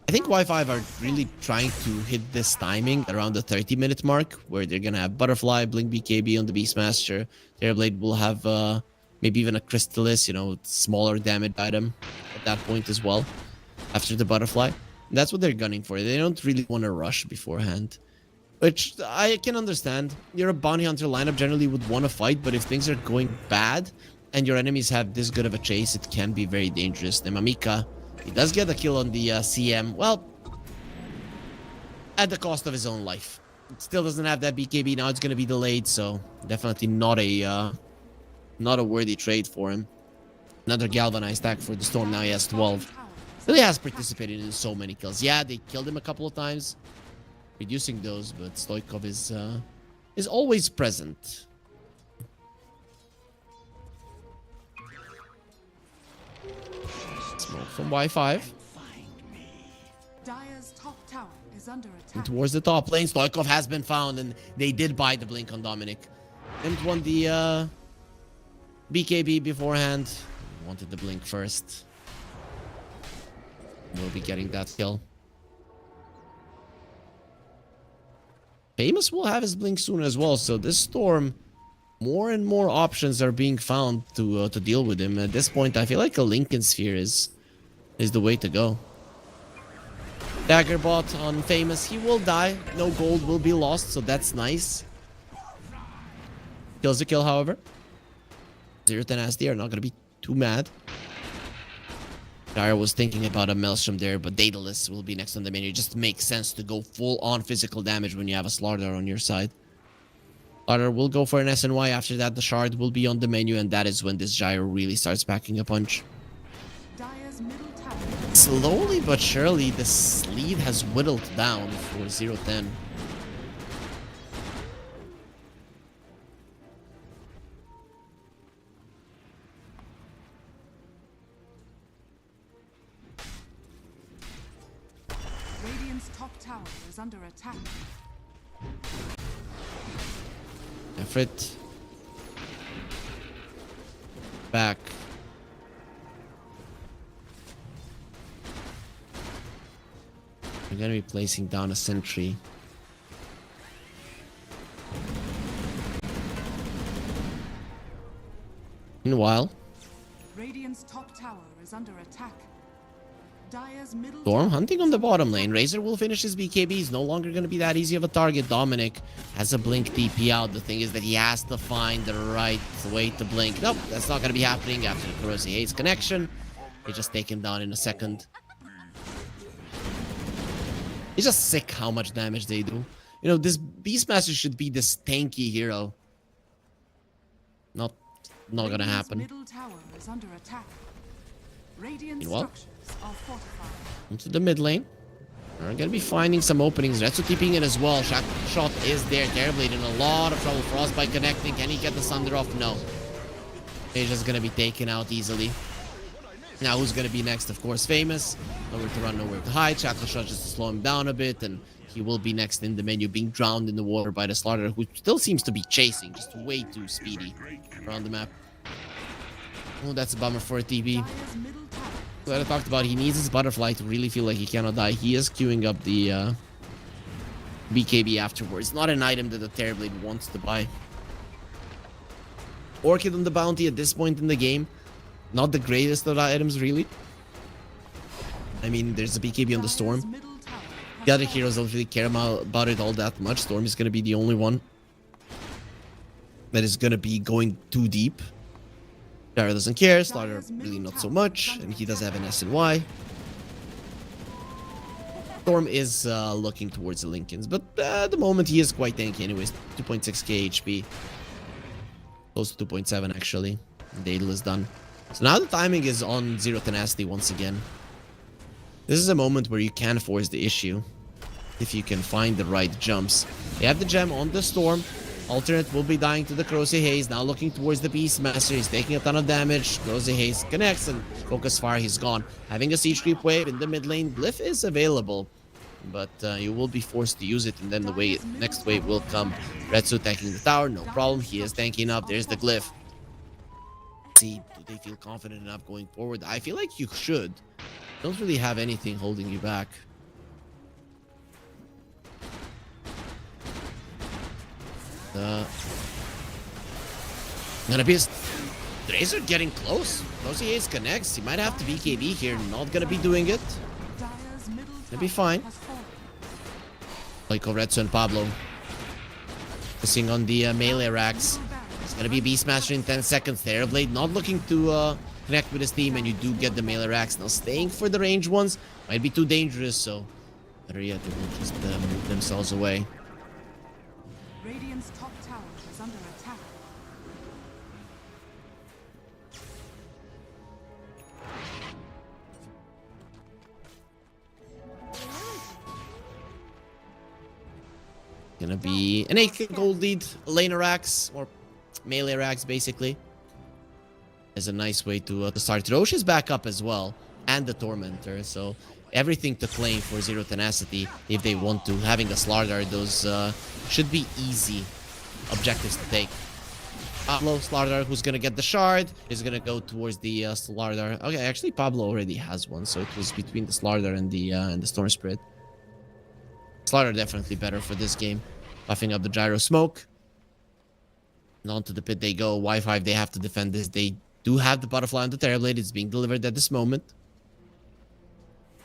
I think Y5 are really trying to hit this timing around the 30-minute mark, where they're gonna have Butterfly, Blink BKB on the Beastmaster. Terrorblade will have maybe even a Crystallis, you know, smaller damage item at that point as well, after the Butterfly. And that's what they're gunning for. They don't really want to rush beforehand, which I can understand. You're a Bounty Hunter lineup, generally would want to fight, but if things are going bad and your enemies have this good of a chase, it can be very dangerous. Nemamika, he does get a kill on the CM. Well, at the cost of his own life. It still doesn't have that BKB. Now it's going to be delayed, so definitely not a worthy trade for him. Another Galvanized stack for the Storm. Now he has 12. Really has participated in so many kills. Yeah, they killed him a couple of times, reducing those, but Stoikov is always present. Smoke from Y5.
Dire's top tower is under attack.
And towards the top lane, Stoikov has been found, and they did buy the blink on Dominic. Didn't want the BKB beforehand. Wanted the blink first. We'll be getting that kill. Famous will have his blink soon as well, so this Storm, more and more options are being found to deal with him. At this point, I feel like a Lincoln Sphere is the way to go. Dagger bot on Famous. He will die. No gold will be lost, so that's nice. Kills the kill, however. Zero Tenacity are not going to be too mad. Gyro was thinking about a Maelstrom there, but Daedalus will be next on the menu. It just makes sense to go full-on physical damage when you have a Slardar on your side. Slardar will go for an SNY. After that, the Shard will be on the menu, and that is when this Gyro really starts packing a punch.
Dire's middle tower.
Slowly but surely, this lead has whittled down for 0-10.
top tower is under attack.
Effort. Back. We're gonna be placing down a sentry. Meanwhile,
Radiant's top tower is under attack. Dire's middle
Storm
tower
hunting on the bottom lane. Razor will finish his BKB. He's no longer going to be that easy of a target. Dominic has a blink TP out. The thing is that he has to find the right way to blink. Nope, that's not going to be happening after the Corrosive Haze connection. They just take him down in a second. It's just sick how much damage they do. You know, this Beastmaster should be this tanky hero. Not gonna
Radiant's
happen.
middle tower is under attack. Radiant
Meanwhile,
structures are fortified.
into the mid lane. We're gonna be finding some openings. Retsu keeping it as well. Shot is there. Terrorblade in a lot of trouble. Frostbite connecting. Can he get the Sunder off? No. He's just gonna be taken out easily. Now who's gonna be next? Of course, Famous. Nowhere to run, nowhere to hide. Shackle Shot just to slow him down a bit, and he will be next in the menu, being drowned in the water by the Slaughter, who still seems to be chasing, just way too speedy around the map. Oh, that's a bummer for a TB.
Dire's middle tower is
Like I talked about, he needs his butterfly to really feel like he cannot die. He is queuing up the BKB afterwards. Not an item that the Terrorblade wants to buy. Orchid on the bounty at this point in the game. Not the greatest of items, really. I mean, there's a BKB on the Storm.
Dire's middle tower has
The other
fallen.
heroes don't really care about it all that much. Storm is going to be the only one that is going to be going too deep. Dara doesn't care. Slaughter really not so much. And he does have an S and Y. Storm is looking towards the Lincolns. But at the moment, he is quite tanky anyways. 2.6k HP. Close to 2.7 actually. Daedal is done. So now the timing is on Zero Tenacity once again. This is a moment where you can force the issue if you can find the right jumps. They have the gem on the Storm. Alternate will be dying to the Corrosive Haze. Now looking towards the Beastmaster. He's taking a ton of damage. Corrosive Haze connects and Focus Fire. He's gone. Having a Siege Creep wave in the mid lane. Glyph is available, but you will be forced to use it, and then the next wave will come. Retsu tanking the tower. No problem. He is tanking up. There's the Glyph. See, do they feel confident enough going forward? I feel like you should. Don't really have anything holding you back. Gonna be a Razor getting close. Corrosive Haze connects. He might have to BKB here. Not gonna be doing it.
Dire's middle
It'll be
tower
fine.
has fallen.
Like Retsu and Pablo. Focusing on the melee racks. It's gonna be Beastmaster in 10 seconds. Terrorblade not looking to connect with his team, and you do get the melee racks. Now staying for the range ones might be too dangerous, so better yet, they will just move themselves away.
Radiant's top tower is under attack.
Gonna be an 8k gold lead, laner racks, or melee racks basically. Is a nice way to start. Roche is back up as well, and the Tormentor, so everything to claim for Zero Tenacity if they want to. Having a Slardar, those should be easy objectives to take. Pablo, Slardar, who's gonna get the shard, is gonna go towards the Slardar. Okay, actually Pablo already has one, so it was between the Slardar and the Storm Spirit. Slardar definitely better for this game. Buffing up the Gyro Smoke. And onto the pit they go. Y5, they have to defend this. They do have the Butterfly on the Terrorblade. It's being delivered at this moment.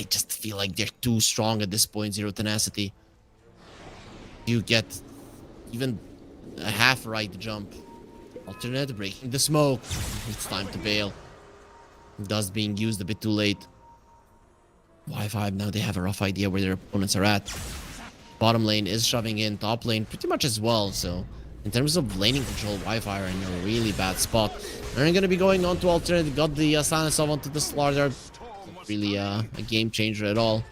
I just feel like they're too strong at this point, Zero Tenacity. You get even a half right jump. Alternate, breaking the smoke. It's time to bail. Dust being used a bit too late. Y5, now they have a rough idea where their opponents are at. Bottom lane is shoving in, top lane pretty much as well, so in terms of laning control, Wi-Fi are in a really bad spot. They're going to be going on to alternate, got the silence off onto the Slaughter. Not really a game changer at all.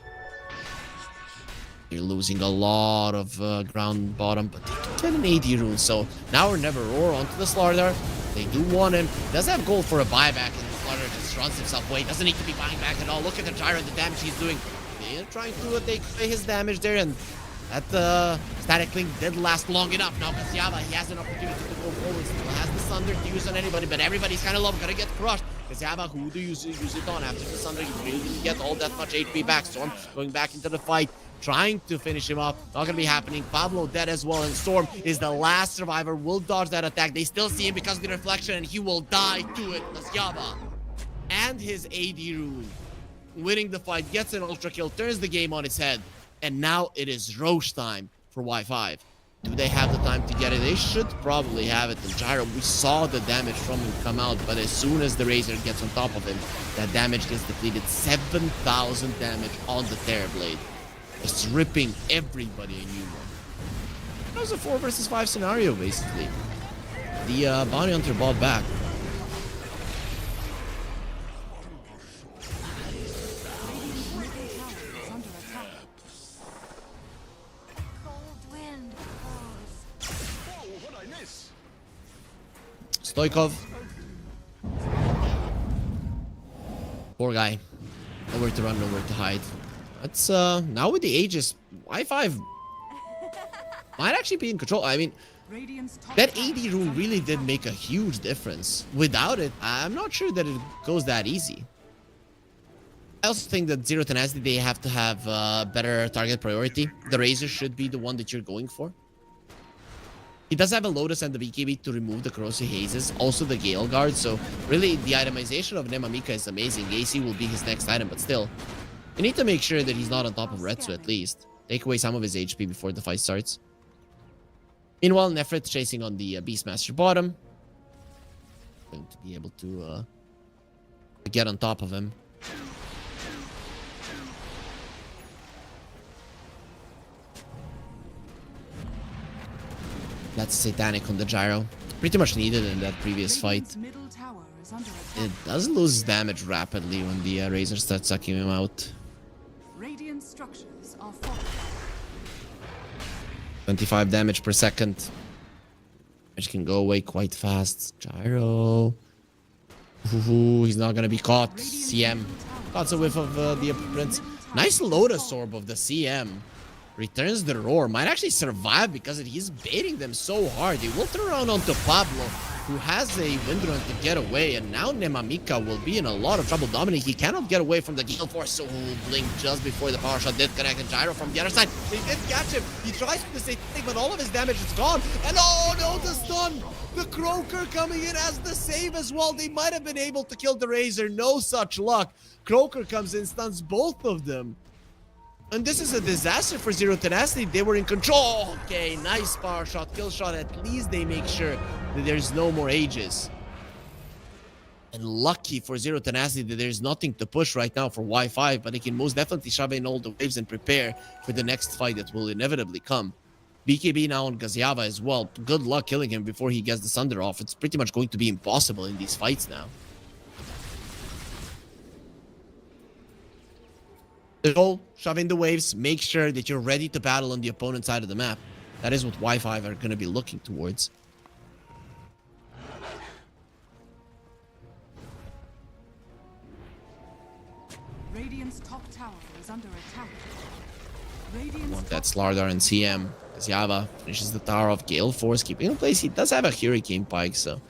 They're losing a lot of ground bottom, but they do get an 80 rune, so now or never roar onto the Slaughter. They do want him. Does have gold for a buyback, and the Slaughter just runs himself away. Doesn't need to be buying back at all. Look at the Gyro, the damage he's doing. They are trying to take away his damage there, and that static link did last long enough. Now Kasyaba, he has an opportunity to go forward. Still has the Sunder to use on anybody, but everybody's kind of low. Gonna get crushed. Kasyaba, who do you use it on? After the Sunder, he really didn't get all that much HP back. Storm going back into the fight, trying to finish him up. Not gonna be happening. Pablo dead as well, and Storm is the last survivor. Will dodge that attack. They still see him because of the reflection, and he will die to it. Kasyaba and his AD rune, winning the fight, gets an ultra kill, turns the game on its head. And now it is Roche time for Y5. Do they have the time to get it? They should probably have it. And Gyro, we saw the damage from him come out, but as soon as the Razor gets on top of him, that damage gets depleted. 7,000 damage on the Terror Blade. It's ripping everybody a new one. That was a 4 versus 5 scenario, basically. The Bounty Hunter bought back. Stoikov. Poor guy. Nowhere to run, nowhere to hide. That's now with the Aegis, Y5 might actually be in control. I mean, that AD rune really did make a huge difference. Without it, I'm not sure that it goes that easy. I also think that Zero Tenacity, they have to have better target priority. The Razor should be the one that you're going for. He does have a Lotus and the BKB to remove the Corrosive Hazes, also the Gale Guard, so really the itemization of Nemamika is amazing. AC will be his next item, but still, you need to make sure that he's not on top of Retsu at least. Take away some of his HP before the fight starts. Meanwhile, Nefrit chasing on the Beastmaster bottom. Going to be able to get on top of him. That's Satanic on the Gyro. Pretty much needed in that previous fight. It does lose damage rapidly when the Razor starts sucking him out.
Radiant structures are fortified.
25 damage per second. Which can go away quite fast. Gyro. Ooh, he's not gonna be caught. CM. Got a whiff of the Prince. Nice Lotus Orb of the CM. Returns the roar. Might actually survive because he's baiting them so hard. He will turn around onto Pablo, who has a Windrun to get away. And now Nemamika will be in a lot of trouble. Dominic, he cannot get away from the Gale Force. So Blink just before the power shot did connect. And Gyro from the other side. They did catch him. He tries to say thing, but all of his damage is gone. And oh no, the stun! The Croaker coming in as the save as well. They might have been able to kill the Razor. No such luck. Croaker comes in, stuns both of them. And this is a disaster for Zero Tenacity. They were in control. Okay, nice power shot, kill shot. At least they make sure that there's no more Aegis. And lucky for Zero Tenacity that there's nothing to push right now for Y5, but they can most definitely shove in all the waves and prepare for the next fight that will inevitably come. BKB now on Gaziava as well. Good luck killing him before he gets the Sunder off. It's pretty much going to be impossible in these fights now. The goal, shove in the waves, make sure that you're ready to battle on the opponent's side of the map. That is what Y5 are going to be looking towards.
Radiant's top tower is under attack.
Want that Slardar and CM. As Yava finishes the tower of Gale Force, keeping in place. He does have a Hurricane Pike, so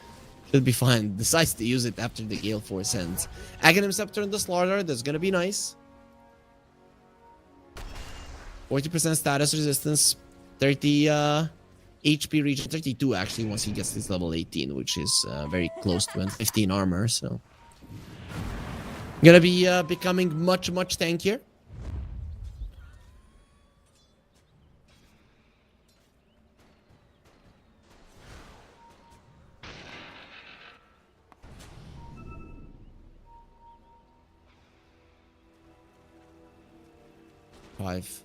should be fine. Decides to use it after the Gale Force ends. Aghanim Scepter and the Slardar, that's going to be nice. 40% status resistance, 30 HP region, 32 actually once he gets his level 18, which is very close to 15 armor, so. Gonna be becoming much tankier. Five.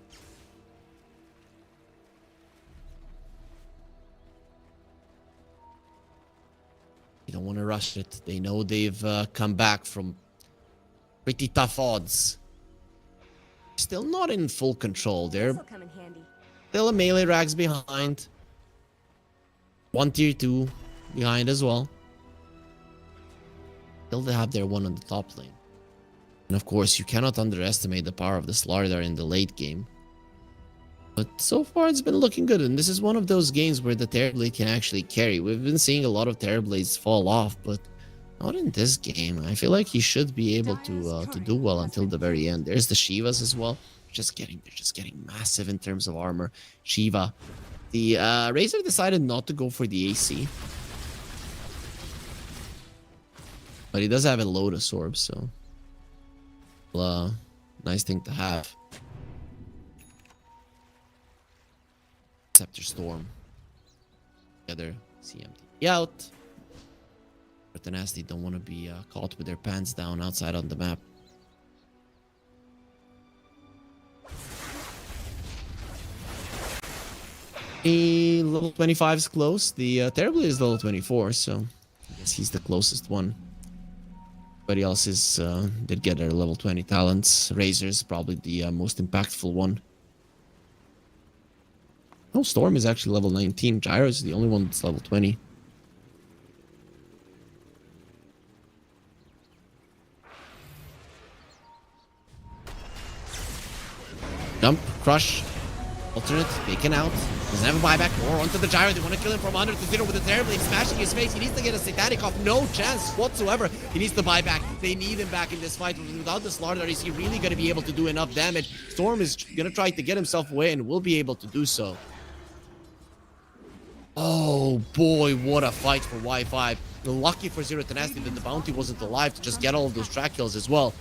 They don't want to rush it. They know they've come back from pretty tough odds. Still not in full control. They're still a melee rags behind. One tier 2 behind as well. Still they have their one on the top lane. And of course, you cannot underestimate the power of the Slardar in the late game. But so far, it's been looking good. And this is one of those games where the Terrorblade can actually carry. We've been seeing a lot of Terrorblades fall off, but not in this game. I feel like he should be able to do well until the very end. There's the Shivas as well. They're just getting massive in terms of armor. Shiva. The Razor decided not to go for the AC. But he does have a Lotus Orb, so nice thing to have. Scepter Storm. Together, CMT out. But the Nasty don't want to be caught with their pants down outside on the map. The level 25 is close. The Terrorblade is level 24, so I guess he's the closest one. Everybody else is did get their level 20 talents. Razor's probably the most impactful one. No, Storm is actually level 19. Gyro is the only one that's level 20. Jump, crush, alternate, taken out. Doesn't have a buyback or onto the Gyro. They want to kill him from under to zero with the Terrorblade smashing his face. He needs to get a Satanic off. No chance whatsoever. He needs to buy back. They need him back in this fight. Without the Slardar, is he really going to be able to do enough damage? Storm is going to try to get himself away and will be able to do so. Oh boy, what a fight for Y5. Lucky for Zero Tenacity that the bounty wasn't alive to just get all of those track kills as well.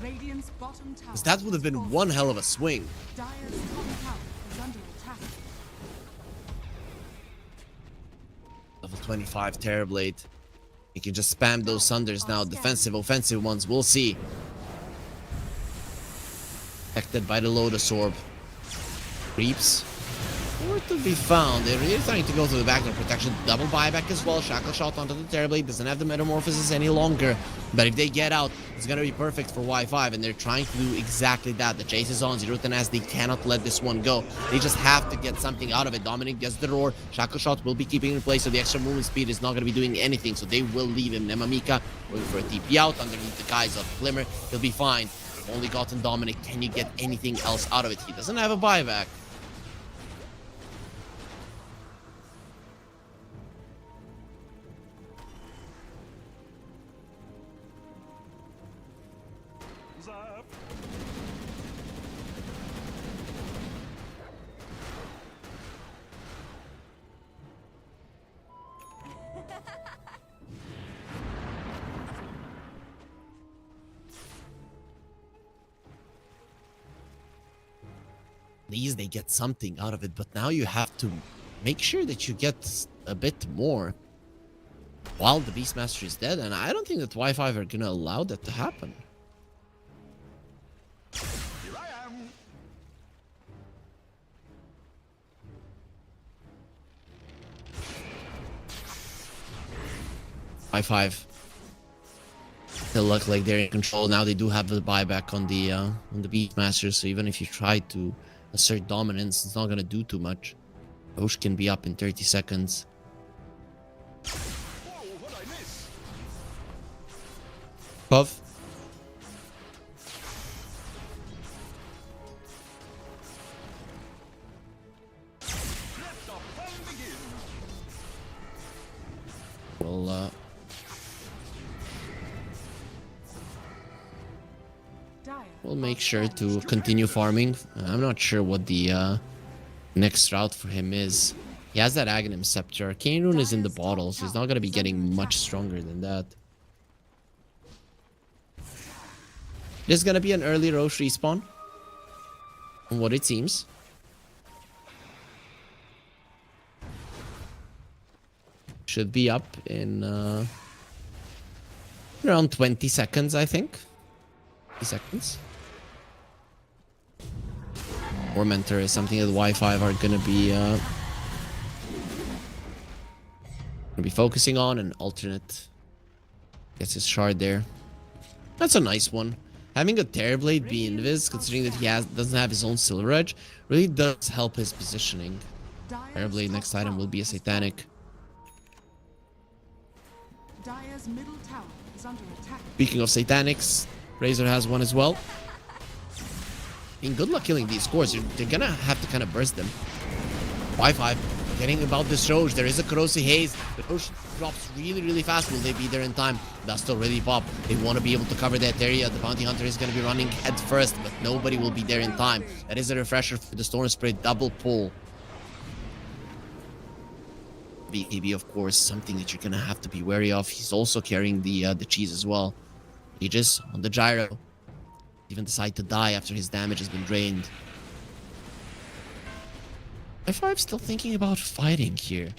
Radiant's bottom tower.
Because that would have been one hell of a swing.
Dire's top tower is under attack.
Level 25 Terrorblade. You can just spam those Sunders now. Defensive, offensive ones. We'll see. Protected by the Lotus Orb. Creeps. Where to be found? They're really trying to go through the backdoor protection. Double buyback as well. Shackle shot onto the Terrorblade. Doesn't have the metamorphosis any longer. But if they get out, it's going to be perfect for Y5. And they're trying to do exactly that. The chase is on. Zero Tenacity cannot let this one go. They just have to get something out of it. Dominic gets the roar. Shackle shot will be keeping in place. So the extra movement speed is not going to be doing anything. So they will leave him. Nemamika going for a TP out underneath the guise of Glimmer. He'll be fine. Only gotten Dominic. Can you get anything else out of it? He doesn't have a buyback. These they get something out of it, but now you have to make sure that you get a bit more while the Beastmaster is dead, and I don't think that Y5 are gonna allow that to happen.
Here I am.
Y5 still look like they're in control. Now they do have the buyback on the Beastmaster, so even if you try to assert dominance, it's not gonna do too much. Roche can be up in 30 seconds.
Whoa, what I miss?
Puff.
Let the fun begin.
Well, we'll make sure to continue farming. I'm not sure what the next route for him is. He has that Aghanim Scepter. Arcane Rune is in the bottle, so he's not going to be getting much stronger than that. There's going to be an early Roche respawn, from what it seems. Should be up in around 20 seconds, I think. 20 seconds. Tormentor is something that Y5 are gonna be focusing on. An alternate gets his shard there. That's a nice one. Having a Terrorblade be invis, considering that he doesn't have his own Silver Edge, really does help his positioning. Terrorblade next item will be a Satanic.
Dire's middle tower is under attack.
Speaking of Satanics, Razor has one as well. Good luck killing these cores. They're gonna have to kind of burst them. Wi-Fi getting about this Roche. There is a corrosive haze. The Roche drops really, really fast. Will they be there in time? That's still really pop. They want to be able to cover that area. The bounty hunter is going to be running head first, but nobody will be there in time. That is a refresher for the Storm Spirit double pull. BKB, of course, something that you're going to have to be wary of. He's also carrying the cheese as well. Aegis on the gyro. Even decide to die after his damage has been drained. F5 still thinking about fighting here.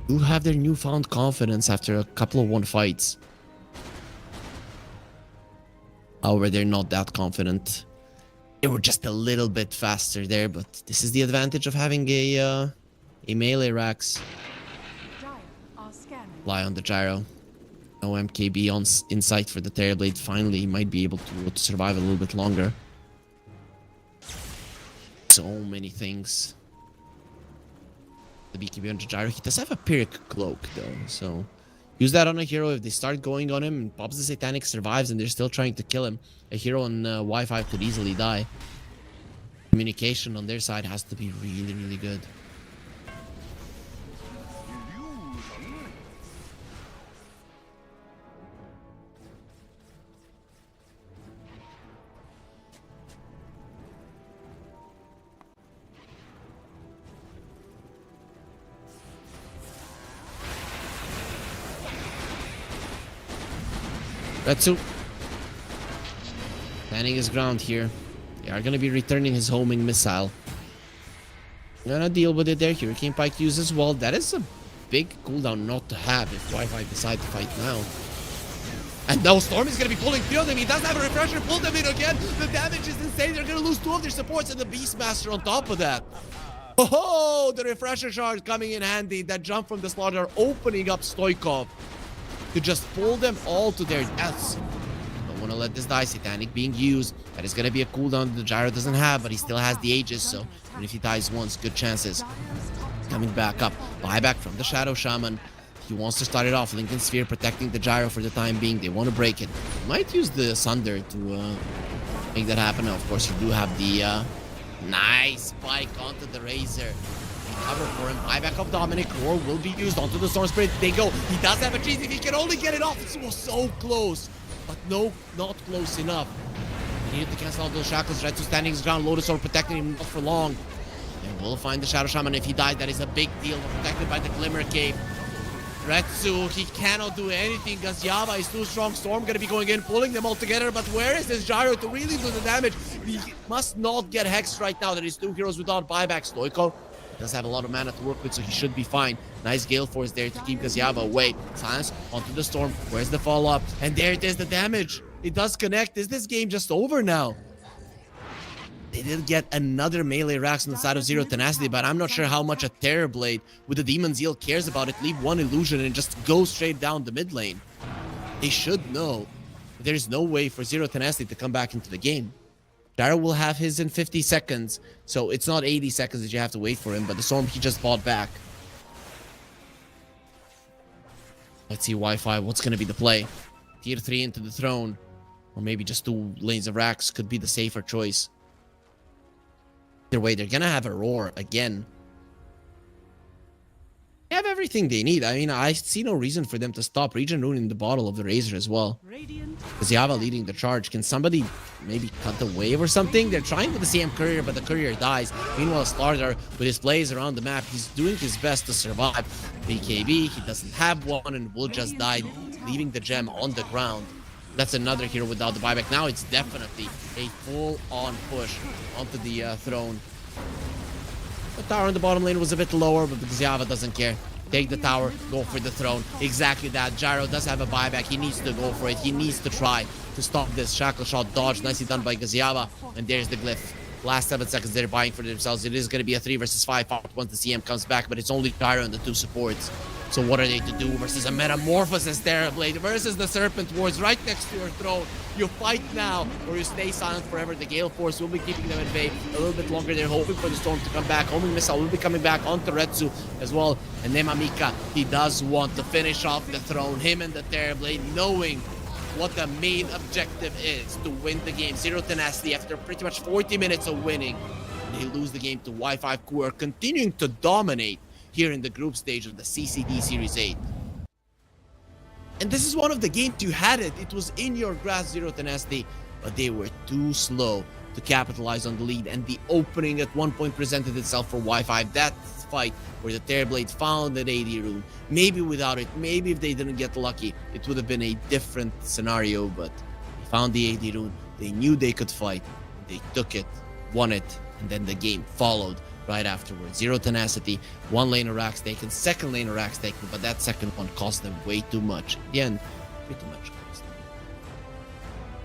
Do have their newfound confidence after a couple of 1 fights. However, they're not that confident. They were just a little bit faster there, but this is the advantage of having a melee Rax.
Dire are scanning.
Fly on the gyro. No MKB in sight for the Terrorblade. Finally, he might be able to survive a little bit longer. So many things. The BKB on the gyro. He does have a Pyrrhic Cloak though, so use that on a hero. If they start going on him and pops the Satanic, survives, and they're still trying to kill him, a hero on Wi-Fi could easily die. Communication on their side has to be really, really good. Retsu standing his ground here. They are gonna be returning his homing missile. Gonna deal with it there. Hurricane Pike used as well. That is a big cooldown not to have if Wi-Fi decide to fight now. And now Storm is gonna be pulling through them. He does have a refresher. Pull them in again. The damage is insane. They're gonna lose 2 of their supports and the Beastmaster on top of that. Oh, the refresher charge coming in handy. That jump from the slaughter opening up Stoikov to just pull them all to their deaths. Don't want to let this die. Satanic being used. That is going to be a cooldown the gyro doesn't have, but he still has the Aegis, so even if he dies once, good chances. Coming back up. Buyback from the Shadow Shaman. He wants to start it off. Lincoln Sphere protecting the gyro for the time being. They want to break it. Might use the Sunder to make that happen. Now, of course, you do have the nice spike onto the Razor. Cover for him. Buyback of Dominic. Roar will be used onto the Storm Spirit. They go. He does have a cheese. If he can only get it off. It was so close. But no, not close enough. He needed to cancel out those shackles. Retsu standing his ground. Lotus Sword protecting him not for long. And we'll find the Shadow Shaman. If he dies, that is a big deal. Protected by the Glimmer Cape. Retsu, he cannot do anything. Gazyava is too strong. Storm gonna be going in, pulling them all together. But where is this gyro to really do the damage? He must not get hexed right now. There is 2 heroes without buyback. Stoiko does have a lot of mana to work with, so he should be fine. Nice Gale Force there to keep Gazyava away. Silence onto the Storm. Where's the follow-up? And there it is, the damage. It does connect. Is this game just over now? They did get another melee Rax on the side of Zero Tenacity, but I'm not sure how much a Terrorblade with the Demon Zeal cares about it. Leave 1 illusion and just go straight down the mid lane. They should know. There's no way for Zero Tenacity to come back into the game. Gyro will have his in 50 seconds, so it's not 80 seconds that you have to wait for him, but the Storm he just bought back. Let's see Wi-Fi, what's going to be the play? Tier 3 into the throne, or maybe just 2 lanes of racks could be the safer choice. Either way, they're going to have a roar again. They have everything they need. I mean, I see no reason for them to stop. Regen ruining the bottle of the Razor as well. Gazyava leading the charge. Can somebody maybe cut the wave or something? They're trying with the CM Courier, but the Courier dies. Meanwhile, Slaughter, with his plays around the map, he's doing his best to survive. BKB, he doesn't have one and will just die, leaving the gem on the ground. That's another hero without the buyback. Now it's definitely a full-on push onto the throne. The tower in the bottom lane was a bit lower, but Gazyava doesn't care. Take the tower, go for the throne. Exactly that. Gyro does have a buyback. He needs to go for it. He needs to try to stop this shackle shot dodge. Nicely done by Gazyava. And there's the glyph. Last 7 seconds, they're buying for themselves. It is going to be a 3 versus 5 fight once the CM comes back, but it's only Gyro and the 2 supports. So what are they to do versus a Metamorphosis Terrorblade versus the Serpent Wars right next to your throne? You fight now or you stay silent forever. The Gale Force will be keeping them at bay a little bit longer. They're hoping for the Storm to come back. Homing Missile will be coming back on Retsu as well. And Nemamika, he does want to finish off the throne. Him and the Terrorblade, knowing what the main objective is, to win the game. Zero Tenacity after pretty much 40 minutes of winning. They lose the game to Y5, who are continuing to dominate here in the group stage of the CCT Series 8. And this is one of the games you had it. It was in your grasp, Zero Tenacity, but they were too slow to capitalize on the lead. And the opening at one point presented itself for Y5. That fight where the Terrorblade found that AD rune. Maybe without it, maybe if they didn't get lucky, it would have been a different scenario. But they found the AD rune. They knew they could fight. They took it, won it, and then the game followed right afterwards. Zero Tenacity, one lane of racks taken, second lane of racks taken, but that second one cost them way too much. In the end, pretty much cost them.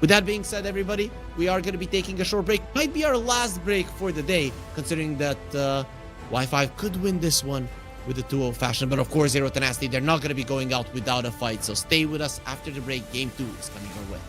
With that being said, everybody, we are going to be taking a short break. Might be our last break for the day, considering that Y5 could win this one with a 2-0 fashion. But of course, Zero Tenacity, they're not going to be going out without a fight. So stay with us after the break. Game 2 is coming our way.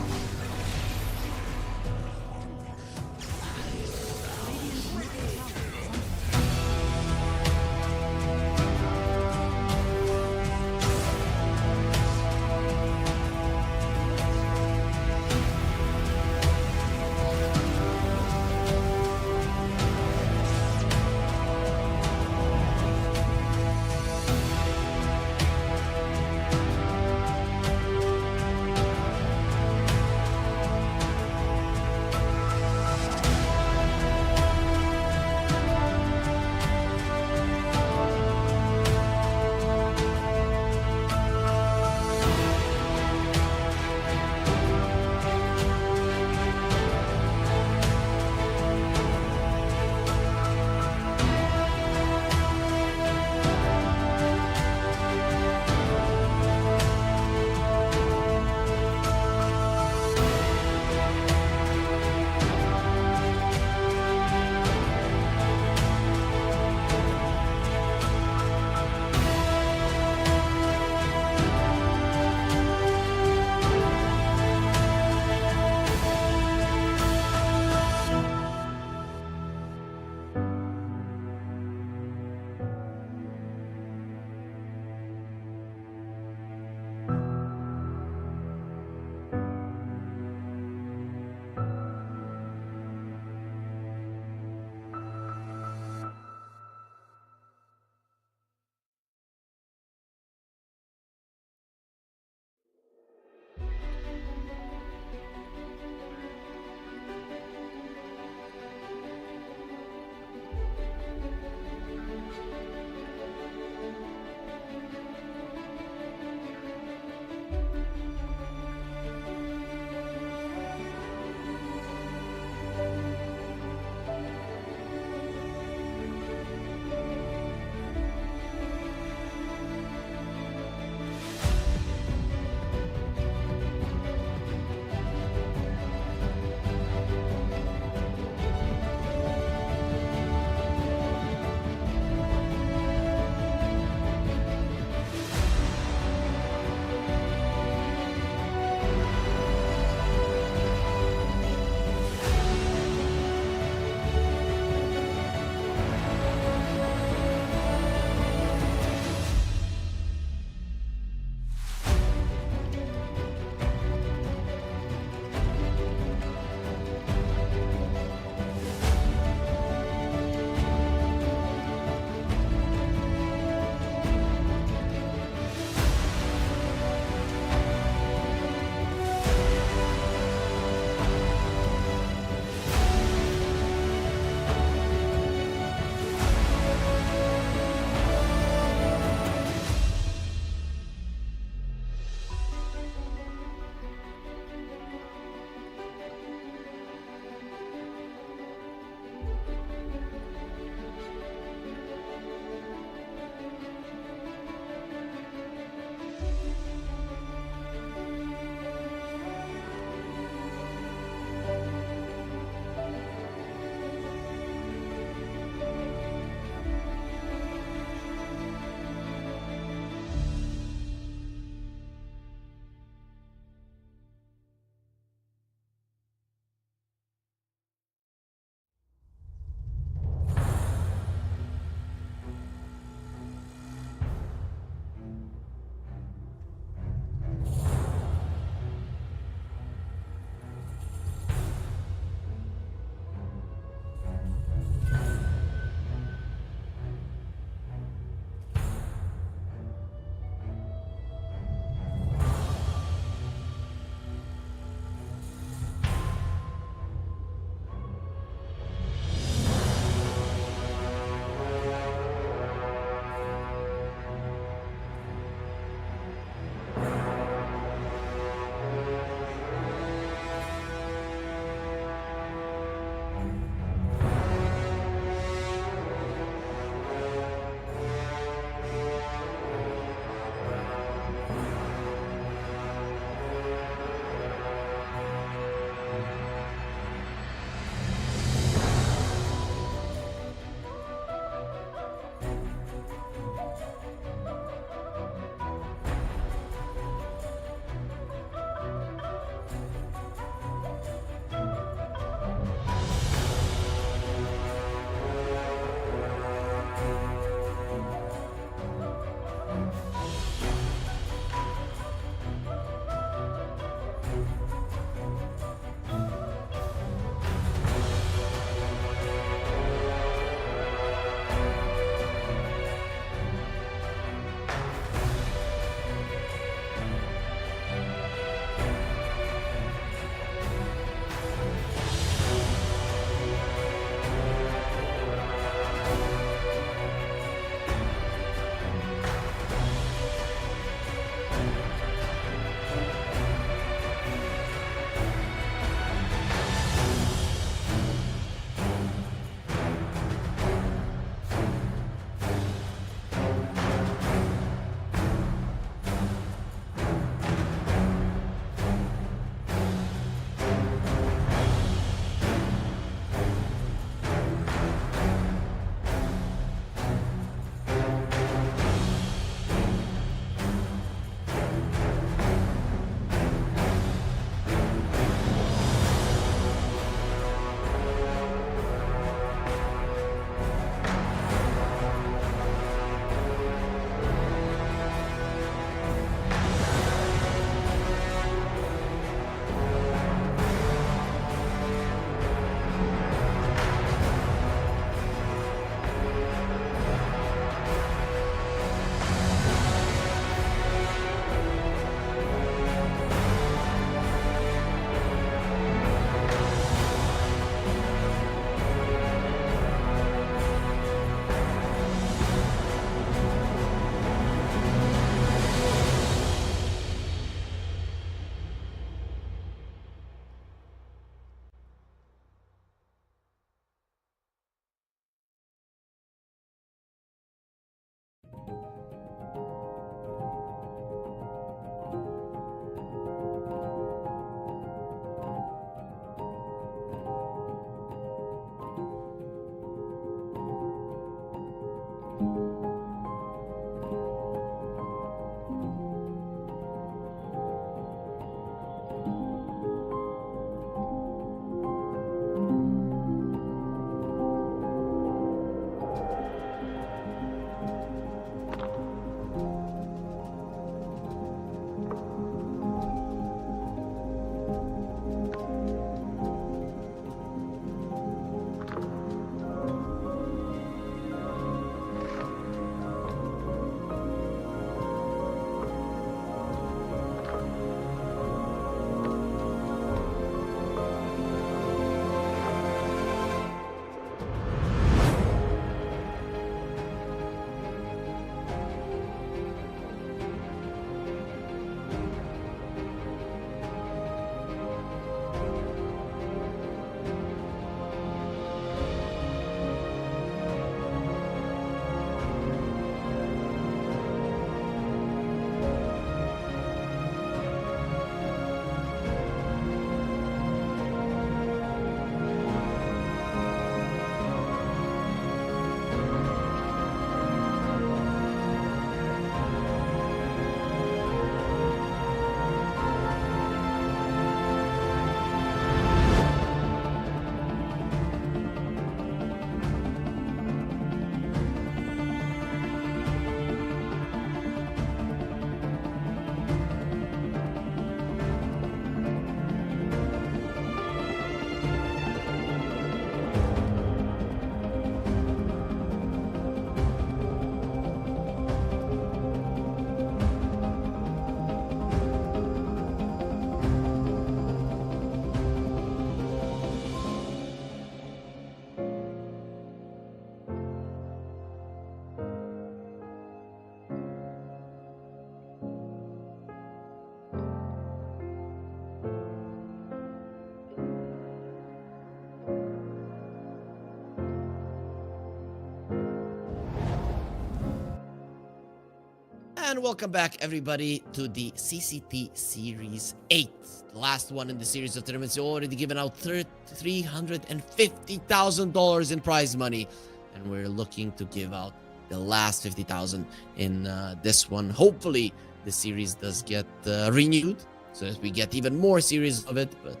And welcome back, everybody, to the CCT Series 8. The last one in the series of tournaments. We've already given out $350,000 in prize money. And we're looking to give out the last $50,000 in this one. Hopefully, the series does get renewed, so that we get even more series of it. But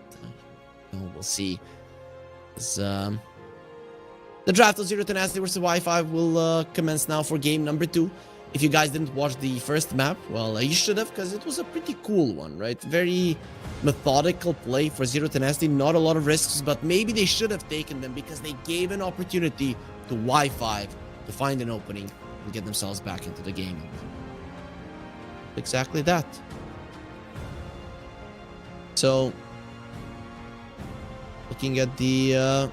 we'll see. The draft of Zero Tenacity vs. Wi-Fi will commence now for game number 2. If you guys didn't watch the first map, well, you should have, because it was a pretty cool one, right? Very methodical play for Zero Tenacity. Not a lot of risks, but maybe they should have taken them because they gave an opportunity to Wi-Fi to find an opening and get themselves back into the game. Exactly that. So, looking at the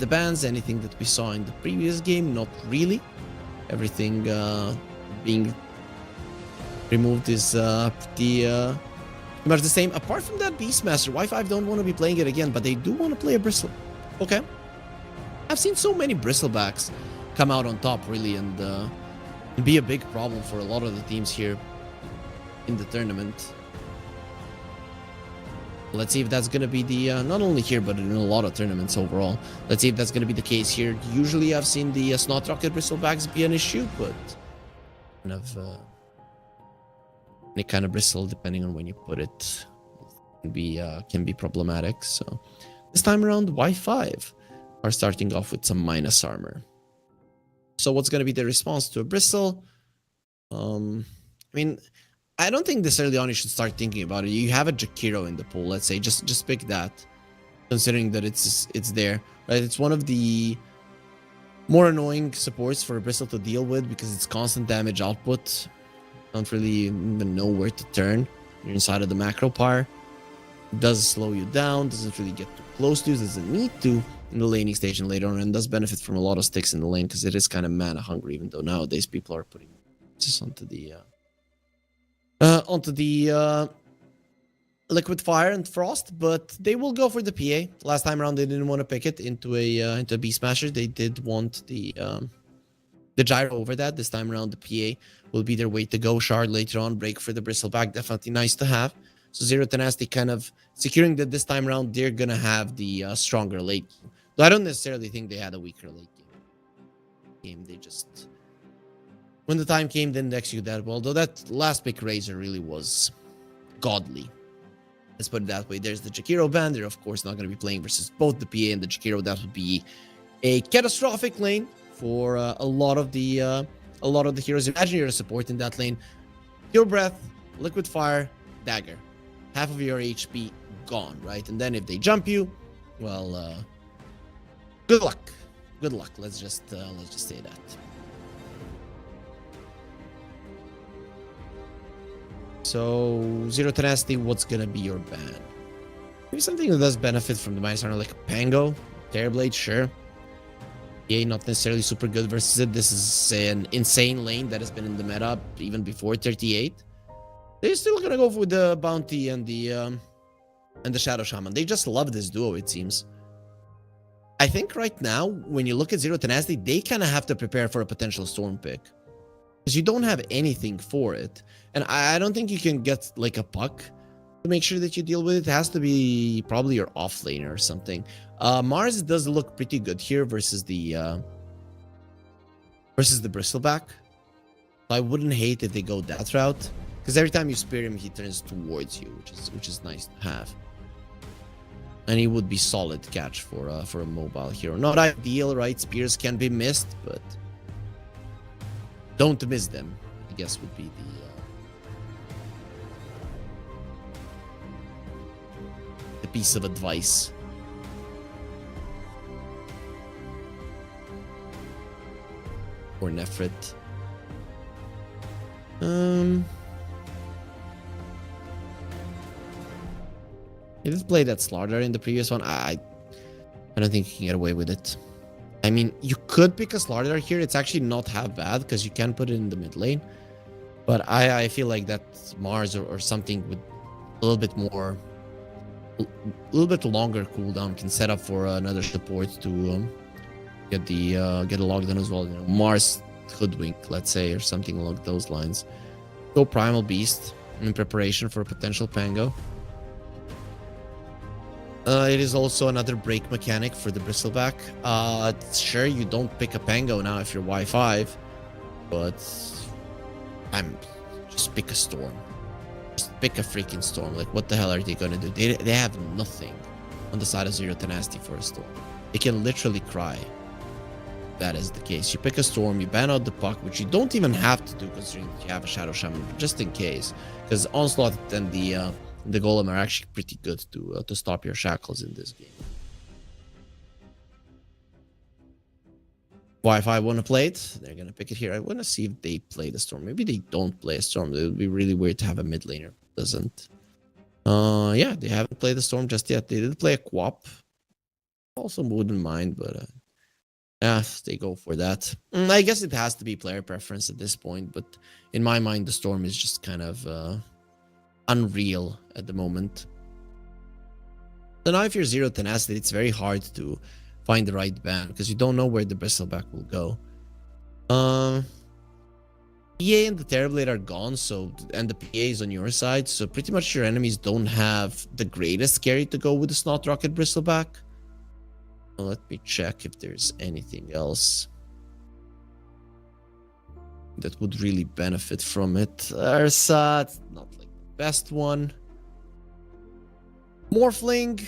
bans, anything that we saw in the previous game, not really. Everything being removed is pretty much the same. Apart from that, Beastmaster, Wi-Fi don't want to be playing it again, but they do want to play a Bristle. Okay. I've seen so many Bristlebacks come out on top, really, and be a big problem for a lot of the teams here in the tournament. Let's see if that's going to be the, not only here, but in a lot of tournaments overall. Let's see if that's going to be the case here. Usually I've seen the Snot Rocket Bristlebacks be an issue, but kind of, any kind of bristle, depending on when you put it, can be problematic. So this time around, Y5 are starting off with some minus armor. So what's going to be the response to a bristle? I mean, I don't think this early on you should start thinking about it. You have a Jakiro in the pool, let's say. Just pick that, considering that it's there, right? It's one of the more annoying supports for a Bristle to deal with because it's constant damage output. Don't really even know where to turn. You're inside of the macro par. It does slow you down, doesn't really get too close to you, doesn't need to in the laning stage and later on, and does benefit from a lot of sticks in the lane because it is kind of mana hungry, even though nowadays people are putting just onto the Liquid Fire and Frost, but they will go for the PA. Last time around, they didn't want to pick it into a Beast Smasher. They did want the gyro over that. This time around, the PA will be their way to go. Shard later on, break for the Bristleback, definitely nice to have. So Zero Tenacity kind of securing that this time around, they're gonna have the stronger late game. Though I don't necessarily think they had a weaker late game. They just, when the time came, didn't execute that well. Though that last pick Razor really was godly. Let's put it that way. There's the Jakiro ban. They're of course not going to be playing versus both the PA and the Jakiro. That would be a catastrophic lane for a lot of the heroes. Imagine you're a support in that lane. Pure Breath, Liquid Fire, Dagger. Half of your HP gone, right? And then if they jump you, well, good luck. Good luck. Let's just say that. So, Zero Tenacity, what's gonna be your ban? Maybe something that does benefit from the minus armor, like a Pango, Terrorblade, sure. Yeah, not necessarily super good versus it. This is an insane lane that has been in the meta even before 38. They're still gonna go for the Bounty and the Shadow Shaman. They just love this duo, it seems. I think right now, when you look at Zero Tenacity, they kind of have to prepare for a potential Storm pick. Because you don't have anything for it. And I don't think you can get like a puck to make sure that you deal with it. It has to be probably your offlaner or something. Mars does look pretty good here versus the Bristleback. I wouldn't hate if they go that route. Because every time you spear him, he turns towards you, which is nice to have. And he would be solid catch for a mobile hero. Not ideal, right? Spears can be missed, but don't miss them, I guess, would be the piece of advice. Or Nefrit. He did play that Slaughter in the previous one. I don't think you can get away with it. I mean, you could pick a Slaughter here. It's actually not half bad because you can put it in the mid lane. But I feel like that Mars or something with a little bit more, a little bit longer cooldown can set up for another support to get a lockdown as well. You know, Mars Hoodwink, let's say, or something along those lines. Go Primal Beast in preparation for a potential Pango. It is also another break mechanic for the Bristleback. Sure, you don't pick a Pango now if you're Y5, but just pick a Storm. Just pick a freaking Storm. Like, what the hell are they gonna do? They have nothing on the side of Zero Tenacity for a Storm. They can literally cry. That is the case. You pick a Storm, you ban out the Puck, which you don't even have to do considering that you have a Shadow Shaman, just in case. Because Onslaught and the Golem are actually pretty good to stop your Shackles in this game. If I want to play it, they're going to pick it here. I want to see if they play the Storm. Maybe they don't play a Storm. It would be really weird to have a mid laner who doesn't. Yeah, they haven't played the Storm just yet. They did play a Quap. Also wouldn't mind, but yeah, they go for that. I guess it has to be player preference at this point, but in my mind, the Storm is just kind of unreal at the moment. So now if you're Zero Tenacity, it's very hard to find the right ban because you don't know where the Bristleback will go. PA and the Terrorblade are gone, and the PA is on your side, so pretty much your enemies don't have the greatest carry to go with the Snot Rocket Bristleback. Well, let me check if there's anything else that would really benefit from it. Ursa, it's not like the best one. Morphling,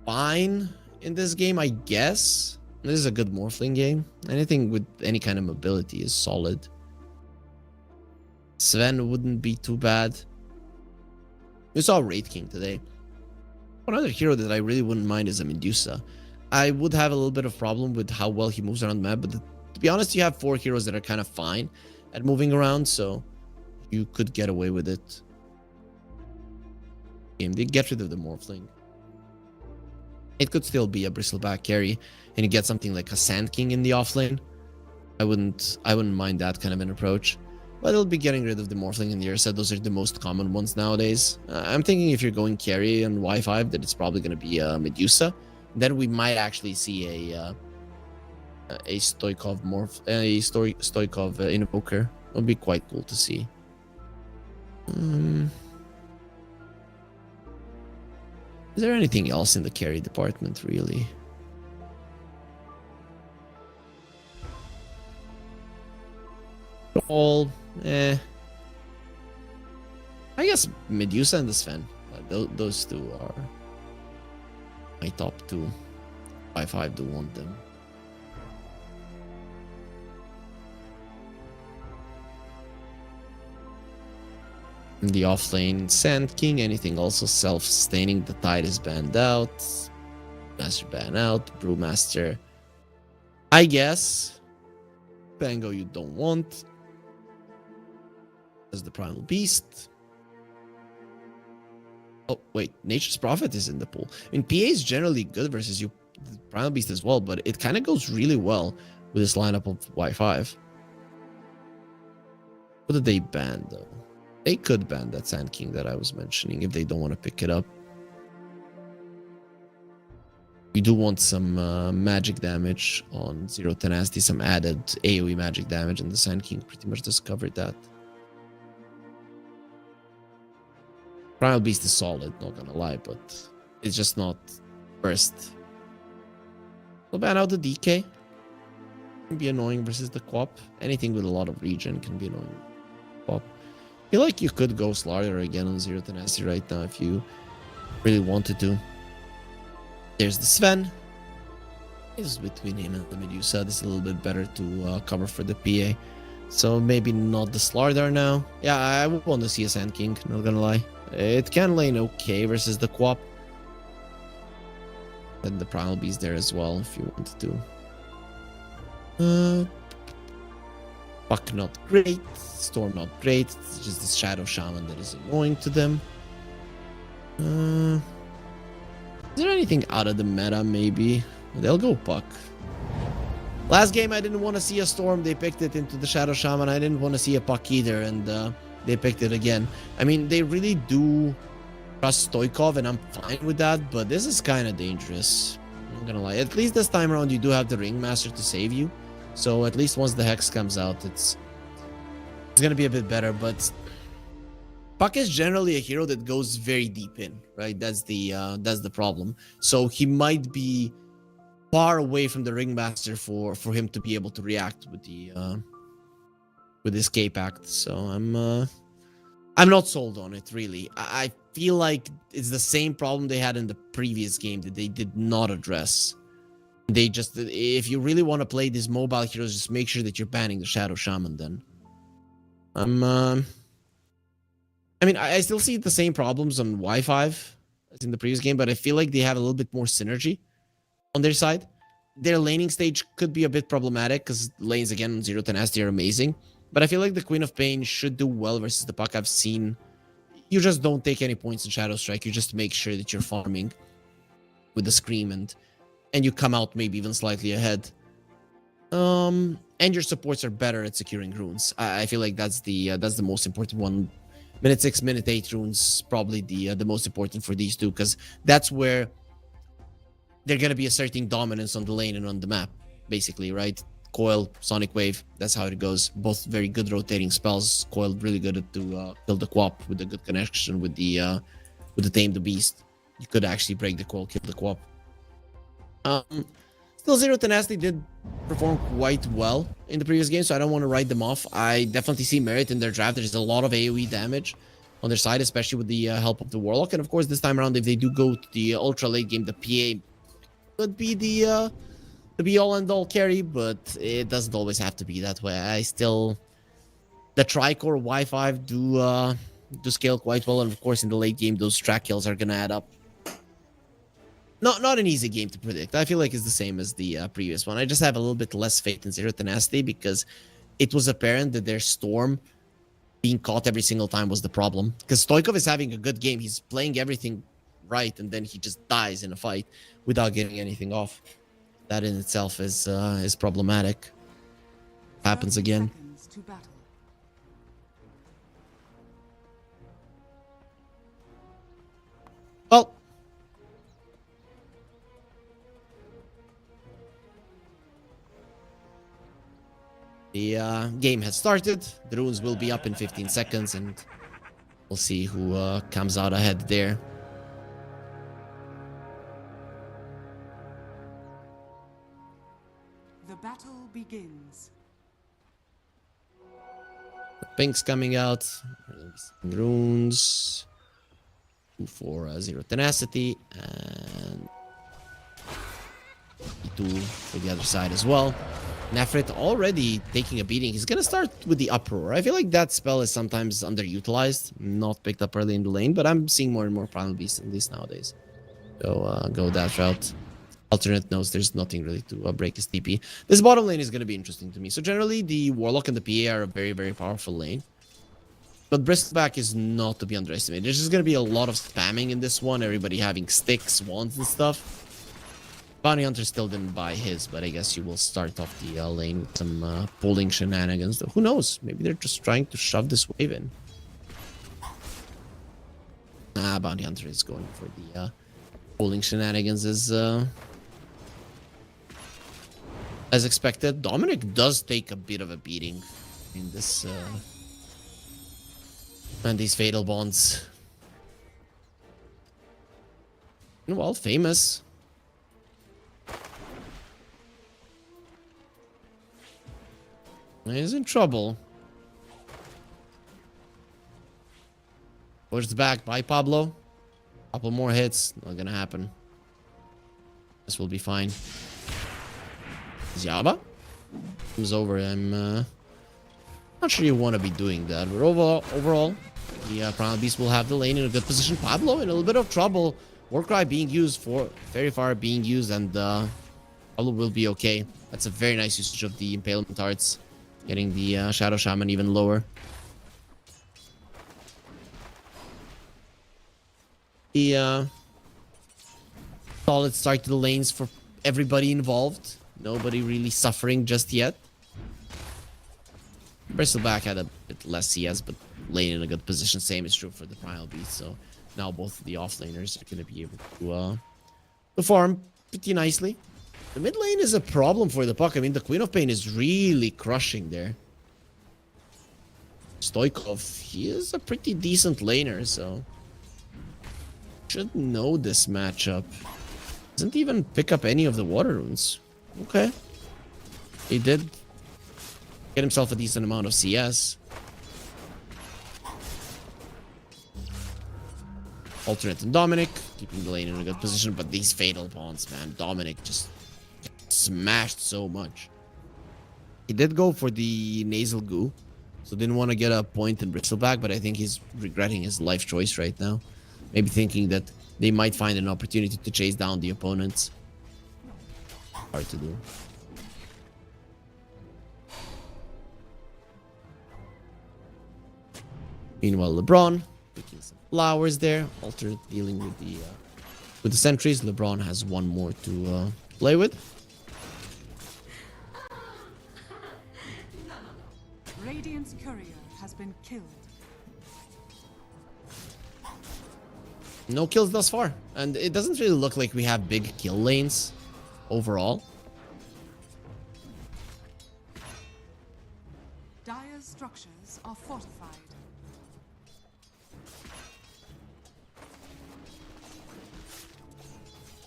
fine in this game, I guess. This is a good Morphling game. Anything with any kind of mobility is solid. Sven wouldn't be too bad. We saw Wraith King today. One other hero that I really wouldn't mind is a Medusa. I would have a little bit of problem with how well he moves around the map, but to be honest, you have 4 heroes that are kind of fine at moving around, so you could get away with it. They get rid of the Morphling. It could still be a Bristleback carry, and you get something like a Sand King in the offlane. I wouldn't mind that kind of an approach. But it'll be getting rid of the Morphling and the Ursa. Those are the most common ones nowadays. I'm thinking if you're going carry on Y5, that it's probably going to be a Medusa. Then we might actually see a Stoikov Stoikov Invoker. It would be quite cool to see. Is there anything else in the carry department, really? All, I guess Medusa and the Sven. Those two are my top 2. I do want them. In the offlane, Sand King, anything also self-sustaining. The Tide is banned out. Master ban out. Brewmaster, I guess. Pango you don't want. As the Primal Beast. Oh, wait. Nature's Prophet is in the pool. I mean, PA is generally good versus you, Primal Beast as well, but it kind of goes really well with this lineup of Y5. What did they ban, though? They could ban that Sand King that I was mentioning if they don't want to pick it up. You do want some magic damage on Zero Tenacity, some added AoE magic damage, and the Sand King pretty much discovered that. Primal Beast is solid, not gonna lie, but it's just not first. We'll ban out the DK. Can be annoying versus the Quap. Anything with a lot of regen can be annoying. Quap. I feel like you could go Slardar again on Zero Tenacity right now if you really wanted to. There's the Sven. It's between him and the Medusa. This is a little bit better to cover for the PA. So maybe not the Slardar now. Yeah, I would want to see a Sand King, not gonna lie. It can lane okay versus the Quap. And the Primal Beast there as well if you wanted to. Puck not great. Storm not great. It's just the Shadow Shaman that is annoying to them. Is there anything out of the meta maybe? They'll go Puck. Last game I didn't want to see a Storm. They picked it into the Shadow Shaman. I didn't want to see a Puck either, and they picked it again. I mean, they really do trust Stoikov, and I'm fine with that, but this is kind of dangerous. I'm not gonna lie. At least this time around, you do have the Ringmaster to save you. So at least once the Hex comes out, it's gonna be a bit better. But Puck is generally a hero that goes very deep in, right? That's the problem. So he might be far away from the Ringmaster for him to be able to react with the Escape Act. So I'm not sold on it, really. I feel like it's the same problem they had in the previous game that they did not address. They just, if you really want to play these mobile heroes, just make sure that you're banning the Shadow Shaman then. I mean, I still see the same problems on Y5 as in the previous game, but I feel like they have a little bit more synergy on their side. Their laning stage could be a bit problematic because lanes, again, on Zero Tenacity are amazing. But I feel like the Queen of Pain should do well versus the Puck. I've seen you just don't take any points in Shadow Strike. You just make sure that you're farming with the Scream and you come out maybe even slightly ahead. And your supports are better at securing runes. I feel like that's the most important one. Minute 6, minute 8 runes probably the most important for these two, because that's where they're gonna be asserting dominance on the lane and on the map, basically, right? Coil, Sonic Wave, that's how it goes. Both very good rotating spells. Coil really good at to kill the Quap with a good connection with the Tame the Beast. You could actually break the Coil, kill the Quap. Still, Zero Tenacity did perform quite well in the previous game, so I don't want to write them off. I definitely see merit in their draft. There's a lot of AoE damage on their side, especially with the help of the Warlock. And of course, this time around, if they do go to the ultra late game, the PA could be the be-all and all carry, but it doesn't always have to be that way. The Tricore Y5 do scale quite well, and of course, in the late game, those track kills are gonna add up. Not an easy game to predict. I feel like it's the same as the previous one. I just have a little bit less faith in Zero Tenacity because it was apparent that their Storm being caught every single time was the problem. Because Stoikov is having a good game. He's playing everything right, and then he just dies in a fight without getting anything off. That in itself is problematic. Happens again.
To battle.
Well, the game has started. The runes will be up in 15 seconds, and we'll see who comes out ahead there.
The battle begins.
Pink's coming out. Runes. 2 for Zero Tenacity, and 2 for the other side as well. Nefrit already taking a beating. He's gonna start with the Uproar. I feel like that spell is sometimes underutilized, not picked up early in the lane, but I'm seeing more and more Primal Beasts in this nowadays. So go that route. Alternate knows there's nothing really to break his TP. This bottom lane is gonna be interesting to me. So generally, the Warlock and the PA are a very, very powerful lane. But Bristleback is not to be underestimated. There's just gonna be a lot of spamming in this one. Everybody having sticks, wands, and stuff. Bounty Hunter still didn't buy his, but I guess you will start off the lane with some pulling shenanigans. Who knows? Maybe they're just trying to shove this wave in. Bounty Hunter is going for the pulling shenanigans as expected. Dominic does take a bit of a beating in this and these fatal bonds. Well, famous. He's in trouble. Pushed back by Pablo. Couple more hits. Not gonna happen. This will be fine. Zaba comes over. I'm not sure you want to be doing that. But overall, the Primal Beast will have the lane in a good position. Pablo in a little bit of trouble. Warcry being used for very far being used, and Pablo will be okay. That's a very nice usage of the Impalement Arts. Getting the Shadow Shaman even lower. The solid start to the lanes for everybody involved. Nobody really suffering just yet. Bristleback had a bit less CS, but lane in a good position. Same is true for the Primal Beast. So now both of the offlaners are going to be able to farm pretty nicely. The mid lane is a problem for the puck. I mean, the Queen of Pain is really crushing there. Stoikov, he is a pretty decent laner, so should know this matchup. Doesn't even pick up any of the water runes. Okay. He did get himself a decent amount of CS. Alternate and Dominic, keeping the lane in a good position, but these fatal bonds, man. Dominic just smashed so much. He did go for the nasal goo, so didn't want to get a point in Bristleback, but I think he's regretting his life choice right now. Maybe thinking that they might find an opportunity to chase down the opponents. Hard to do. Meanwhile, LeBron picking some flowers there. Alter dealing with the sentries. LeBron has one more to play with.
Radiant's courier has been killed.
No kills thus far, and it doesn't really look like we have big kill lanes overall.
Dire's structures are fortified.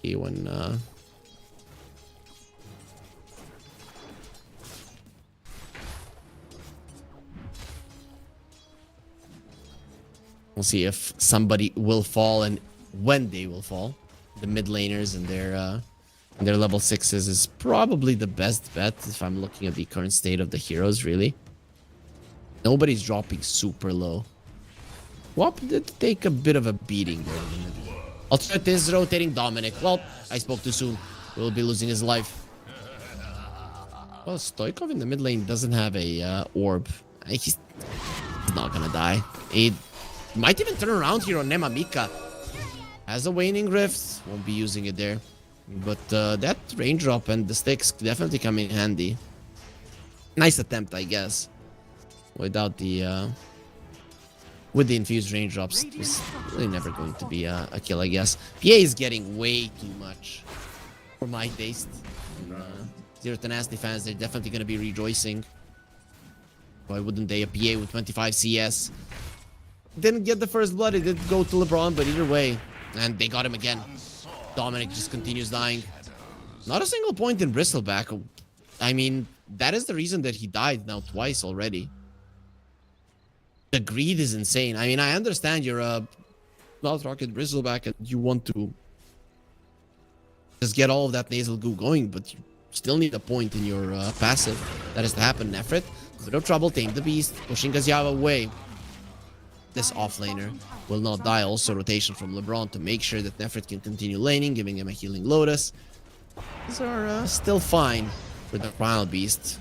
When we'll see if somebody will fall and when they will fall. The mid laners and their level 6s is probably the best bet if I'm looking at the current state of the heroes, really. Nobody's dropping super low. Wop did take a bit of a beating there in the middle. Alternate is rotating Dominic. Well, I spoke too soon. Will be losing his life. Well, Stoikov in the mid lane doesn't have a orb. He's not gonna die. He might even turn around here on Nemamika. Has a waning rift. Won't be using it there. But that raindrop and the sticks definitely come in handy. Nice attempt, I guess. Without the with the infused raindrops, it was really never going to be a kill, I guess. PA is getting way too much for my taste. Zero to Nasty fans, they're definitely going to be rejoicing. Why wouldn't they? A PA with 25 CS. Didn't get the first blood, it did go to LeBron, but either way. And they got him again. Dominic just continues dying. Not a single point in Bristleback. I mean, that is the reason that he died now twice already. The greed is insane. I mean, I understand you're a Mouth Rocket Bristleback and you want to just get all of that nasal goo going, but you still need a point in your passive. That is to happen. Nefrit, no trouble, tame the beast, pushing Gaziava away. This offlaner will not die. Also rotation from LeBron to make sure that Nefrit can continue laning, giving him a healing Lotus. These are still fine for the Primal Beast.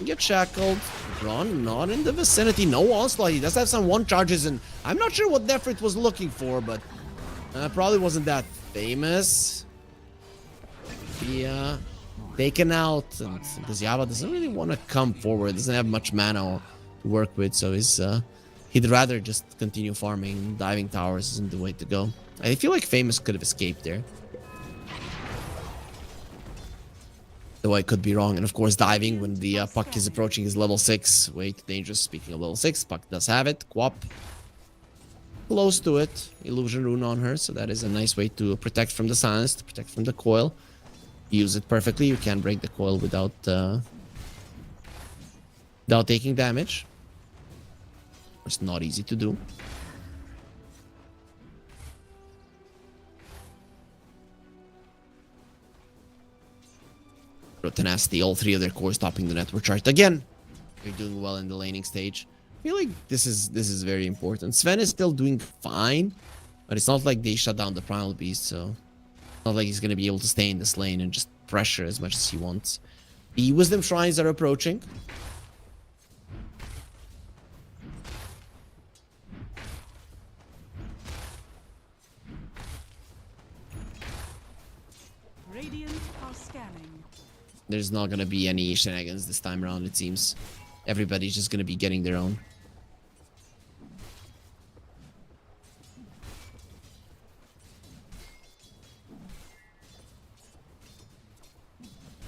Get shackled. LeBron not in the vicinity. No onslaught. He does have some one charges, and I'm not sure what Nefrit was looking for, but probably wasn't that famous. Yeah, taken out, and Gaziava doesn't really want to come forward. Doesn't have much mana to work with, so he'd rather just continue farming. Diving towers isn't the way to go. I feel like Famous could have escaped there. Though I could be wrong. And of course, diving when the puck is approaching his level 6. Way too dangerous. Speaking of level 6, puck does have it. Quap. Close to it. Illusion rune on her. So that is a nice way to protect from the silence, to protect from the coil. Use it perfectly. You can't break the coil without taking damage. It's not easy to do. Tenacity, all three of their cores topping the network chart again. They're doing well in the laning stage. I feel like this is very important. Sven is still doing fine, but it's not like they shut down the Primal Beast, so it's not like he's gonna be able to stay in this lane and just pressure as much as he wants. The Wisdom Shrines are approaching.
Radiant are scanning.
There's not gonna be any shenanigans this time around, it seems. Everybody's just gonna be getting their own.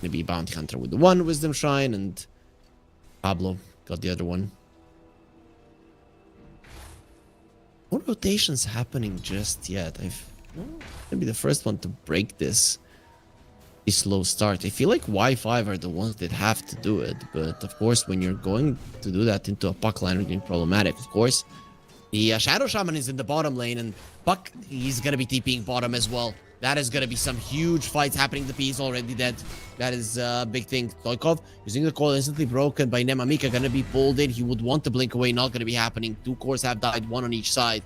to be Bounty Hunter with the one Wisdom Shrine, and Pablo got the other one. No rotations happening just yet. I've gonna be the first one to break this slow start. I feel like Y5 are the ones that have to do it, but of course when you're going to do that into a Puck line, it's problematic. Of course, the Shadow Shaman is in the bottom lane, and Puck, he's gonna be TPing bottom as well. That is gonna be some huge fights happening. The P is already dead. That is a big thing. Stoikov using the coil, instantly broken by Nemamika, gonna be pulled in. He would want to blink away, not gonna be happening. 2 cores have died, 1 on each side.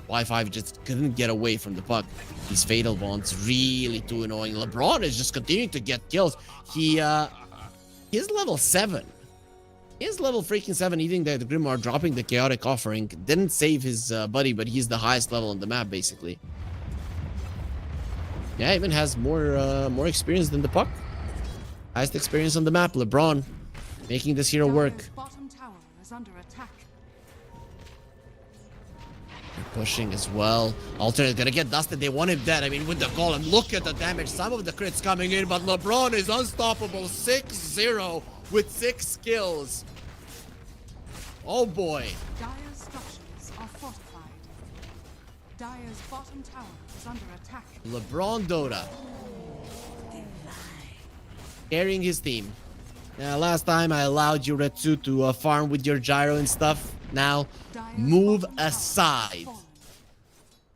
Y5 just couldn't get away from the Puck. These fatal bonds really too annoying. LeBron is just continuing to get kills. He's level 7. He's level freaking 7, eating the Grimoire, dropping the Chaotic Offering. Didn't save his buddy, but he's the highest level on the map, basically. Yeah, even has more experience than the Puck. Highest experience on the map. LeBron making this hero work.
Dire's bottom tower is under attack.
Pushing as well. Alternate gonna get dusted. They want him dead. I mean, with the golem, look at the damage. Some of the crits coming in, but LeBron is unstoppable. 6-0 with 6 kills. Oh boy.
Dire's structures are fortified. Dire's bottom tower is under attack.
LeBron Dota carrying his team. Now, last time I allowed you, Retsu, to farm with your gyro and stuff. Now,
Dire's
move
bottom tower
aside.
has fallen.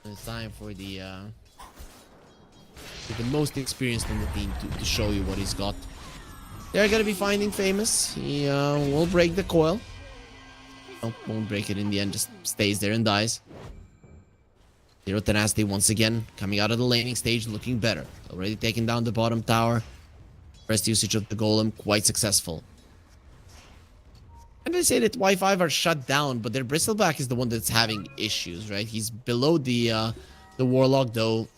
It's time for the most experienced on the team to show you what he's got. They're gonna be finding Famous. He will break the coil. Nope, won't break it in the end. Just stays there and dies. Zero Tenacity once again coming out of the laning stage, looking better. Already taking down the bottom tower. First usage of the golem, quite successful. And they say that Y5 are shut down, but their Bristleback is the one that's having issues, right? He's below the Warlock, though.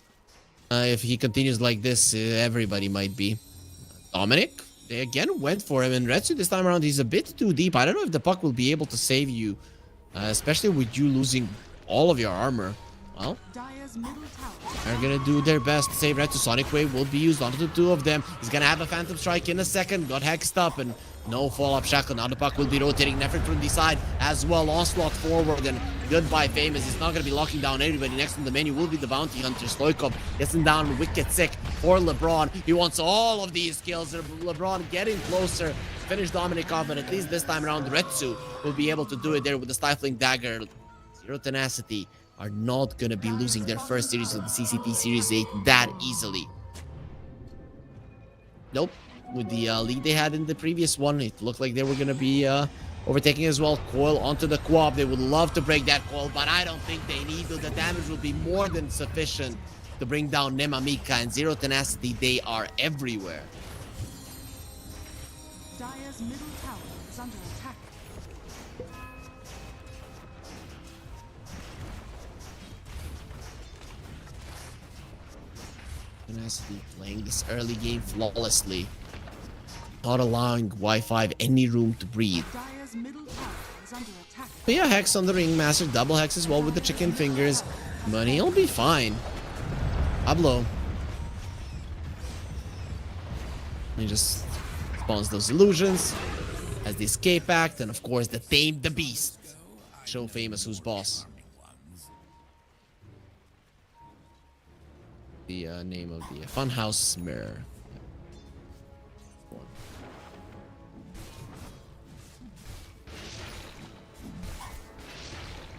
If he continues like this, everybody might be. Dominic, they again went for him, and Retsu this time around, he's a bit too deep. I don't know if the Puck will be able to save you, especially with you losing all of your armor. Well,
Dire's middle tower.
they're gonna do their best to save Retsu. Sonic Wave will be used onto the 2 of them. He's gonna have a Phantom Strike in a second. Got hexed up, and no follow-up shackle. Now the Puck will be rotating Nefrit from the side as well. Onslaught forward, and goodbye Famous. He's not going to be locking down everybody. Next on the menu will be the Bounty Hunter. Stoikov gets him down. Wicked sick for LeBron. He wants all of these kills. LeBron getting closer. Finish Dominic off, and at least this time around, Retsu will be able to do it there with the Stifling Dagger. Zero Tenacity are not going to be losing their first series of the CCT Series 8 that easily. Nope. With the lead they had in the previous one, it looked like they were going to be overtaking as well. Coil onto the Quab. They would love to break that coil, but I don't think they need to. The damage will be more than sufficient to bring down Nemamika and Zero Tenacity. They are everywhere.
Dire's middle tower is under attack.
Tenacity playing this early game flawlessly. Not allowing Y5 any room to breathe.
Dire's middle tower is under attack.
But yeah, Hex on the Ringmaster, double Hex as well with the chicken fingers. But he'll be fine. Pablo. He just spawns those illusions. Has the escape act, and of course the Tame the Beast. Show Famous who's boss. The name of the Funhouse Mirror.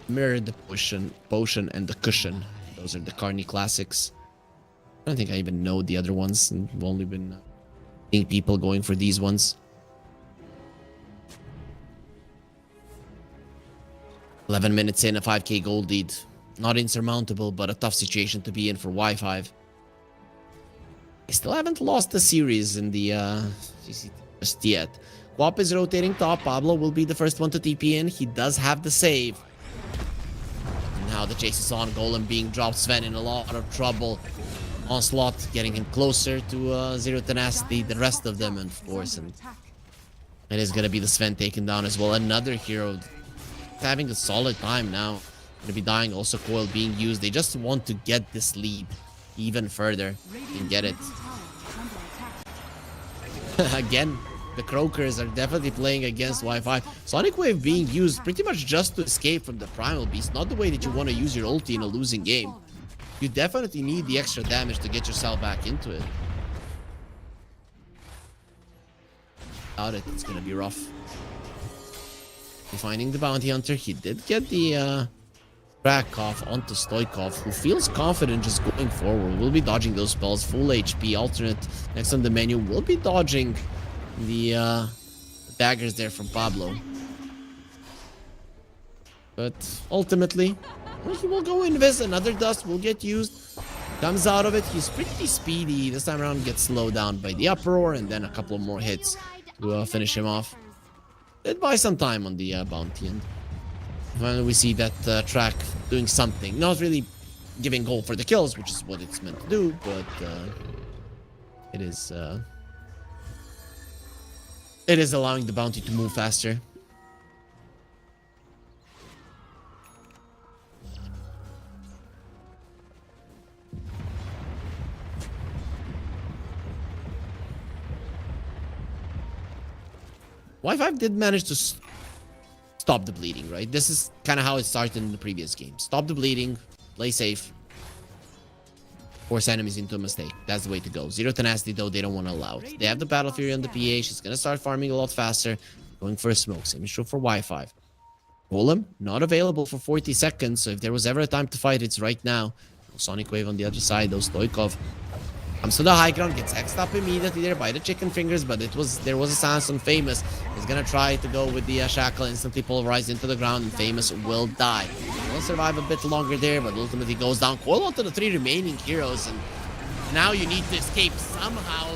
Mirror, the potion, and the cushion. Those are the Carney classics. I don't think I even know the other ones, and I've only been seeing people going for these ones. 11 minutes in, a 5k gold lead. Not insurmountable, but a tough situation to be in for Y5. They still haven't lost the series in the CCT just yet. Quap is rotating top. Pablo will be the first one to TP in. He does have the save. Now the chase is on. Golem being dropped. Sven in a lot of trouble. Onslaught getting him closer to Zero Tenacity. The rest of them, and of course, and it is going to be the Sven taken down as well. Another hero having a solid time now. Going to be dying. Also Coil being used. They just want to get this lead even further and get it. Again, the Croakers are definitely playing against Wi-Fi. Sonic Wave being used pretty much just to escape from the Primal Beast. Not the way that you want to use your ulti in a losing game. You definitely need the extra damage to get yourself back into it. Without it, it's gonna be rough. Finding the Bounty Hunter, he did get the track off onto Stoikov, who feels confident just going forward. Will be dodging those spells, full HP, alternate next on the menu. Will be dodging the daggers there from Pablo. But ultimately, he will go invis. Another dust will get used. Comes out of it. He's pretty speedy. This time around gets slowed down by the uproar and then a couple of more hits to finish him off. Did buy some time on the bounty, and finally we see that track doing something. Not really giving goal for the kills, which is what it's meant to do, but it is allowing the bounty to move faster. Y5 did manage to stop the bleeding, right? This is kind of how it started in the previous game. Stop the bleeding, play safe, force enemies into a mistake. That's the way to go. Zero tenacity, though, they don't want to allow it. They have the Battle Fury on the PA. She's going to start farming a lot faster. Going for a smoke. Same is true for Y5. Golem, not available for 40 seconds. So if there was ever a time to fight, it's right now. Sonic Wave on the other side, though. Stoikov comes to the high ground, gets hexed up immediately there by the chicken fingers, but there was a silence on Famous. He's gonna try to go with the shackle, instantly pulverized into the ground, and Famous will die. He'll survive a bit longer there, but ultimately goes down. Coil onto the 3 remaining heroes, and now you need to escape somehow.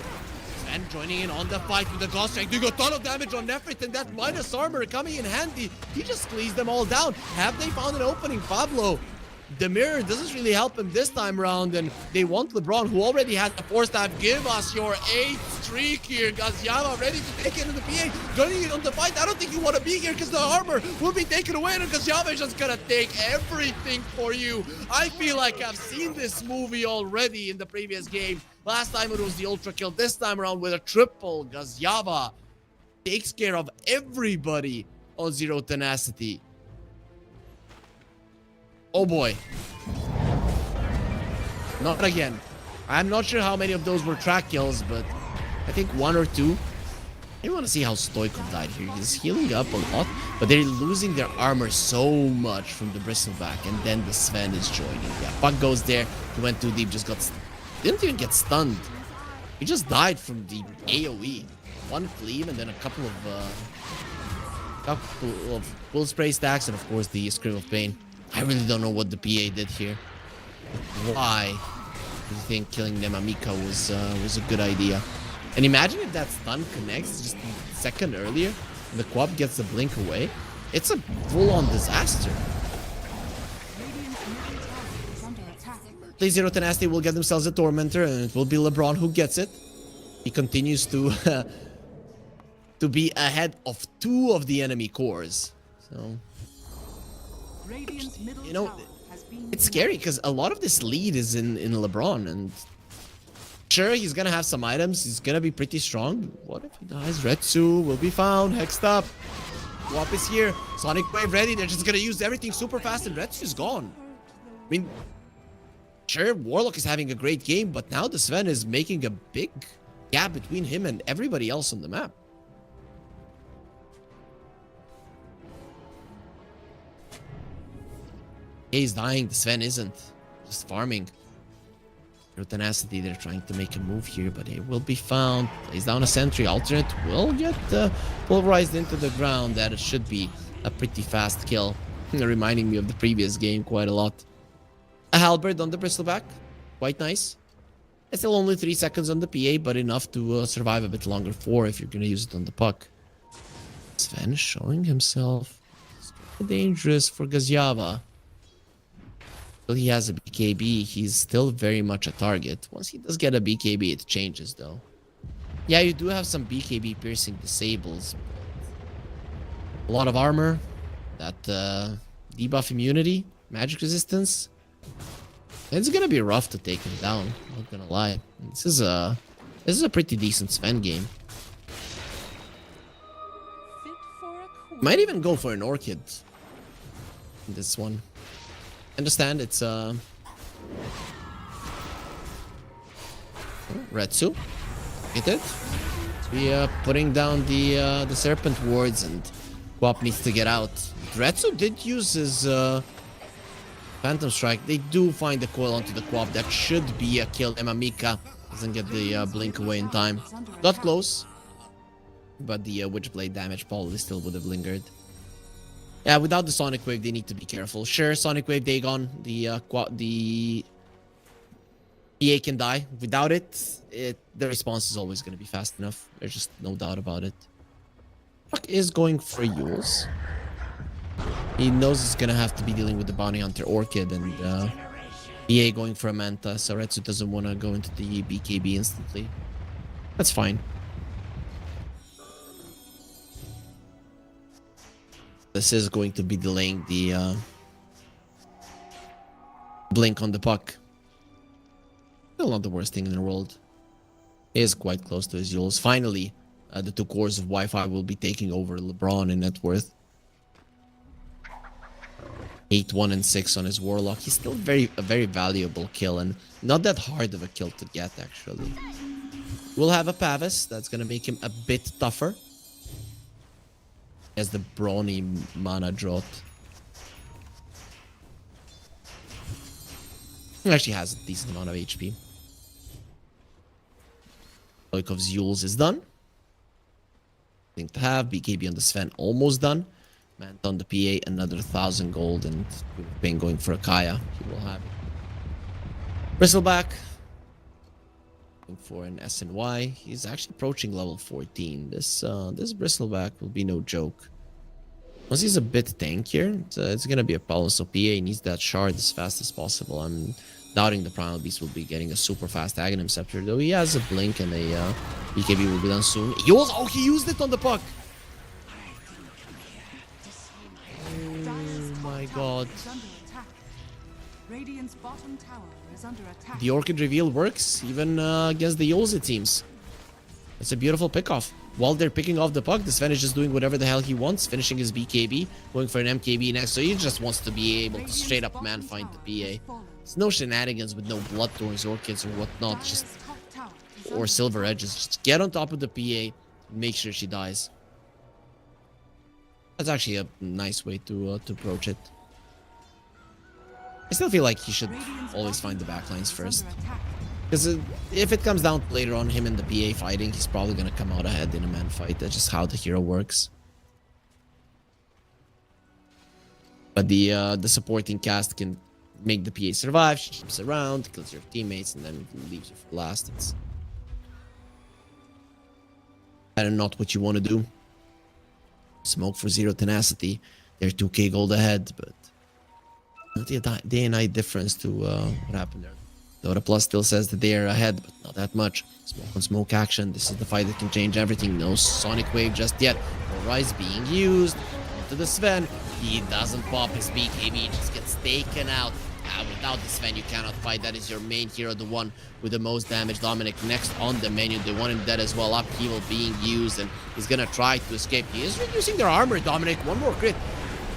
Sven joining in on the fight with the Ghost Strike, doing a ton of damage on Nefrit, and that minus armor coming in handy. He just squeezed them all down. Have they found an opening? Pablo, the mirror doesn't really help him this time around, and they want LeBron, who already had the force stab. Give us your 8th streak here. Gazyama ready to take it in the PA, joining in on the fight. I don't think you want to be here because the armor will be taken away, and Gazyama is just gonna take everything for you. I feel like I've seen this movie already in the previous game. Last time it was the ultra kill. This time around with a triple, Gazyama takes care of everybody on Zero Tenacity. Oh boy. Not again. I'm not sure how many of those were track kills, but I think 1 or 2. I want to see how Stoikov died here. He's healing up a lot, but they're losing their armor so much from the bristleback, and then the Sven is joining. Yeah, Puck goes there. He went too deep, just didn't even get stunned. He just died from the AoE. 1 cleave and then a couple of full spray stacks, and of course the Scream of Pain. I really don't know what the PA did here. Why do you think killing them Amika was a good idea? And imagine if that stun connects just a second earlier and the Quab gets the blink away. It's a full-on disaster. Play Zero Tenacity will get themselves a Tormentor, and it will be LeBron who gets it. He continues to to be ahead of 2 of the enemy cores. So, you know, it's scary because a lot of this lead is in LeBron, and sure, he's gonna have some items. He's gonna be pretty strong. What if he dies? Retsu will be found. Hexed up. Wap is here. Sonic Wave ready. They're just gonna use everything super fast, and Retsu's gone. I mean, sure, Warlock is having a great game, but now the Sven is making a big gap between him and everybody else on the map. He's dying, the Sven isn't. Just farming. Zero Tenacity, they're trying to make a move here, but he will be found. Plays down a sentry. Alternate will get pulverized into the ground. That should be a pretty fast kill. Reminding me of the previous game quite a lot. A halberd on the bristleback. Quite nice. It's still only 3 seconds on the PA, but enough to survive a bit longer. 4 if you're going to use it on the puck. Sven showing himself. It's dangerous for Gazyava. Well, he has a BKB, he's still very much a target. Once he does get a BKB, it changes though. Yeah, you do have some BKB piercing disables. A lot of armor, that debuff immunity, magic resistance. It's gonna be rough to take him down, not gonna lie. This is a pretty decent Sven game. Might even go for an Orchid. This one. Understand it's Retsu. Get it? We putting down the Serpent Wards and Quap needs to get out. Retsu did use his Phantom Strike. They do find the coil onto the Quap. That should be a kill. Emamika doesn't get the blink away in time. Got close. But the Witchblade damage probably still would have lingered. Yeah, without the Sonic Wave, they need to be careful. Sure, Sonic Wave, Dagon, the PA can die. Without it, the response is always going to be fast enough. There's just no doubt about it. Puck is going for Yules. He knows he's going to have to be dealing with the Bounty Hunter Orchid and PA going for a Manta. So Retsu doesn't want to go into the BKB instantly. That's fine. This is going to be delaying the blink on the puck. Still not the worst thing in the world. He is quite close to his Yules. Finally, the two cores of Wi-Fi will be taking over LeBron in net worth. 8, 1, and 6 on his Warlock. He's still a very valuable kill and not that hard of a kill to get, actually. We'll have a Pavis. That's going to make him a bit tougher. He has the Brawny mana drought. He actually has a decent amount of HP. Loikov's Yules is done. Thing to have. BKB on the Sven almost done. Manta on the PA, another 1,000 gold, and Pain going for a Kaya. He will have it. Bristleback. Going for an SNY. He's actually approaching level 14. This Bristleback will be no joke. Once he's a bit tankier, it's gonna be a problem. So PA needs that shard as fast as possible. I'm doubting the Primal Beast will be getting a super fast Aghanim Scepter, though he has a blink and a BKB will be done soon. Oh, he used it on the puck! Oh my god.
Radiant's bottom tower is under attack.
The Orchid reveal works, even against the Yules, it seems. It's a beautiful pickoff. While they're picking off the puck, the Sven is just doing whatever the hell he wants, finishing his BKB, going for an MKB next, so he just wants to be able to straight up man fight the PA. There's no shenanigans with no Bloodthorns, Orchids, or whatnot, just or Silver Edges. Just get on top of the PA, make sure she dies. That's actually a nice way to approach it. I still feel like he should always find the backlines first. Because if it comes down to later on him and the PA fighting, he's probably going to come out ahead in a man fight. That's just how the hero works. But the supporting cast can make the PA survive. She keeps around, kills your teammates, and then leaves you for last. It's kind of not what you want to do. Smoke for 0 tenacity. They're 2k gold ahead, but not a day and night difference to what happened there. Dota Plus still says that they are ahead, but not that much. Smoke on smoke action. This is the fight that can change everything. No Sonic Wave just yet. Rise being used. To the Sven. He doesn't pop his BKB. Just gets taken out. Without the Sven, you cannot fight. That is your main hero, the one with the most damage. Dominic next on the menu. They want him dead as well. Upheaval being used, and he's gonna try to escape. He is reducing their armor, Dominic. One more crit.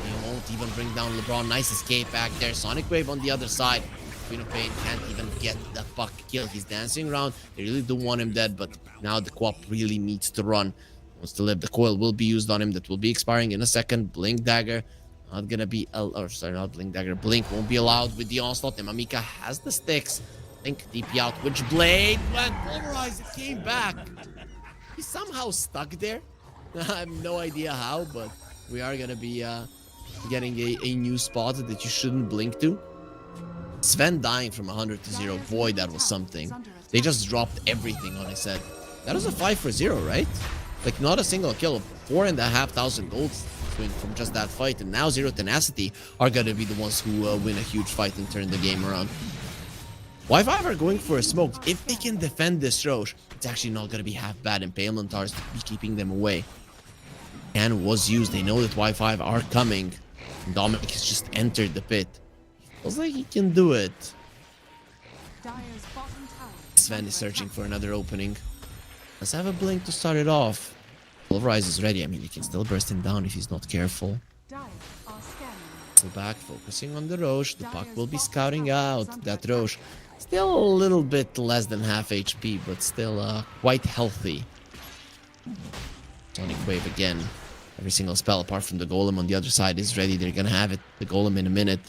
He won't even bring down LeBron. Nice escape back there. Sonic Wave on the other side. Queen of Pain can't even get the puck kill. He's dancing around. They really do want him dead, but now the Quap really needs to run. Wants to live. The coil will be used on him. That will be expiring in a second. Blink Dagger. Not gonna be... Or sorry, not Blink Dagger. Blink won't be allowed with the onslaught. And Mamika has the sticks. Blink DP out. Witchblade went pulverized. It came back. He's somehow stuck there. I have no idea how, but we are gonna be getting a new spot that you shouldn't blink to. Sven dying from 100 to 0. Boy, that was something. They just dropped everything on his head. That was a 5 for 0, right? Like, not a single kill. 4,500 gold win from just that fight. And now 0 tenacity are gonna be the ones who win a huge fight and turn the game around. Y5 are going for a smoke. If they can defend this Roche, it's actually not gonna be half bad. Impalement are be keeping them away. And was used. They know that Y5 are coming. And Dominic has just entered the pit. Feels like he can do it. Sven is searching for another opening. Let's have a blink to start it off. Pulverize is ready. I mean, he can still burst him down if he's not careful.
Dire are scanning.
Pull back, focusing on the Roche. The puck will be scouting out that Roche. Still a little bit less than half HP, but still quite healthy. Sonic Wave again. Every single spell apart from the Golem on the other side is ready. They're gonna have it. The Golem in a minute.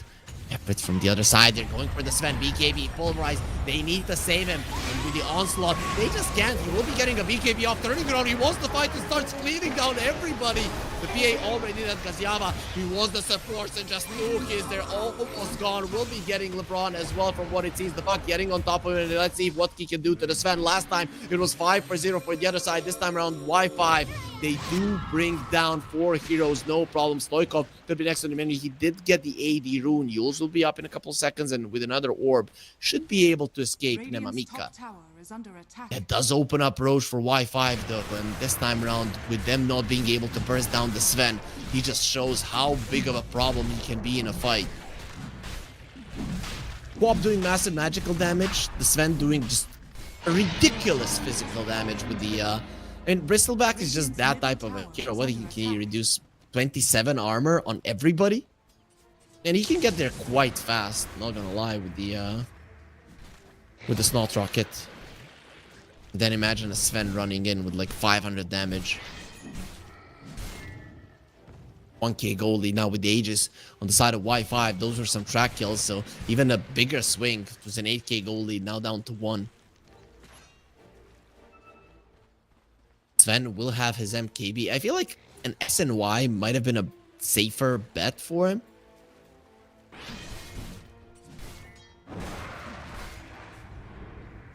Eprit from the other side. They're going for the Sven. BKB, Pulverize. They need to save him. And with the onslaught, they just can't. He will be getting a BKB off. Turning around. He wants the fight and starts cleaning down everybody. The PA already did Gaziava. He wants the supports and just Nuke. They're almost gone. Will be getting LeBron as well from what it seems. The puck getting on top of it. Let's see what he can do to the Sven. Last time it was 5-0 for the other side. This time around Y5. They do bring down 4 heroes. No problem. Stoikov could be next on the menu. He did get the AD rune. Yules will be up in a couple seconds. And with another orb, should be able to escape
Radiant's
Nemamika.
top tower is under attack.
It does open up Roche for Y5 though, and this time around, with them not being able to burst down the Sven, he just shows how big of a problem he can be in a fight. Quap doing massive magical damage, the Sven doing just ridiculous physical damage with the and Bristleback is just that type of a hero. What can he reduce? 27 armor on everybody? And he can get there quite fast, not gonna lie, with the Snot Rocket. Then imagine a Sven running in with like 500 damage. 1k goalie now with the Aegis on the side of Y5. Those were some track kills, so even a bigger swing. It was an 8k goalie, now down to 1. Sven will have his MKB. I feel like an SNY might have been a safer bet for him.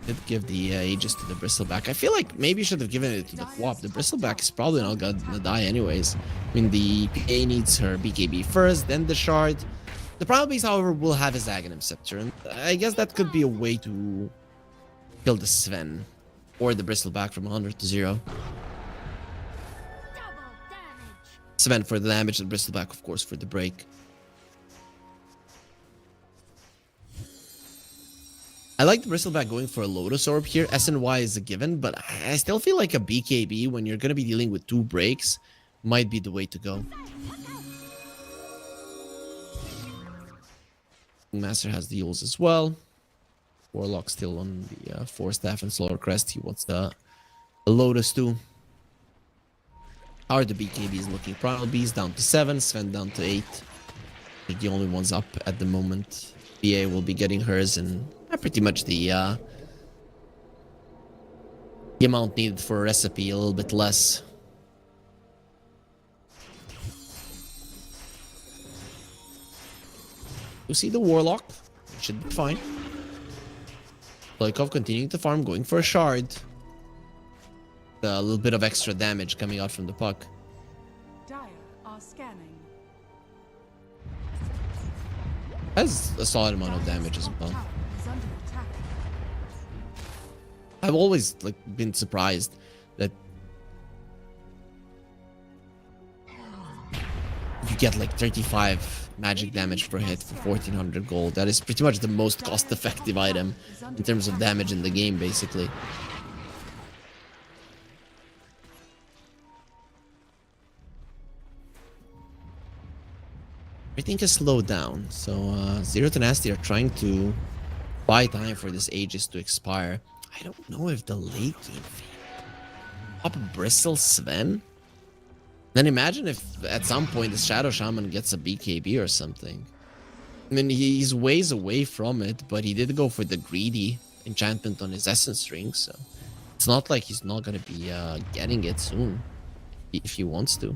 Did give the Aegis to the Bristleback. I feel like maybe should have given it to the Quap. The Bristleback is probably not gonna die anyways. I mean, the PA needs her BKB first, then the Shard. The Primal Beast, however, will have his Aghanim Scepter. And I guess that could be a way to kill the Sven. Or the Bristleback from 100 to 0. Sven for the damage, and Bristleback, of course, for the break. I like the Bristleback going for a Lotus Orb here. SNY is a given, but I still feel like a BKB when you're going to be dealing with 2 breaks might be the way to go. Master has the Yules as well. Warlock still on the 4-staff and Slaughter Crest. He wants the Lotus too. How are the BKBs looking? Primal Beast down to 7, Sven down to 8. They're the only ones up at the moment. BA will be getting hers, and pretty much the amount needed for a recipe, a little bit less. You see the Warlock, it should be fine. Stoikov continuing to farm, going for a Shard. A little bit of extra damage coming out from the puck.
Dire are scanning.
Has a solid amount of damage as well.
Tower is under attack.
I've always been surprised that you get like 35 magic damage per hit for 1400 gold. That is pretty much the most cost-effective item in terms of damage in the game, basically. Everything has slowed down, so Zero to Nasty are trying to buy time for this Aegis to expire. I don't know if the late game pop Bristle Sven. Then imagine if at some point the Shadow Shaman gets a BKB or something. I mean, he's ways away from it, but he did go for the greedy enchantment on his Essence Ring, so it's not like he's not gonna be getting it soon if he wants to.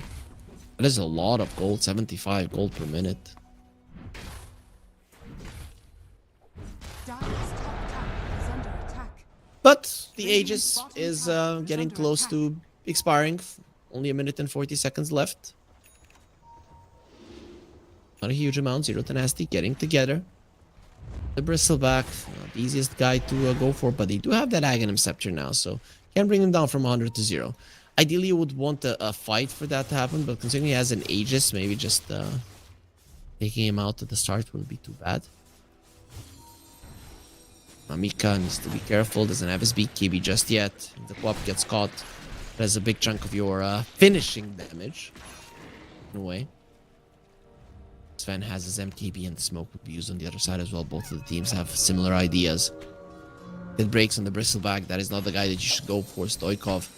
That is a lot of gold, 75 gold per minute.
Dire's top tower is under attack.
But the Aegis is getting close to expiring. Only a minute and 40 seconds left. Not a huge amount. Zero to Nasty getting together. The Bristleback, the easiest guy to go for, but they do have that Aghanim Scepter now, so can bring him down from 100 to 0. Ideally, you would want a fight for that to happen, but considering he has an Aegis, maybe just taking him out at the start wouldn't be too bad. Mamika needs to be careful, doesn't have his BKB just yet. If the Quap gets caught, That's a big chunk of your finishing damage. In a way. Sven has his MKB and the smoke will be used on the other side as well. Both of the teams have similar ideas. It breaks on the bristleback. That is not the guy that you should go for, Stoikov.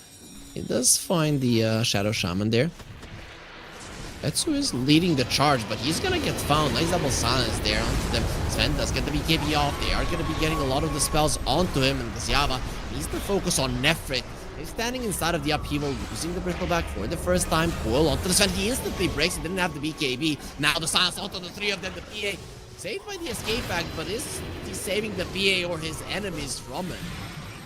He does find the Shadow Shaman there. Etsu is leading the charge, but he's gonna get found. Nice double silence there onto them. Sven does get the BKB off. They are gonna be getting a lot of the spells onto him, and Gazyava needs to focus on Nefrit. He's standing inside of the upheaval, using the bristleback for the first time. Coil onto the Sven. He instantly breaks. He didn't have the BKB. Now the silence onto the three of them. The PA saved by the escape act, but is he saving the PA or his enemies from it?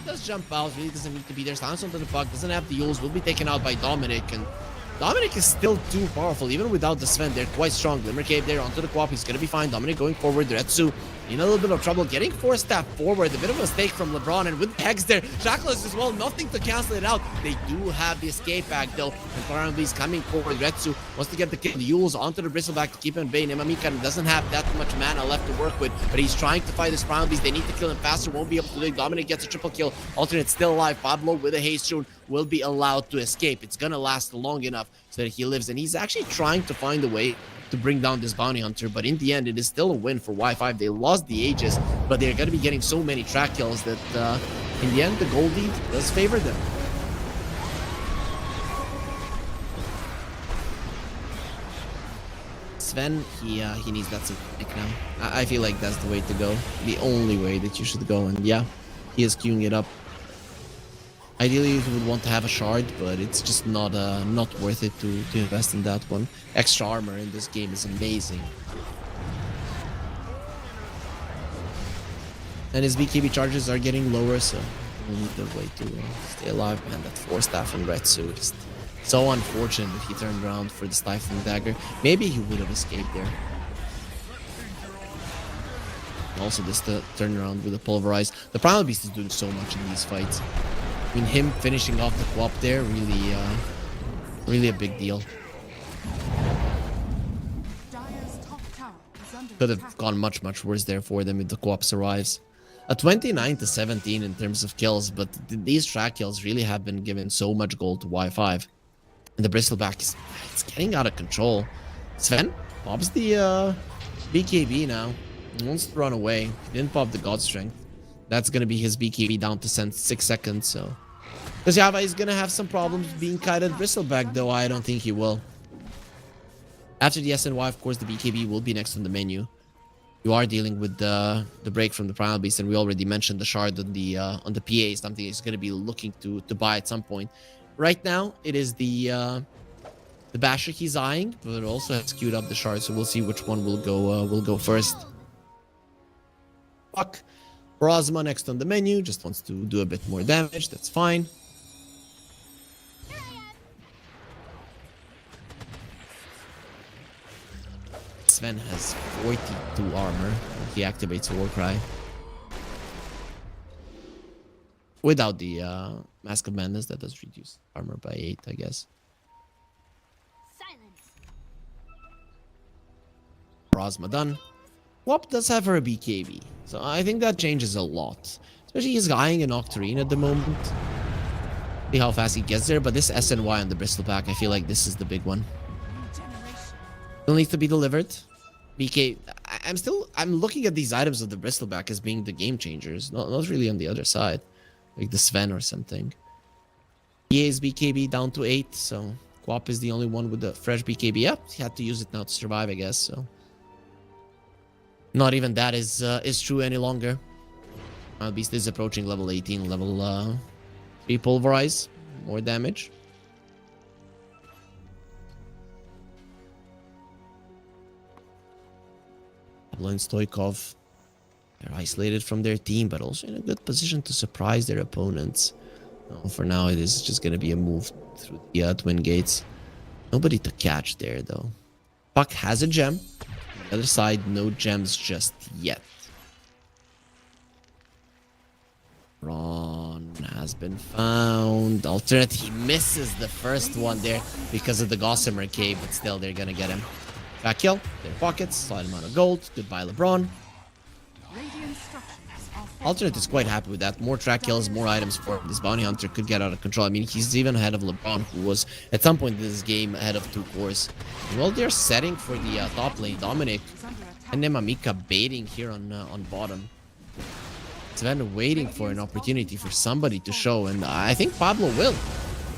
Does jump out, really doesn't need to be there. Silence onto the puck, doesn't have the Yules, will be taken out by Dominic, and Dominic is still too powerful, even without the Sven. They're quite strong. Glimmer Cave there onto the co-op. He's gonna be fine. Dominic going forward. Retsu in a little bit of trouble, getting 4-step forward. A bit of a mistake from LeBron, and with Hex there, Shackles as well, nothing to cancel it out. They do have the escape back though, and Parambee's coming forward. Retsu wants to get the kill. Yules onto the bristleback to keep him at bay. Nemamika doesn't have that much mana left to work with, but he's trying to fight his Parambees. They need to kill him faster, won't be able to do it. Dominic gets a triple kill. Alternate still alive. Pablo with a haste rune will be allowed to escape. It's gonna last long enough so that he lives, and he's actually trying to find a way to bring down this bounty hunter, but in the end it is still a win for Y5. They lost the Aegis, but they're going to be getting so many track kills that in the end the gold lead does favor them. Sven, he needs that pick now. I feel like that's the way to go, the only way that you should go, and yeah, he is queuing it up. Ideally, he would want to have a shard, but it's just not worth it to invest in that one. Extra armor in this game is amazing. And his BKB charges are getting lower, so we'll need a way to stay alive. Man, that 4-staff and Retsu, just so unfortunate if he turned around for the Stifling Dagger. Maybe he would have escaped there. Also, this turn around with the Pulverize. The Primal Beast is doing so much in these fights. I mean, him finishing off the co-op there, really a big deal. Could have gone much worse there for them if the co-op survives. A 29-17 in terms of kills, but these track kills really have been given so much gold to Y5. And the bristleback it's getting out of control. Sven pops the BKB now. He wants to run away. He didn't pop the God Strength. That's gonna be his BKB down to 6 seconds, so Gazyava is gonna have some problems being kited bristleback, though I don't think he will. After the SNY, of course, the BKB will be next on the menu. You are dealing with the break from the Primal Beast, and we already mentioned the shard on the PA, something he's gonna be looking to buy at some point. Right now, it is the Basher he's eyeing, but it also has queued up the shard, so we'll see which one will go first. Fuck. Brozma next on the menu, just wants to do a bit more damage, that's fine. Sven has 42 armor. He activates Warcry. Without the Mask of Madness, that does reduce armor by 8, I guess.
Silence.
Brozma done. Wop does have her BKB, so I think that changes a lot. Especially he's eyeing an Octarine at the moment. See how fast he gets there, but this SNY on the bristleback, I feel like this is the big one. Still needs to be delivered. BK, I'm looking at these items of the bristleback as being the game changers, not really on the other side, like the Sven or something. EA's BKB down to 8, so Quap is the only one with the fresh BKB. Yep, he had to use it now to survive, I guess. So not even that is true any longer. Beast is approaching level 18, level 3 Pulverize, more damage. Pablo and Stoikov, they're isolated from their team, but also in a good position to surprise their opponents. For now, it is just going to be a move through the Twin Gates. Nobody to catch there, though. Puck has a gem. On the other side, no gems just yet. Ron has been found. Alternate, he misses the first one there because of the Gossamer Cave, but still, they're going to get him. Back kill, their pockets, slight amount of gold. Goodbye, LeBron.
Radiant structures are
Alternate is quite happy with that. More track kills, more items for this bounty hunter could get out of control. I mean, he's even ahead of LeBron, who was at some point in this game ahead of 2 cores. Well, they're setting for the top lane. Dominic and Nemamika baiting here on bottom. Sven waiting for an opportunity for somebody to show, and I think Pablo will.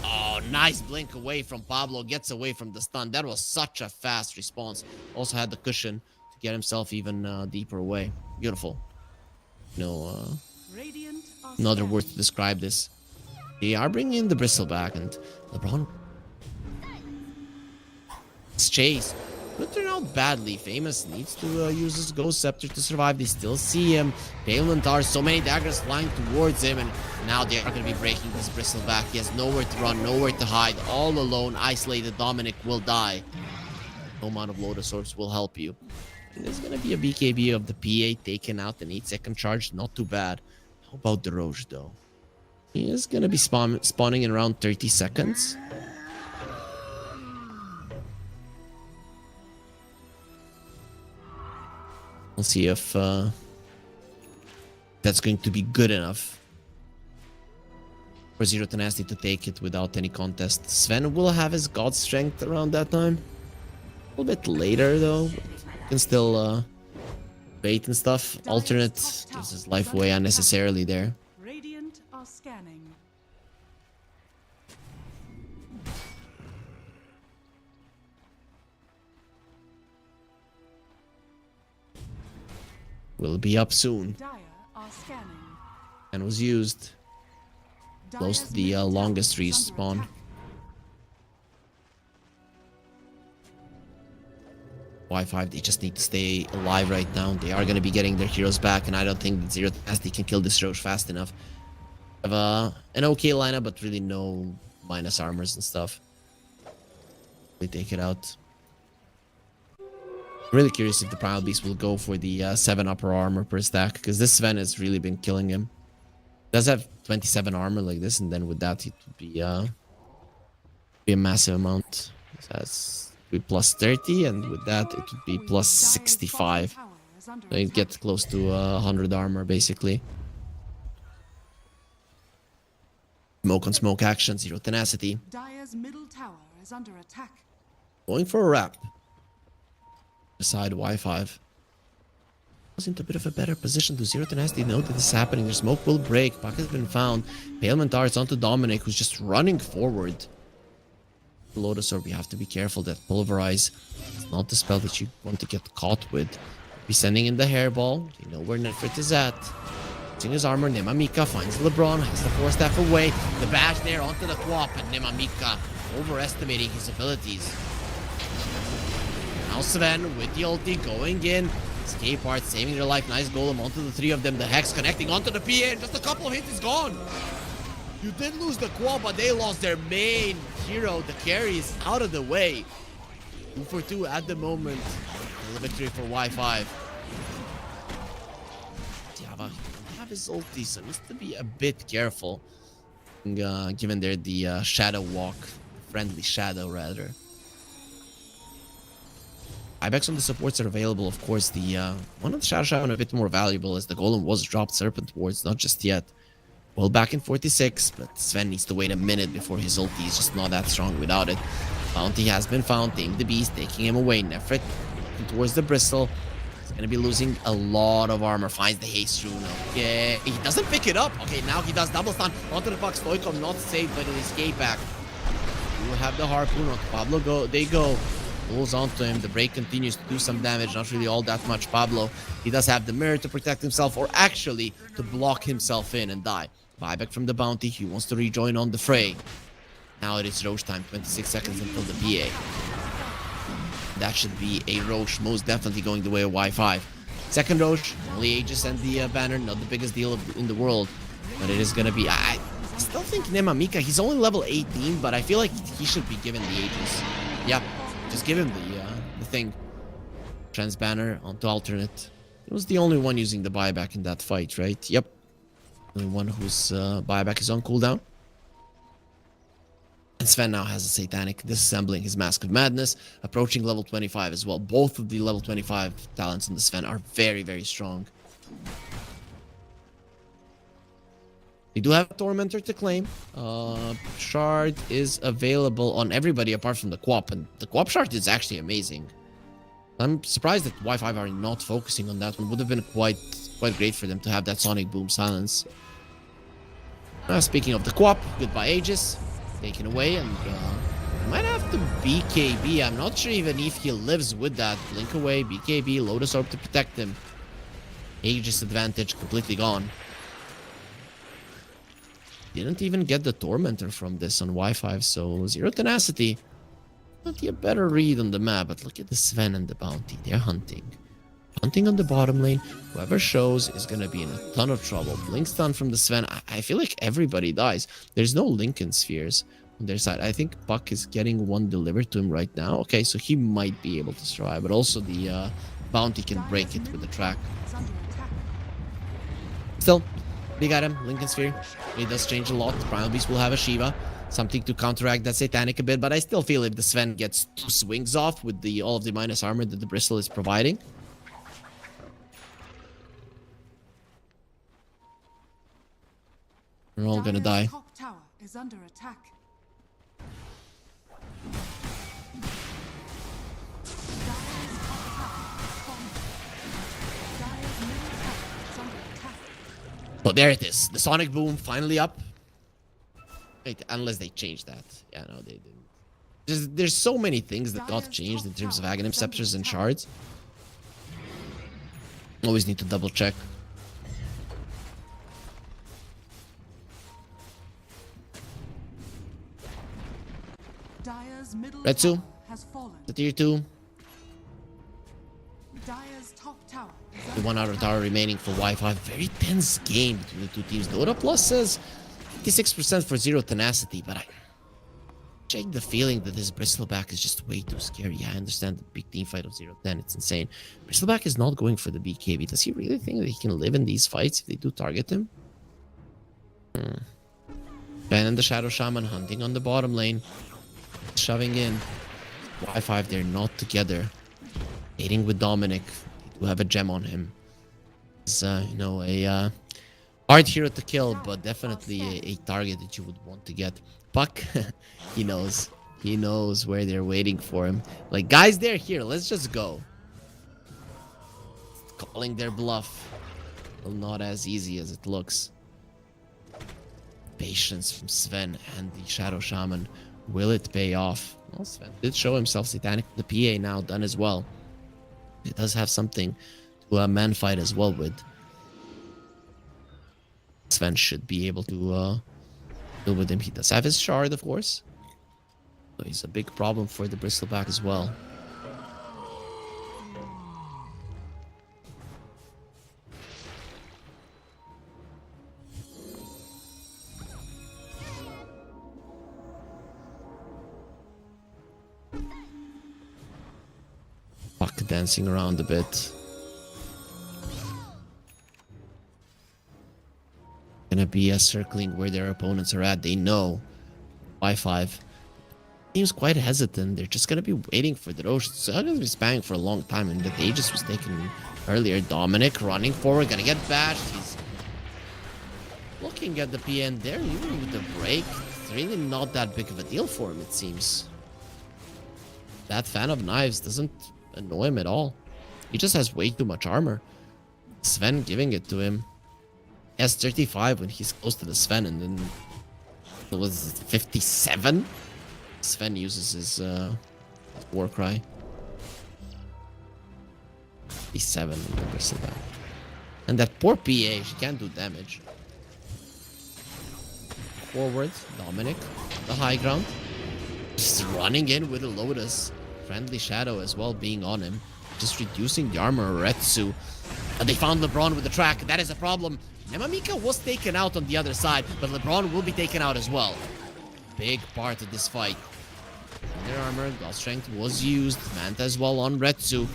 Oh, nice blink away from Pablo. Gets away from the stun. That was such a fast response. Also had the cushion to get himself even deeper away. Beautiful. No, no other word to describe this. They are bringing in the bristle back, and LeBron. It's chase. Could turn out badly. Famous needs to use his Ghost Scepter to survive. They still see him. Palementar, so many daggers flying towards him, and now they are going to be breaking this bristle back. He has nowhere to run, nowhere to hide. All alone, isolated. Dominic will die. No amount of Lotus Orbs will help you. There's going to be a BKB of the PA taken out, an 8-second charge. Not too bad. How about the Roche, though? He is going to be spawning in around 30 seconds. We'll see if that's going to be good enough for Zero Tenacity to take it without any contest. Sven will have his God Strength around that time. A little bit later, though. Can still bait and stuff. Alternate gives his life away unnecessarily there.
Radiant are scanning.
Will be up soon.
Dire are scanning.
And was used close to the longest respawn. Y5, they just need to stay alive right now. They are going to be getting their heroes back, and I don't think that Zero Tenacity can kill this Roche fast enough. Have an okay lineup, but really no minus armors and stuff. They take it out. I'm really curious if the Primal Beast will go for the 7 upper armor per stack, because this Sven has really been killing him. Does have 27 armor like this, and then with that it would be a massive amount. So that's be plus 30, and with that it would be plus 65. So it gets close to 100 armor basically. Smoke on smoke action, Zero Tenacity.
Dire's middle tower is under attack.
Going for a wrap. Beside Y5. Was into a bit of a better position to Zero Tenacity. Know that this is happening. Their smoke will break. Puck has been found. Palementar is onto Dominic, who's just running forward. Lotus Orb, you have to be careful that Pulverize is not the spell that you want to get caught with. Be sending in the hairball. You know where Netfrit is at. Using his armor, Nemamika finds LeBron, has the 4-staff away. The bash there onto the Quap, and Nemamika overestimating his abilities. Now Sven with the ulti going in. Escape art saving their life. Nice golem onto the 3 of them. The Hex connecting onto the PA, and just a couple of hits is gone. You did lose the Quap, but they lost their main hero. The carry is out of the way. 2 for 2 at the moment. A victory for Y5. Diava have his ulti, so needs to be a bit careful. Given they're the shadow walk. Friendly shadow, rather. Buybacks on the supports are available, of course. The one of the Shadow Shaman a bit more valuable as the Golem was dropped Serpent Wards, not just yet. Well, back in 46, but Sven needs to wait a minute before his ulti is just not that strong without it. Bounty has been found, Tame the Beast, taking him away. Nefrit towards the Bristle. He's going to be losing a lot of armor. Finds the Haste Rune. Okay, he doesn't pick it up. Okay, now he does double stun onto the puck. Stoikov not saved by the escape back. We will have the Harpoon on Pablo. They go. Pulls onto him. The break continues to do some damage. Not really all that much. Pablo, he does have the mirror to protect himself, or actually to block himself in and die. Buyback from the bounty. He wants to rejoin on the fray. Now it is Roche time. 26 seconds until the PA. That should be a Roche, most definitely going the way of Y5. Second Roche, only Aegis and the banner. Not the biggest deal in the world, but it is going to be... I still think Nemamika, he's only level 18, but I feel like he should be given the Aegis. Yeah, just give him the thing. Trans banner onto alternate. He was the only one using the buyback in that fight, right? Yep. Only one whose buyback is on cooldown. And Sven now has a Satanic, disassembling his Mask of Madness, approaching level 25 as well. Both of the level 25 talents in the Sven are very, very strong. They do have a Tormentor to claim. Shard is available on everybody apart from the Quap, and the Quap Shard is actually amazing. I'm surprised that Y5 are not focusing on that one. Would have been quite great for them to have that Sonic Boom silence. Speaking of the Quap, goodbye Aegis. Taken away, and might have to BKB. I'm not sure even if he lives with that. Blink away, BKB, Lotus Orb to protect him. Aegis advantage completely gone. Didn't even get the Tormentor from this on Y5, so 0 tenacity. Not a better read on the map, but look at the Sven and the Bounty. They're hunting. Hunting on the bottom lane. Whoever shows is going to be in a ton of trouble. Blink stun from the Sven. I feel like everybody dies. There's no Lincoln Spheres on their side. I think Puck is getting one delivered to him right now. Okay, so he might be able to survive, but also the Bounty can break it with the track. Still, big item, Lincoln Sphere. It does change a lot. Primal Beast will have a Shiva. Something to counteract that Satanic a bit, but I still feel if the Sven gets 2 swings off with all of the minus armor that the Bristle is providing. We're all gonna die.
Top tower is under attack. Dire's top tower is falling. Dire's middle tower is under attack.
Oh, there it is. The Sonic Boom finally up. Wait, unless they changed that. Yeah, no, they didn't. There's so many things that got changed in terms of Aghanim Scepters and Shards. Always need to double check.
Dire's middle
Retsu,
tower has fallen.
the tier 2.
Dire's top tower is
The
under
1 outer tower remaining for Y5. Very tense game between the two teams. Dota Plus says 56% for 0 tenacity, but I check the feeling that this Bristleback is just way too scary. Yeah, I understand the big team fight of 0-10. It's insane. Bristleback is not going for the BKB. Does he really think that he can live in these fights if they do target him? Ben and the Shadow Shaman hunting on the bottom lane. Shoving in. Y5, they're not together. Dating with Dominic. They do have a gem on him. It's, you know, a hard hero to kill, but definitely a target that you would want to get. Puck, he knows. He knows where they're waiting for him. Like, guys, they're here. Let's just go. Calling their bluff. Well, not as easy as it looks. Patience from Sven and the Shadow Shaman. Will it pay off? Well, Sven did show himself Satanic. The PA now done as well. It does have something to a man fight as well with. Sven should be able to deal with him. He does have his shard, of course. So he's a big problem for the Bristleback as well. Puck dancing around a bit. Gonna be a circling where their opponents are at. They know Y5 seems quite hesitant. They're just gonna be waiting for the Rosh. So they're gonna be spamming for a long time, and the Aegis was taken earlier. Dominic running forward, gonna get bashed. He's looking at the PN there, even with the break. It's really not that big of a deal for him, it seems. That fan of knives doesn't annoy him at all. He just has way too much armor. Sven giving it to him. He has 35 when he's close to the Sven, and then it was 57. Sven uses his war cry. 57 on the Bristleback. And that poor PA, she can't do damage. Forward, Dominic, the high ground. Just running in with a Lotus. Friendly Shadow as well being on him. Just reducing the armor of Retsu. And they found LeBron with the track. That is a problem. Nemamika was taken out on the other side, but LeBron will be taken out as well. Big part of this fight. Their armor, God Strength was used. Manta as well on Retsu.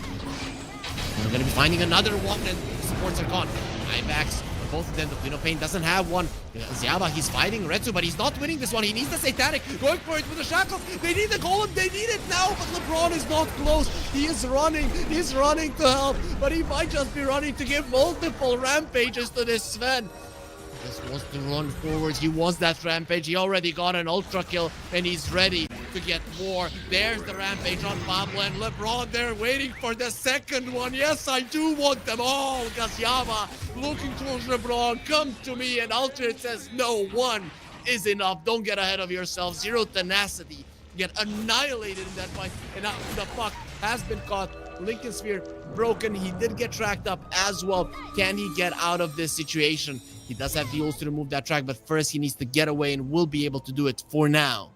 We're going to be finding another one, and the supports are gone. Buybacks for both of them. The Queen of Pain doesn't have one. Zyaba, he's fighting Retsu, but he's not winning this one. He needs the Satanic. Going for it with the Shackles. They need the Golem. They need it now, but LeBron is not close. He is running. He's running to help, but he might just be running to give multiple rampages to this Sven. Just wants to run forward. He wants that rampage. He already got an ultra kill and he's ready to get more. There's the rampage on Pablo and LeBron. They're waiting for the second one. Yes, I do want them all. Gasyama looking towards LeBron. Come to me. And Altered says, no, one is enough. Don't get ahead of yourself. Zero tenacity. Get annihilated in that fight. And now the puck has been caught. Lincoln Sphere broken. He did get tracked up as well. Can he get out of this situation? He does have the ult to remove that track, but first he needs to get away and will be able to do it for now.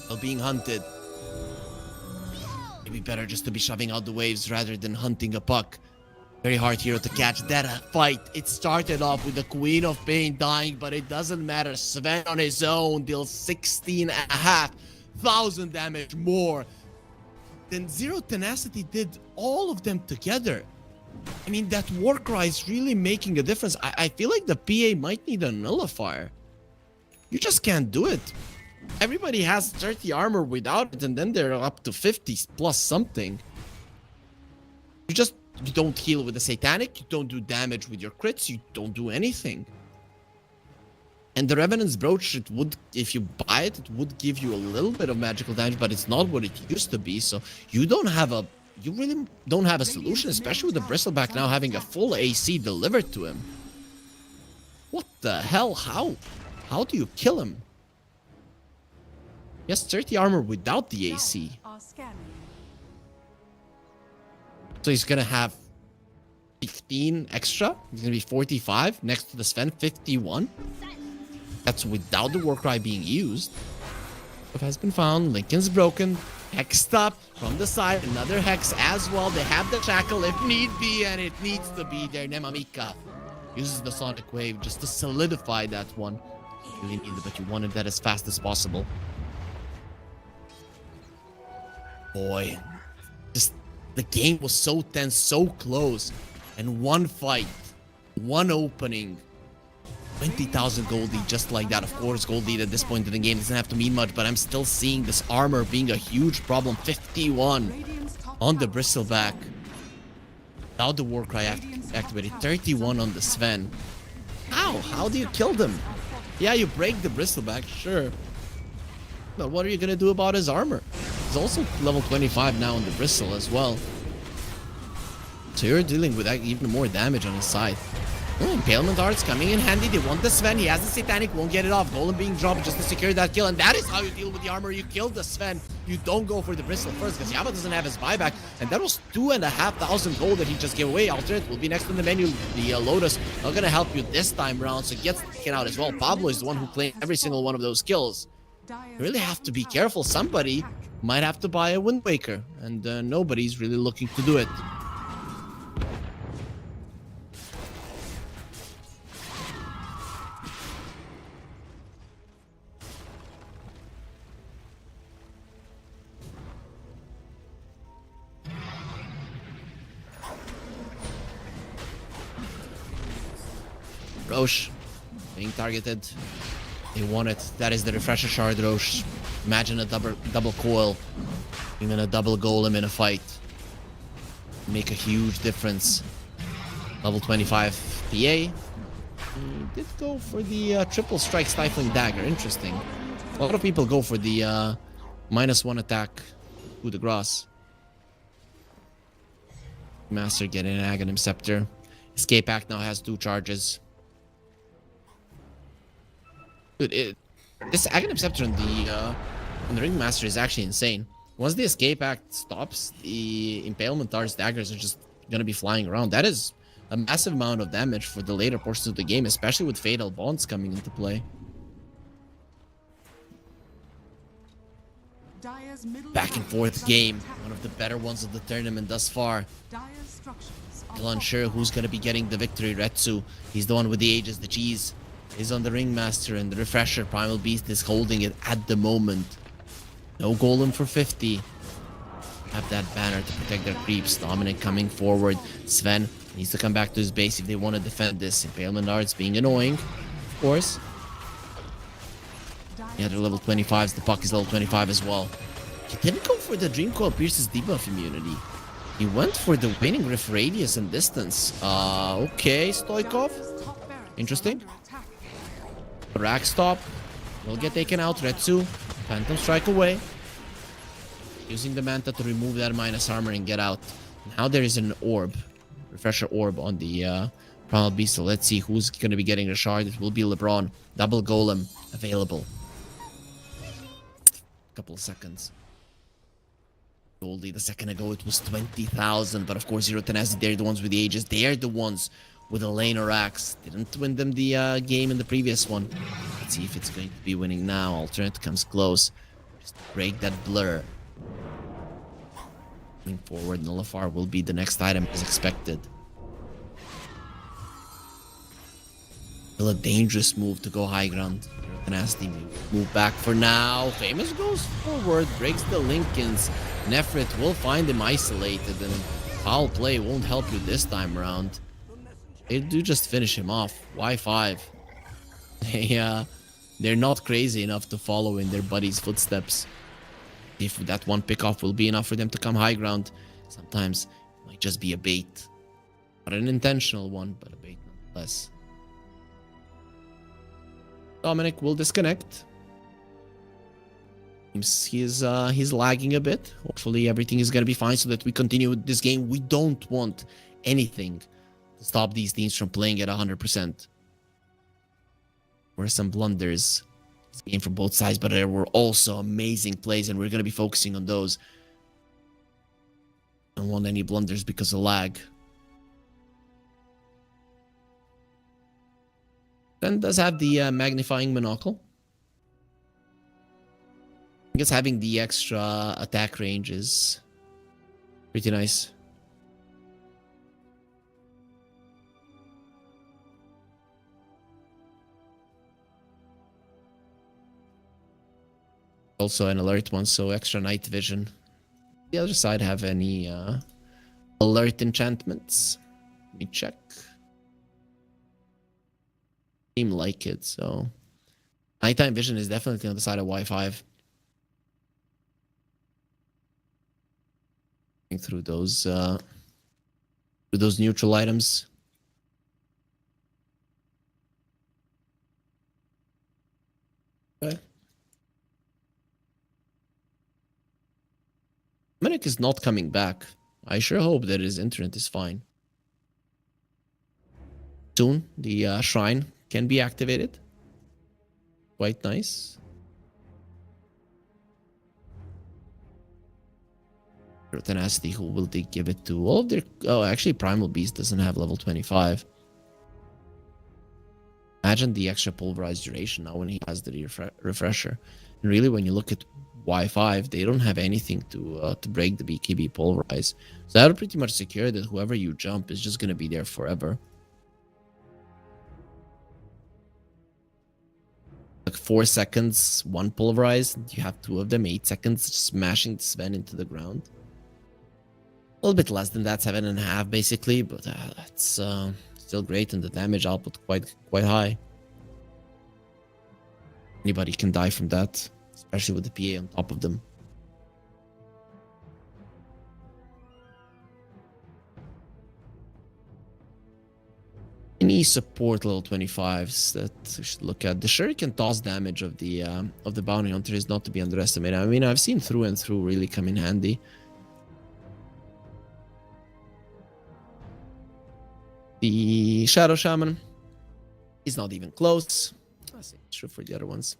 While being hunted. Maybe better just to be shoving out the waves rather than hunting a puck. Very hard hero to catch. That fight, it started off with the Queen of Pain dying, but it doesn't matter. Sven on his own deals 16,500 damage more than Zero Tenacity did all of them together. I mean, that Warcry is really making a difference. I feel like the PA might need a nullifier. You just can't do it. Everybody has 30 armor without it, and then they're up to 50 plus something. You don't heal with the Satanic, you don't do damage with your crits, you don't do anything. And the Revenant's Brooch, it would, if you buy it, it would give you a little bit of magical damage, but it's not what it used to be, so you really don't have a solution, especially with the Bristleback now having a full AC delivered to him. What the hell? How do you kill him? He has 30 armor without the AC. So he's gonna have 15 extra. He's gonna be 45 next to the Sven, 51. That's without the Warcry being used. It has been found. Lincoln's broken. Hexed up from the side. Another Hex as well. They have the Shackle if need be, and it needs to be there. Nemamika uses the Sonic Wave just to solidify that one. You really need it, but you wanted that as fast as possible. Boy, just the game was so tense, so close, and one fight, one opening, 20,000 gold lead just like that. Of course, gold lead at this point in the game doesn't have to mean much, but I'm still seeing this armor being a huge problem. 51 on the Bristleback. Now the Warcry activated. 31 on the Sven. How do you kill them? Yeah, you break the Bristleback, sure. But what are you gonna do about his armor? He's also level 25 now on the Bristle as well. So you're dealing with even more damage on his side. Oh, Impalement Arts coming in handy. They want the Sven. He has the Satanic, won't get it off. Golem being dropped just to secure that kill. And that is how you deal with the armor. You kill the Sven. You don't go for the Bristle first because Yaba doesn't have his buyback. And that was 2,500 gold that he just gave away. Alternate will be next on the menu. The Lotus are going to help you this time around. So gets taken out as well. Pablo is the one who claimed every single one of those kills. You really have to be careful. Somebody might have to buy a Wind Waker. And nobody's really looking to do it. Roche being targeted. They want it. That is the Refresher Shard, Roche. Imagine a double coil, even a double golem in a fight. Make a huge difference. Level 25 PA. He did go for the triple strike stifling dagger. Interesting. A lot of people go for the -1 attack coup de grace. Master getting an Aghanim Scepter. Escape Act now has 2 charges. Dude, this Aghanim Scepter on the Ringmaster is actually insane. Once the Escape Act stops, the Impalement Arts daggers are just gonna be flying around. That is a massive amount of damage for the later portions of the game, especially with Fatal Bonds coming into play. Back and forth game, one of the better ones of the tournament thus far. Still unsure who's gonna be getting the victory. Retsu, he's the one with the Aegis, the cheese. Is on the Ringmaster, and the Refresher Primal Beast is holding it at the moment. No Golem for 50. Have that banner to protect their creeps. Dominic coming forward. Sven needs to come back to his base if they want to defend this. Impalement Arts being annoying, of course. Yeah, they're level 25s. The puck is level 25 as well. He didn't go for the Dream Coil Pierce's debuff immunity. He went for the Waning Rift radius and distance. Okay, Stoikov. Interesting. Rack stop. Will get taken out. Retsu. Phantom strike away. Using the Manta to remove that minus armor and get out. Now there is an orb. Refresher orb on the Primal Beast. So let's see who's going to be getting the shard. It will be LeBron. Double Golem available. Couple of seconds. Goldie, the second ago it was 20,000. But of course, Zero Tenacity, they're the ones with the ages. They're the ones with the Laner Axe. Didn't win them the game in the previous one. Let's see if it's going to be winning now. Alternate comes close. Just break that blur. Moving forward, Nullifar will be the next item as expected. Still a dangerous move to go high ground. Nasty move back for now. Famous goes forward, breaks the Lincolns. Nefrit will find him isolated, and foul play won't help you this time around. They do just finish him off. Y5. They're not crazy enough to follow in their buddy's footsteps. If that one pickoff will be enough for them to come high ground, sometimes it might just be a bait. Not an intentional one, but a bait nonetheless. Dominic will disconnect. He's lagging a bit. Hopefully everything is gonna be fine so that we continue with this game. We don't want anything to stop these teams from playing at 100%. There were some blunders this game from both sides, but there were also amazing plays, and we're gonna be focusing on those. Don't want any blunders because of lag. Then does have the magnifying monocle. I guess having the extra attack range is pretty nice. Also an alert one, so extra night vision. The other side have any alert enchantments? Let me check. Seem like it, so nighttime vision is definitely on the side of Y5. Through those neutral items. Okay. Dominic is not coming back. I sure hope that his internet is fine. Soon the shrine can be activated. Quite nice. Tenacity, who will they give it to? All of their... Oh, actually, Primal Beast doesn't have level 25. Imagine the extra pulverized duration now when he has the refresher. And really, when you look at Y5, they don't have anything to break the BKB pulverize. So that'll pretty much secure that whoever you jump is just going to be there forever. Like 4 seconds, 1 pulverize. You have 2 of them, 8 seconds, smashing Sven into the ground. A little bit less than that, 7.5 basically, but that's still great, and the damage output quite high. Anybody can die from that, especially with the PA on top of them. Any support level 25s that we should look at. The shuriken toss damage of the bounty hunter is not to be underestimated. I mean, I've seen through and through really come in handy. The Shadow Shaman is not even close. I say it's true for the other ones.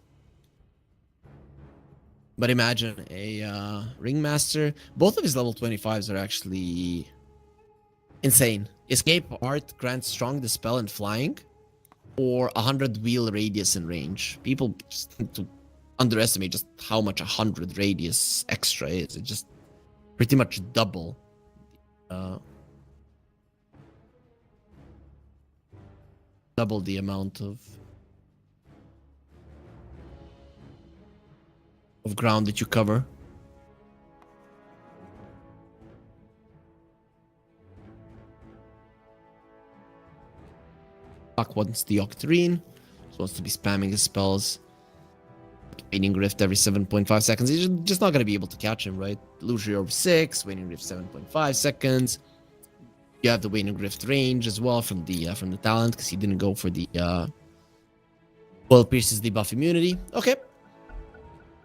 But imagine a Ringmaster. Both of his level 25s are actually insane. Escape Art grants strong dispel and flying, or 100 wheel radius and range. People just tend to underestimate just how much 100 radius extra is. It's just pretty much double. Double the amount of ground that you cover. Buck wants the Octarine, so wants to be spamming his spells. Waning Rift every 7.5 seconds. He's just not going to be able to catch him, right? Illusory Orb 6, Waning Rift 7.5 seconds. You have the Waning Rift range as well from the talent, because he didn't go for the Well, pierces debuff immunity. Okay.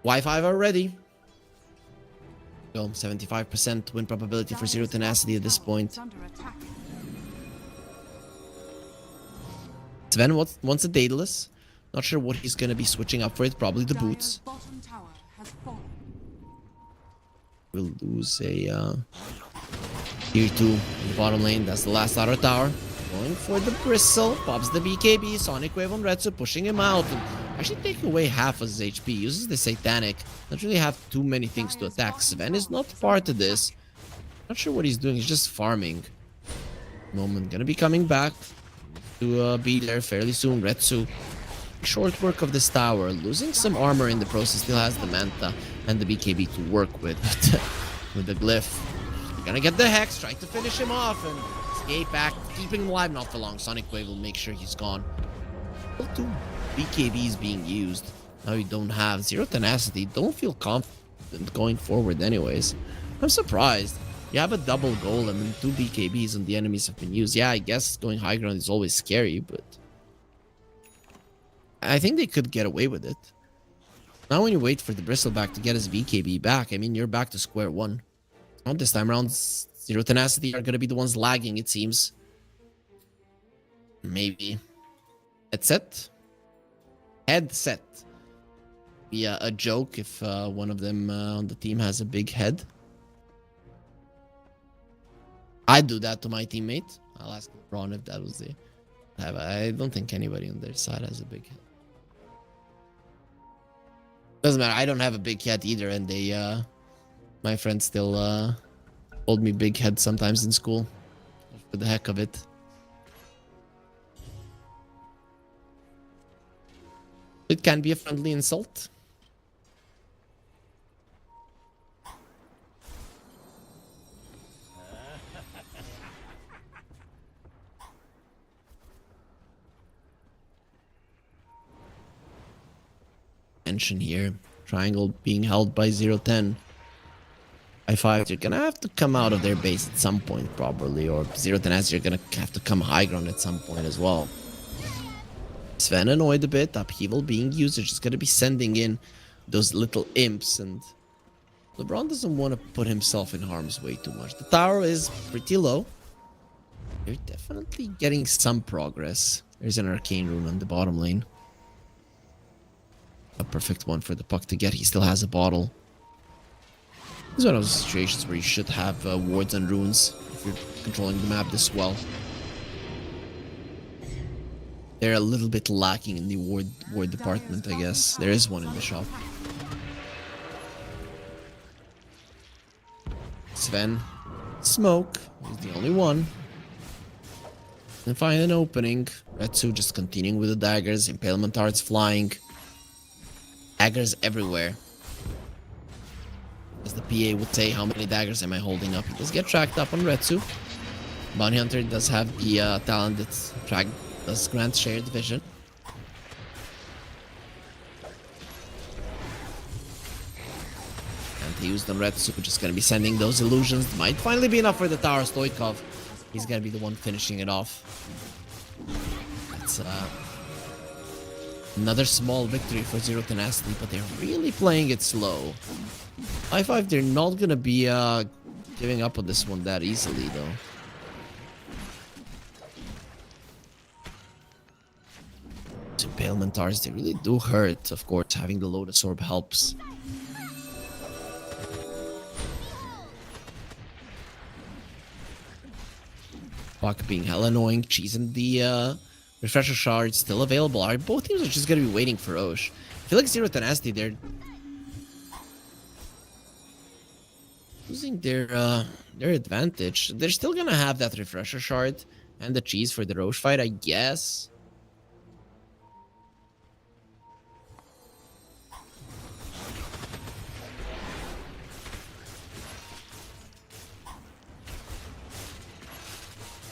Y5 already. Go 75% win probability for Zero Tenacity at this point.
Under attack.
Sven wants a Daedalus. Not sure what he's gonna be switching up for it. Probably the boots.
Dire's bottom tower has fallen.
We'll lose a tier 2 in the bottom lane. That's the last outer tower. Going for the bristle. Pops the BKB. Sonic Wave on Retsu, pushing him out. And actually taking away half of his HP. Uses the Satanic. Doesn't really have too many things to attack. Sven is not part of this. Not sure what he's doing. He's just farming. Moment gonna be coming back to be there fairly soon. Retsu. Short work of this tower. Losing some armor in the process. Still has the Manta and the BKB to work with. With the glyph. You're gonna get the Hex. Trying to finish him off. And escape back. Keeping him alive. Not for long. Sonic Wave will make sure he's gone. Still 2 BKBs being used. Now you don't have Zero Tenacity. Don't feel confident going forward anyways. I'm surprised. You have a double golem and 2 BKBs and the enemies have been used. Yeah, I guess going high ground is always scary, but I think they could get away with it. Now when you wait for the Bristleback to get his BKB back, I mean, you're back to square one. Not this time around. Zero Tenacity are going to be the ones lagging, it seems. Maybe. Headset? Headset. Be a joke if one of them on the team has a big head. I'd do that to my teammate. I'll ask Ron if that was the... I don't think anybody on their side has a big head. Doesn't matter. I don't have a big head either, and they, my friends still called me big head sometimes in school, for the heck of it. It can be a friendly insult. Tension here. Triangle being held by 0-10. I5, you're gonna have to come out of their base at some point, probably. Or 0-10 as you're gonna have to come high ground at some point as well. Sven annoyed a bit. Upheaval being used. They're just gonna be sending in those little imps. And LeBron doesn't want to put himself in harm's way too much. The tower is pretty low. They're definitely getting some progress. There's an arcane rune on the bottom lane. A perfect one for the puck to get. He still has a bottle. This is one of those situations where you should have wards and runes if you're controlling the map this well. They're a little bit lacking in the ward department, I guess. There is one in the shop. Sven. Smoke. He's the only one. And find an opening. Retsu just continuing with the daggers. Impalement darts flying. Daggers everywhere. As the PA would say, how many daggers am I holding up? He does get tracked up on Retsu. Bounty Hunter does have the talent that does grant shared vision. And he used on Retsu, just gonna be sending those illusions. Might finally be enough for the tower. Stoikov. He's gonna be the one finishing it off. That's another small victory for Zero Tenacity, but they're really playing it slow. I5, they're not gonna be giving up on this one that easily, though. Impalement Tars, they really do hurt. Of course, having the Lotus Orb helps. Puck being hella annoying. Cheese and the Refresher Shard still available. Both teams are just gonna be waiting for Osh. I feel like Zero Tenacity, they're losing their advantage. They're still gonna have that Refresher Shard and the cheese for the Roche fight, I guess.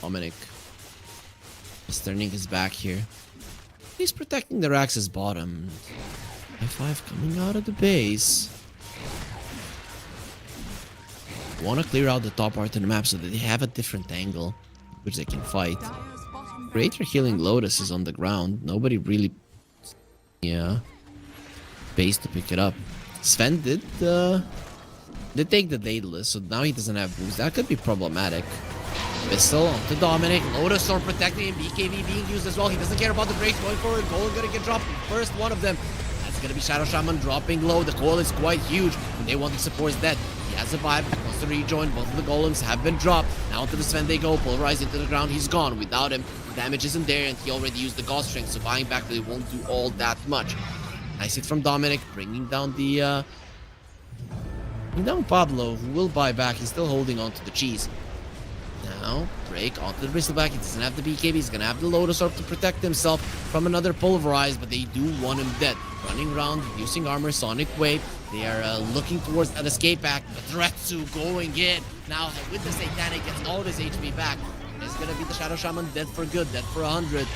Dominic is turning his back here. He's protecting the Rax's bottom. I5 coming out of the base. Want to clear out the top part of the map so that they have a different angle which they can fight. Greater Healing Lotus is on the ground. Nobody really Yeah. Base to pick it up. Sven did take the Daedalus, so now he doesn't have boost. That could be problematic. Pistol onto Dominic. Lotus Sword protecting him. BKB being used as well. He doesn't care about the breaks going forward. Golem gonna get dropped. First one of them. That's gonna be Shadow Shaman dropping low. The coil is quite huge, and they want to support that. He has a vibe. He wants to rejoin. Both of the golems have been dropped. Now onto the Sven they go. Pulverized into the ground. He's gone. Without him, the damage isn't there, and he already used the God Strength, so buying back really won't do all that much. Nice hit from Dominic, bringing down the Pablo, who will buy back. He's still holding on to the cheese. Now, break onto the Bristleback. He doesn't have the BKB. He's going to have the Lotus Orb to protect himself from another Pulverize, but they do want him dead. Running around, reducing armor, Sonic Wave. They are looking towards that escape act, but Retsu going in. Now, with the Satanic, gets all his HP back. It's going to be the Shadow Shaman dead for good, dead for 100.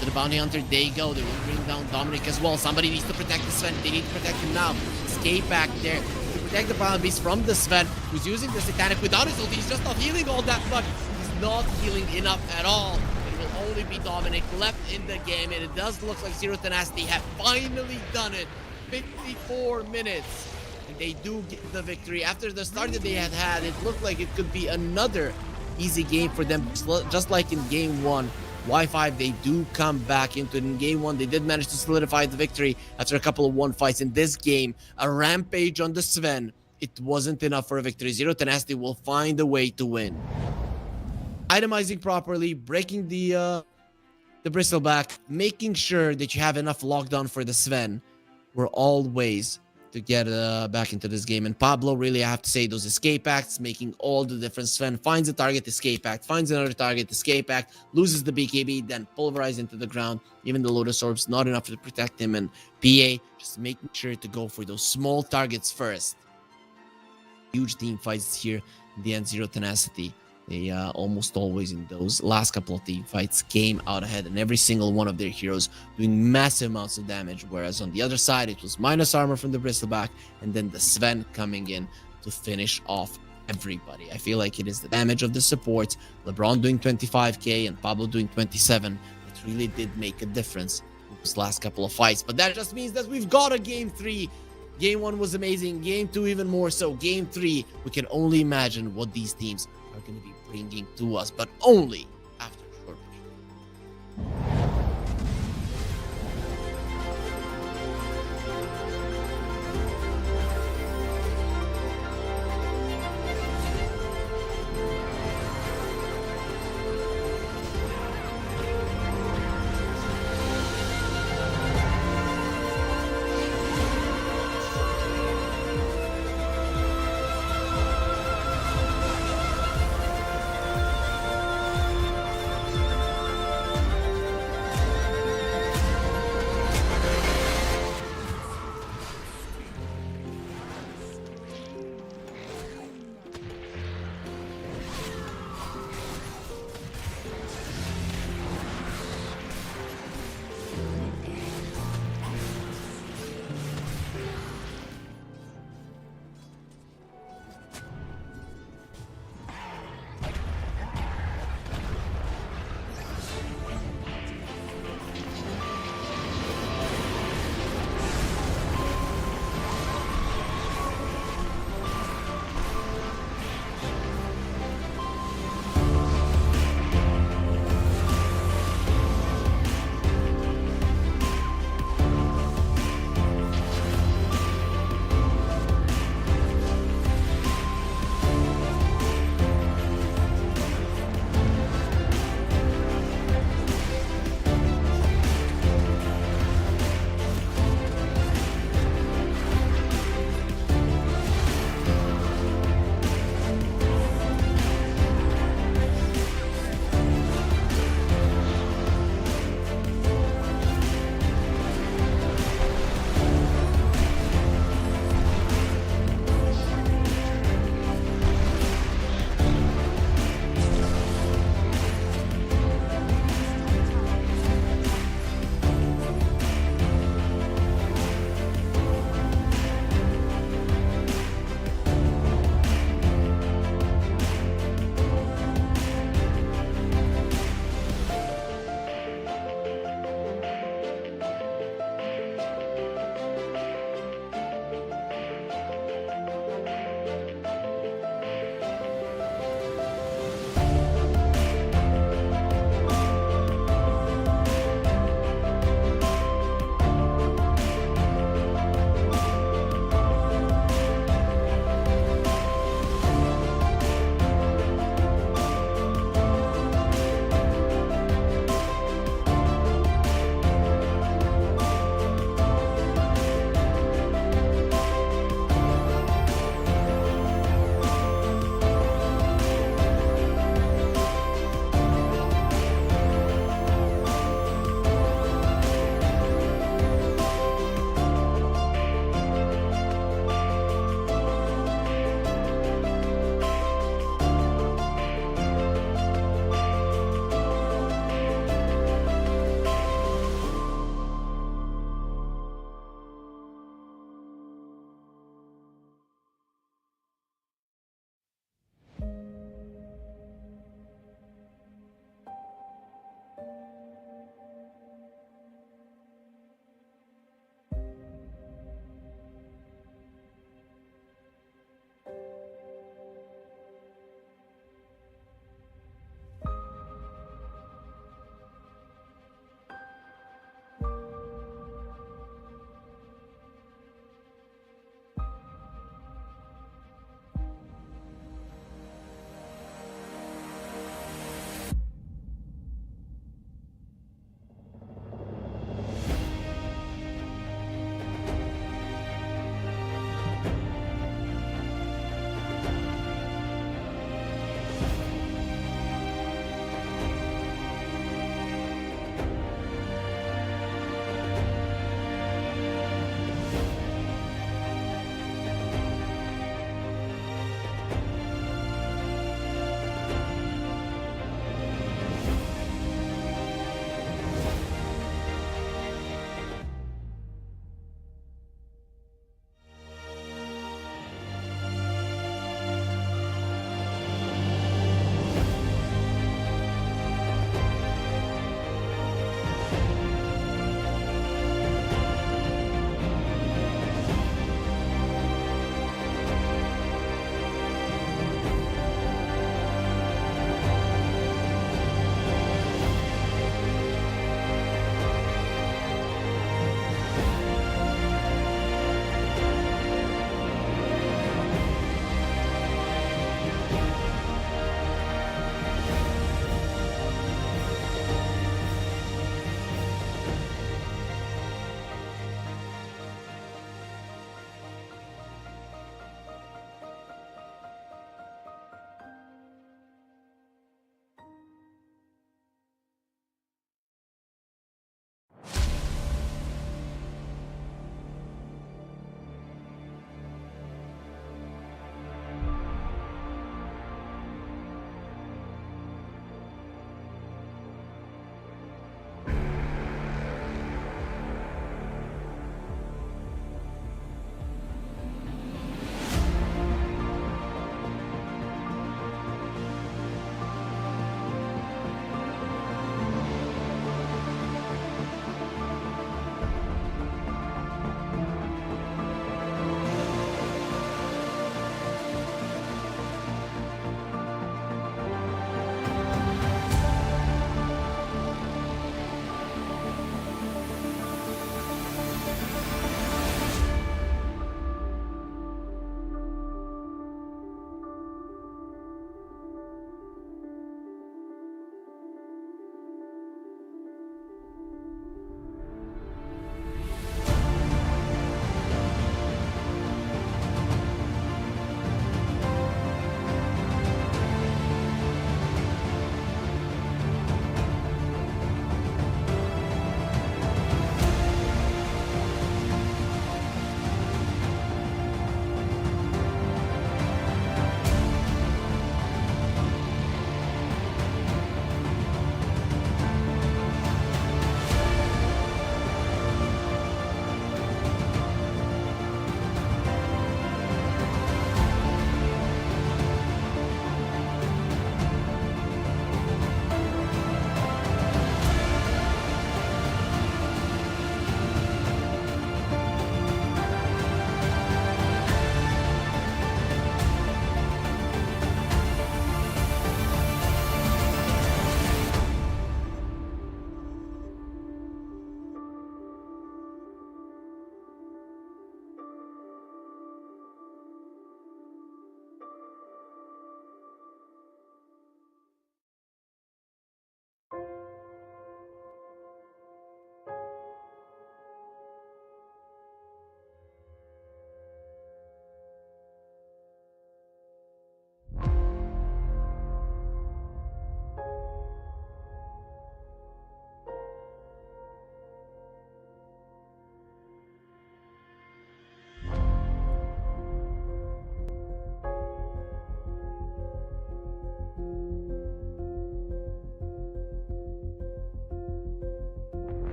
To the Bounty Hunter, they go. They will bring down Dominic as well. Somebody needs to protect the Sven. They need to protect him now. Escape back there to protect the Bound Beast from the Sven, who's using the Satanic without his ulti. He's just not healing all that much. He's not healing enough at all. It will only be Dominic left in the game, and it does look like Zero Tenacity have finally done it. 54 minutes. And they do get the victory. After the start that they had, it looked like it could be another easy game for them, just like in game 1. Y5, they do come back into it. In game 1, they did manage to solidify the victory after a couple of 1 fights. In this game, a rampage on the Sven, it wasn't enough for a victory. Zero Tenacity will find a way to win. Itemizing properly, breaking the Bristleback, making sure that you have enough lockdown for the Sven were all ways to get back into this game. And Pablo, really, I have to say, those escape acts making all the difference. Sven finds a target, escape act, finds another target, escape act, loses the BKB, then pulverized into the ground. Even the Lotus Orbs, not enough to protect him. And PA just making sure to go for those small targets first. Huge team fights here. In the end, Zero Tenacity, they almost always in those last couple of team fights came out ahead, and every single one of their heroes doing massive amounts of damage, whereas on the other side it was minus armor from the Bristleback and then the Sven coming in to finish off everybody. I feel like it is the damage of the supports, LeBron doing 25k and Pablo doing 27, that really did make a difference in those last couple of fights. But that just means that we've got a game 3. Game 1 was amazing, game 2 even more so. Game 3, we can only imagine what these teams are going to be bringing to us, but only after a short break.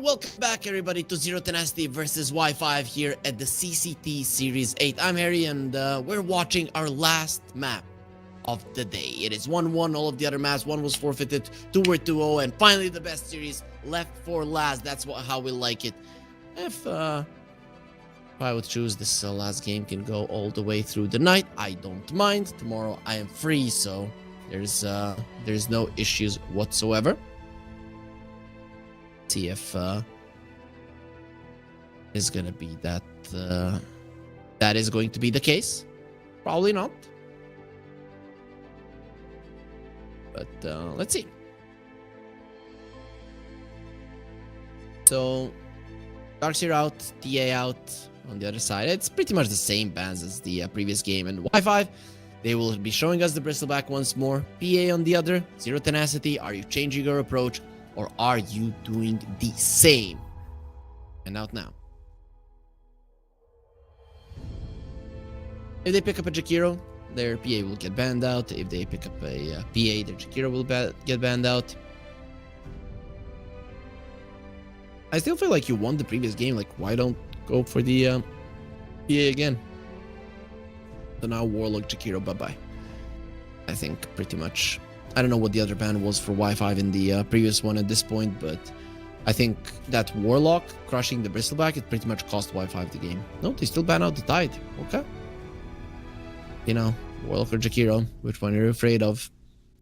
welcome back everybody to Zero Tenacity versus Y5 here at the CCT Series 8. I'm Harry and we're watching our last map of the day. It is 1-1, all of the other maps, one was forfeited, two were 2-0, and finally the best series left for last. That's how we like it. If I would choose, this last game can go all the way through the night. I don't mind. Tomorrow I am free, so there's no issues whatsoever. See if is gonna be that that is going to be the case. Probably not, but let's see. So Darkseer out, TA out on the other side. It's pretty much the same bans as the previous game. And Y5, they will be showing us the bristleback once more. PA on the other. Zero Tenacity, are you changing your approach or are you doing the same? And out now. If they pick up a Jakiro, their PA will get banned out. If they pick up a PA, their Jakiro will get banned out. I still feel like you won the previous game. Like, why don't go for the PA again? So now Warlock, Jakiro, bye-bye. I think pretty much. I don't know what the other ban was for Y5 in the previous one at this point, but I think that Warlock crushing the bristleback, it pretty much cost Y5 the game. No, they still ban out the Tide. Okay. You know, Warlock or Jakiro, which one are you afraid of?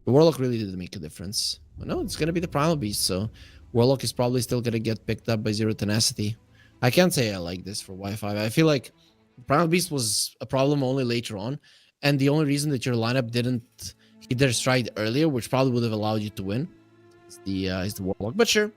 The Warlock really didn't make a difference. But no, it's going to be the Primal Beast, so Warlock is probably still going to get picked up by Zero Tenacity. I can't say I like this for Y5. I feel like Primal Beast was a problem only later on, and the only reason that your lineup didn't hit their stride earlier, which probably would have allowed you to win, is the Warlock. But sure,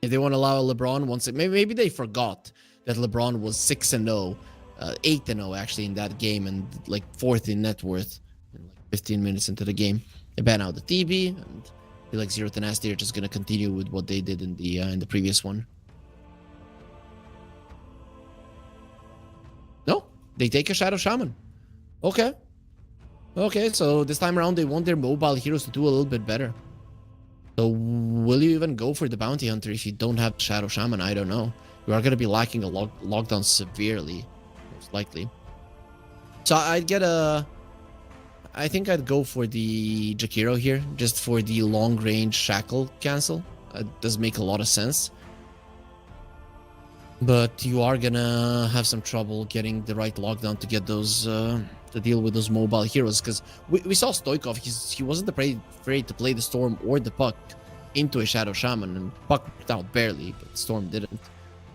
if they want to allow LeBron once, maybe they forgot that LeBron was 6-0, 8-0 actually in that game, and like 4th in net worth, in like 15 minutes into the game. They ban out the TB, and I feel like Zero Tenacity are just gonna continue with what they did in the previous one. No, they take a Shadow Shaman. Okay. Okay, so this time around they want their mobile heroes to do a little bit better. So will you even go for the Bounty Hunter if you don't have Shadow Shaman? I don't know. You are going to be lacking a lockdown severely, most likely. So I'd get a... I think I'd go for the Jakiro here, just for the long range shackle cancel. It does make a lot of sense. But you are gonna have some trouble getting the right lockdown to get those to deal with those mobile heroes, because we saw Stoikov, he wasn't afraid to play the Storm or the Puck into a Shadow Shaman, and Puck worked out barely, but Storm didn't.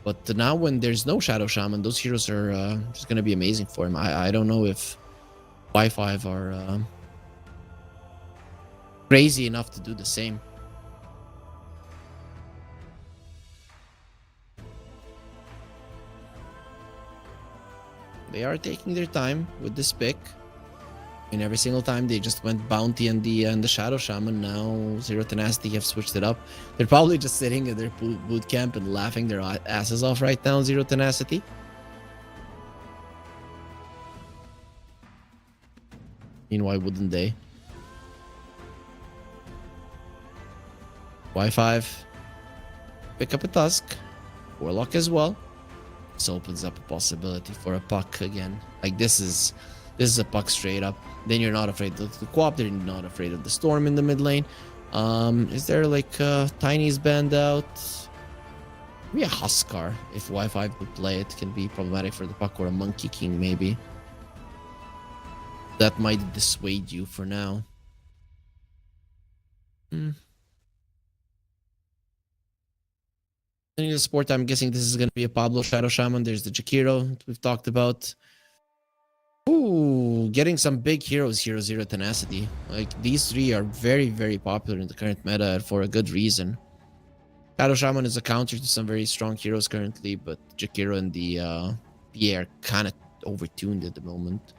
But now when there's no Shadow Shaman, those heroes are just gonna be amazing for him. I don't know if Y5 are crazy enough to do the same. They are taking their time with this pick. And every single time they just went Bounty and the Shadow Shaman. Now Zero Tenacity have switched it up. They're probably just sitting at their boot camp and laughing their asses off right now, Zero Tenacity. I mean, why wouldn't they? Y5 pick up a Tusk. Warlock as well. This opens up a possibility for a Puck again. Like this is a Puck straight up. Then you're not afraid of the co-op. They're not afraid of the Storm in the mid lane. Is there like Tiny's banned out? Maybe a Huskar if Y5 would play it can be problematic for the Puck, or a Monkey King maybe. That might dissuade you for now. In the support, I'm guessing this is going to be a Pablo Shadow Shaman. There's the Jakiro that we've talked about. Ooh, getting some big heroes here, Zero Tenacity. Like, these three are very, very popular in the current meta for a good reason. Shadow Shaman is a counter to some very strong heroes currently, but Jakiro and the PA are kind of overtuned at the moment.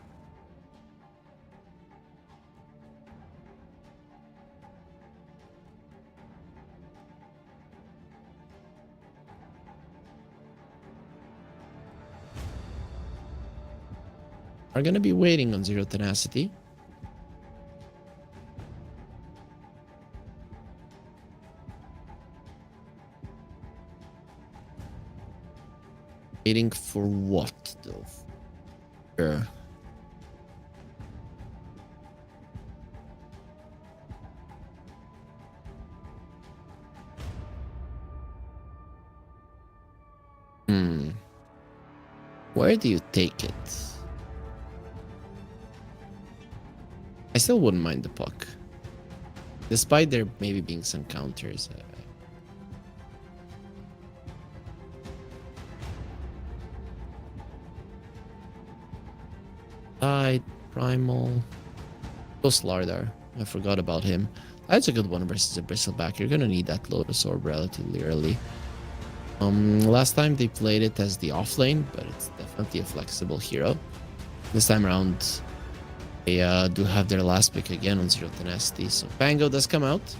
Are going to be waiting on Zero Tenacity. Waiting for what, though? Sure. Where do you take it? I still wouldn't mind the puck. Despite there maybe being some counters. Primal. Ghost Lardar. I forgot about him. That's a good one versus a Bristleback. You're gonna need that Lotus Orb relatively early. Last time they played it as the offlane, but it's definitely a flexible hero. This time around, they do have their last pick again on Zero Tenacity, so Pango does come out.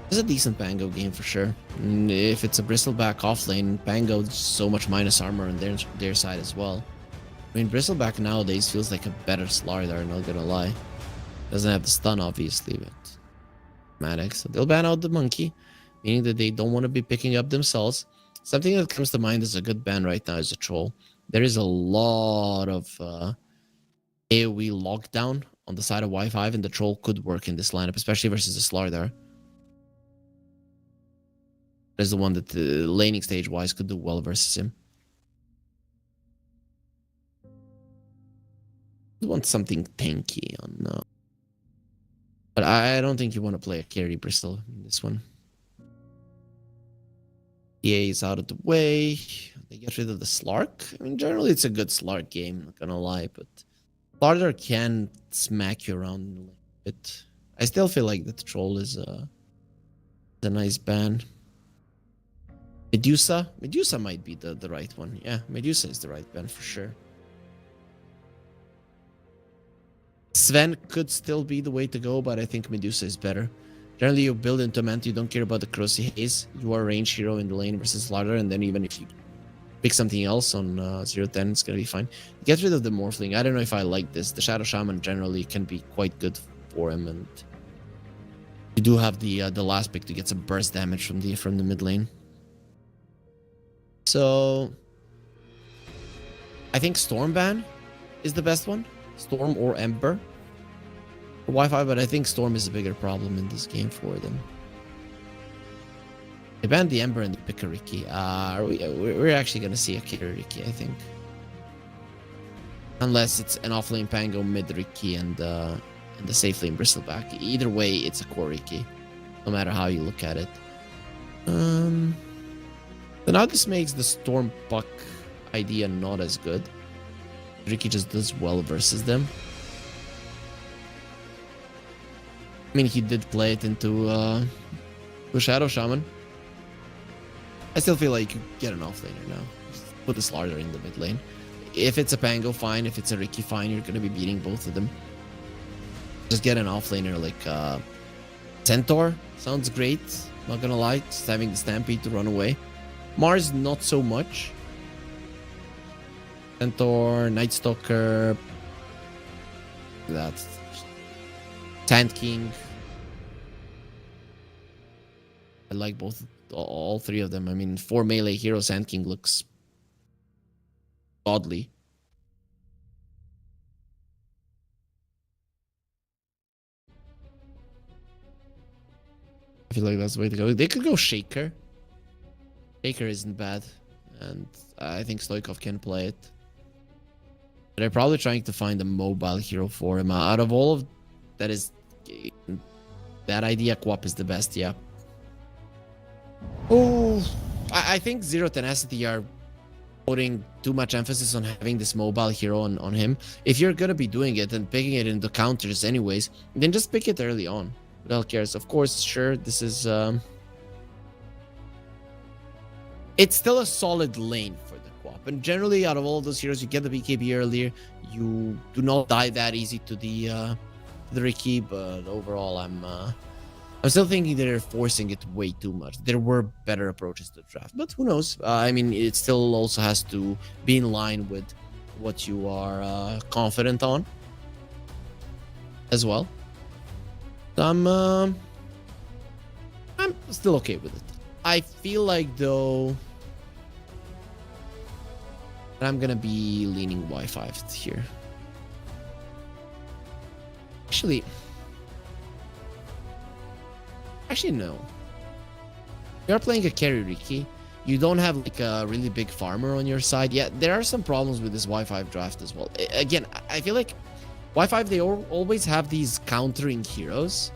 It's a decent Pango game for sure. And if it's a Bristleback offlane, Pango so much minus armor on their side as well. I mean, Bristleback nowadays feels like a better Slardar, not gonna lie. Doesn't have the stun, obviously, but Maddox. So they'll ban out the monkey, meaning that they don't want to be picking up themselves. Something that comes to mind as a good ban right now is a troll. There is a lot of AoE lockdown on the side of Y5, and the troll could work in this lineup, especially versus the Slardar. There's the one that the laning stage wise could do well versus him. I want something tanky on. But I don't think you want to play a carry Bristol in this one. EA is out of the way. They get rid of the Slark. I mean, generally it's a good Slark game, not gonna lie, but Slardar can smack you around a little bit. I still feel like the troll is a nice ban. Medusa? Medusa might be the right one. Yeah, Medusa is the right ban for sure. Sven could still be the way to go, but I think Medusa is better. Generally, you build into Manta, you don't care about the Crossy Haze. You are a range hero in the lane versus Lardar, and then even if you pick something else on 0-10, it's gonna be fine. Get rid of the Morphling. I don't know if I like this. The Shadow Shaman generally can be quite good for him, and you do have the last pick to get some burst damage from the mid lane. So I think Stormban is the best one. Storm or Ember for Wi-Fi, but I think Storm is a bigger problem in this game for them. They banned the Ember and they pick a Riki. We're actually gonna see a killer Riki, I think. Unless it's an offlane Pango mid Riki and the safe lane Bristleback. Either way, it's a core Riki, no matter how you look at it. So now this makes the Storm Puck idea not as good. Riki just does well versus them. I mean, he did play it into the Shadow Shaman. I still feel like you get an offlaner now. Just put the Slardar in the mid lane. If it's a Pango, fine. If it's a Riki, fine. You're going to be beating both of them. Just get an offlaner like Centaur. Sounds great. Not going to lie. Just having the Stampede to run away. Mars, not so much. Centaur, Night Stalker, that Sand King. I like all three of them. I mean, for melee hero, Sand King looks godly. I feel like that's the way to go. They could go Shaker. Shaker isn't bad, and I think Stoikov can play it. But they're probably trying to find a mobile hero for him. Out of all of that idea, Quap is the best, yeah. Oh, I think Zero Tenacity are putting too much emphasis on having this mobile hero on him. If you're gonna be doing it and picking it into counters anyways, then just pick it early on. Who cares? Of course, sure, this is it's still a solid lane for the Quap. And generally, out of all those heroes, you get the BKB earlier. You do not die that easy to the Riki, but overall, I'm still thinking they're forcing it way too much. There were better approaches to the draft, but who knows? I mean, it still also has to be in line with what you are confident on as well. I'm still okay with it. I feel like, though, And I'm gonna be leaning Y5 here. Actually no. You're playing a carry Riki. You don't have like a really big farmer on your side. Yeah, there are some problems with this Y5 draft as well. Again, I feel like Y5, they always have these countering heroes,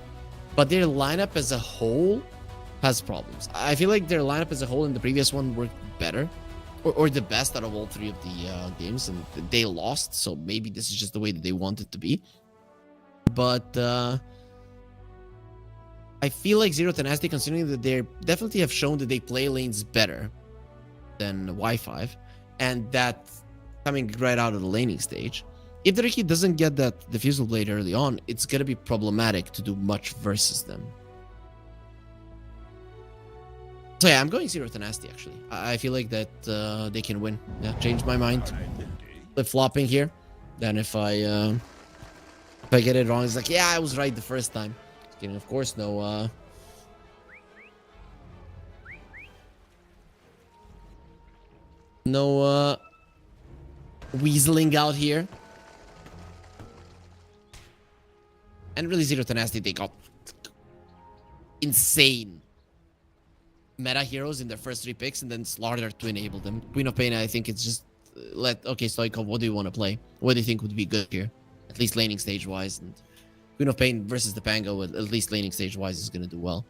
but their lineup as a whole has problems. I feel like their lineup as a whole in the previous one worked better, or the best out of all three of the games, and they lost, so maybe this is just the way that they want it to be. But I feel like Zero Tenacity, considering that they definitely have shown that they play lanes better than Y5, and that coming right out of the laning stage, if the Riki doesn't get that Diffusal Blade early on, it's going to be problematic to do much versus them. So yeah, I'm going Zero Tenacity actually. I feel like that they can win. Yeah, change my mind. Flip-flopping here. Then if I get it wrong, it's like, yeah, I was right the first time. Kidding, of course, no weaseling out here. And really, Zero Tenacity, they got insane meta heroes in their first 3 picks and then Slaughter to enable them. Queen of Pain, I think it's just okay, Stoikov, what do you want to play? What do you think would be good here? At least laning stage wise. And Queen of Pain versus the Pango, at least laning stage wise, is going to do well.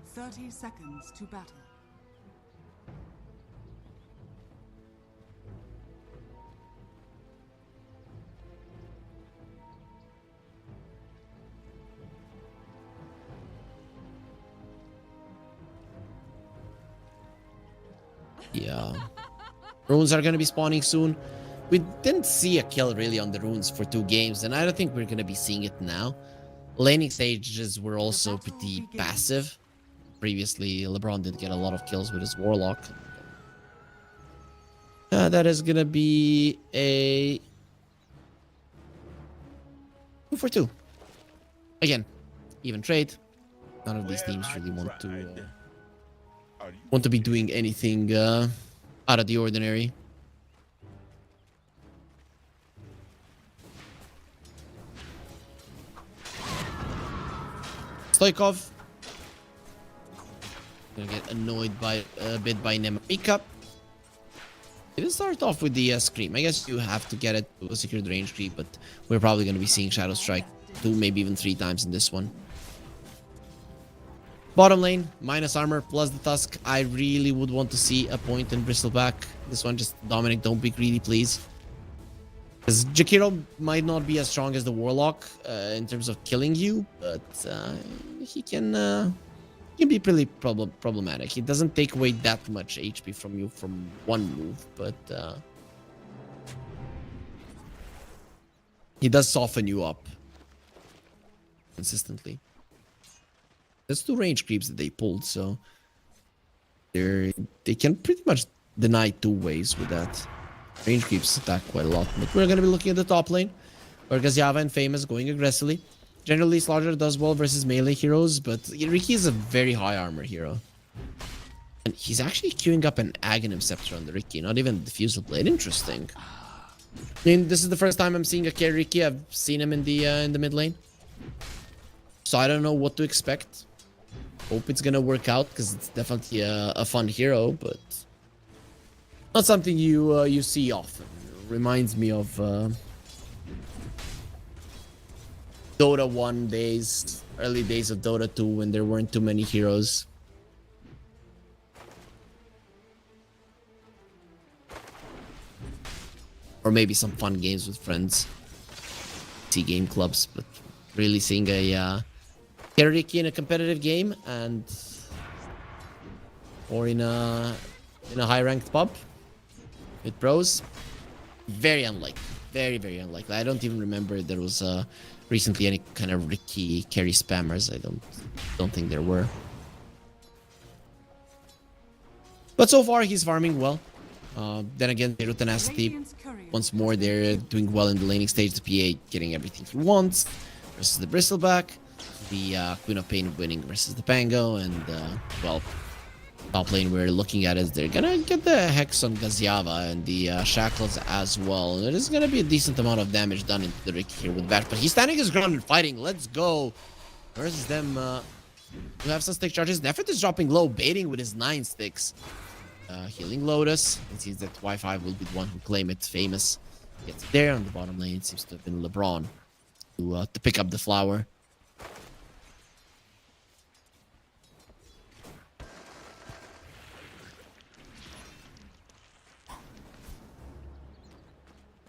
Thirty seconds to battle.
Yeah. Runes are going to be spawning soon. We didn't see a kill really on the runes for 2 games, and I don't think we're going to be seeing it now. Laning stages were also pretty passive. Previously, LeBron did get a lot of kills with his Warlock. That is going to be a 2 for 2. Again, even trade. None of these teams really want to be doing anything out of the ordinary. Stoikov gonna get annoyed by a bit by Nemika. It didn't start off with the Scream. I guess you have to get it to a secured range creep, but we're probably gonna be seeing Shadow Strike 2, maybe even 3 times in this one. Bottom lane, minus armor plus the Tusk. I really would want to see a point in Bristleback. This one, just Dominic, don't be greedy, please. Because Jakiro might not be as strong as the Warlock in terms of killing you, but he can be pretty problematic. He doesn't take away that much HP from you from one move, but he does soften you up consistently. There's 2 range creeps that they pulled, so they can pretty much deny 2 ways with that. Range creeps attack quite a lot, but we're going to be looking at the top lane, where Gaziava and Famous going aggressively. Generally, Slaughter does well versus melee heroes, but Riki is a very high armor hero. And he's actually queuing up an Aghanim Scepter on the Riki, not even Diffusal Blade. Interesting. I mean, this is the first time I'm seeing a carry Riki. I've seen him in the mid lane. So I don't know what to expect. Hope it's gonna work out, because it's definitely a fun hero, but not something you see often. It reminds me of Dota 1 days, early days of Dota 2, when there weren't too many heroes. Or maybe some fun games with friends. See game clubs, but really seeing a Riki in a competitive game or in a high ranked pub with pros, very unlikely. Very, very unlikely. I don't even remember there was recently any kind of Riki carry spammers. I don't think there were. But so far he's farming well. Then again, Zero Tenacity, once more they're doing well in the laning stage. The PA getting everything he wants versus the Bristleback. the Queen of Pain winning versus the Pango, and well, top lane we're looking at is they're gonna get the Hex on Gaziava and the Shackles as well. There is gonna be a decent amount of damage done into the Ricky here with Bash, but he's standing his ground and fighting. Let's go. Versus them who have some stick charges. Nefrit is dropping low, baiting with his 9 sticks. Healing Lotus. It seems that Wi-Fi will be the one who claim it. Famous gets there on the bottom lane. It seems to have been LeBron to pick up the flower.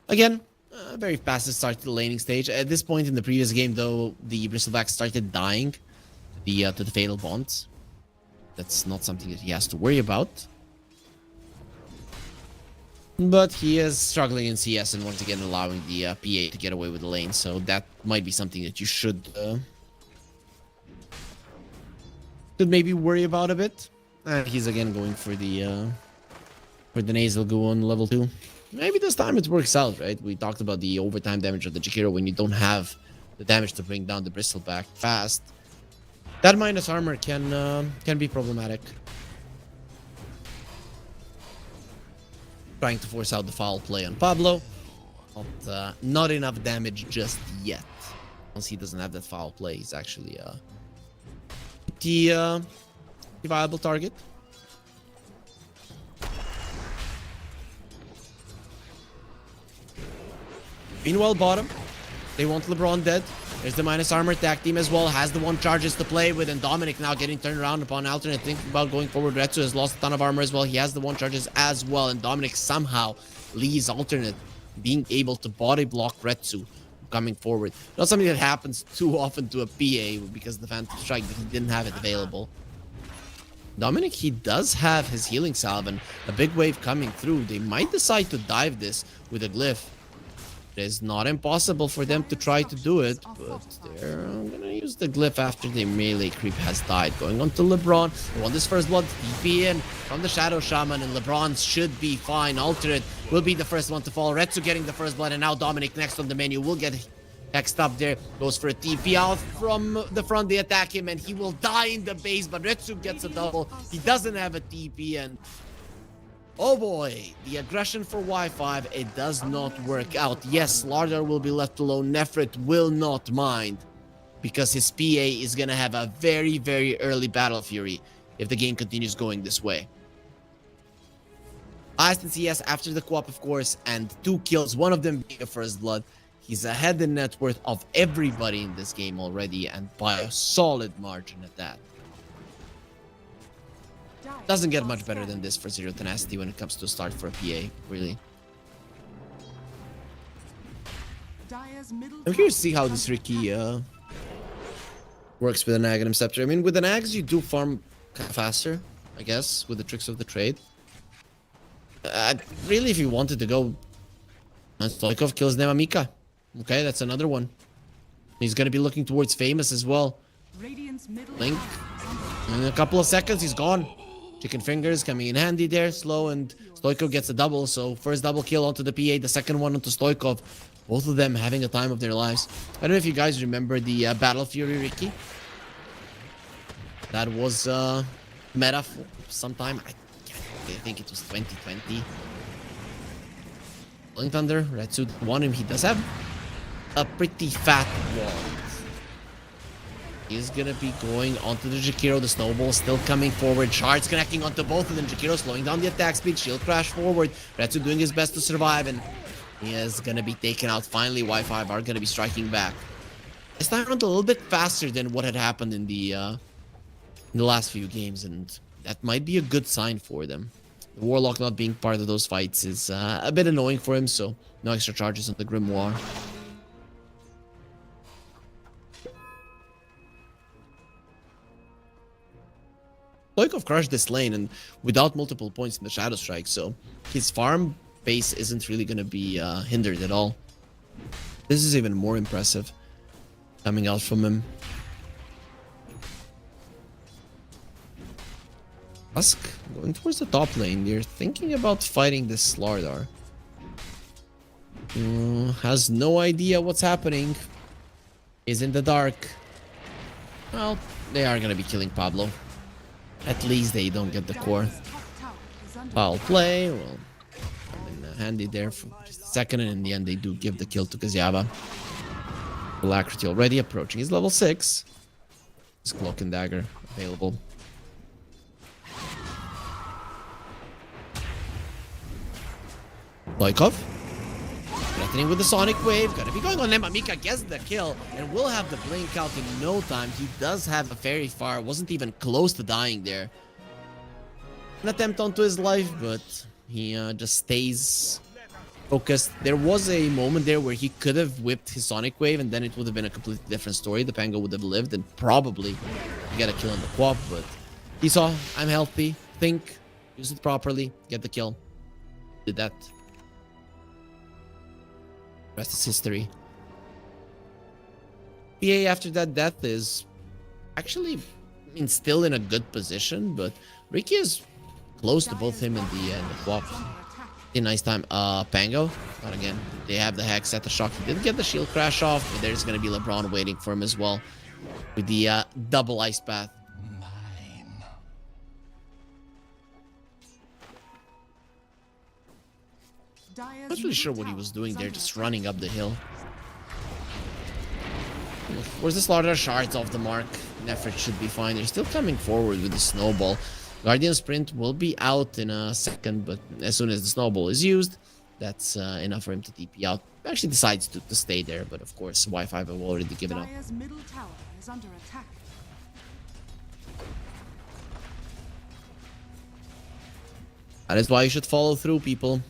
Again, very fast start to the laning stage. At this point in the previous game, though, the Bristleback started dying to the Fatal Bonds. That's not something that he has to worry about. But he is struggling in CS and once again allowing the PA to get away with the lane. So that might be something that you should maybe worry about a bit. He's again going for the nasal goo on level 2. Maybe this time it works out, right? We talked about the overtime damage of the Jakiro when you don't have the damage to bring down the Bristleback fast. That minus armor can be problematic. Trying to force out the foul play on Pablo. But not enough damage just yet. Once he doesn't have that foul play, he's actually the viable target. Meanwhile, bottom, they want LeBron dead. There's the minus armor tag team as well. Has the 1 charges to play with, and Dominic now getting turned around upon alternate. Thinking about going forward. Retsu has lost a ton of armor as well. He has the 1 charges as well, and Dominic somehow leaves alternate being able to body block Retsu coming forward. Not something that happens too often to a PA because of the Phantom Strike, but he didn't have it available. Dominic, he does have his healing salve and a big wave coming through. They might decide to dive this with a glyph. It is not impossible for them to try to do it, but they're gonna use the glyph after the melee creep has died. Going on to LeBron. They want this first blood. TP in from the Shadow Shaman, and LeBron should be fine. Alternate will be the first one to fall. Retsu getting the first blood, and now Dominic next on the menu will get hexed up there. Goes for a TP out from the front. They attack him, and he will die in the base, but Retsu gets a double. He doesn't have a TP, and oh boy, the aggression for Y5, it does not work out. Yes, Lardar will be left alone. Nefrit will not mind because his PA is going to have a very, very early Battle Fury if the game continues going this way. Highest in CS after the co-op, of course, and 2 kills, one of them being a first blood. He's ahead in net worth of everybody in this game already, and by a solid margin at that. Doesn't get much better than this for Zero Tenacity when it comes to a start for a PA, really. I'm curious to see how this Ricky works with an Aghanim Scepter. I mean, with an Axe, you do farm kind of faster, I guess, with the tricks of the trade. Really, if you wanted to go, Stoikov kills Nemamika. Okay, that's another one. He's going to be looking towards Famous as well. Link. In a couple of seconds, he's gone. Chicken Fingers coming in handy there. Slow, and Stoikov gets a double. So first double kill onto the PA, the second one onto Stoikov. Both of them having a time of their lives. I don't know if you guys remember the Battle Fury Ricky. That was meta for sometime. I think it was 2020. Rolling Thunder, Retsu won him. He does have a pretty fat wall. He's gonna be going onto the Jakiro. The snowball still coming forward. Shards connecting onto both of them. Jakiro slowing down the attack speed. Shield crash forward. Retsu doing his best to survive, and he is gonna be taken out. Finally, Y5 are gonna be striking back. This time around a little bit faster than what had happened in the last few games, and that might be a good sign for them. The Warlock not being part of those fights is a bit annoying for him, so no extra charges on the Grimoire. Stoikov crushed this lane and without multiple points in the Shadow Strike, so his farm base isn't really going to be hindered at all. This is even more impressive coming out from him. Husk going towards the top lane. They're thinking about fighting this Slardar. Has no idea what's happening. Is in the dark. Well, they are gonna be killing Pablo. At least they don't get the core.
Dire's top tower is under
Foul
attack.
play. Well, come in handy there for just a second, and in the end they do give the kill to Kazyaba. Alacrity already approaching his level 6. His cloak and dagger available. Loikov. Threatening with the Sonic Wave. Gonna be going on them. Mika gets the kill and will have the blink out in no time. He does have a very far. Wasn't even close to dying there. An attempt onto his life, but he just stays focused. There was a moment there where he could have whipped his Sonic Wave and then it would have been a completely different story. The Pango would have lived and probably get a kill in the quad, but he saw, I'm healthy, think, use it properly, get the kill. Did that. Rest is history. PA after that death is actually, I mean, still in a good position, but Ricky is close to both him and the quad. A nice time. Pango. Not again. They have the Hex at the shock. He didn't get the shield crash off, but there's gonna be LeBron waiting for him as well. With the double ice path.
Dire's
Not really sure
middle
what he
tower
was doing
is
there,
under
just
attack.
running up the hill. Where's the slaughter? Shards off the mark. Nefert should be fine. They're still coming forward with the snowball. Guardian Sprint will be out in a second, but as soon as the snowball is used, that's enough for him to TP out. Actually decides to stay there, but of course, Y5 have already given up.
Dire's middle tower is under attack.
That is why you should follow through, people.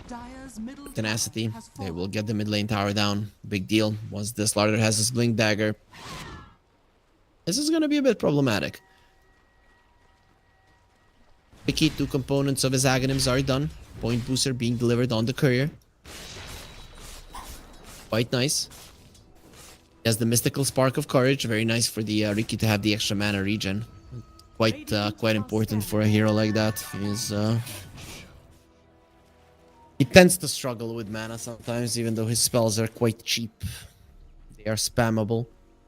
Dire's middle
Tenacity.
tower has
They
fallen.
will get the mid lane tower down. Big deal. Once the Slaughter has his blink dagger. This is going to be a bit problematic. The key 2 components of his Aghanims are done. Point booster being delivered on the courier. Quite nice. He has the mystical spark of courage. Very nice for the Riki to have the extra mana regen. Quite important for a hero like that. He tends to struggle with mana sometimes, even though his spells are quite cheap. They are spammable.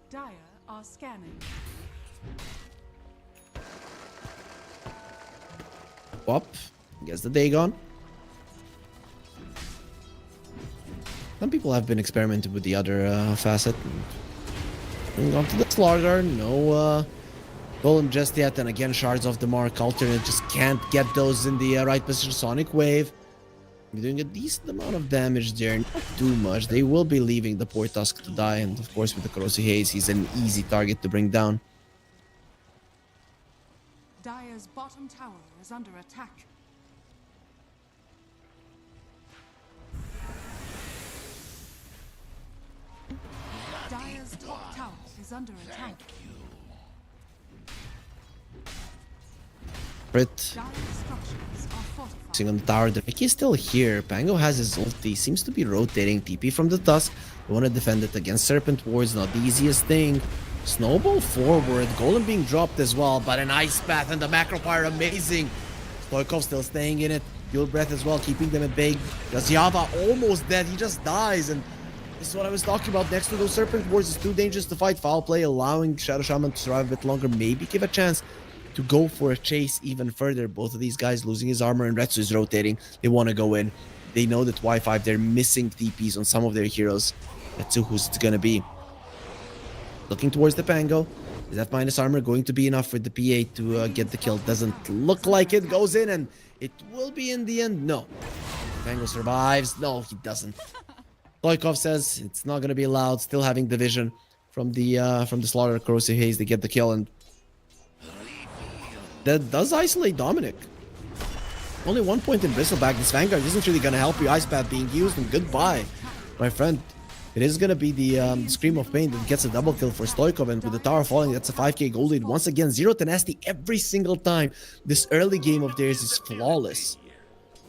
Dire are scanning.
Wop. Gets the Dagon. Some people have been experimenting with the other facet. Moving on to the Slaughter. No Golem just yet. And again, shards off the mark. Alternate just can't get those in the right position. Sonic Wave. You're doing a decent amount of damage there. Not too much. They will be leaving the poor Tusk to die. And of course, with the Corrosive Haze, he's an easy target to bring down.
Dire's bottom tower is under attack. Dire's top tower is under attack.
Crit.
Dire's structures are fortified.
On the tower. The Mickey is still here. Pango has his ulti. Seems to be rotating. TP from the Tusk. They want to defend it against Serpent Wards. Not the easiest thing. Snowball forward. Golem being dropped as well. But an Ice Path and the Macro Fire. Amazing. Stoikov still staying in it. Fuel Breath as well. Keeping them at bay. Gazyava almost dead. He just dies. And this is what I was talking about. Next to those Serpent Wards, it's too dangerous to fight. Foul play. Allowing Shadow Shaman to survive a bit longer. Maybe give a chance to go for a chase even further. Both of these guys losing his armor and Retsu is rotating. They want to go in. They know that Y5, they're missing TPs on some of their heroes. Retsu, who's it's going to be. Looking towards the Pango. Is that minus armor going to be enough for the PA to get the kill? Doesn't look like it. Goes in and it will be in the end. No. Pango survives. No, he doesn't. Loikov says it's not going to be allowed. Still having the vision from the Slaughter Corrosive Haze. They get the kill and that does isolate Dominic. Only 1 point in Bristleback. This Vanguard isn't really going to help you. Ice Path being used and goodbye, my friend. It is going to be the Scream of Pain that gets a double kill for Stoikov, and with the tower falling, that's a 5k gold lead. Once again, zero tenacity every single time. This early game of theirs is flawless.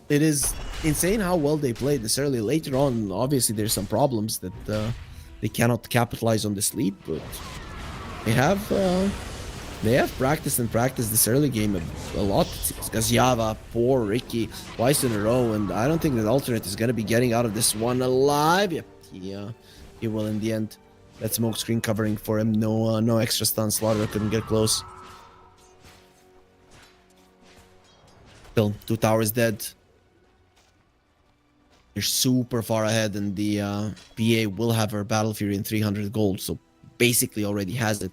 It is insane how well they played this early. Later on, obviously, there's some problems that they cannot capitalize on the sleep, but they have They have practiced and practiced this early game a lot. Because Yava, poor Ricky, twice in a row, and I don't think that alternate is gonna be getting out of this one alive. Yep, he will in the end. That smoke screen covering for him. No extra stun. Slaughter couldn't get close. Still, 2 towers dead. They're super far ahead, and the PA will have her Battle Fury in 300 gold, so basically already has it.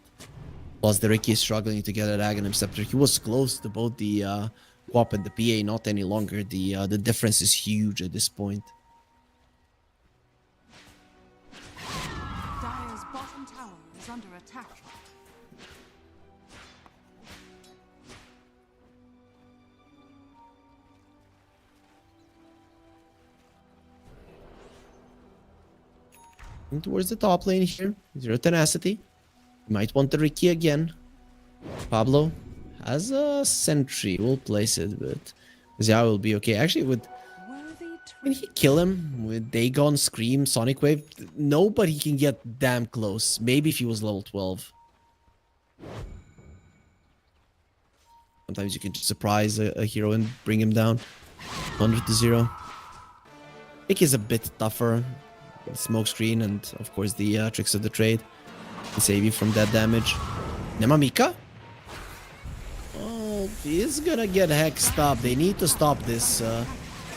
Plus, the Ricky is struggling to get an Aghanim Scepter. He was close to both the Quap and the PA, not any longer. The difference is huge at this point.
Dire's bottom tower is under attack.
And towards the top lane here. Zero tenacity. Might want the Ricky again. Pablo has a sentry. We'll place it, but Zia will be okay. Actually, when he kill him with Dagon, Scream, Sonic Wave, nobody can get damn close. Maybe if he was level 12. Sometimes you can just surprise a hero and bring him down. 100-0. Pick is a bit tougher. Smoke screen and of course the tricks of the trade to save you from that damage. Nemamika? Oh, he's gonna get hexed up. They need to stop this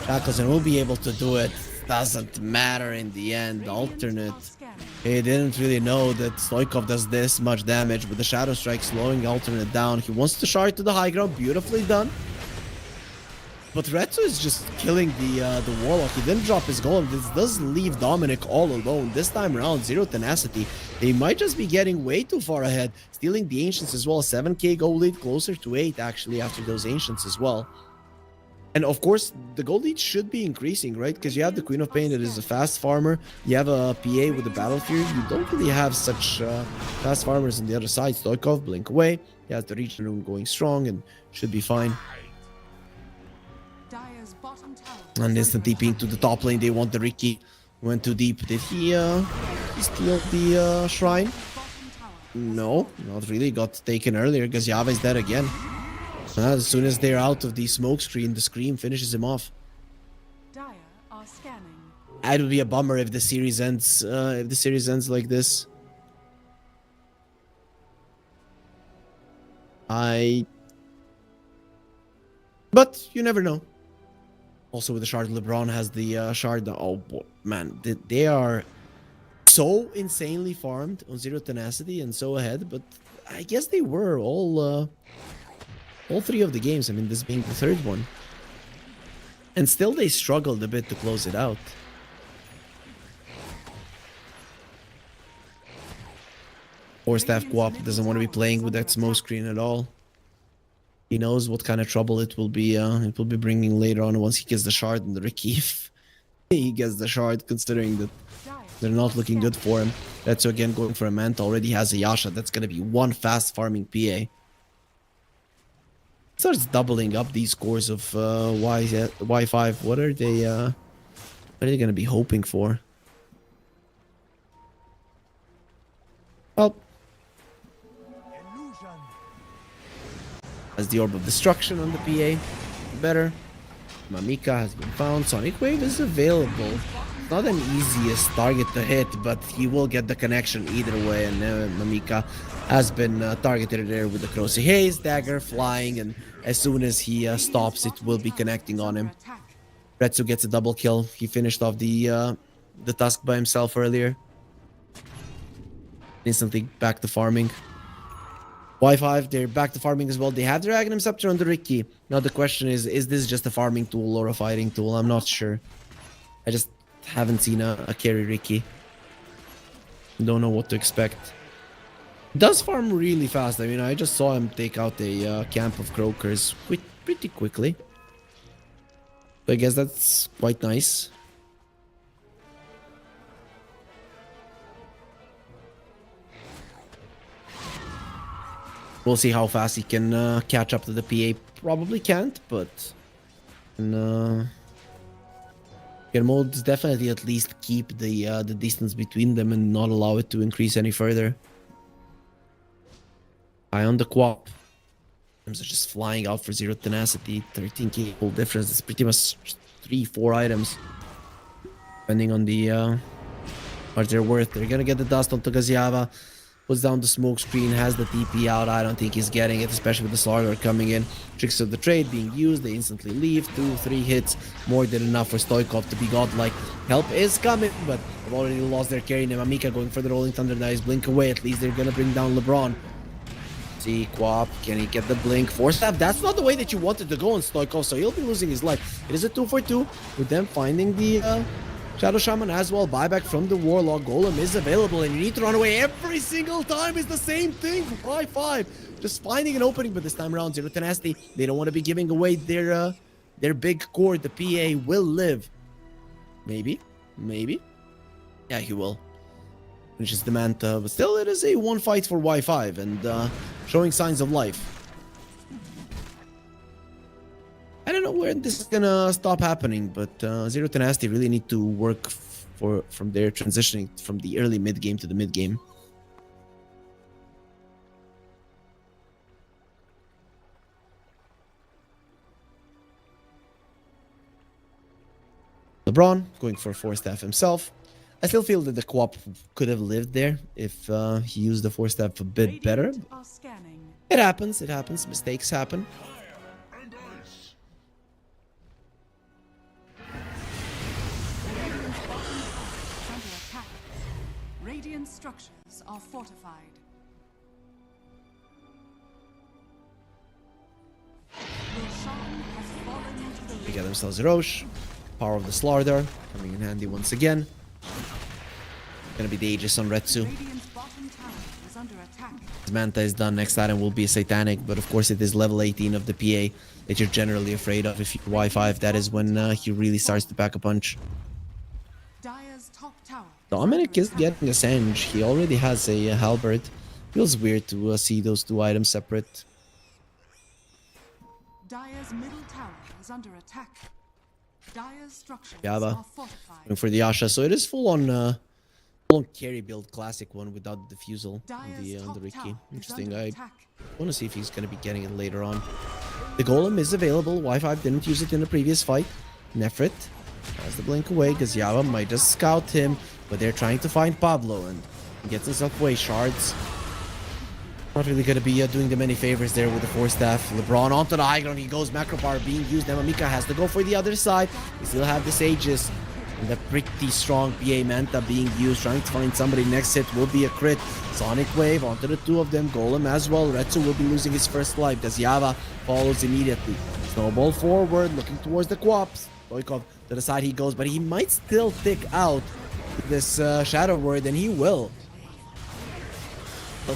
Shackles and we'll be able to do it. Doesn't matter in the end. Alternate. He didn't really know that Stoikov does this much damage, but the Shadow Strike slowing Alternate down. He wants to shard to the high ground. Beautifully done. But Retsu is just killing the Warlock. He didn't drop his gold. This does leave Dominic all alone. This time around, zero tenacity. They might just be getting way too far ahead. Stealing the Ancients as well. 7k gold lead, closer to 8 actually after those Ancients as well. And of course, the gold lead should be increasing, right? Because you have the Queen of Pain that is a fast farmer. You have a PA with the Battle Fury. You don't really have such fast farmers on the other side. Stoikov, blink away. He has the Region Room going strong and should be fine. And instant TPing to the top lane. They want the Ricky. Went too deep. Did he steal the shrine? No, not really. Got taken earlier because Yava is dead again. As soon as they're out of the smoke screen, the Scream finishes him off. It would be a bummer if the series ends. If the series ends like this. But you never know. Also with the shard, LeBron has the shard. Oh boy, man, they are so insanely farmed on zero tenacity and so ahead. But I guess they were all three of the games. I mean, this being the third one, and still they struggled a bit to close it out. Or Staff Guap doesn't want to be playing with that smoke screen at all. He knows what kind of trouble it will be bringing later on once he gets the shard and the Ricky. If he gets the shard, considering that they're not looking good for him. That's again going for a Manta. Already has a Yasha. That's going to be one fast farming PA. Starts doubling up these scores of Y5. What are they going to be hoping for? Well, as the Orb of Destruction on the PA. Better. Mamika has been found. Sonic Wave is available. Not an easiest target to hit, but he will get the connection either way. And Mamika has been targeted there with the Crossy Haze dagger flying, and as soon as he stops, it will be connecting on him. Retsu gets a double kill. He finished off the task by himself earlier. Instantly back to farming. Y5, they're back to farming as well. They have their Aghanim Scepter on the Ricky. Now the question is this just a farming tool or a fighting tool? I'm not sure. I just haven't seen a carry Ricky. Don't know what to expect. Does farm really fast. I mean, I just saw him take out a camp of Croakers pretty quickly. So I guess that's quite nice. We'll see how fast he can catch up to the PA. Probably can't, but can modes definitely at least keep the distance between them and not allow it to increase any further. Eye on the Quap. Items are just flying out for zero tenacity. 13k full difference. It's pretty much 3-4 items. Depending on the what they're worth. They're gonna get the dust onto Gaziava. Puts down the smoke screen, has the TP out. I don't think he's getting it, especially with the Slaughter coming in. Tricks of the trade being used. They instantly leave. 2-3 hits. More than enough for Stoikov to be godlike. Help is coming, but they've already lost their carry. Nemamika going for the Rolling Thunder. Nice blink away. At least they're gonna bring down LeBron. See, Quap, can he get the blink? Force stab, that's not the way that you wanted to go on Stoikov, so he'll be losing his life. It is a 2-for-2, with them finding the Shadow Shaman as well. Buyback from the Warlock. Golem is available, and you need to run away every single time. It's the same thing for 5-5. Just finding an opening, but this time around, Zero Tenacity, they don't want to be giving away their big core. The PA will live. Maybe. Yeah, he will. Finishes the Manta, but still it is a one fight for Y5 and showing signs of life. I don't know where this is gonna stop happening, but Zero Tenacity really need to work from their transitioning from the early mid game to the mid game. LeBron going for a 4-staff himself. I still feel that the co-op could have lived there if he used the 4-staff a bit better. It happens, mistakes happen.
Radiant structures are fortified. Roshan has fallen into the
They get themselves a Roche. Power of the Slardar coming in handy once again. Gonna be the Aegis on Retsu.
Radiant's bottom tower is under attack.
His Manta is done. Next item will be a Satanic, but of course it is level 18 of the PA that you're generally afraid of. If you're Y5, that is when he really starts to pack a punch.
Dire's top tower.
Dominic is getting a Senge. He already has a Halberd. Feels weird to see those two items separate.
Dire's middle tower is under attack. Dire's structures
Yaba
are fortified.
going for the Asha, so it is full on carry build, classic one without the diffusal on the Riki. Interesting. I want to see if he's going to be getting it later on. The Golem is available. Y5 didn't use it in the previous fight. Nefrit has the blink away. Gaziava might just scout him, but they're trying to find Pablo and he gets himself away. Shards. Not really going to be doing them any favors there with the 4-staff. LeBron onto the high ground. He goes. Macro Power being used. Nemamika has to go for the other side. We still have this Aegis. And the pretty strong PA Manta being used. Trying to find somebody. Next hit will be a crit. Sonic Wave onto the two of them. Golem as well. Retsu will be losing his first life. Gaziava follows immediately. Snowball forward. Looking towards the Quaps. Stoikov to the side he goes. But he might still tick out this Shadow Word. And he will.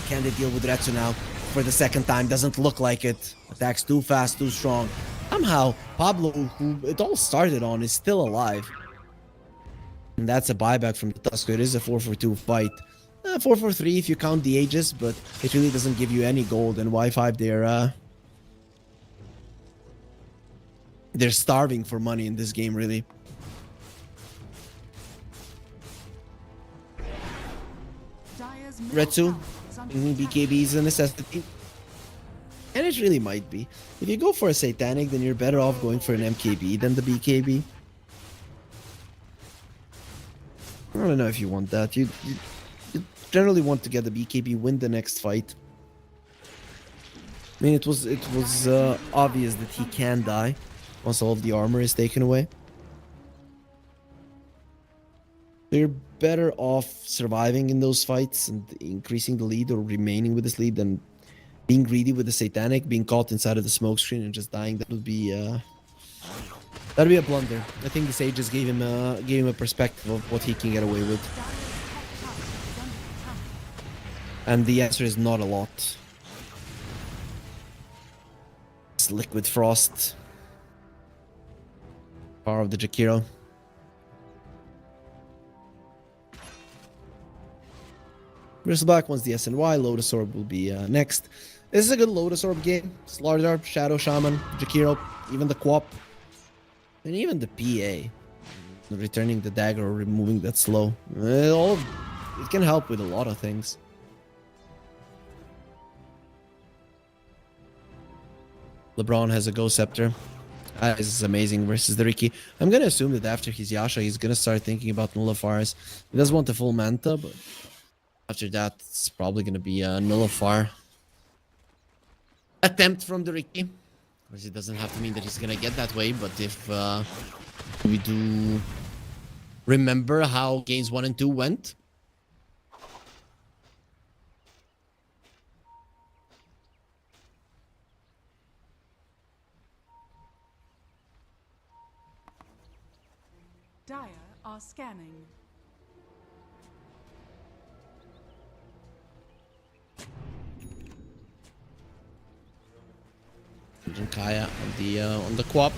Can they deal with Retsu now for the second time? Doesn't look like it. Attacks too fast, too strong. Somehow, Pablo, who it all started on, is still alive. And that's a buyback from the Tusker. It is a 4-for-2 fight. 4-for-3 if you count the Aegis, but it really doesn't give you any gold. And Y5, they're starving for money in this game, really.
Dire's middle
Retsu.
tower is under
BKB is a necessity. And it really might be. If you go for a Satanic, then you're better off going for an MKB than the BKB. I don't know if you want that. You generally want to get the BKB, win the next fight. I mean, it was obvious that he can die once all of the armor is taken away. So you're better off surviving in those fights and increasing the lead or remaining with this lead than being greedy with the Satanic, being caught inside of the smoke screen and just dying. That would be that'd be a blunder. I think the Sages gave him a perspective of what he can get away with. And the answer is not a lot. It's Liquid Frost. Power of the Jakiro. Bristleback wants the SNY. Lotus Orb will be next. This is a good Lotus Orb game. Slardar, Shadow Shaman, Jakiro, even the Quap, and even the PA. Returning the dagger or removing that slow. It can help with a lot of things. LeBron has a Ghost Scepter. This is amazing versus the Riki. I'm gonna assume that after his Yasha, he's gonna start thinking about Nullifiers. He does want the full Manta, but after that, it's probably gonna be a Nullifier attempt from the Riki. Of course, it doesn't have to mean that he's gonna get that way, but if we do remember how games 1 and 2 went,
Dire are scanning.
Kaya on the Quap.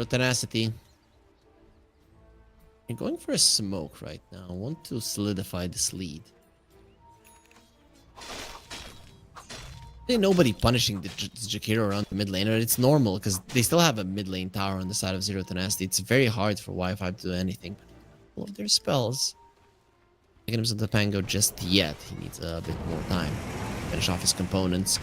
Tenacity. You're going for a smoke right now. I want to solidify this lead. There's nobody punishing the Jakiro around the mid laner. It's normal because they still have a mid lane tower on the side of Zero Tenacity. It's very hard for Y5 to do anything. All of their spells. Items of the Pango just yet. He needs a bit more time. Finish off his components.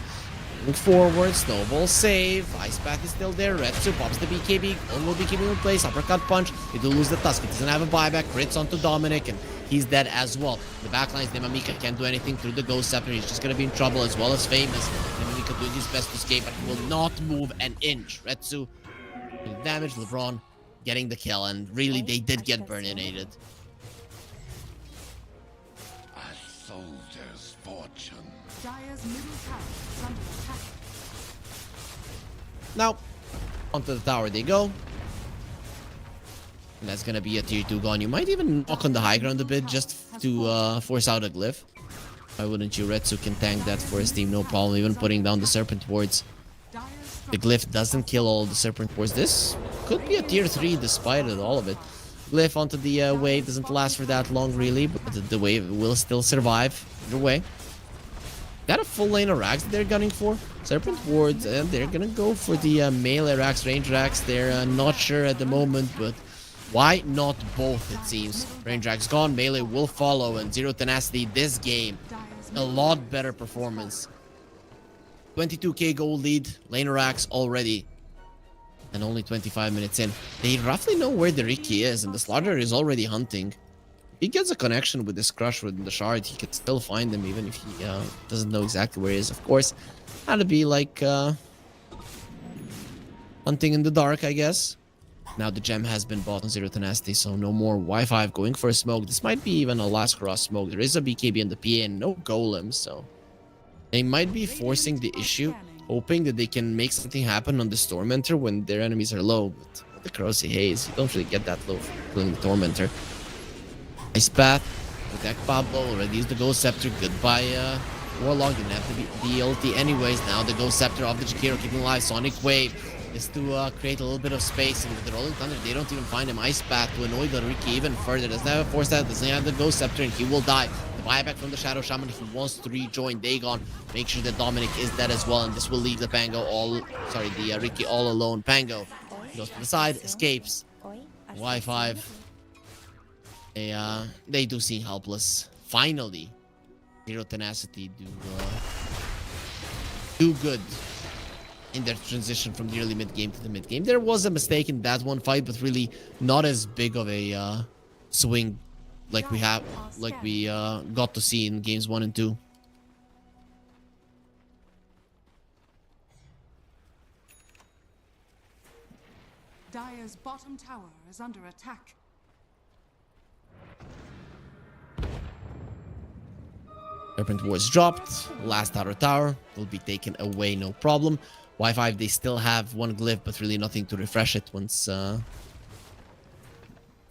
Moving forward, snowball save. Ice Path is still there. Retsu pops the BKB. Only BKB in place. Uppercut punch. They do lose the Tusk. He doesn't have a buyback. Crits onto Dominic, and he's dead as well. The backline's Nemamika can't do anything through the Ghost Scepter. He's just gonna be in trouble as well as Famous. Nemamika doing his best to escape, but he will not move an inch. Retsu doing damage. LeBron getting the kill, and really they did get burninated.
A soldier's fortune.
Dire's middle tower is under attack.
Now, onto the tower they go. And that's gonna be a tier 2 gone. You might even knock on the high ground a bit just to force out a glyph. Why wouldn't you? Retsu can tank that for his team, no problem. Even putting down the Serpent Wards. The glyph doesn't kill all the Serpent Wards. This could be a tier 3 despite it, all of it. Glyph onto the wave doesn't last for that long really, but the wave will still survive either way. Got a full lane of Rax that they're gunning for. Serpent Wards, and they're gonna go for the melee Rax, range Rax. They're not sure at the moment, but why not both, it seems. Range Rax gone, melee will follow, and Zero Tenacity this game. A lot better performance. 22k gold lead, lane Rax already. And only 25 minutes in. They roughly know where the Riki is, and the Slaughter is already hunting. He gets a connection with this Crush within the Shard. He can still find him even if he doesn't know exactly where he is. Of course, had to be like hunting in the dark, I guess. Now the gem has been bought on Zero Tenacity, so no more Y5 going for a smoke. This might be even a last cross smoke. There is a BKB in the PA and no golems, so they might be forcing the issue, hoping that they can make something happen on the Tormentor when their enemies are low. But with the Corrosive Haze, you don't really get that low for killing the Tormentor. Ice Path, protect Pablo, already used the Ghost Scepter, goodbye Warlock, didn't have to be the ulti anyways. Now the Ghost Scepter of the Jakiro keeping alive, Sonic Wave is to create a little bit of space, and with the Rolling Thunder, they don't even find him. Ice Path to annoy the Riki even further, doesn't have a Force Out, doesn't have the Ghost Scepter, and he will die. The buyback from the Shadow Shaman, if he wants to rejoin Dagon, make sure that Dominic is dead as well, and this will leave the the Riki all alone. Pango goes to the side, escapes. Y5. They do seem helpless. Finally, Zero Tenacity do good in their transition from the early mid game to the mid game. There was a mistake in that one fight, but really not as big of a swing like we got to see in games 1 and 2.
Dire's bottom tower is under attack.
Serpent Wards dropped. Last outer tower will be taken away, no problem. Y5, they still have one glyph, but really nothing to refresh it once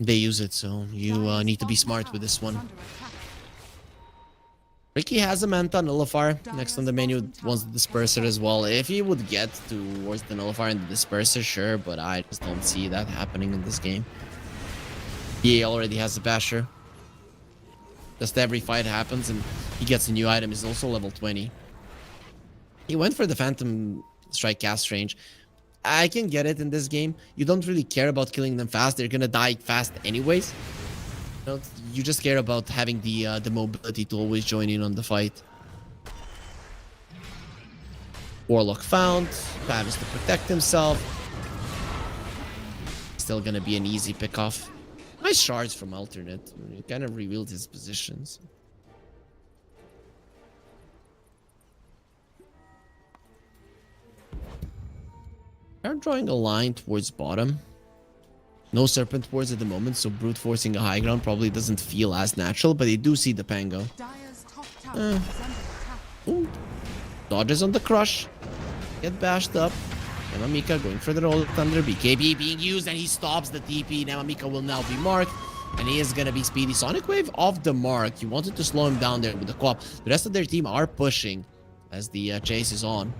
they use it. So you need to be smart with this one. Riki has a Manta Nullifier next on the menu. Wants the Disperser as well. If he would get towards the Nullifier and the Disperser, sure, but I just don't see that happening in this game. He already has the Basher. Just every fight happens and he gets a new item. He's also level 20. He went for the Phantom Strike cast range. I can get it in this game. You don't really care about killing them fast. They're gonna die fast anyways. You just care about having the mobility to always join in on the fight. Warlock found. Manages to protect himself. Still gonna be an easy pick-off. Nice shards from alternate. He kind of revealed his positions. They're drawing a line towards bottom. No serpent wards at the moment, so brute forcing a high ground probably doesn't feel as natural, but they do see the Pango.
Dire's top tower is under attack.
Ooh. Dodges on the crush. Get bashed up. Nemamika going for the roll thunder. BKB being used, and he stops the TP. Nemamika will now be marked, and he is gonna be speedy. Sonic Wave off the mark. You wanted to slow him down there with the co-op. The rest of their team are pushing as the chase is on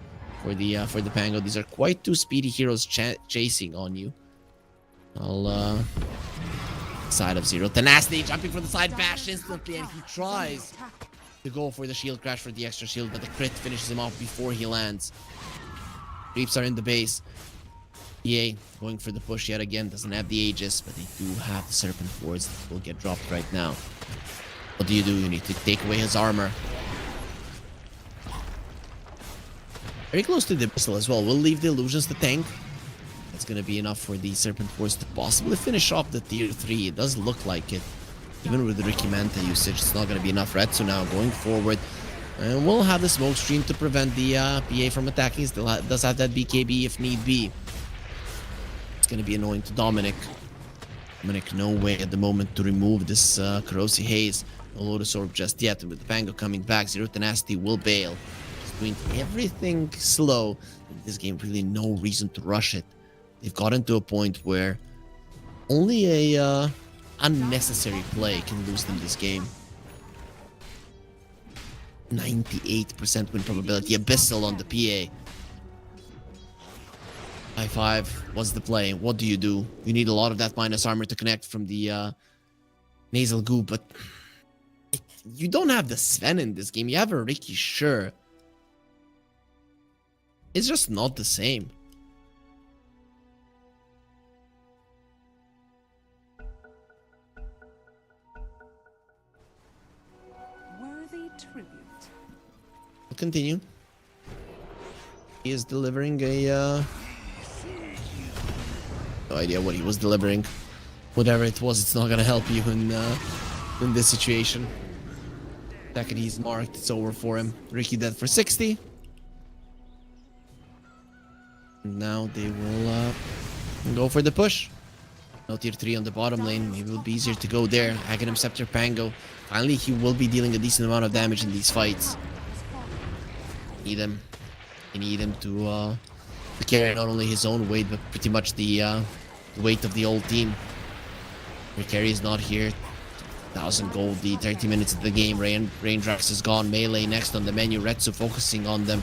for the Pango. These are quite two speedy heroes chasing on you. I'll side of Zero Tenacity jumping from the side bash instantly, and he tries to go for the shield crash for the extra shield, but the crit finishes him off before he lands. Creeps are in the base. EA going for the push yet again. Doesn't have the Aegis, but they do have the Serpent Wards that will get dropped right now. What do? You need to take away his armor. Very close to the Abyssal as well. We'll leave the illusions to tank. That's going to be enough for the Serpent Wards to possibly finish off the tier 3. It does look like it. Even with the Ricky Manta usage, it's not going to be enough. Retsu now going forward. And we'll have the smoke stream to prevent the PA from attacking. Still does have that BKB if need be. It's going to be annoying to Dominic. Dominic, no way at the moment to remove this Corrosive Haze. No Lotus Orb just yet. And with the Pango coming back, Zero Tenacity will bail. He's doing everything slow. In this game, really no reason to rush it. They've gotten to a point where only a unnecessary play can lose them this game. 98% win probability. Abyssal on the PA. High five. What's the play? What do? You need a lot of that minus armor to connect from the nasal goo, but you don't have the Sven in this game. You have a Ricky, sure. It's just not the same.
Worthy tribute.
We'll continue. He is delivering a no idea what he was delivering. Whatever it was, it's not gonna help you in this situation. Second he's marked, it's over for him. Ricky dead for 60. Now they will go for the push. No tier 3 on the bottom lane. Maybe it will be easier to go there. Aghanim Scepter Pango. Finally, he will be dealing a decent amount of damage in these fights. Need him. You need him to carry not only his own weight, but pretty much the weight of the whole team. Your carry is not here. 1,000 gold, the 30 minutes of the game. Raindrops is gone. Melee next on the menu. Retsu focusing on them.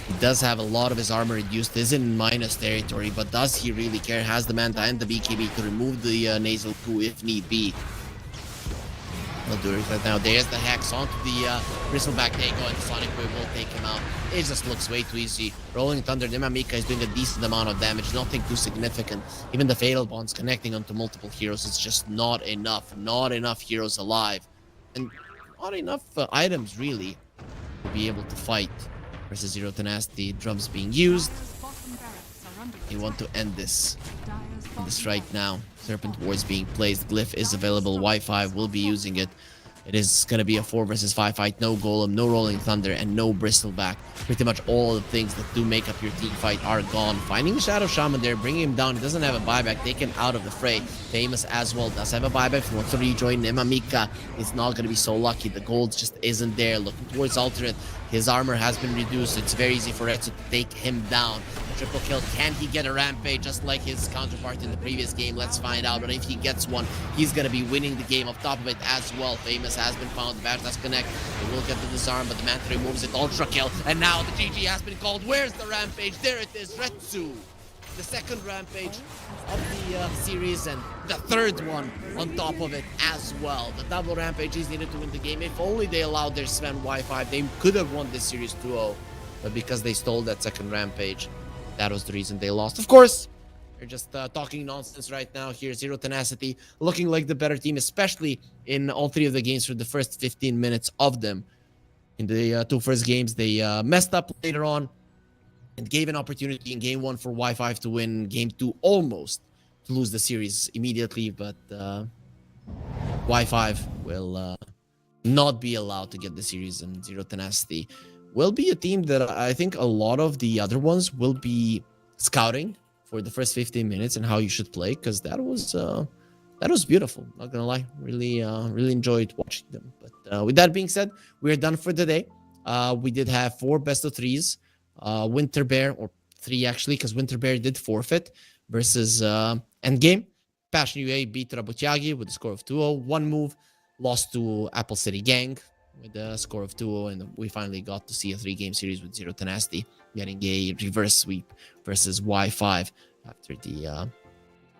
He does have a lot of his armor reduced. Is in minus territory, but does he really care? Has the Manta and the BKB to remove the nasal coup if need be. He'll do it right now. There's the Hex onto the Bristleback Dago, and the Sonic Wave will take him out. It just looks way too easy. Rolling Thunder, Nemamika is doing a decent amount of damage. Nothing too significant. Even the Fatal Bonds connecting onto multiple heroes. It's just not enough. Not enough heroes alive. And not enough items, really, to be able to fight. Versus Zero Tenacity. Drums being used.
Dire's bottom barracks are under
You want to end this.
Dire's bottom
This right now. Serpent Wards being placed. Glyph is available. Wi-Fi will be using it. It is going to be a 4 versus 5 fight. No Golem, no Rolling Thunder, and no Bristleback. Pretty much all the things that do make up your team fight are gone. Finding the Shadow Shaman there, bringing him down. He doesn't have a buyback. Taken out of the fray. Famous as well does have a buyback. If he wants to rejoin Nemamika, it's not going to be so lucky. The gold just isn't there. Looking towards alternate. His armor has been reduced. It's very easy for Retsu to take him down. Triple kill. Can he get a rampage just like his counterpart in the previous game? Let's find out. But if he gets one, he's going to be winning the game. On top of it as well, Famous has been found. Bash does connect. They will get the disarm, but the Manta removes it. Ultra kill. And now the GG has been called. Where's the rampage? There it is. Retsu. The second rampage of the series, and the third one on top of it as well. The double rampage is needed to win the game. If only they allowed their Sven Y5, they could have won this series 2-0. But because they stole that second rampage, that was the reason they lost. Of course, they're just talking nonsense right now here. Zero Tenacity looking like the better team, especially in all 3 of the games for the first 15 minutes of them. In the 2 first games, they messed up later on. and gave an opportunity in game 1 for Y5 to win, game 2 almost to lose the series immediately, but Y5 will not be allowed to get the series, and Zero Tenacity will be a team that I think a lot of the other ones will be scouting for the first 15 minutes and how you should play, because that was beautiful. Not gonna lie, really enjoyed watching them. But with that being said, we're done for the day. We did have 4 best of 3s. Winter Bear, or 3 actually, because Winter Bear did forfeit versus Endgame. Passion UA beat Rabutyagi with a score of 2-0. One move lost to Apple City Gang with a score of 2-0, and we finally got to see a 3-game series with Zero Tenacity getting a reverse sweep versus Y5 after the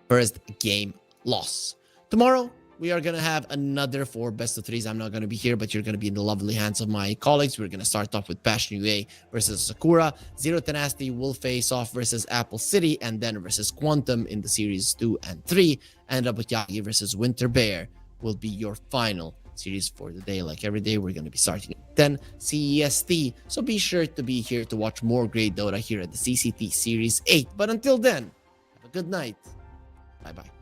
first game loss. Tomorrow, we are going to have another 4 best of 3s. I'm not going to be here, but you're going to be in the lovely hands of my colleagues. We're going to start off with Passion UA versus Sakura. Zero Tenacity will face off versus Apple City, and then versus Quantum in the series 2 and 3. And Rabutyagi versus Winter Bear will be your final series for the day. Like every day, we're going to be starting at 10 CEST. So be sure to be here to watch more great Dota here at the CCT Series 8. But until then, have a good night. Bye-bye.